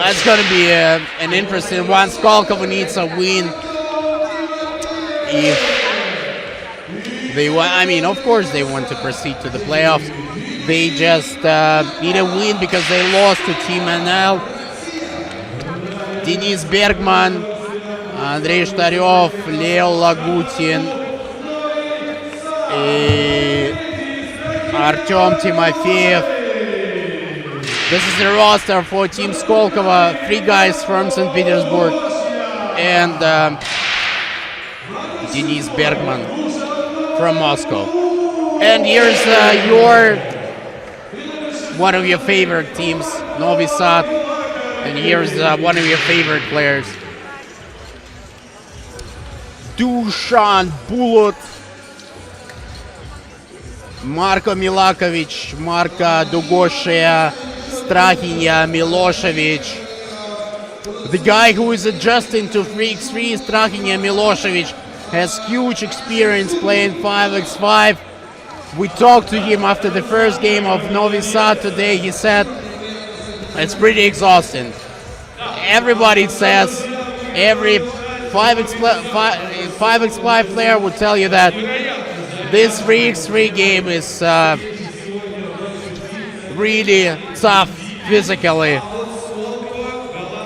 That's going to be an interesting one. Skolkovo needs a win if they want. I mean, of course they want to proceed to the playoffs. They just need a win because they lost to Team NL. Denis Bergman, Andrei Shtaryov, Leo Lagutin, Artyom Timofeyev. This is the roster for Team Skolkovo. 3 guys from St. Petersburg and Denis Bergman from Moscow. And here's one of your favorite teams, Novi Sad. And here's one of your favorite players, Dusan Bulut, Marko Milakovic, Marko Dugoshia, Strahinja Milosevic. The guy who is adjusting to 3x3, Strahinja Milosevic, has huge experience playing 5x5. We talked to him after the first game of Novi Sad today. He said it's pretty exhausting. Everybody says, every 5x5 player would tell you that this 3x3 game is really tough physically.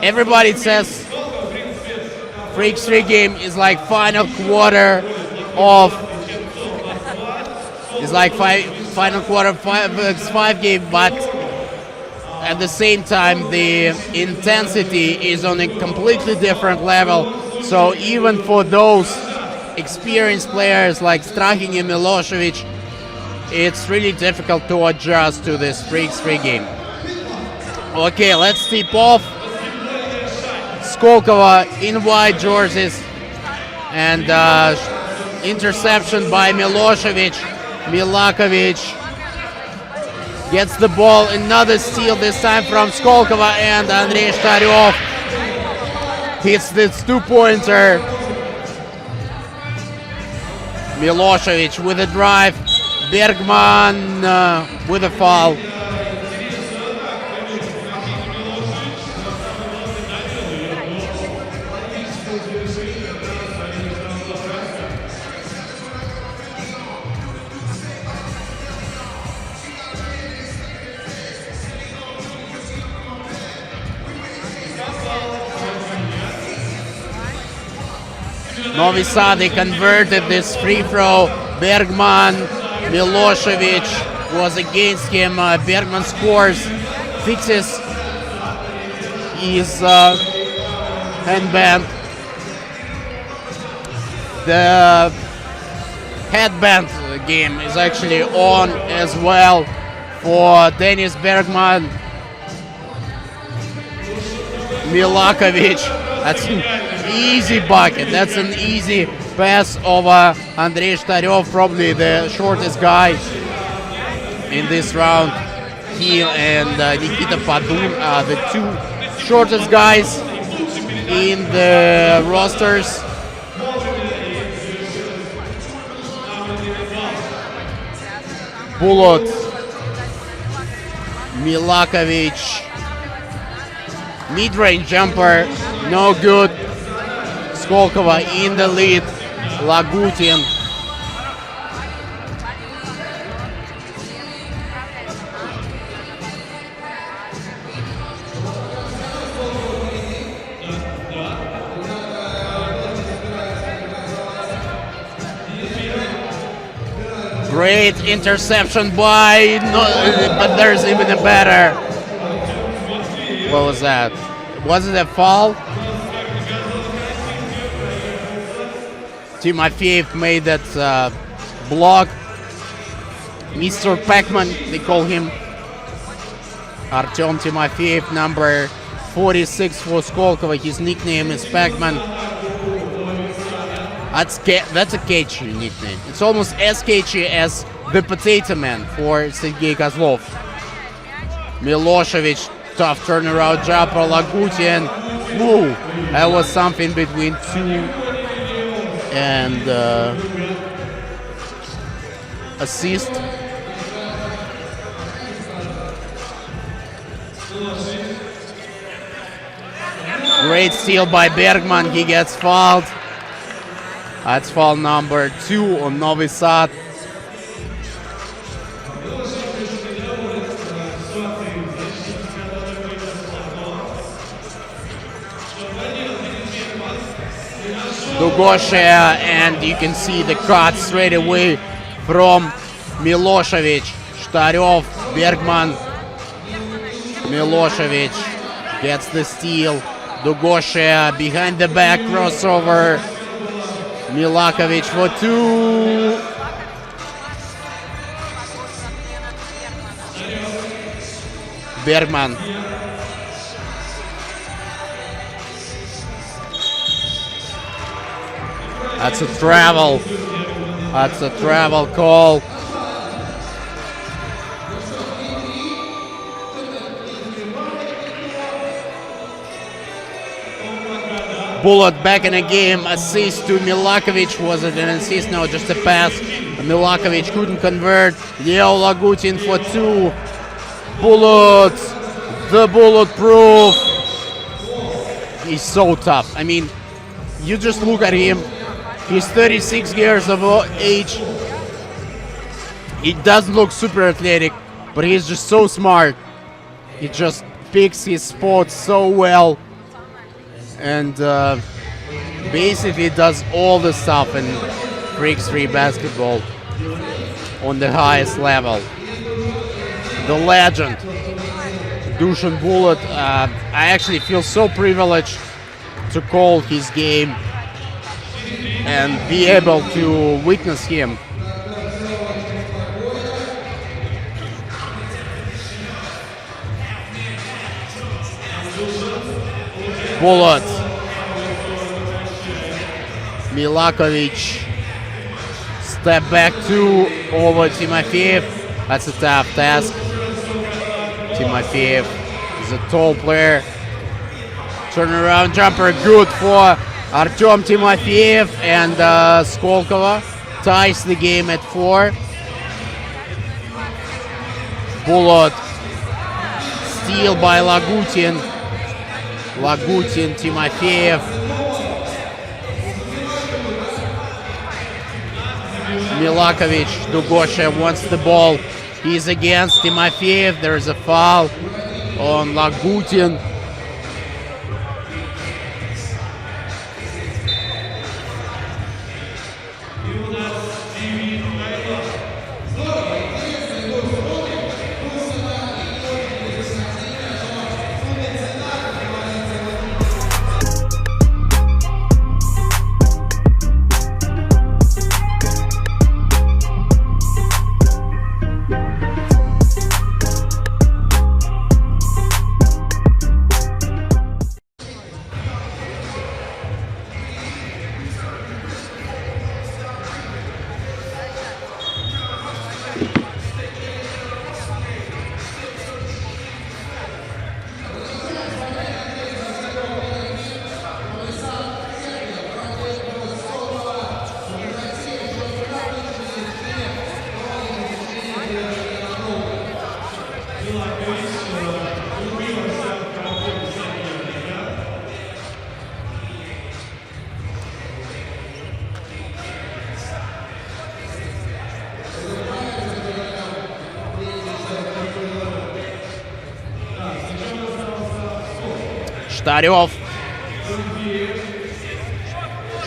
Everybody says 3x3 game is like final quarter of, it's like final quarter 5x5 game, but at the same time the intensity is on a completely different level. So even for those experienced players like Strahinja Milosevic, it's really difficult to adjust to this 3x3 game. Okay, let's tip off. Skolkovo in white jerseys, and interception by Milosevic. Milakovic gets the ball, another steal, this time from Skolkovo, and Andrei Shtaryov hits this 2-pointer. Milosevic with a drive, Bergman with a foul. Novi Sad, they converted this free throw. Bergman, Milosevic was against him. Bergman scores, fixes his headband. The headband game is actually on as well for Denis Bergman. Milakovic, that's an easy bucket. That's an easy pass over Andrei Shtaryov, probably the shortest guy in this round. He and Nikita Padun are the 2 shortest guys in the rosters. Bulut, Milakovic, mid-range jumper, no good. Skolkovo in the lead. Lagutin. Great interception by, but there's even a better. What was that? Was it a foul? Timofeyev made that block. Mr. Pac-Man, they call him. Artyom Timofeyev, number 46 for Skolkovo. His nickname is Pac-Man. That's a catchy nickname. It's almost as catchy as the Potato Man for Sergei Kozlov. Milosevic, tough turnaround jumper. Lagutin. Woo! That was something between 2 and assist. Great steal by Bergman. He gets fouled. That's foul number 2 on Novi Sad. Dugoshe, and you can see the cut straight away from Milosevic. Shtaryov, Bergman. Milosevic gets the steal. Dugoshe behind the back crossover. Milakovic for 2. Bergman. That's a travel. That's a travel call. Bullet back in the game. Assist to Milakovic. Was it an assist? No, just a pass. Milakovic couldn't convert. Leo Lagutin for 2. Bullet. The bulletproof. He's so tough. I mean, you just look at him. He's 36 years of age. He doesn't look super athletic, but he's just so smart. He just picks his spots so well. And basically does all the stuff in Freaks 3 basketball on the highest level. The legend, Dusan Bullet. I actually feel so privileged to call his game and be able to witness him. Bullet. Milakovic. Step back 2 over Timofeyev. That's a tough task. Timofeyev is a tall player. Turnaround jumper good for Artem Timofeyev, and Skolkovo ties the game at 4. Bullet. Steal by Lagutin. Lagutin, Timofeyev. Milakovic, Dugoshe wants the ball. He's against Timofeyev. There's a foul on Lagutin.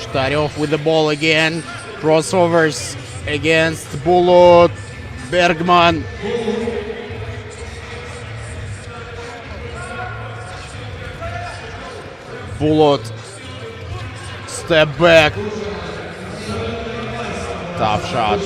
Shtaryov with the ball again. Crossovers against Bullet. Bergman. Bullet. Step back. Tough shot.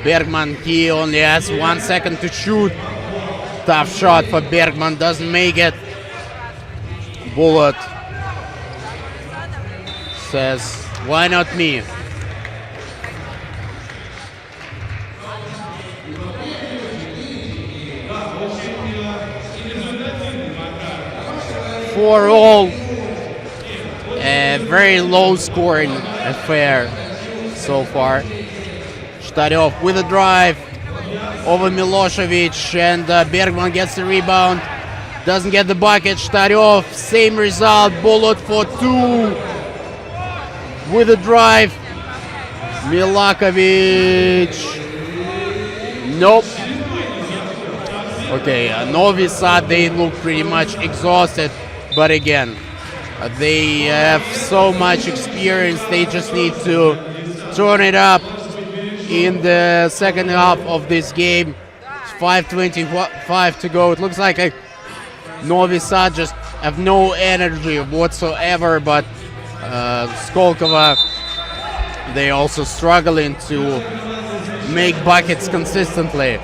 Bergman, he only has 1 second to shoot. Tough shot for Bergman, doesn't make it. Bullet says, why not me? 4-all. A very low scoring affair so far. Shtaryov with a drive over Milosevic, and Bergman gets the rebound. Doesn't get the bucket. Shtaryov, same result. Bullet for 2 with a drive. Milakovic. Nope. Okay, Novi Sad, they look pretty much exhausted, but again, they have so much experience. They just need to turn it up in the second half of this game. It's 5:25 to go. It looks like Novi Sad just have no energy whatsoever, but Skolkovo, they also struggling to make buckets consistently.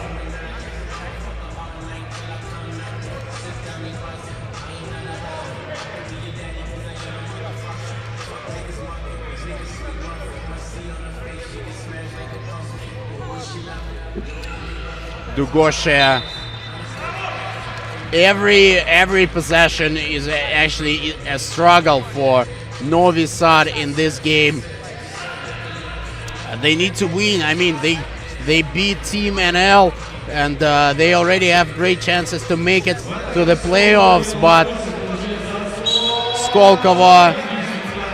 Dugosha. Every possession is actually a struggle for Novi Sad in this game. They need to win. I mean, they beat Team NL, and they already have great chances to make it to the playoffs. But Skolkovo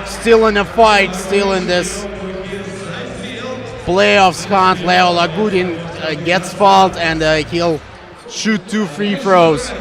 still in a fight, still in this playoffs hunt. Leo Lagudin gets fouled, and he'll shoot 2 free throws.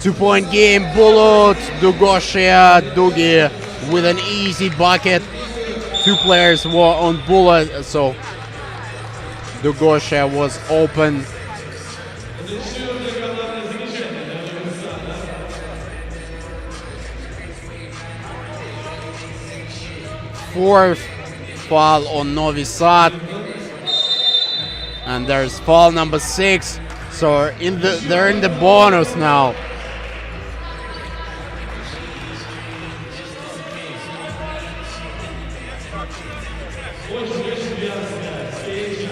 Two-point game, Bulut, Dugosha, Dugi with an easy bucket. 2 players were on Bulut, so Dugosha was open. Fourth foul on Novi Sad, and there's foul number 6. So they're in the bonus now.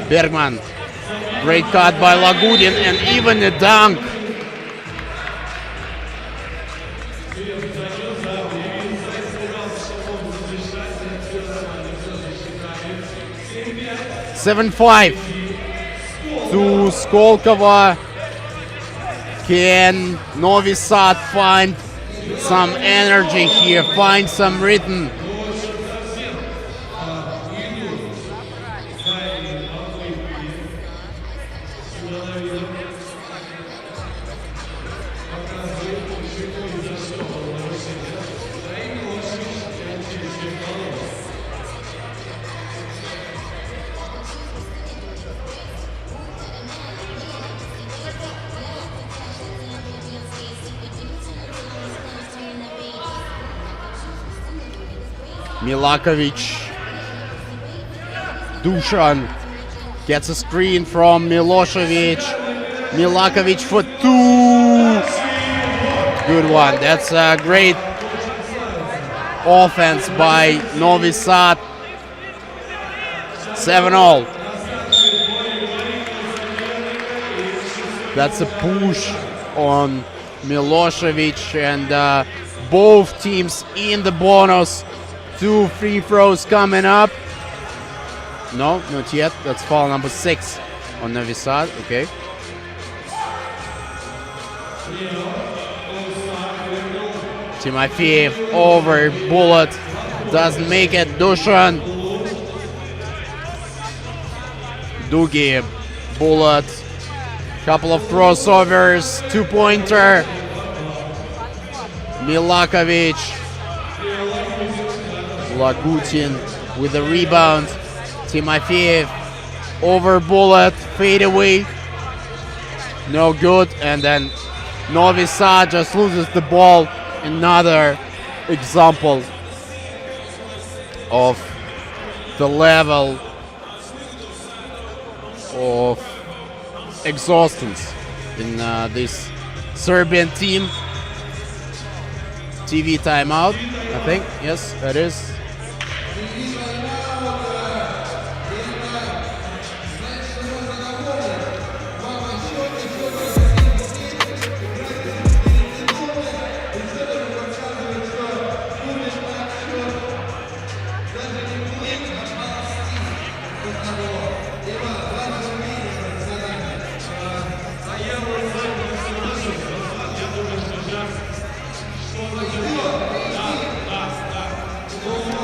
Bergman, great cut by Lagudin, and even a dunk. (7-5) to Skolkovo. Can Novi Sad find some energy here, find some rhythm? Milakovic. Dusan gets a screen from Milosevic. Milakovic for 2. Good one. That's a great offense by Novi Sad. 7-all. That's a push on Milosevic, and both teams in the bonus. 2 free throws coming up. No, not yet. That's foul number 6 on Novi Sad. Okay. Timofeyev over Bullet. Doesn't make it. Dusan. Dugi. Bullet. Couple of crossovers. 2-pointer. Milakovic. Lagudin with the rebound. Timofeyev over Bullet, fade away. No good, and then Novi Sad just loses the ball. Another example of the level of exhaustance in this Serbian team. TV timeout, I think. Yes, it is.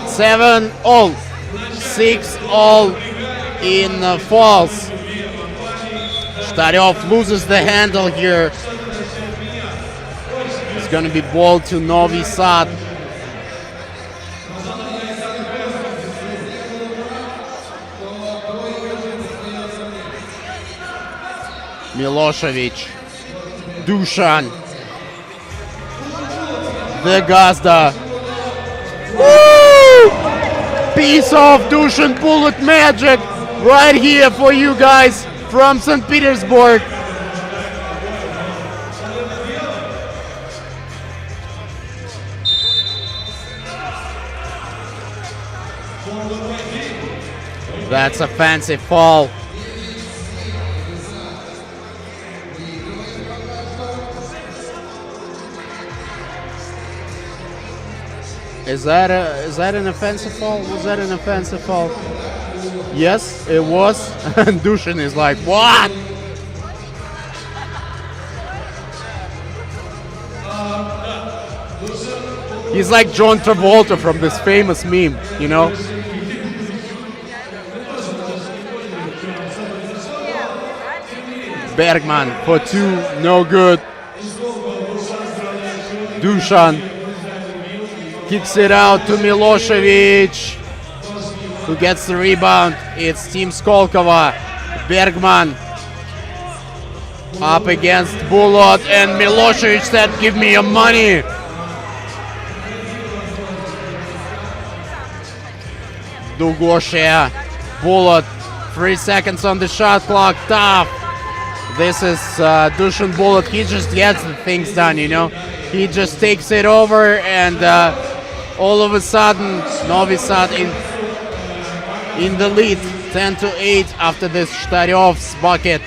Seven all, 6 all in falls. Shtaryov loses the handle here. It's gonna be ball to Novi Sad. Milosevic, Dusan, the Gazda. Woo! Piece of Dusan bullet magic right here for you guys from St. Petersburg. That's a fancy fall. Is that an offensive fall? Was that an offensive fall? Yes, it was. And Dusan is like, what? He's like John Travolta from this famous meme, you know? Bergman for 2, no good. Dusan kicks it out to Milosevic, who gets the rebound. It's Team Skolkovo. Bergman up against Bulot, and Milosevic said, give me your money. Dugoshe, Bulot, 3 seconds on the shot clock, tough. This is Dusan Bulot, he just gets the things done, you know? He just takes it over, and all of a sudden, Novi Sad in the lead, 10-8 after this Shtaryov's bucket.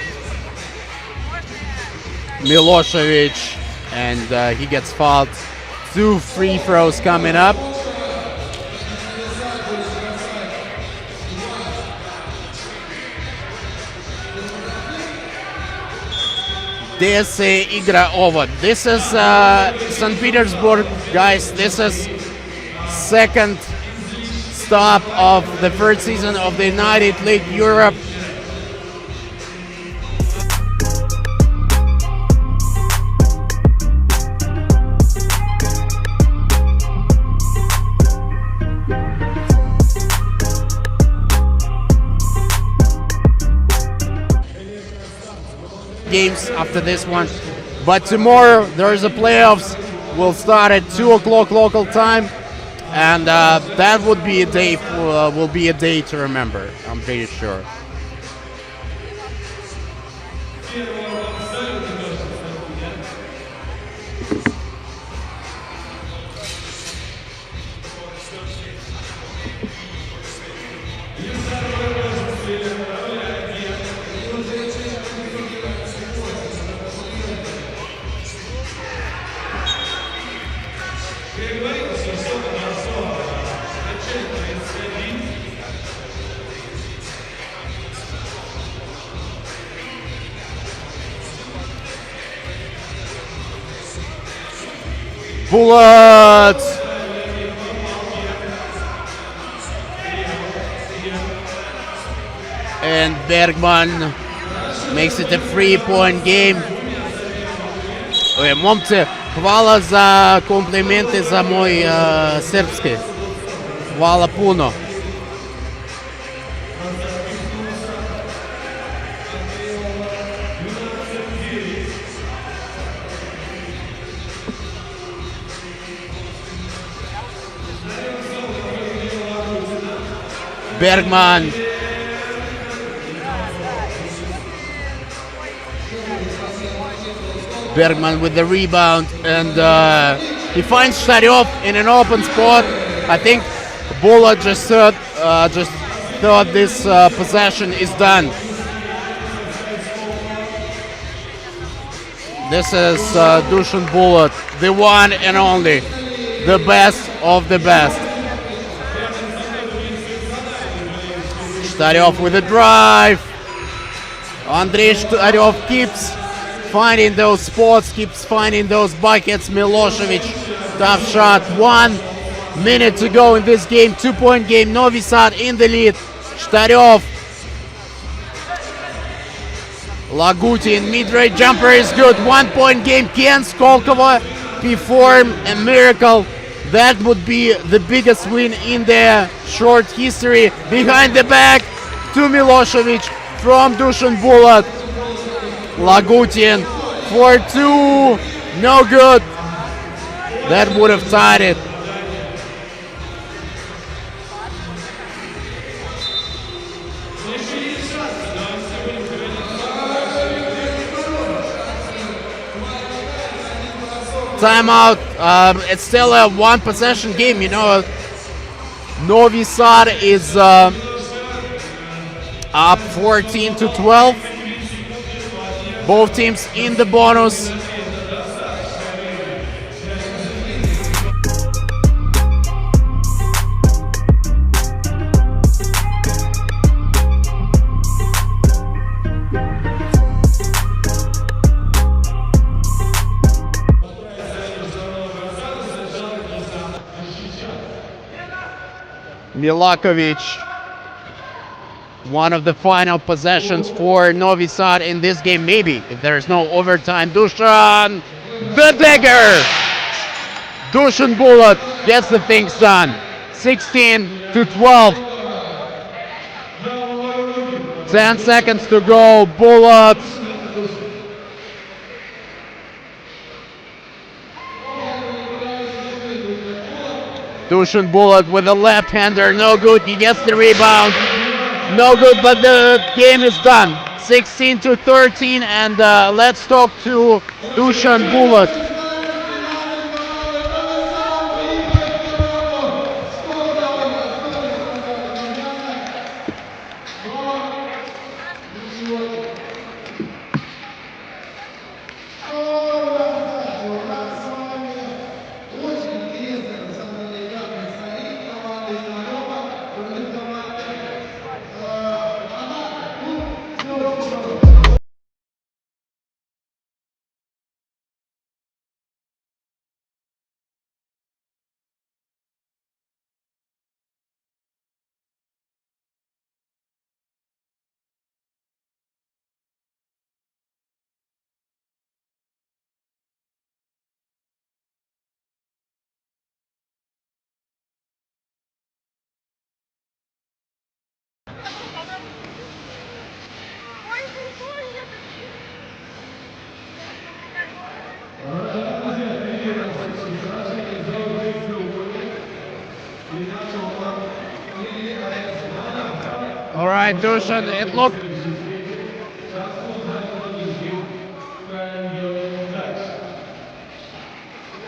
Milosevic, and he gets fouled. 2 free throws coming up. This igra over. This is St. Petersburg, guys. This is second stop of the third season of the United League Europe. Games after this one, but tomorrow there is a playoffs. Will start at 2 o'clock local time, and that would be a day. Will be a day to remember. I'm pretty sure. Bullets! And Bergman makes it a 3-point game. Momci, hvala za komplimente za moj srpski. Hvala puno. Bergman Bergman with the rebound, and he finds Shtaryov in an open spot. I think Bullet just thought this possession is done. This is Dushan Bullet, the one and only, the best of the best. Shtaryov with a drive. Andrei Shtaryov keeps finding those spots, keeps finding those buckets. Milosevic, tough shot. 1 minute to go in this game. 2-point game. Novi Sad in the lead. Shtaryov. Lagutin, mid-range jumper is good. 1-point game. Can Skolkovo perform a miracle? That would be the biggest win in their short history. Behind the back to Milosevic from Dushan Bullet. Lagutin for 2. No good. That would have tied it. Timeout. It's still a one possession game, you know. Novi Sad is up 14-12. Both teams in the bonus. Milakovic, one of the final possessions for Novi Sad in this game, maybe, if there is no overtime. Dushan, the dagger! Dushan Bullet gets the things done. 16-12. 10 seconds to go. Bullet. Dushan Bullet with a left-hander, no good. He gets the rebound, no good, but the game is done. 16-13, and let's talk to Dushan Bullet. All right, Dushan, it looked...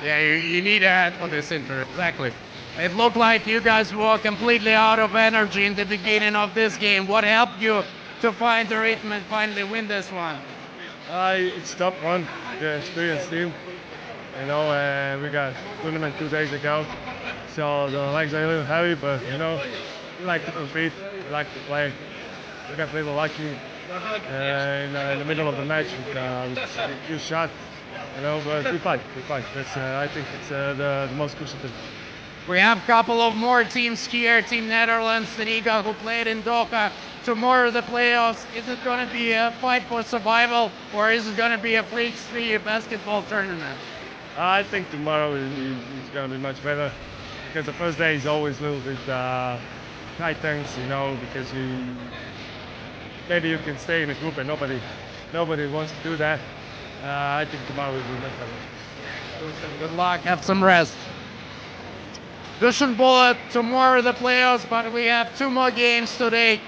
Yeah, you need that for this intro, exactly. It looked like you guys were completely out of energy in the beginning of this game. What helped you to find the rhythm and finally win this one? It's tough one, the experienced team. You know, we got tournament 2 days ago, so the legs are a little heavy, but you know, we like to compete, we like to play. We got a little lucky in the middle of the match with a few shots, you know, but we fight. That's, I think it's the most crucial thing. We have a couple of more teams here, Team Netherlands, Riga, who played in Doha. Tomorrow the playoffs, is it going to be a fight for survival, or is it going to be a freak-free basketball tournament? I think tomorrow is going to be much better, because the first day is always a little bit tight things, you know, because maybe you can stay in a group and nobody wants to do that. I think tomorrow will be much better. Good luck, have some rest. Dushan Bullet, tomorrow the playoffs, but we have 2 more games today.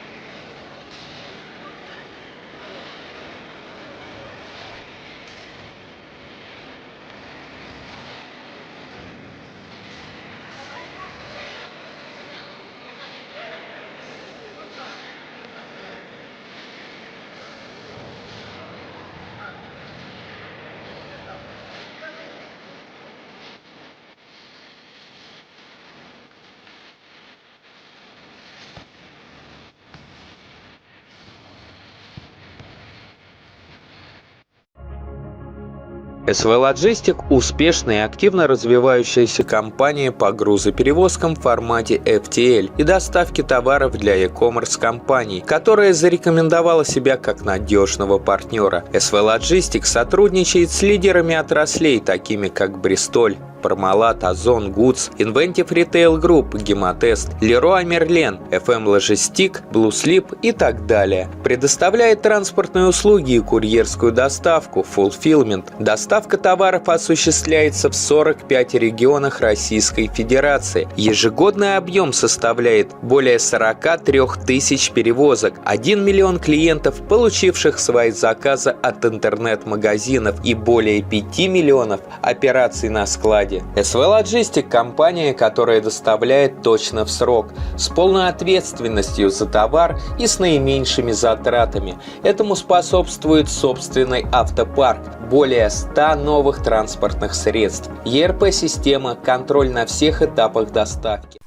СВ Logistic – успешная и активно развивающаяся компания по грузоперевозкам в формате FTL и доставке товаров для e-commerce компаний, которая зарекомендовала себя как надежного партнера. СВ Logistic сотрудничает с лидерами отраслей, такими как Бристоль, Пармалат, Озон, Гудс, Inventive Retail Group, Гемотест, Leroy Merlin, FM Logistic, Blue Slip и так далее. Предоставляет транспортные услуги и курьерскую доставку, fulfillment. Доставка товаров осуществляется в 45 регионах Российской Федерации. Ежегодный объем составляет более 43 тысяч перевозок, 1 миллион клиентов, получивших свои заказы от интернет-магазинов и более 5 миллионов операций на складе. СВ Logistic – компания, которая доставляет точно в срок, с полной ответственностью за товар и с наименьшими затратами. Этому способствует собственный автопарк, более 100 новых транспортных средств, ERP-система, контроль на всех этапах доставки.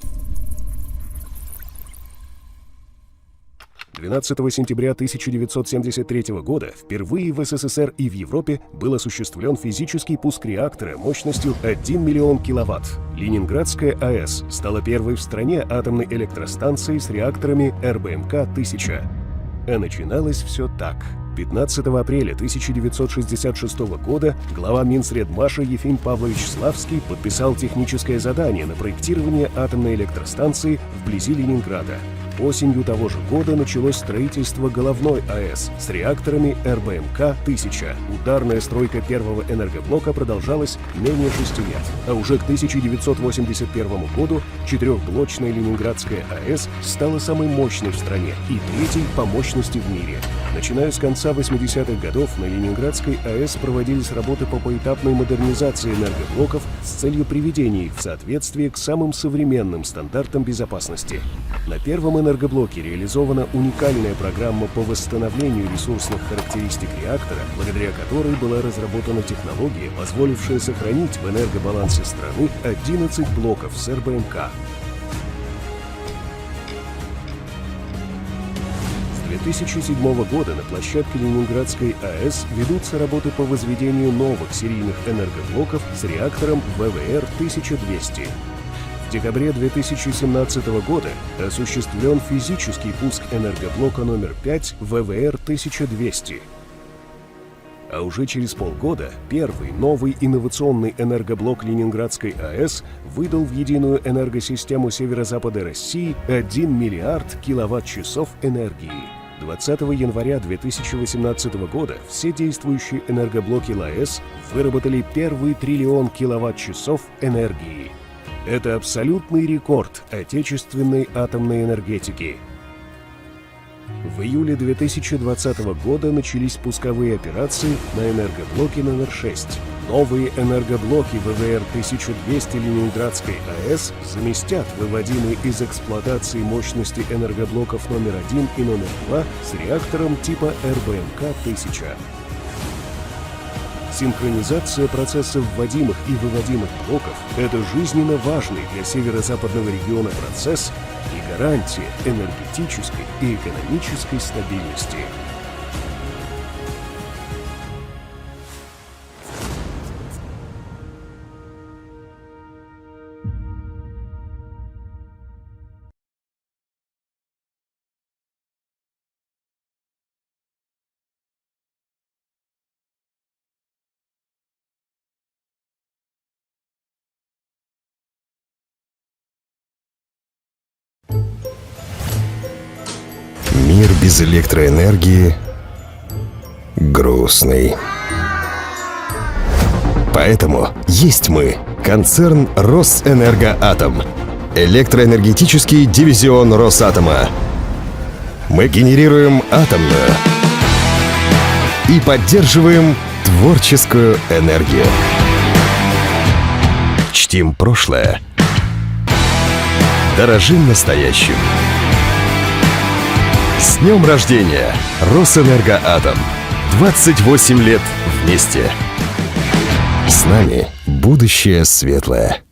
12 сентября 1973 года впервые в СССР и в Европе был осуществлен физический пуск реактора мощностью 1 миллион киловатт. Ленинградская АЭС стала первой в стране атомной электростанцией с реакторами РБМК-1000. А начиналось все так. 15 апреля 1966 года глава Минсредмаша Ефим Павлович Славский подписал техническое задание на проектирование атомной электростанции вблизи Ленинграда. Осенью того же года началось строительство головной АЭС с реакторами РБМК-1000. Ударная стройка первого энергоблока продолжалась менее 6 лет. А уже к 1981 году четырехблочная Ленинградская АЭС стала самой мощной в стране и третьей по мощности в мире. Начиная с конца 80-х годов на Ленинградской АЭС проводились работы по поэтапной модернизации энергоблоков с целью приведения их в соответствие к самым современным стандартам безопасности. На первом энергоблоке реализована уникальная программа по восстановлению ресурсных характеристик реактора, благодаря которой была разработана технология, позволившая сохранить в энергобалансе страны 11 блоков с РБМК. С 2007 года на площадке Ленинградской АЭС ведутся работы по возведению новых серийных энергоблоков с реактором ВВР-1200. В декабре 2017 года осуществлен физический пуск энергоблока номер 5 ВВР-1200. А уже через полгода первый новый инновационный энергоблок Ленинградской АЭС выдал в единую энергосистему северо-запада России 1 миллиард киловатт-часов энергии. 20 января 2018 года все действующие энергоблоки ЛАЭС выработали первый триллион киловатт-часов энергии. Это абсолютный рекорд отечественной атомной энергетики. В июле 2020 года начались пусковые операции на энергоблоке номер 6. Новые энергоблоки ВВР-1200 Ленинградской АЭС заместят выводимые из эксплуатации мощности энергоблоков номер 1 и номер 2 с реактором типа РБМК-1000. Синхронизация процессов вводимых и выводимых блоков – это жизненно важный для северо-западного региона процесс и гарантия энергетической и экономической стабильности. Мир без электроэнергии грустный. Поэтому есть мы, концерн Росэнергоатом, электроэнергетический дивизион Росатома. Мы генерируем атомную и поддерживаем творческую энергию. Чтим прошлое, дорожим настоящим. С днем рождения, Росэнергоатом! 28 лет вместе. С нами будущее светлое.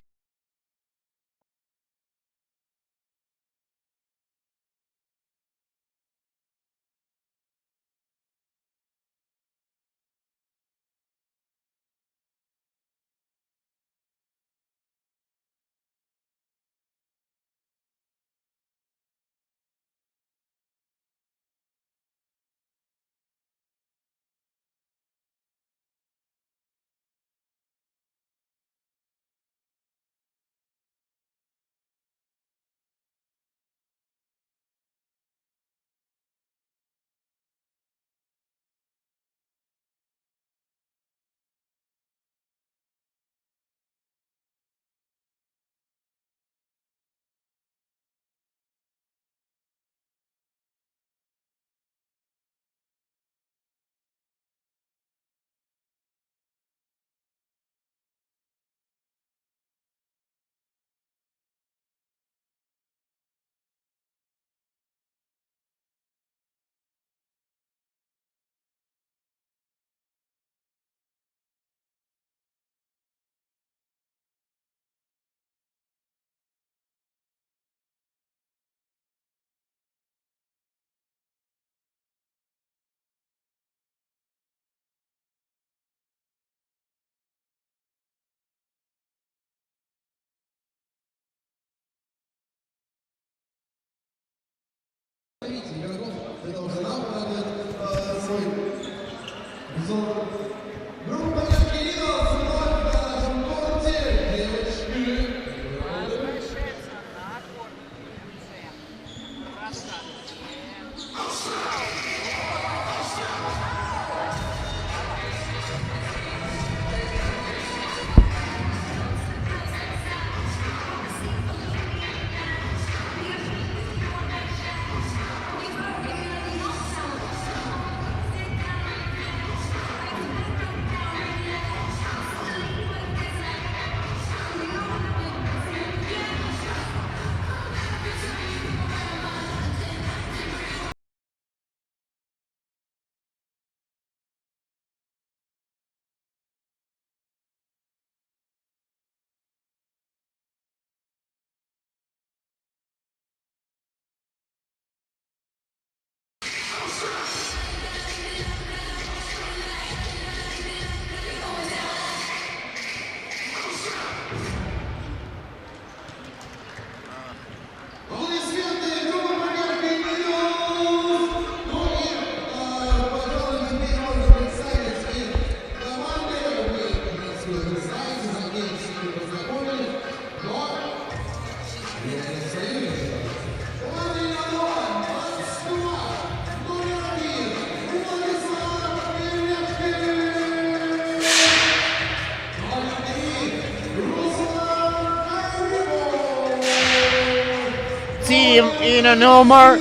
Team Inanomo.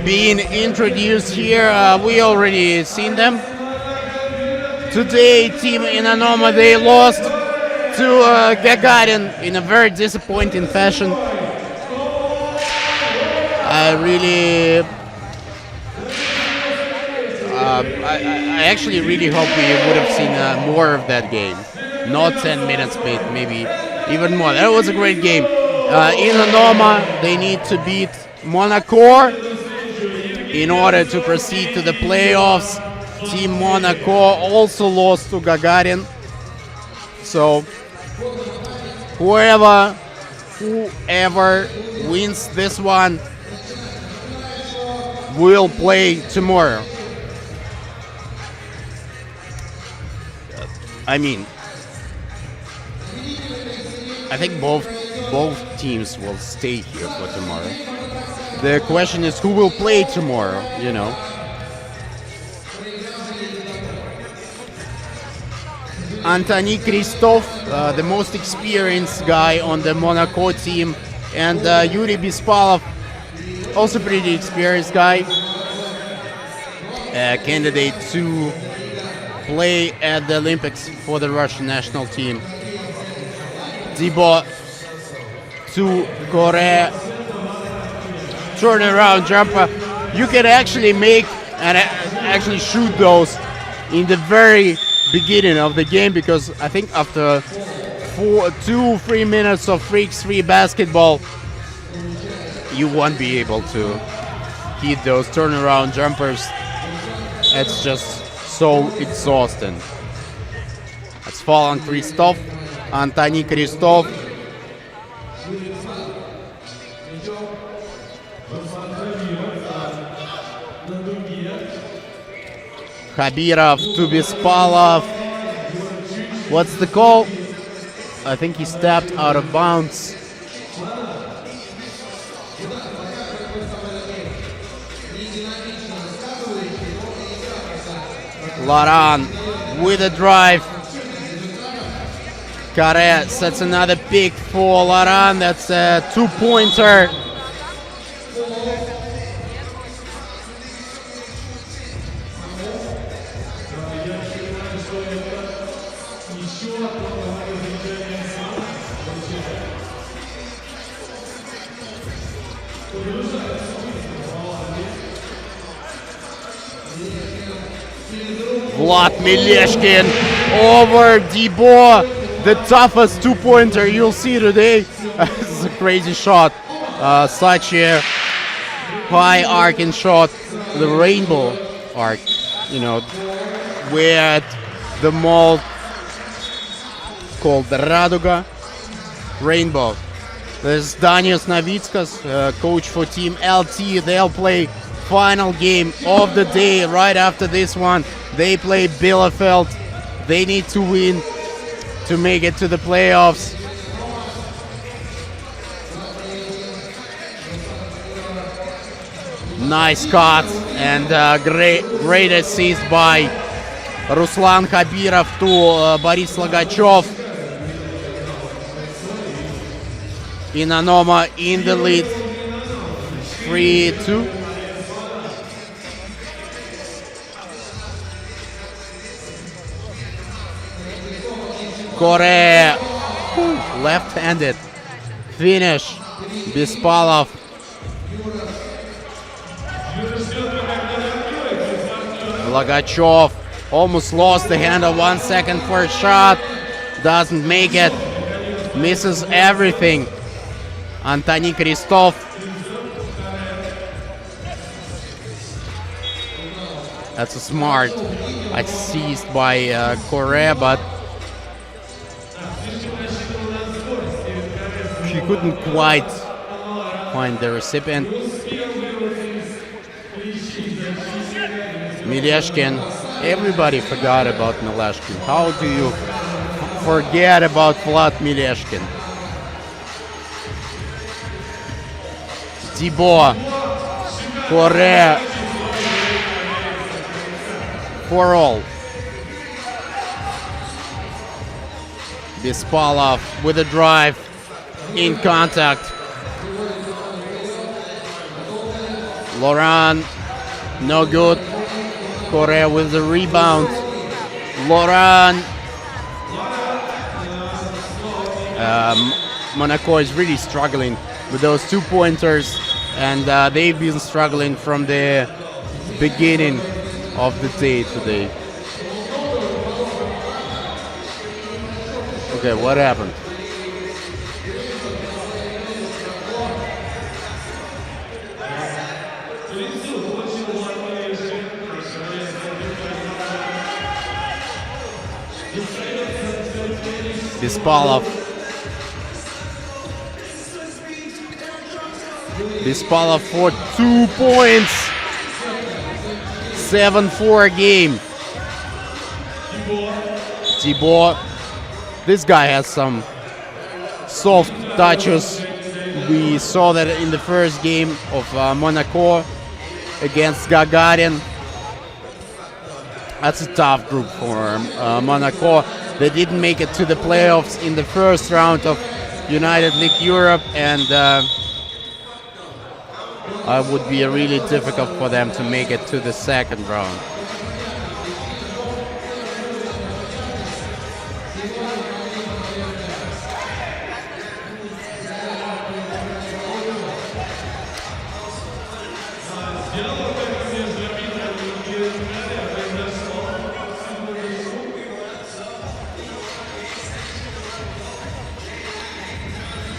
Being introduced here, we already seen them. Today, Team Inanomo, they lost to Gagarin in a very disappointing fashion. I really, I actually really hope we would have seen more of that game. Not 10 minutes, but maybe even more. That was a great game. Inanomo, they need to beat Monaco in order to proceed to the playoffs. Team Monaco also lost to Gagarin. So whoever wins this one will play tomorrow. I mean, I think both teams will stay here for tomorrow. The question is who will play tomorrow, you know. Antony Kristov, the most experienced guy on the Monaco team, and Yuri Bispalov, also pretty experienced guy, candidate to play at the Olympics for the Russian national team. Dibo to Korea, turnaround jumper. You can actually make and actually shoot those in the very beginning of the game, because I think after 2-3 minutes of freaks free basketball, you won't be able to hit those turnaround jumpers. It's just so exhausting. It's fall on Kristov, Antony Kristov. Khabirov to Bispalov. What's the call? I think he stepped out of bounds. Laran with a drive. Kare sets another pick for Laran. That's a two-pointer. Vlad Mileshkin over Dibo, the toughest two-pointer you'll see today. This is a crazy shot. Such a high arcing shot. The rainbow arc, you know, where the mall called the Raduga Rainbow. There's Danius Navickas, coach for Team LT. They'll play final game of the day right after this one. They play Bielefeld. They need to win to make it to the playoffs. Nice cut and great assist by Ruslan Khabirov to Boris Logachov. Inanomo in the lead, 3-2. Korea, left-handed finish. Bespalov. Logachov almost lost the handle, 1 second for a shot. Doesn't make it. Misses everything. Antony Kristov. That's a smart assist by Korea, but she couldn't quite find the recipient. Mileshkin. Everybody forgot about Mileshkin. How do you forget about Vlad Mileshkin? Dibo. Korea. For all. Bespalov with a drive. In contact. Laurent. No good. Korea with the rebound. Laurent. Monaco is really struggling with those 2-pointers, and they've been struggling from the beginning of the day today. Okay, what happened? Bespalov. Bespalov for 2 points. 7-4 game. Dibo. This guy has some soft touches. We saw that in the first game of Monaco against Gagarin. That's a tough group for Monaco. They didn't make it to the playoffs in the first round of United League Europe, and it would be really difficult for them to make it to the second round.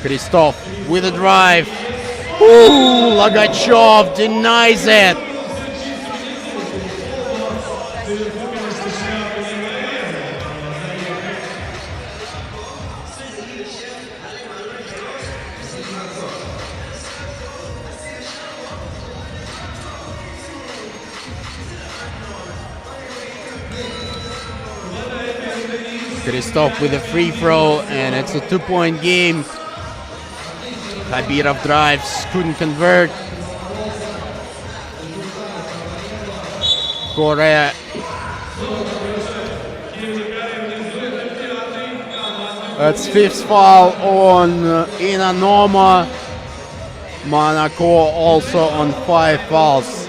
Kristov with a drive. Ooh, Logachov denies it. Kristov with a free throw, and it's a 2-point game. Khabirov drives, couldn't convert. Korea. That's 5th foul on Inanomo. Monaco also on 5 fouls.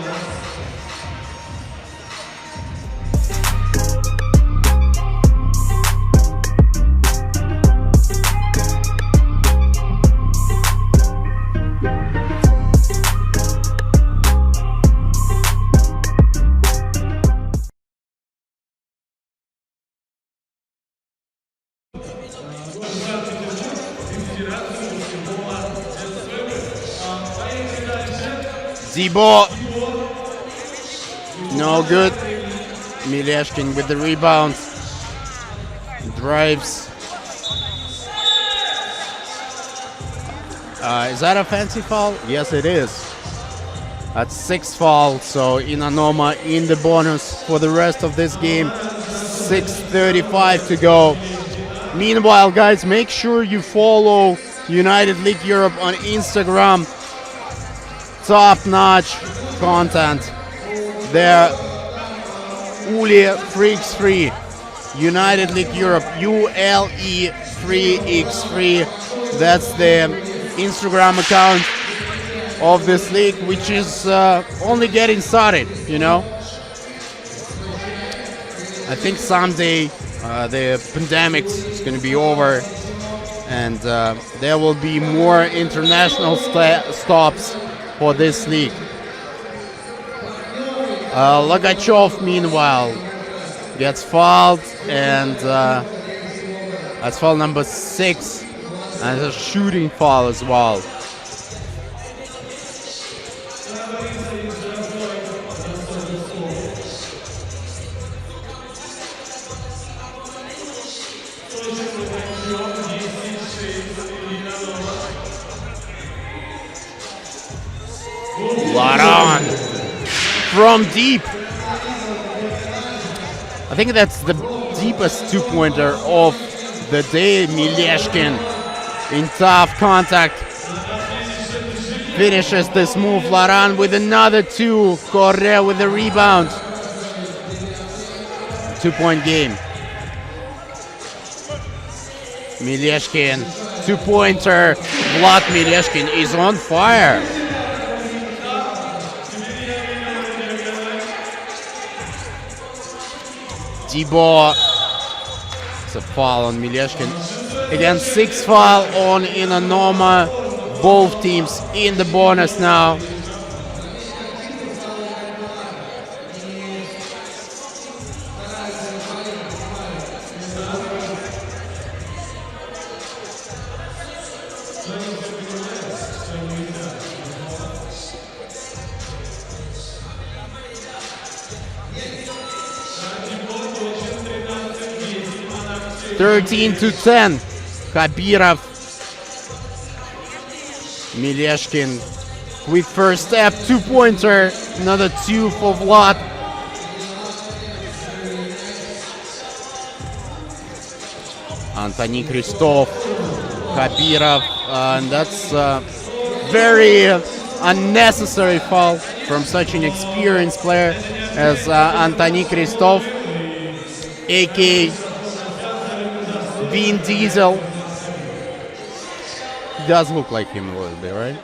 Dibo, no good. Mileshkin with the rebound. Drives. Is that a fancy foul? Yes, it is. That's 6th foul, so Inanomo in the bonus for the rest of this game. 6:35 to go. Meanwhile, guys, make sure you follow United League Europe on Instagram. Top-notch content there. Uli Freaks 3, United League Europe, ULE3X3. That's the Instagram account of this league, which is only getting started, you know. I think someday the pandemic is going to be over, and there will be more international stops for this league. Logachov, meanwhile, gets fouled, and that's foul number 6, and a shooting foul as well. Laron from deep. I think that's the deepest two-pointer of the day. Mileshkin in tough contact finishes this move. Laron with another 2. Correa with the rebound. 2-point game. Mileshkin, 2-pointer. Vlad Mileshkin is on fire. Dibo. It's a foul on Mileshkin. Again, 6 foul on Inanomo. Both teams in the bonus now. Thirteen to 10. Khabirov. Mileshkin. Quick first step. 2-pointer. Another 2 for Vlad. Antony Kristov. Khabirov. And that's very unnecessary foul from such an experienced player as Antony Kristov, aka Vin Diesel. He does look like him a little bit, right?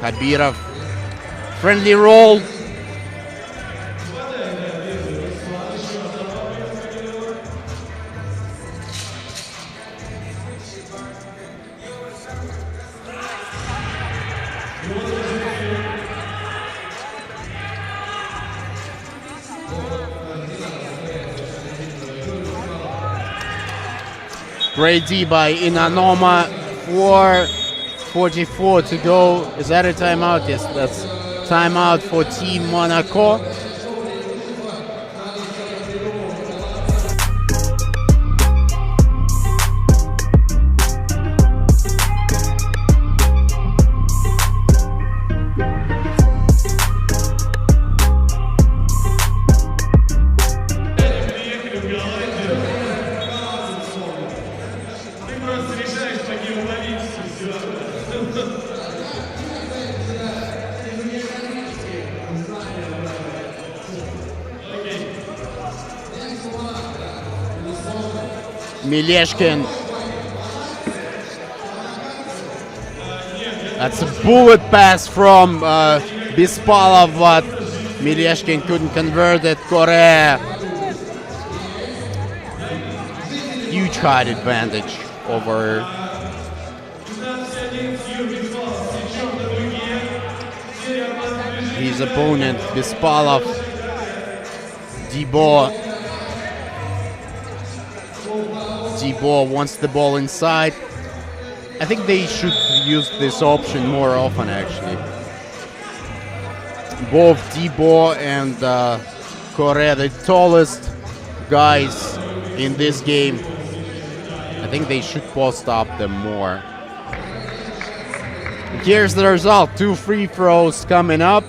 Khabirov. Friendly roll. Great D by Inanomo. 4:44 to go. Is that a timeout? Yes, that's timeout for Team Monaco. Mileshkin. That's a bullet pass from Bispalov, but Mileshkin couldn't convert it. Correa. Huge height advantage over his opponent, Bispalov. Dibo. Dibo wants the ball inside. I think they should use this option more often, actually. Both Dibo and Correa, the tallest guys in this game. I think they should post up them more. Here's the result. 2 free throws coming up.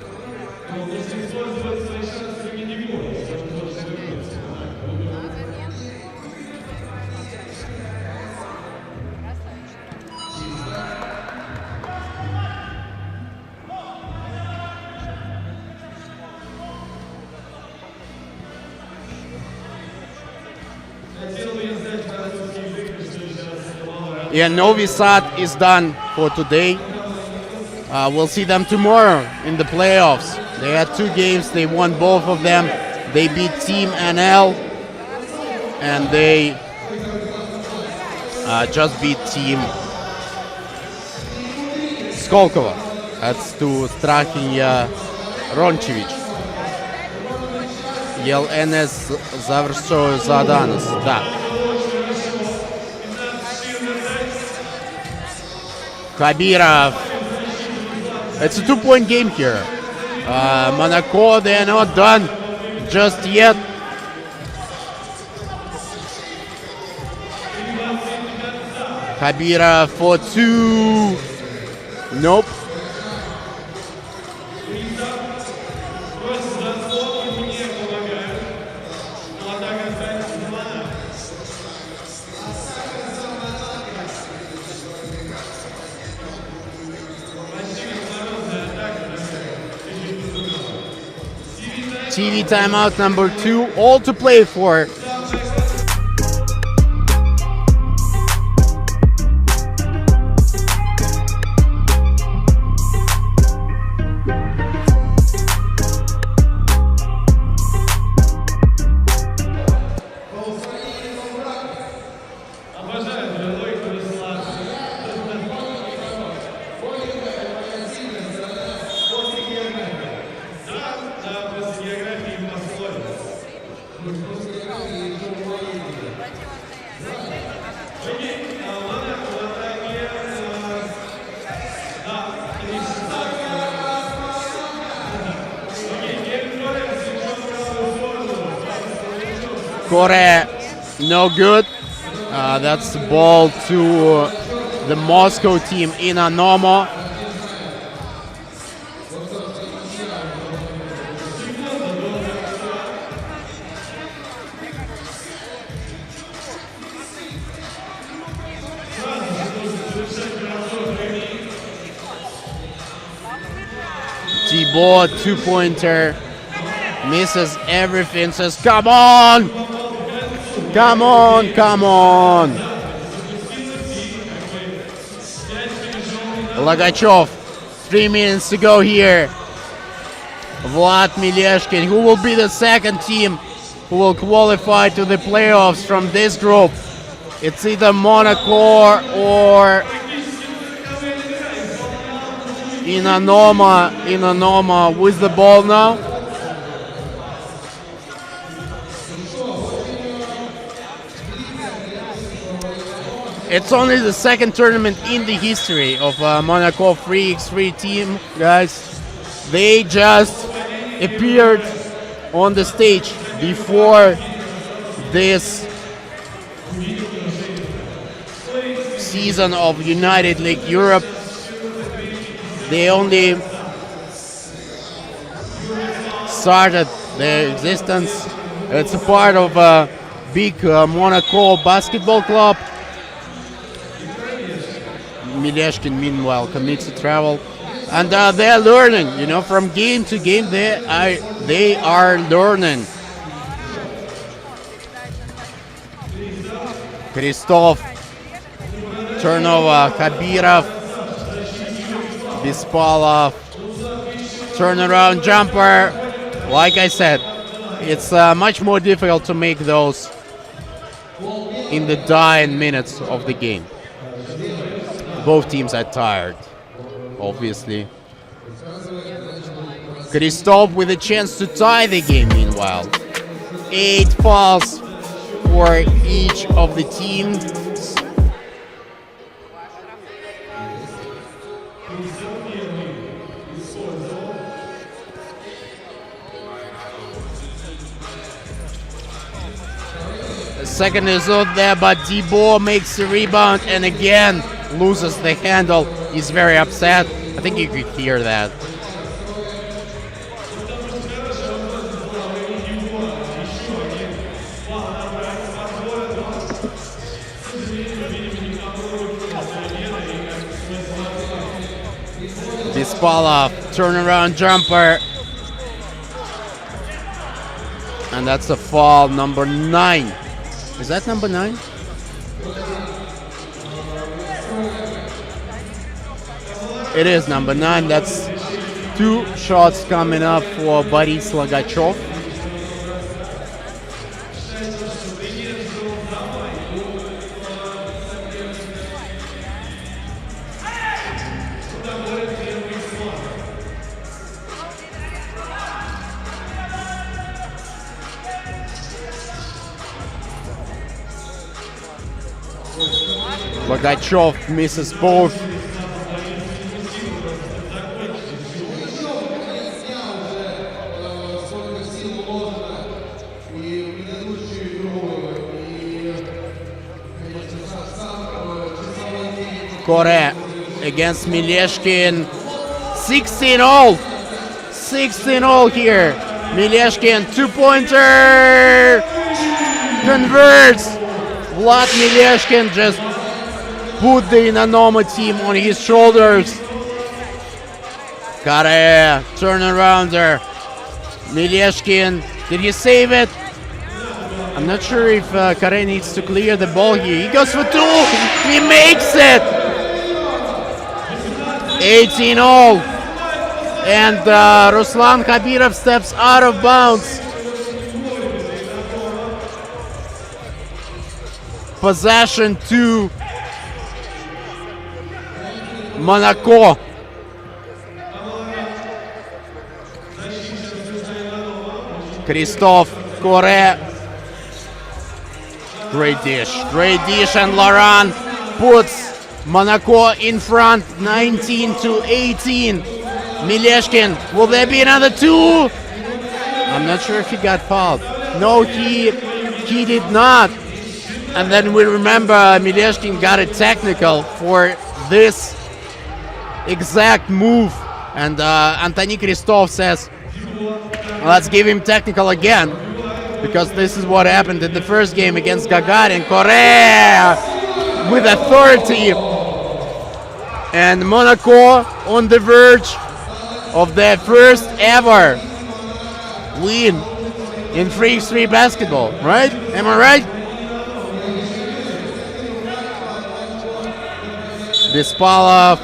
Yeah, Novi Sad is done for today. We'll see them tomorrow in the playoffs. They had 2 games, they won both of them. They beat Team NL and they just beat Team Skolkovo. That's to Strahinja Rončević. Jel NS završio za danas? Da. Khabirov. It's a 2-point game here. Monaco, they're not done just yet. Khabirov for 2. Nope. TV timeout number 2, all to play for. Kore, no good. That's the ball to the Moscow team, Inanomo. T-ball, 2-pointer. Misses everything, says, come on! Come on, come on! Lagachev, 3 minutes to go here. Vlad Mileshkin, who will be the second team who will qualify to the playoffs from this group. It's either Monaco or Inanomo with the ball now. It's only the second tournament in the history of Monaco 3x3 team, guys. They just appeared on the stage before this season of United League Europe. They only started their existence. It's a part of a big Monaco basketball club. Mileshkin, meanwhile, commits to travel, and they're learning. You know, from game to game, they are learning. Kristov, turnover. Khabirov, Bispalov, turnaround jumper. Like I said, it's much more difficult to make those in the dying minutes of the game. Both teams are tired, obviously. Kristov with a chance to tie the game, meanwhile. 8 fouls for each of the teams. The second is out there, but Debo makes the rebound and again loses the handle. He's very upset. I think you could hear that. Bispalov, turnaround jumper. And that's a foul, number 9. Is that number 9? It is number 9. That's 2 shots coming up for Boris Logachov. Logachov misses both. Kore against Mileshkin. 16-all. 16-all here. Mileshkin 2-pointer. Converts. Vlad Mileshkin just put the Inanomo team on his shoulders. Kare, turnarounder. Mileshkin, did he save it? I'm not sure if Kare needs to clear the ball here. He goes for 2, he makes it! 18-all. And Ruslan Khabirov steps out of bounds. Possession to Monaco. Christophe, Kore. Great dish, and Laurent puts Monaco in front, 19-18. Mileshkin, will there be another 2? I'm not sure if he got fouled. No, he did not. And then we remember Mileshkin got a technical for this exact move. And Anthony Christophe says, let's give him technical again. Because this is what happened in the first game against Gagarin. Kore with authority. And Monaco on the verge of their first ever win in 3x3 basketball, right? Am I right? Bispalov.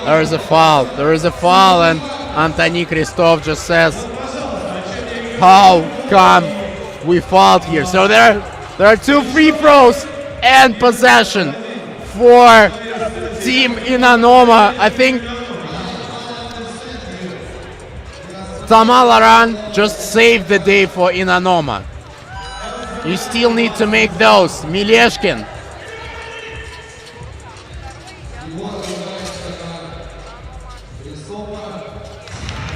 There is a foul, and Anthony Christophe just says, how come we fouled here? So there are 2 free throws and possession for Team Inanomo. I think Tamalaran just saved the day for Inanomo. You still need to make those. Mileshkin.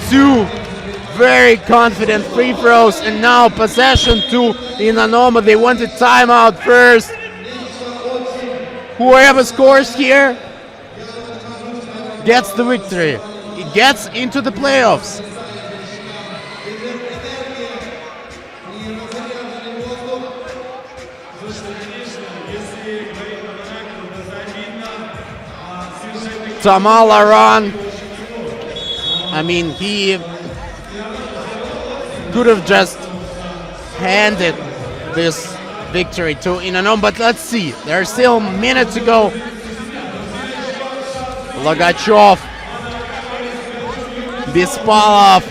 Two very confident free throws, and now possession to Inanomo. They wanted timeout first. Whoever scores here gets the victory. It gets into the playoffs. Tamalaran, I mean, he could have just handed this victory to Inanomo, but let's see. There's still a minute to go. Logachov, Bispalov,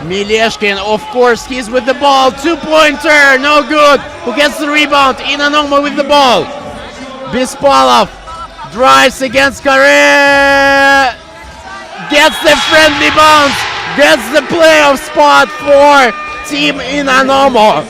Mileshkin, of course, he's with the ball. 2-pointer, no good. Who gets the rebound? Inanomo with the ball. Bispalov drives against Kare, gets the friendly bounce, gets the playoff spot for Team Inanomo.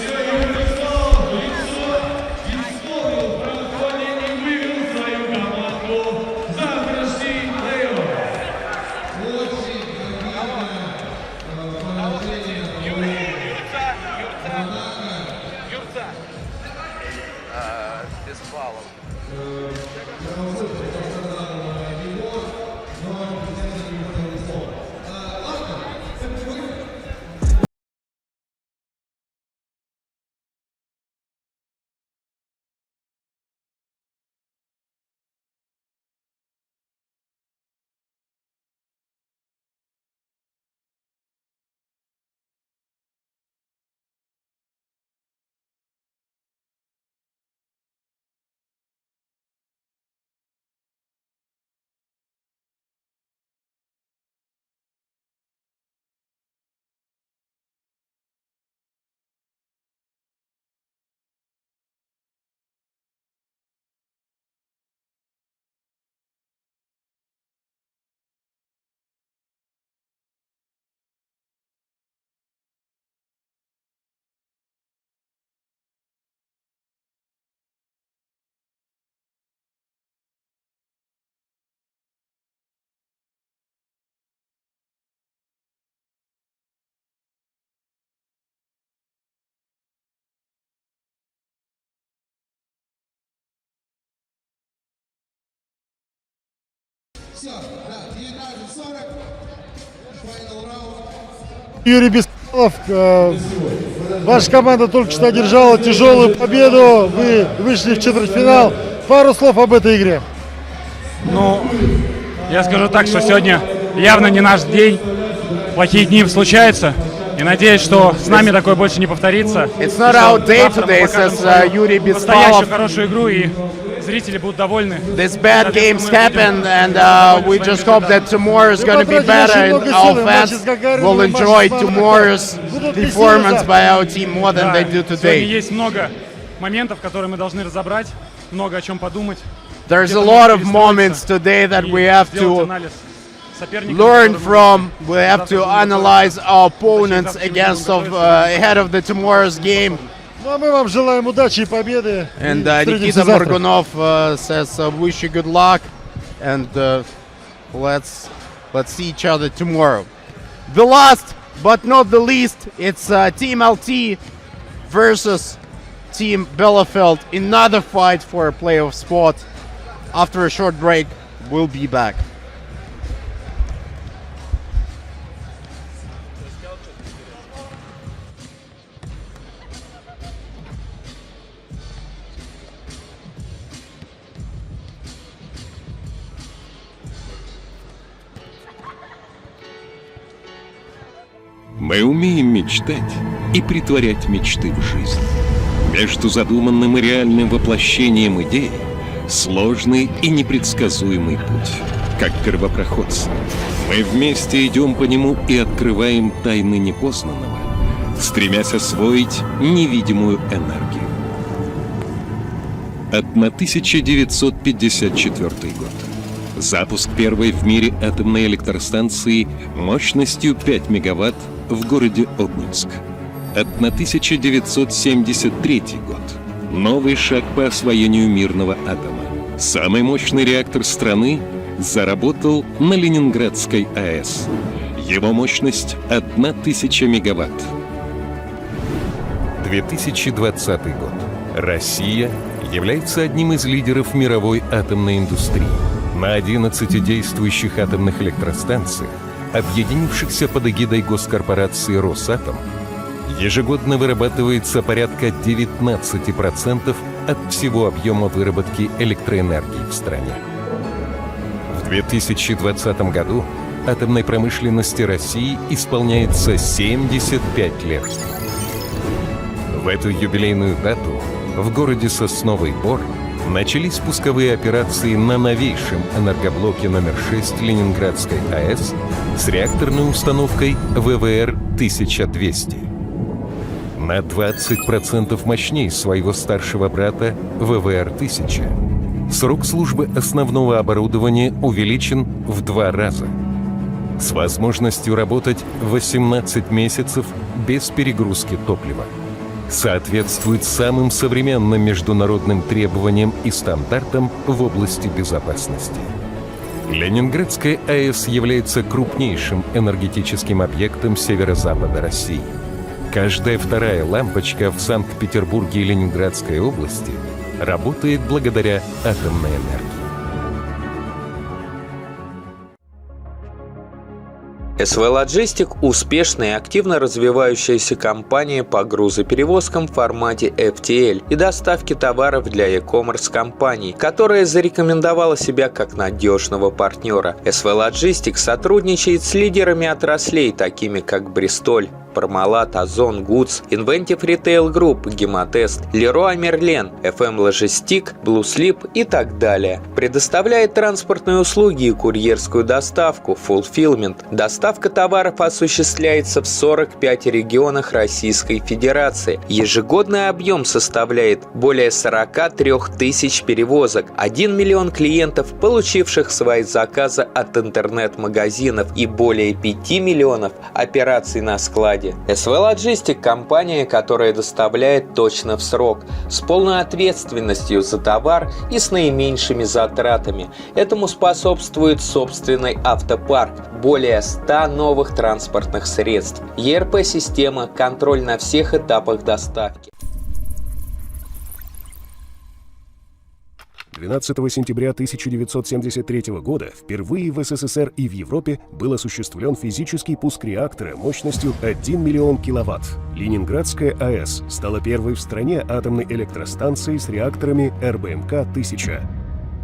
Все, да, 19:40. Final round. Юрий Беспалов, ваша команда только что одержала тяжелую победу. Вы вышли в четвертьфинал. Пару слов об этой игре. Ну, я скажу так, что сегодня явно не наш день. Плохие дни случаются. И надеюсь, что с нами такое больше не повторится. It's not our day today, says Yuri Bespalov. Настоящую хорошую игру, и зрители будут довольны. These bad games happen, and we just hope that tomorrow is going to be better, and our fans will enjoy tomorrow's performance by our team more than they do Сегодня today. есть много моментов, которые мы должны разобрать, много о чем подумать. There's a lot of moments today that we have to learn from. We have to analyze our opponents ahead of the tomorrow's game. Ну а мы вам желаем удачи и победы. And Nikita Morgunov says, wish you good luck, and let's see each other tomorrow. The last but not the least, it's Team LT versus Team Bielefeld. Another fight for a playoff spot. After a short break, we'll be back. Мы умеем мечтать и притворять мечты в жизнь. Между задуманным и реальным воплощением идеи сложный и непредсказуемый путь. Как первопроходцы, мы вместе идем по нему и открываем тайны непознанного, стремясь освоить невидимую энергию. 1954 год. Запуск первой в мире атомной электростанции мощностью 5 мегаватт в городе Обнинск. 1973 год. Новый шаг по освоению мирного атома. Самый мощный реактор страны заработал на Ленинградской АЭС. Его мощность 1000 мегаватт. 2020 год. Россия является одним из лидеров мировой атомной индустрии. На 11 действующих атомных электростанциях, объединившихся под эгидой госкорпорации «Росатом», ежегодно вырабатывается порядка 19% от всего объема выработки электроэнергии в стране. В 2020 году атомной промышленности России исполняется 75 лет. В эту юбилейную дату в городе Сосновый Бор начались пусковые операции на новейшем энергоблоке номер 6 Ленинградской АЭС с реакторной установкой ВВР-1200. На 20% мощнее своего старшего брата ВВР-1000. Срок службы основного оборудования увеличен в 2 раза. С возможностью работать 18 месяцев без перегрузки топлива. Соответствует самым современным международным требованиям и стандартам в области безопасности. Ленинградская АЭС является крупнейшим энергетическим объектом северо-запада России. Каждая вторая лампочка в Санкт-Петербурге и Ленинградской области работает благодаря атомной энергии. СВ Logistic – успешная и активно развивающаяся компания по грузоперевозкам в формате FTL и доставке товаров для e-commerce компаний, которая зарекомендовала себя как надежного партнера. СВ Logistic сотрудничает с лидерами отраслей, такими как Бристоль, Пармалат, Озон, Гудс, Inventive Retail Group, Гемотест, Леруа Мерлен, FM Logistic, Blue Slip и так далее. Предоставляет транспортные услуги и курьерскую доставку, fulfillment. Доставка товаров осуществляется в 45 регионах Российской Федерации. Ежегодный объем составляет более 43 тысяч перевозок, 1 миллион клиентов, получивших свои заказы от интернет-магазинов и более 5 миллионов операций на складе. СВ Logistic – компания, которая доставляет точно в срок, с полной ответственностью за товар и с наименьшими затратами. Этому способствует собственный автопарк, более 100 новых транспортных средств, ERP-система, контроль на всех этапах доставки. 12 сентября 1973 года впервые в СССР и в Европе был осуществлен физический пуск реактора мощностью 1 миллион киловатт. Ленинградская АЭС стала первой в стране атомной электростанцией с реакторами РБМК-1000.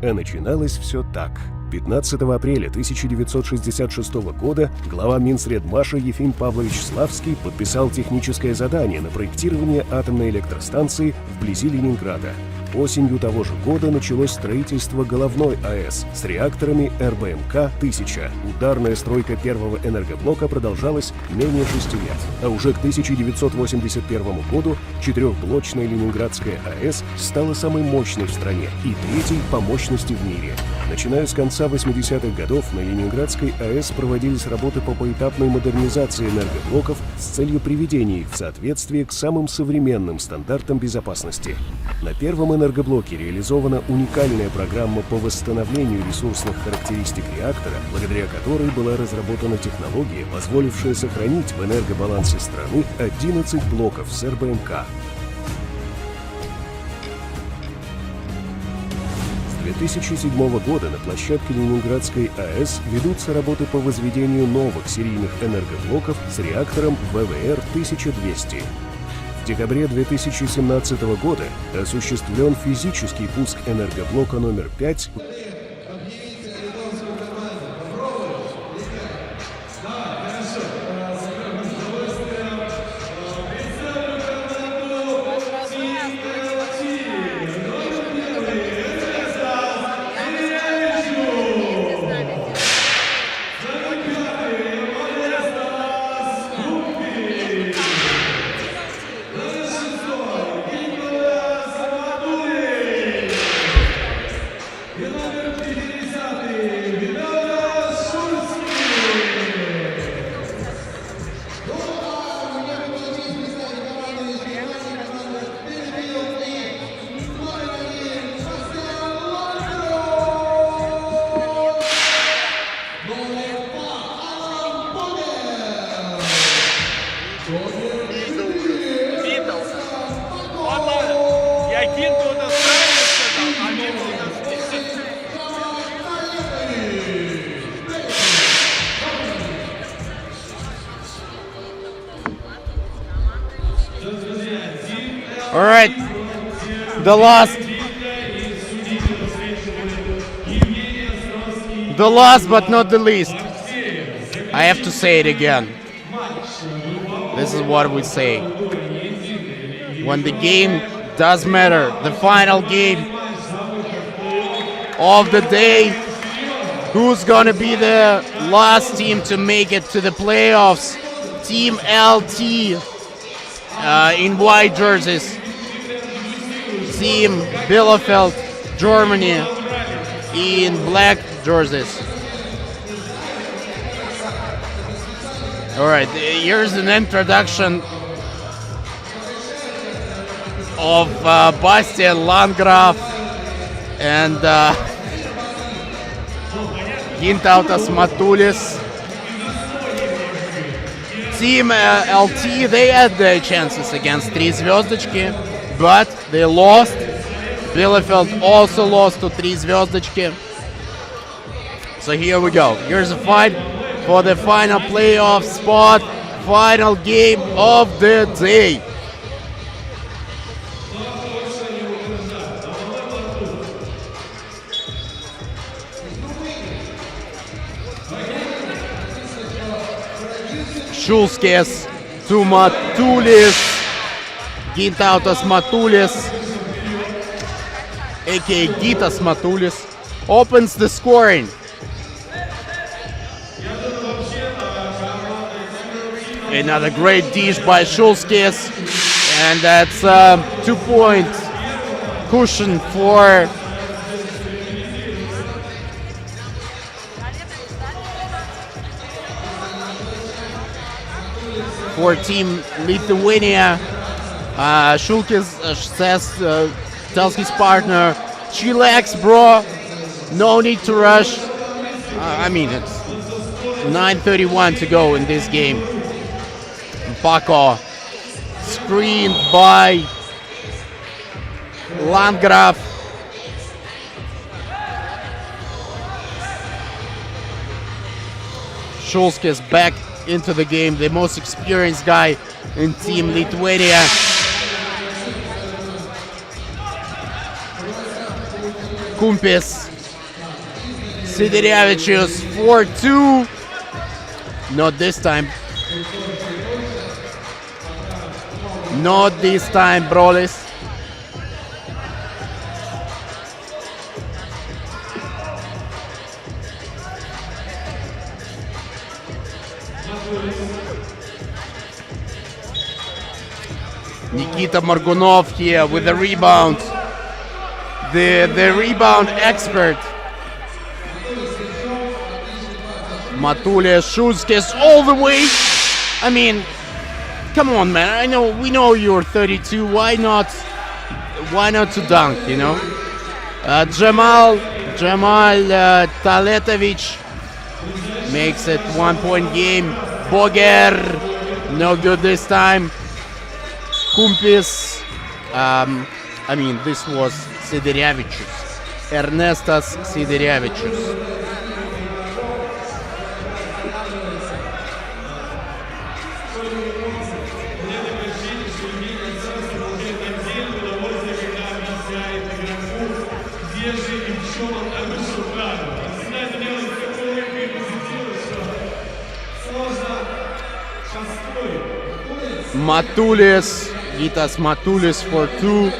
А начиналось все так. 15 апреля 1966 года глава Минсредмаша Ефим Павлович Славский подписал техническое задание на проектирование атомной электростанции вблизи Ленинграда. Осенью того же года началось строительство головной АЭС с реакторами РБМК-1000. Ударная стройка первого энергоблока продолжалась менее 6 лет. А уже к 1981 году четырехблочная Ленинградская АЭС стала самой мощной в стране и третьей по мощности в мире. Начиная с конца 80-х годов на Ленинградской АЭС проводились работы по поэтапной модернизации энергоблоков с целью приведения их в соответствие к самым современным стандартам безопасности. На первом энергоблоке реализована уникальная программа по восстановлению ресурсных характеристик реактора, благодаря которой была разработана технология, позволившая сохранить в энергобалансе страны 11 блоков с РБМК. С 2007 года на площадке Ленинградской АЭС ведутся работы по возведению новых серийных энергоблоков с реактором ВВР-1200. В декабре 2017 года осуществлен физический пуск энергоблока номер 5. All right, the last but not the least. I have to say it again. This is what we say. When the game does matter, the final game of the day, who's gonna be the last team to make it to the playoffs? Team LT in white jerseys. Team Bielefeld, Germany in black jerseys. All right, here's an introduction of Bastian Landgraf and Gintautas Matulis. Team LT, they had their chances against 3 Zvezdochki, but they lost. Bielefeld also lost to 3 Zvezdochki. So here we go. Here's a fight for the final playoff spot, final game of the day. Šulskis to Matulis, Gintautas Matulis, aka Gitas Matulis, opens the scoring. Another great dish by Šulskis, and that's a 2-point cushion for Team Lithuania. Šulskis tells his partner, "Chillax, bro. No need to rush." I mean, it's 9:31 to go in this game. Paco screened by Landgraf. Šulskis back into the game, the most experienced guy in Team Lithuania. Kumpis, Siderevičius 4-2. Not this time. Not this time, brolis. Nikita Morgunov here with the rebound. The rebound expert. Matulis, Šulskis all the way. I mean, come on, man. We know you're 32. Why not to dunk, you know? Jamal Taletovic makes it 1-point game. Boger, no good this time. Kumpis, I mean, this was Siderevičius. Ernestas Siderevičius. Matulis, Gitas Matulis for 2,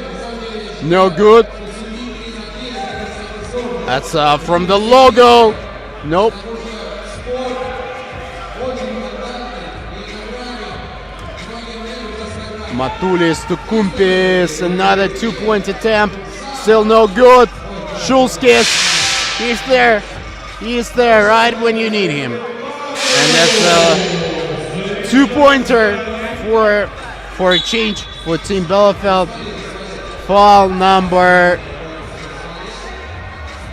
no good. That's from the logo, nope. Matulis to Kumpis, another 2-point attempt, still no good. Šulskis, he's there right when you need him. And that's a 2-pointer for a change for Team Bielefeld. Foul number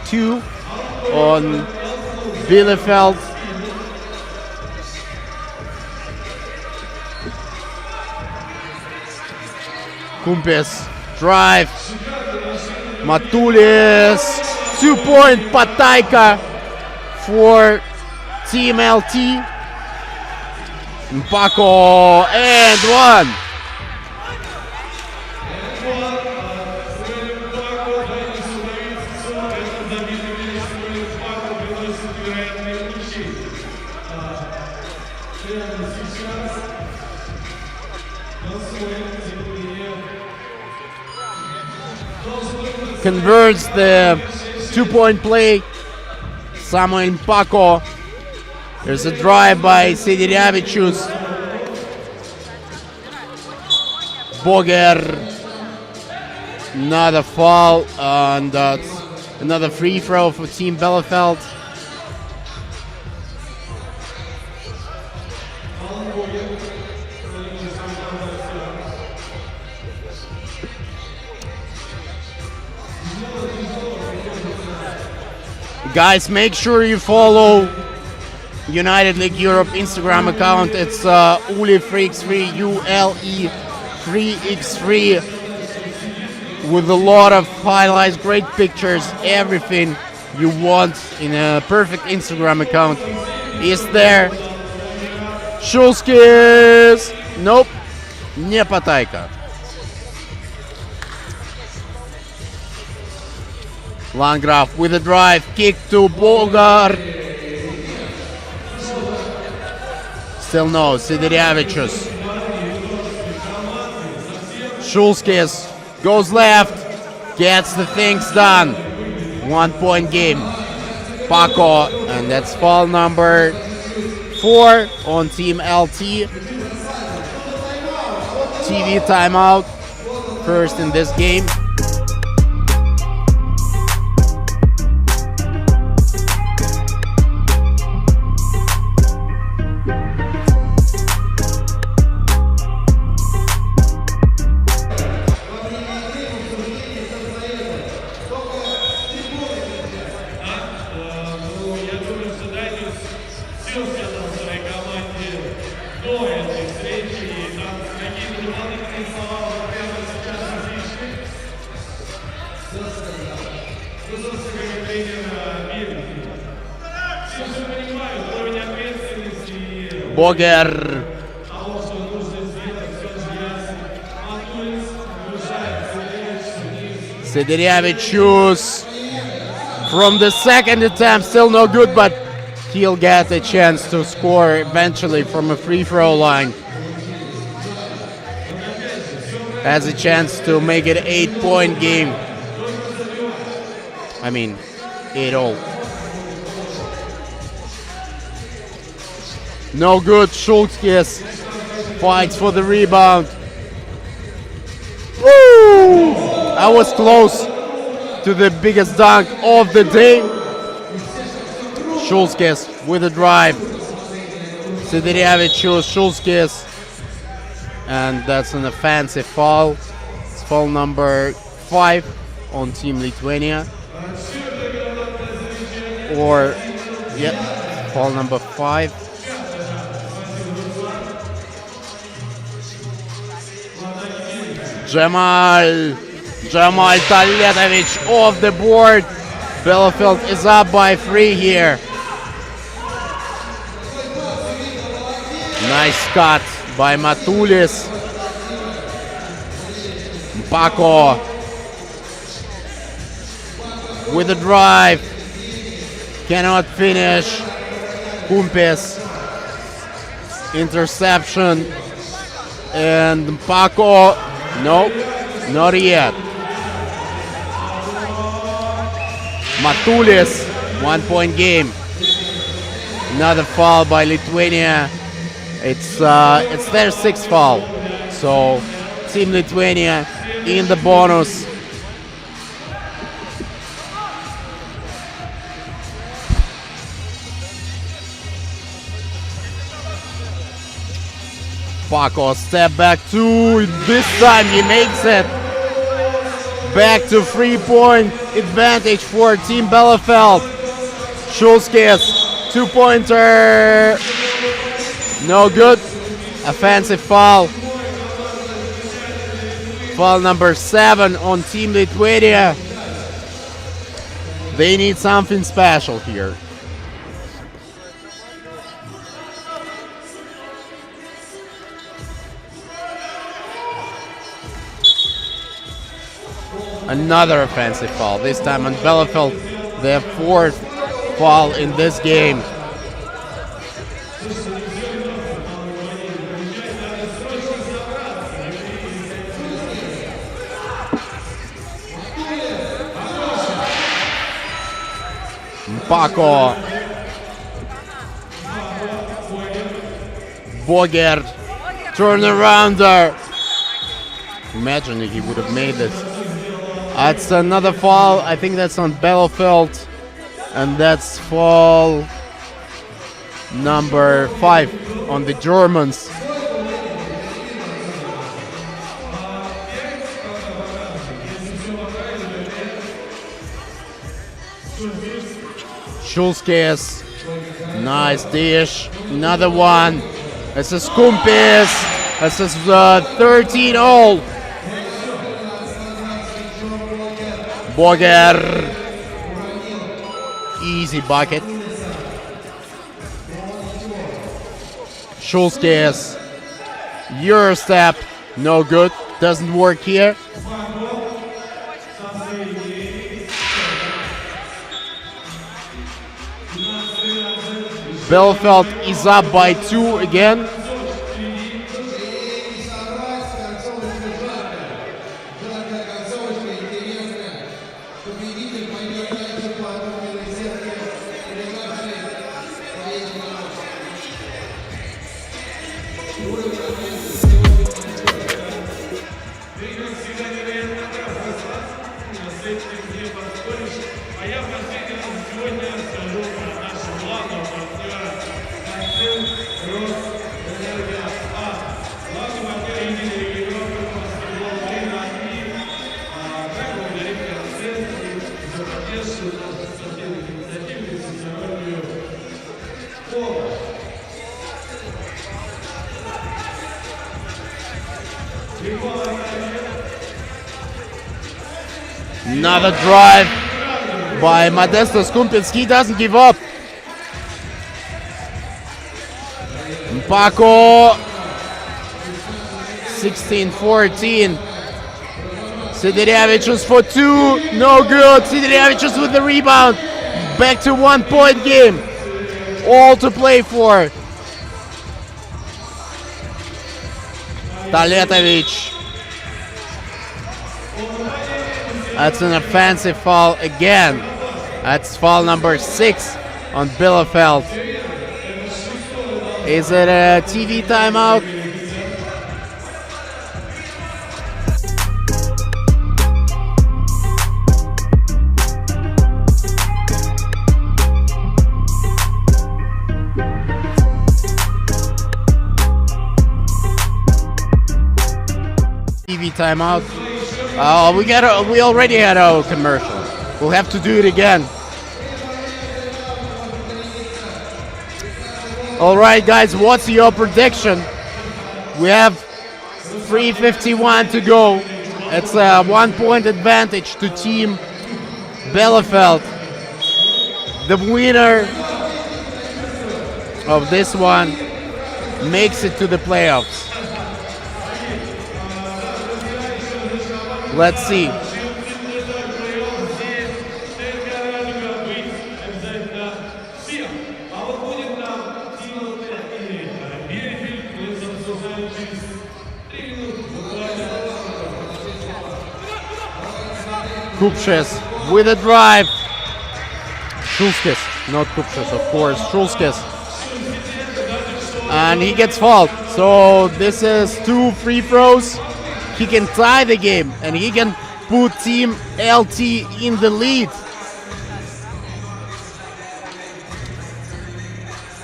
2 on Bielefeld. Kumpis, drive. Matulis, 2-point Pataika for Team LT. Mpako, and 1. Converts the 2-point play. Samuel Mpako. There's a drive by Siderevičius. Boger. Another foul, and another free throw for Team Bielefeld. Guys, make sure you follow United League Europe Instagram account. It's Uli3x3, ULE3x3, with a lot of highlights, great pictures, everything you want in a perfect Instagram account is there. Šulskis, nope, не Pataika. Landgraf with a drive, kick to Bogar. Still no, Siderevičius. Šulskis goes left, gets the things done. 1-point game. Paco, and that's foul number 4 on Team LT. TV timeout, first in this game. Boger. Sidirevicius from the second attempt, still no good, but he'll get a chance to score eventually from a free throw line. Has a chance to make it an 8-point game. I mean, 8-all. No good. Schultzkis fights for the rebound. Woo! I was close to the biggest dunk of the day. Schultzkis with a drive. Sidirevicius, Schultzkis. And that's an offensive foul. It's foul number 5 on Team Lithuania. Or, yep, foul number 5. Jamal Taletovic off the board. Bielefeld is up by 3 here. Nice cut by Matulis. Mpako with a drive. Cannot finish. Kumpis. Interception. And Mpako. Nope, not yet. Matulis, 1-point game. Another foul by Lithuania. It's their 6th foul. So Team Lithuania in the bonus. Paco step back 2. This time he makes it. Back to 3-point advantage for Team Bielefeld. Schultzkis, 2-pointer. No good. Offensive foul. Foul number 7 on Team Lithuania. They need something special here. Another offensive foul, this time on Bielefeld, their 4th foul in this game. Mpako. Boger. Turnarounder. Imagine if he would have made this. That's another foul. I think that's on Bielefeld. And that's foul number 5 on the Germans. Schultzkis. Nice dish. Another one. This is Kumpis. This is 13-all. Boger. Easy bucket. Schultzkis. Euro step. No good. Doesn't work here. Bielefeld is up by 2 again. Another drive by Modestas Kumpis. He doesn't give up. Paco. 16-14. Sidirevicius for 2. No good. Sidirevicius with the rebound. Back to 1 point game. All to play for. Taletovic. That's an offensive foul again. That's foul number 6 on Bielefeld. Is it a TV timeout? TV timeout. We already had our commercial. We'll have to do it again. All right, guys, what's your prediction? We have 3:51 to go. It's a 1 point advantage to team Bielefeld. The winner of this one makes it to the playoffs. Let's see. Kupches with a drive. Šulskis, not Kupches, of course. Šulskis. And he gets fouled. So this is 2 free throws. He can tie the game and he can put team LT in the lead.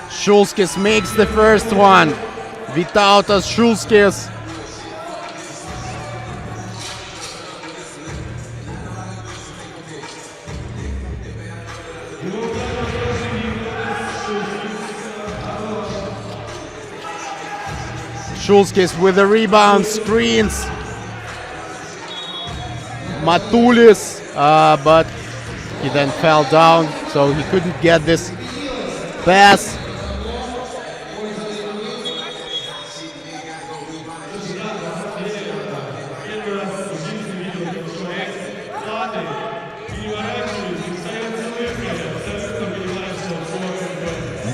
Šulskis makes the first one. Vytautas Šulskis. Šulskis with the rebound, screens. Matulis, but he then fell down, so he couldn't get this pass.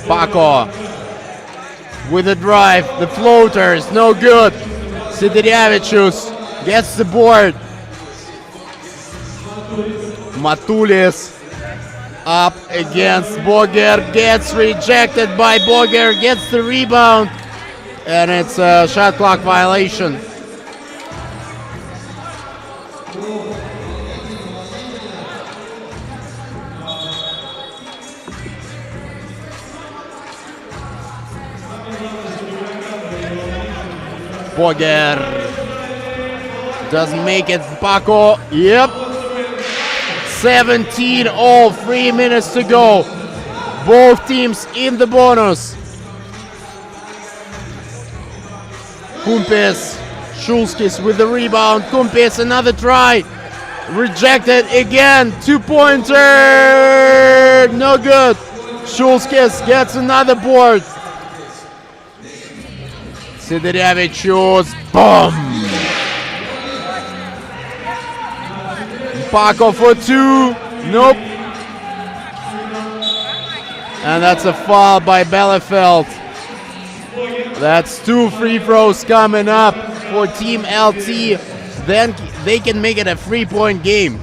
Paco with a drive, the floater is no good. Sidirevicius gets the board. Matulis up against Boger, gets rejected by Boger, gets the rebound, and it's a shot clock violation. Boger doesn't make it. Paco, yep. 17 all, 3 minutes to go. Both teams in the bonus. Kumpis, Šulskis with the rebound. Kumpis, another try. Rejected again. 2-pointer. No good. Šulskis gets another board. Sidirevicius, boom! Paco for 2, nope. And that's a foul by Bielefeld. That's 2 free throws coming up for Team LT. Then they can make it a 3-point game.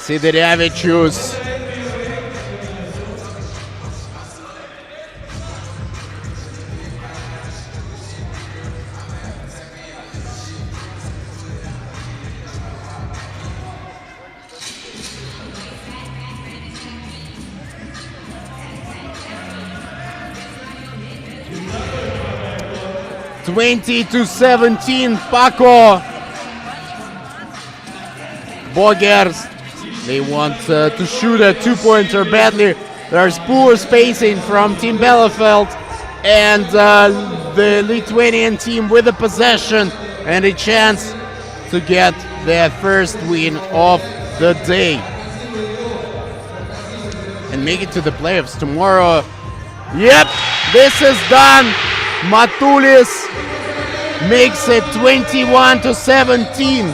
Sidirevicius. (20-17), Paco. Bogers They want to shoot a two-pointer badly. There's poor spacing from Team Bielefeld, and the Lithuanian team with the possession and a chance to get their first win of the day and make it to the playoffs tomorrow. Yep, this is done. Matulis makes it 21-17.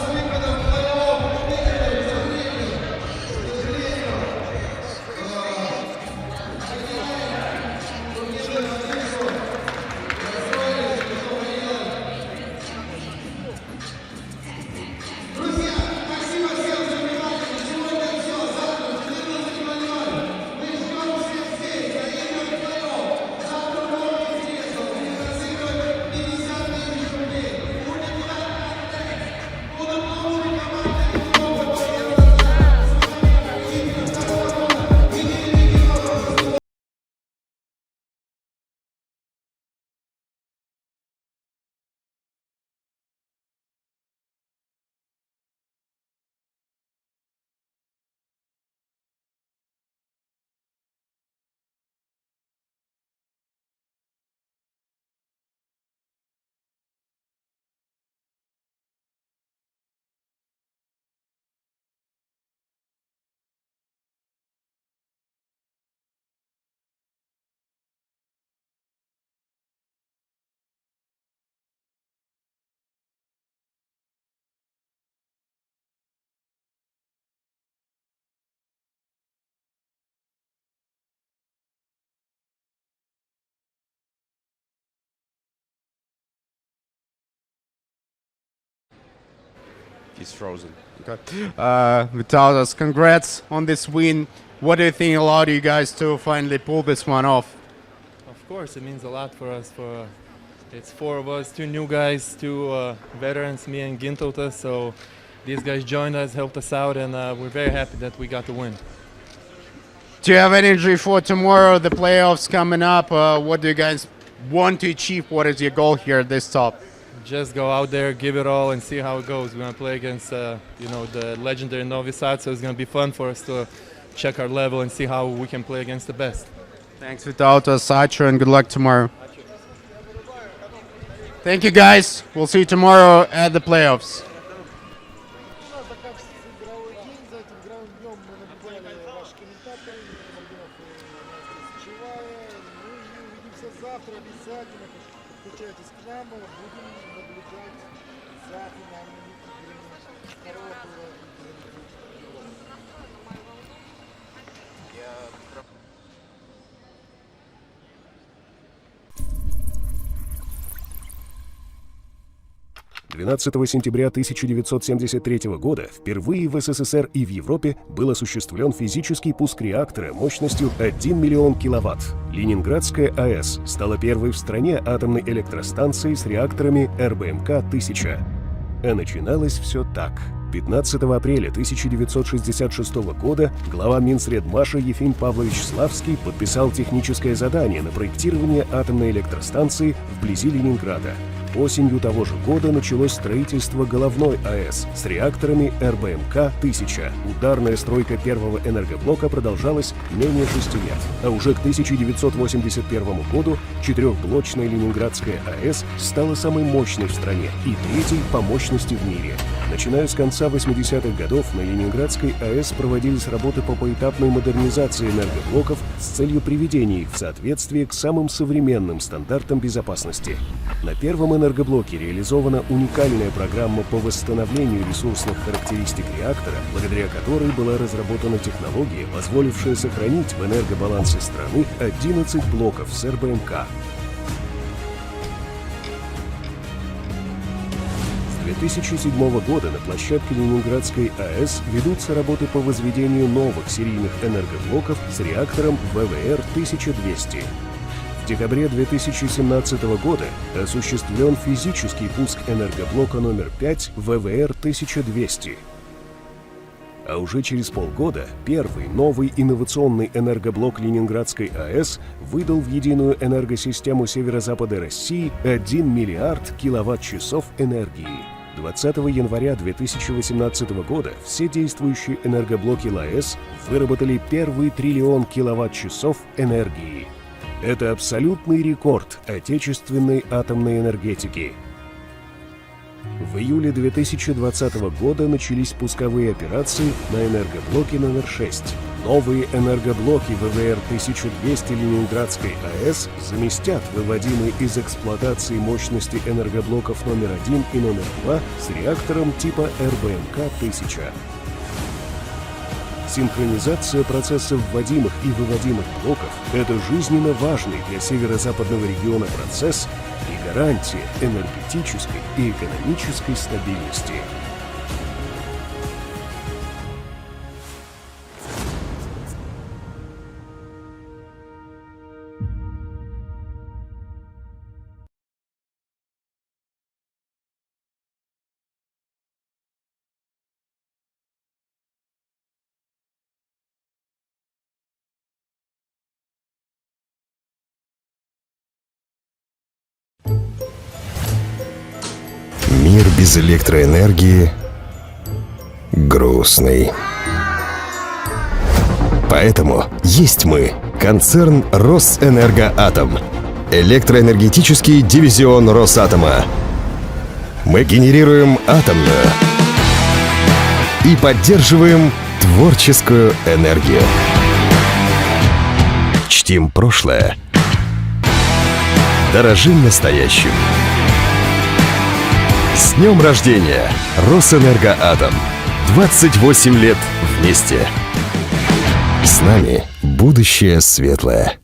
He's frozen. Okay. Vitalis, congrats on this win. What do you think allowed you guys to finally pull this one off? Of course, it means a lot for us. It's four of us, two new guys, two veterans, me and Gintautas. So these guys joined us, helped us out, and we're very happy that we got the win. Do you have energy for tomorrow, the playoffs coming up? What do you guys want to achieve? What is your goal here at this top? Just go out there, give it all, and see how it goes. We're gonna play against, the legendary Novi Sad, so it's gonna be fun for us to check our level and see how we can play against the best. Thanks, Vitautas, Ačiū, and good luck tomorrow. Thank you, guys. We'll see you tomorrow at the playoffs. — 12 сентября 1973 года впервые в СССР и в Европе был осуществлен физический пуск реактора мощностью 1 миллион киловатт. Ленинградская АЭС стала первой в стране атомной электростанцией с реакторами РБМК-1000. А начиналось все так. 15 апреля 1966 года глава Минсредмаша Ефим Павлович Славский подписал техническое задание на проектирование атомной электростанции вблизи Ленинграда. Осенью того же года началось строительство головной АЭС с реакторами РБМК-1000. Ударная стройка первого энергоблока продолжалась менее 6 лет. А уже к 1981 году четырехблочная Ленинградская АЭС стала самой мощной в стране и третьей по мощности в мире. Начиная с конца 80-х годов на Ленинградской АЭС проводились работы по поэтапной модернизации энергоблоков с целью приведения их в соответствие к самым современным стандартам безопасности. На первом энергоблоке реализована уникальная программа по восстановлению ресурсных характеристик реактора, благодаря которой была разработана технология, позволившая сохранить в энергобалансе страны 11 блоков с РБМК. С 2007 года на площадке Ленинградской АЭС ведутся работы по возведению новых серийных энергоблоков с реактором ВВР-1200. В декабре 2017 года осуществлен физический пуск энергоблока номер 5 ВВР-1200. А уже через полгода первый новый инновационный энергоблок Ленинградской АЭС выдал в единую энергосистему северо-запада России 1 миллиард киловатт-часов энергии. 20 января 2018 года все действующие энергоблоки ЛАЭС выработали первый триллион киловатт-часов энергии. Это абсолютный рекорд отечественной атомной энергетики. В июле 2020 года начались пусковые операции на энергоблоке номер 6. Новые энергоблоки ВВР-1200 Ленинградской АЭС заместят выводимые из эксплуатации мощности энергоблоков номер 1 и номер 2 с реактором типа РБМК-1000. Синхронизация процессов вводимых и выводимых блоков – это жизненно важный для северо-западного региона процесс и гарантия энергетической и экономической стабильности. Мир без электроэнергии грустный. Поэтому есть мы, концерн Росэнергоатом, электроэнергетический дивизион Росатома. Мы генерируем атомную и поддерживаем творческую энергию. Чтим прошлое, дорожим настоящим. С днем рождения, Росэнергоатом! 28 лет вместе. С нами будущее светлое.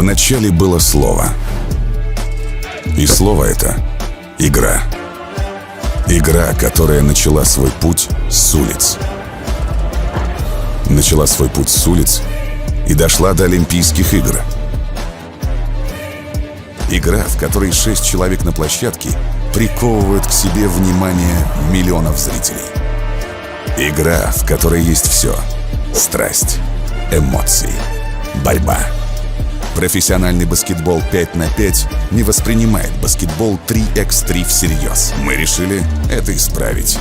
Вначале было слово. И слово это — игра. Игра, которая начала свой путь с улиц. Начала свой путь с улиц и дошла до Олимпийских игр. Игра, в которой 6 человек на площадке приковывают к себе внимание миллионов зрителей. Игра, в которой есть все: страсть, эмоции, борьба. Профессиональный баскетбол 5 на 5 не воспринимает баскетбол 3x3 всерьез. Мы решили это исправить.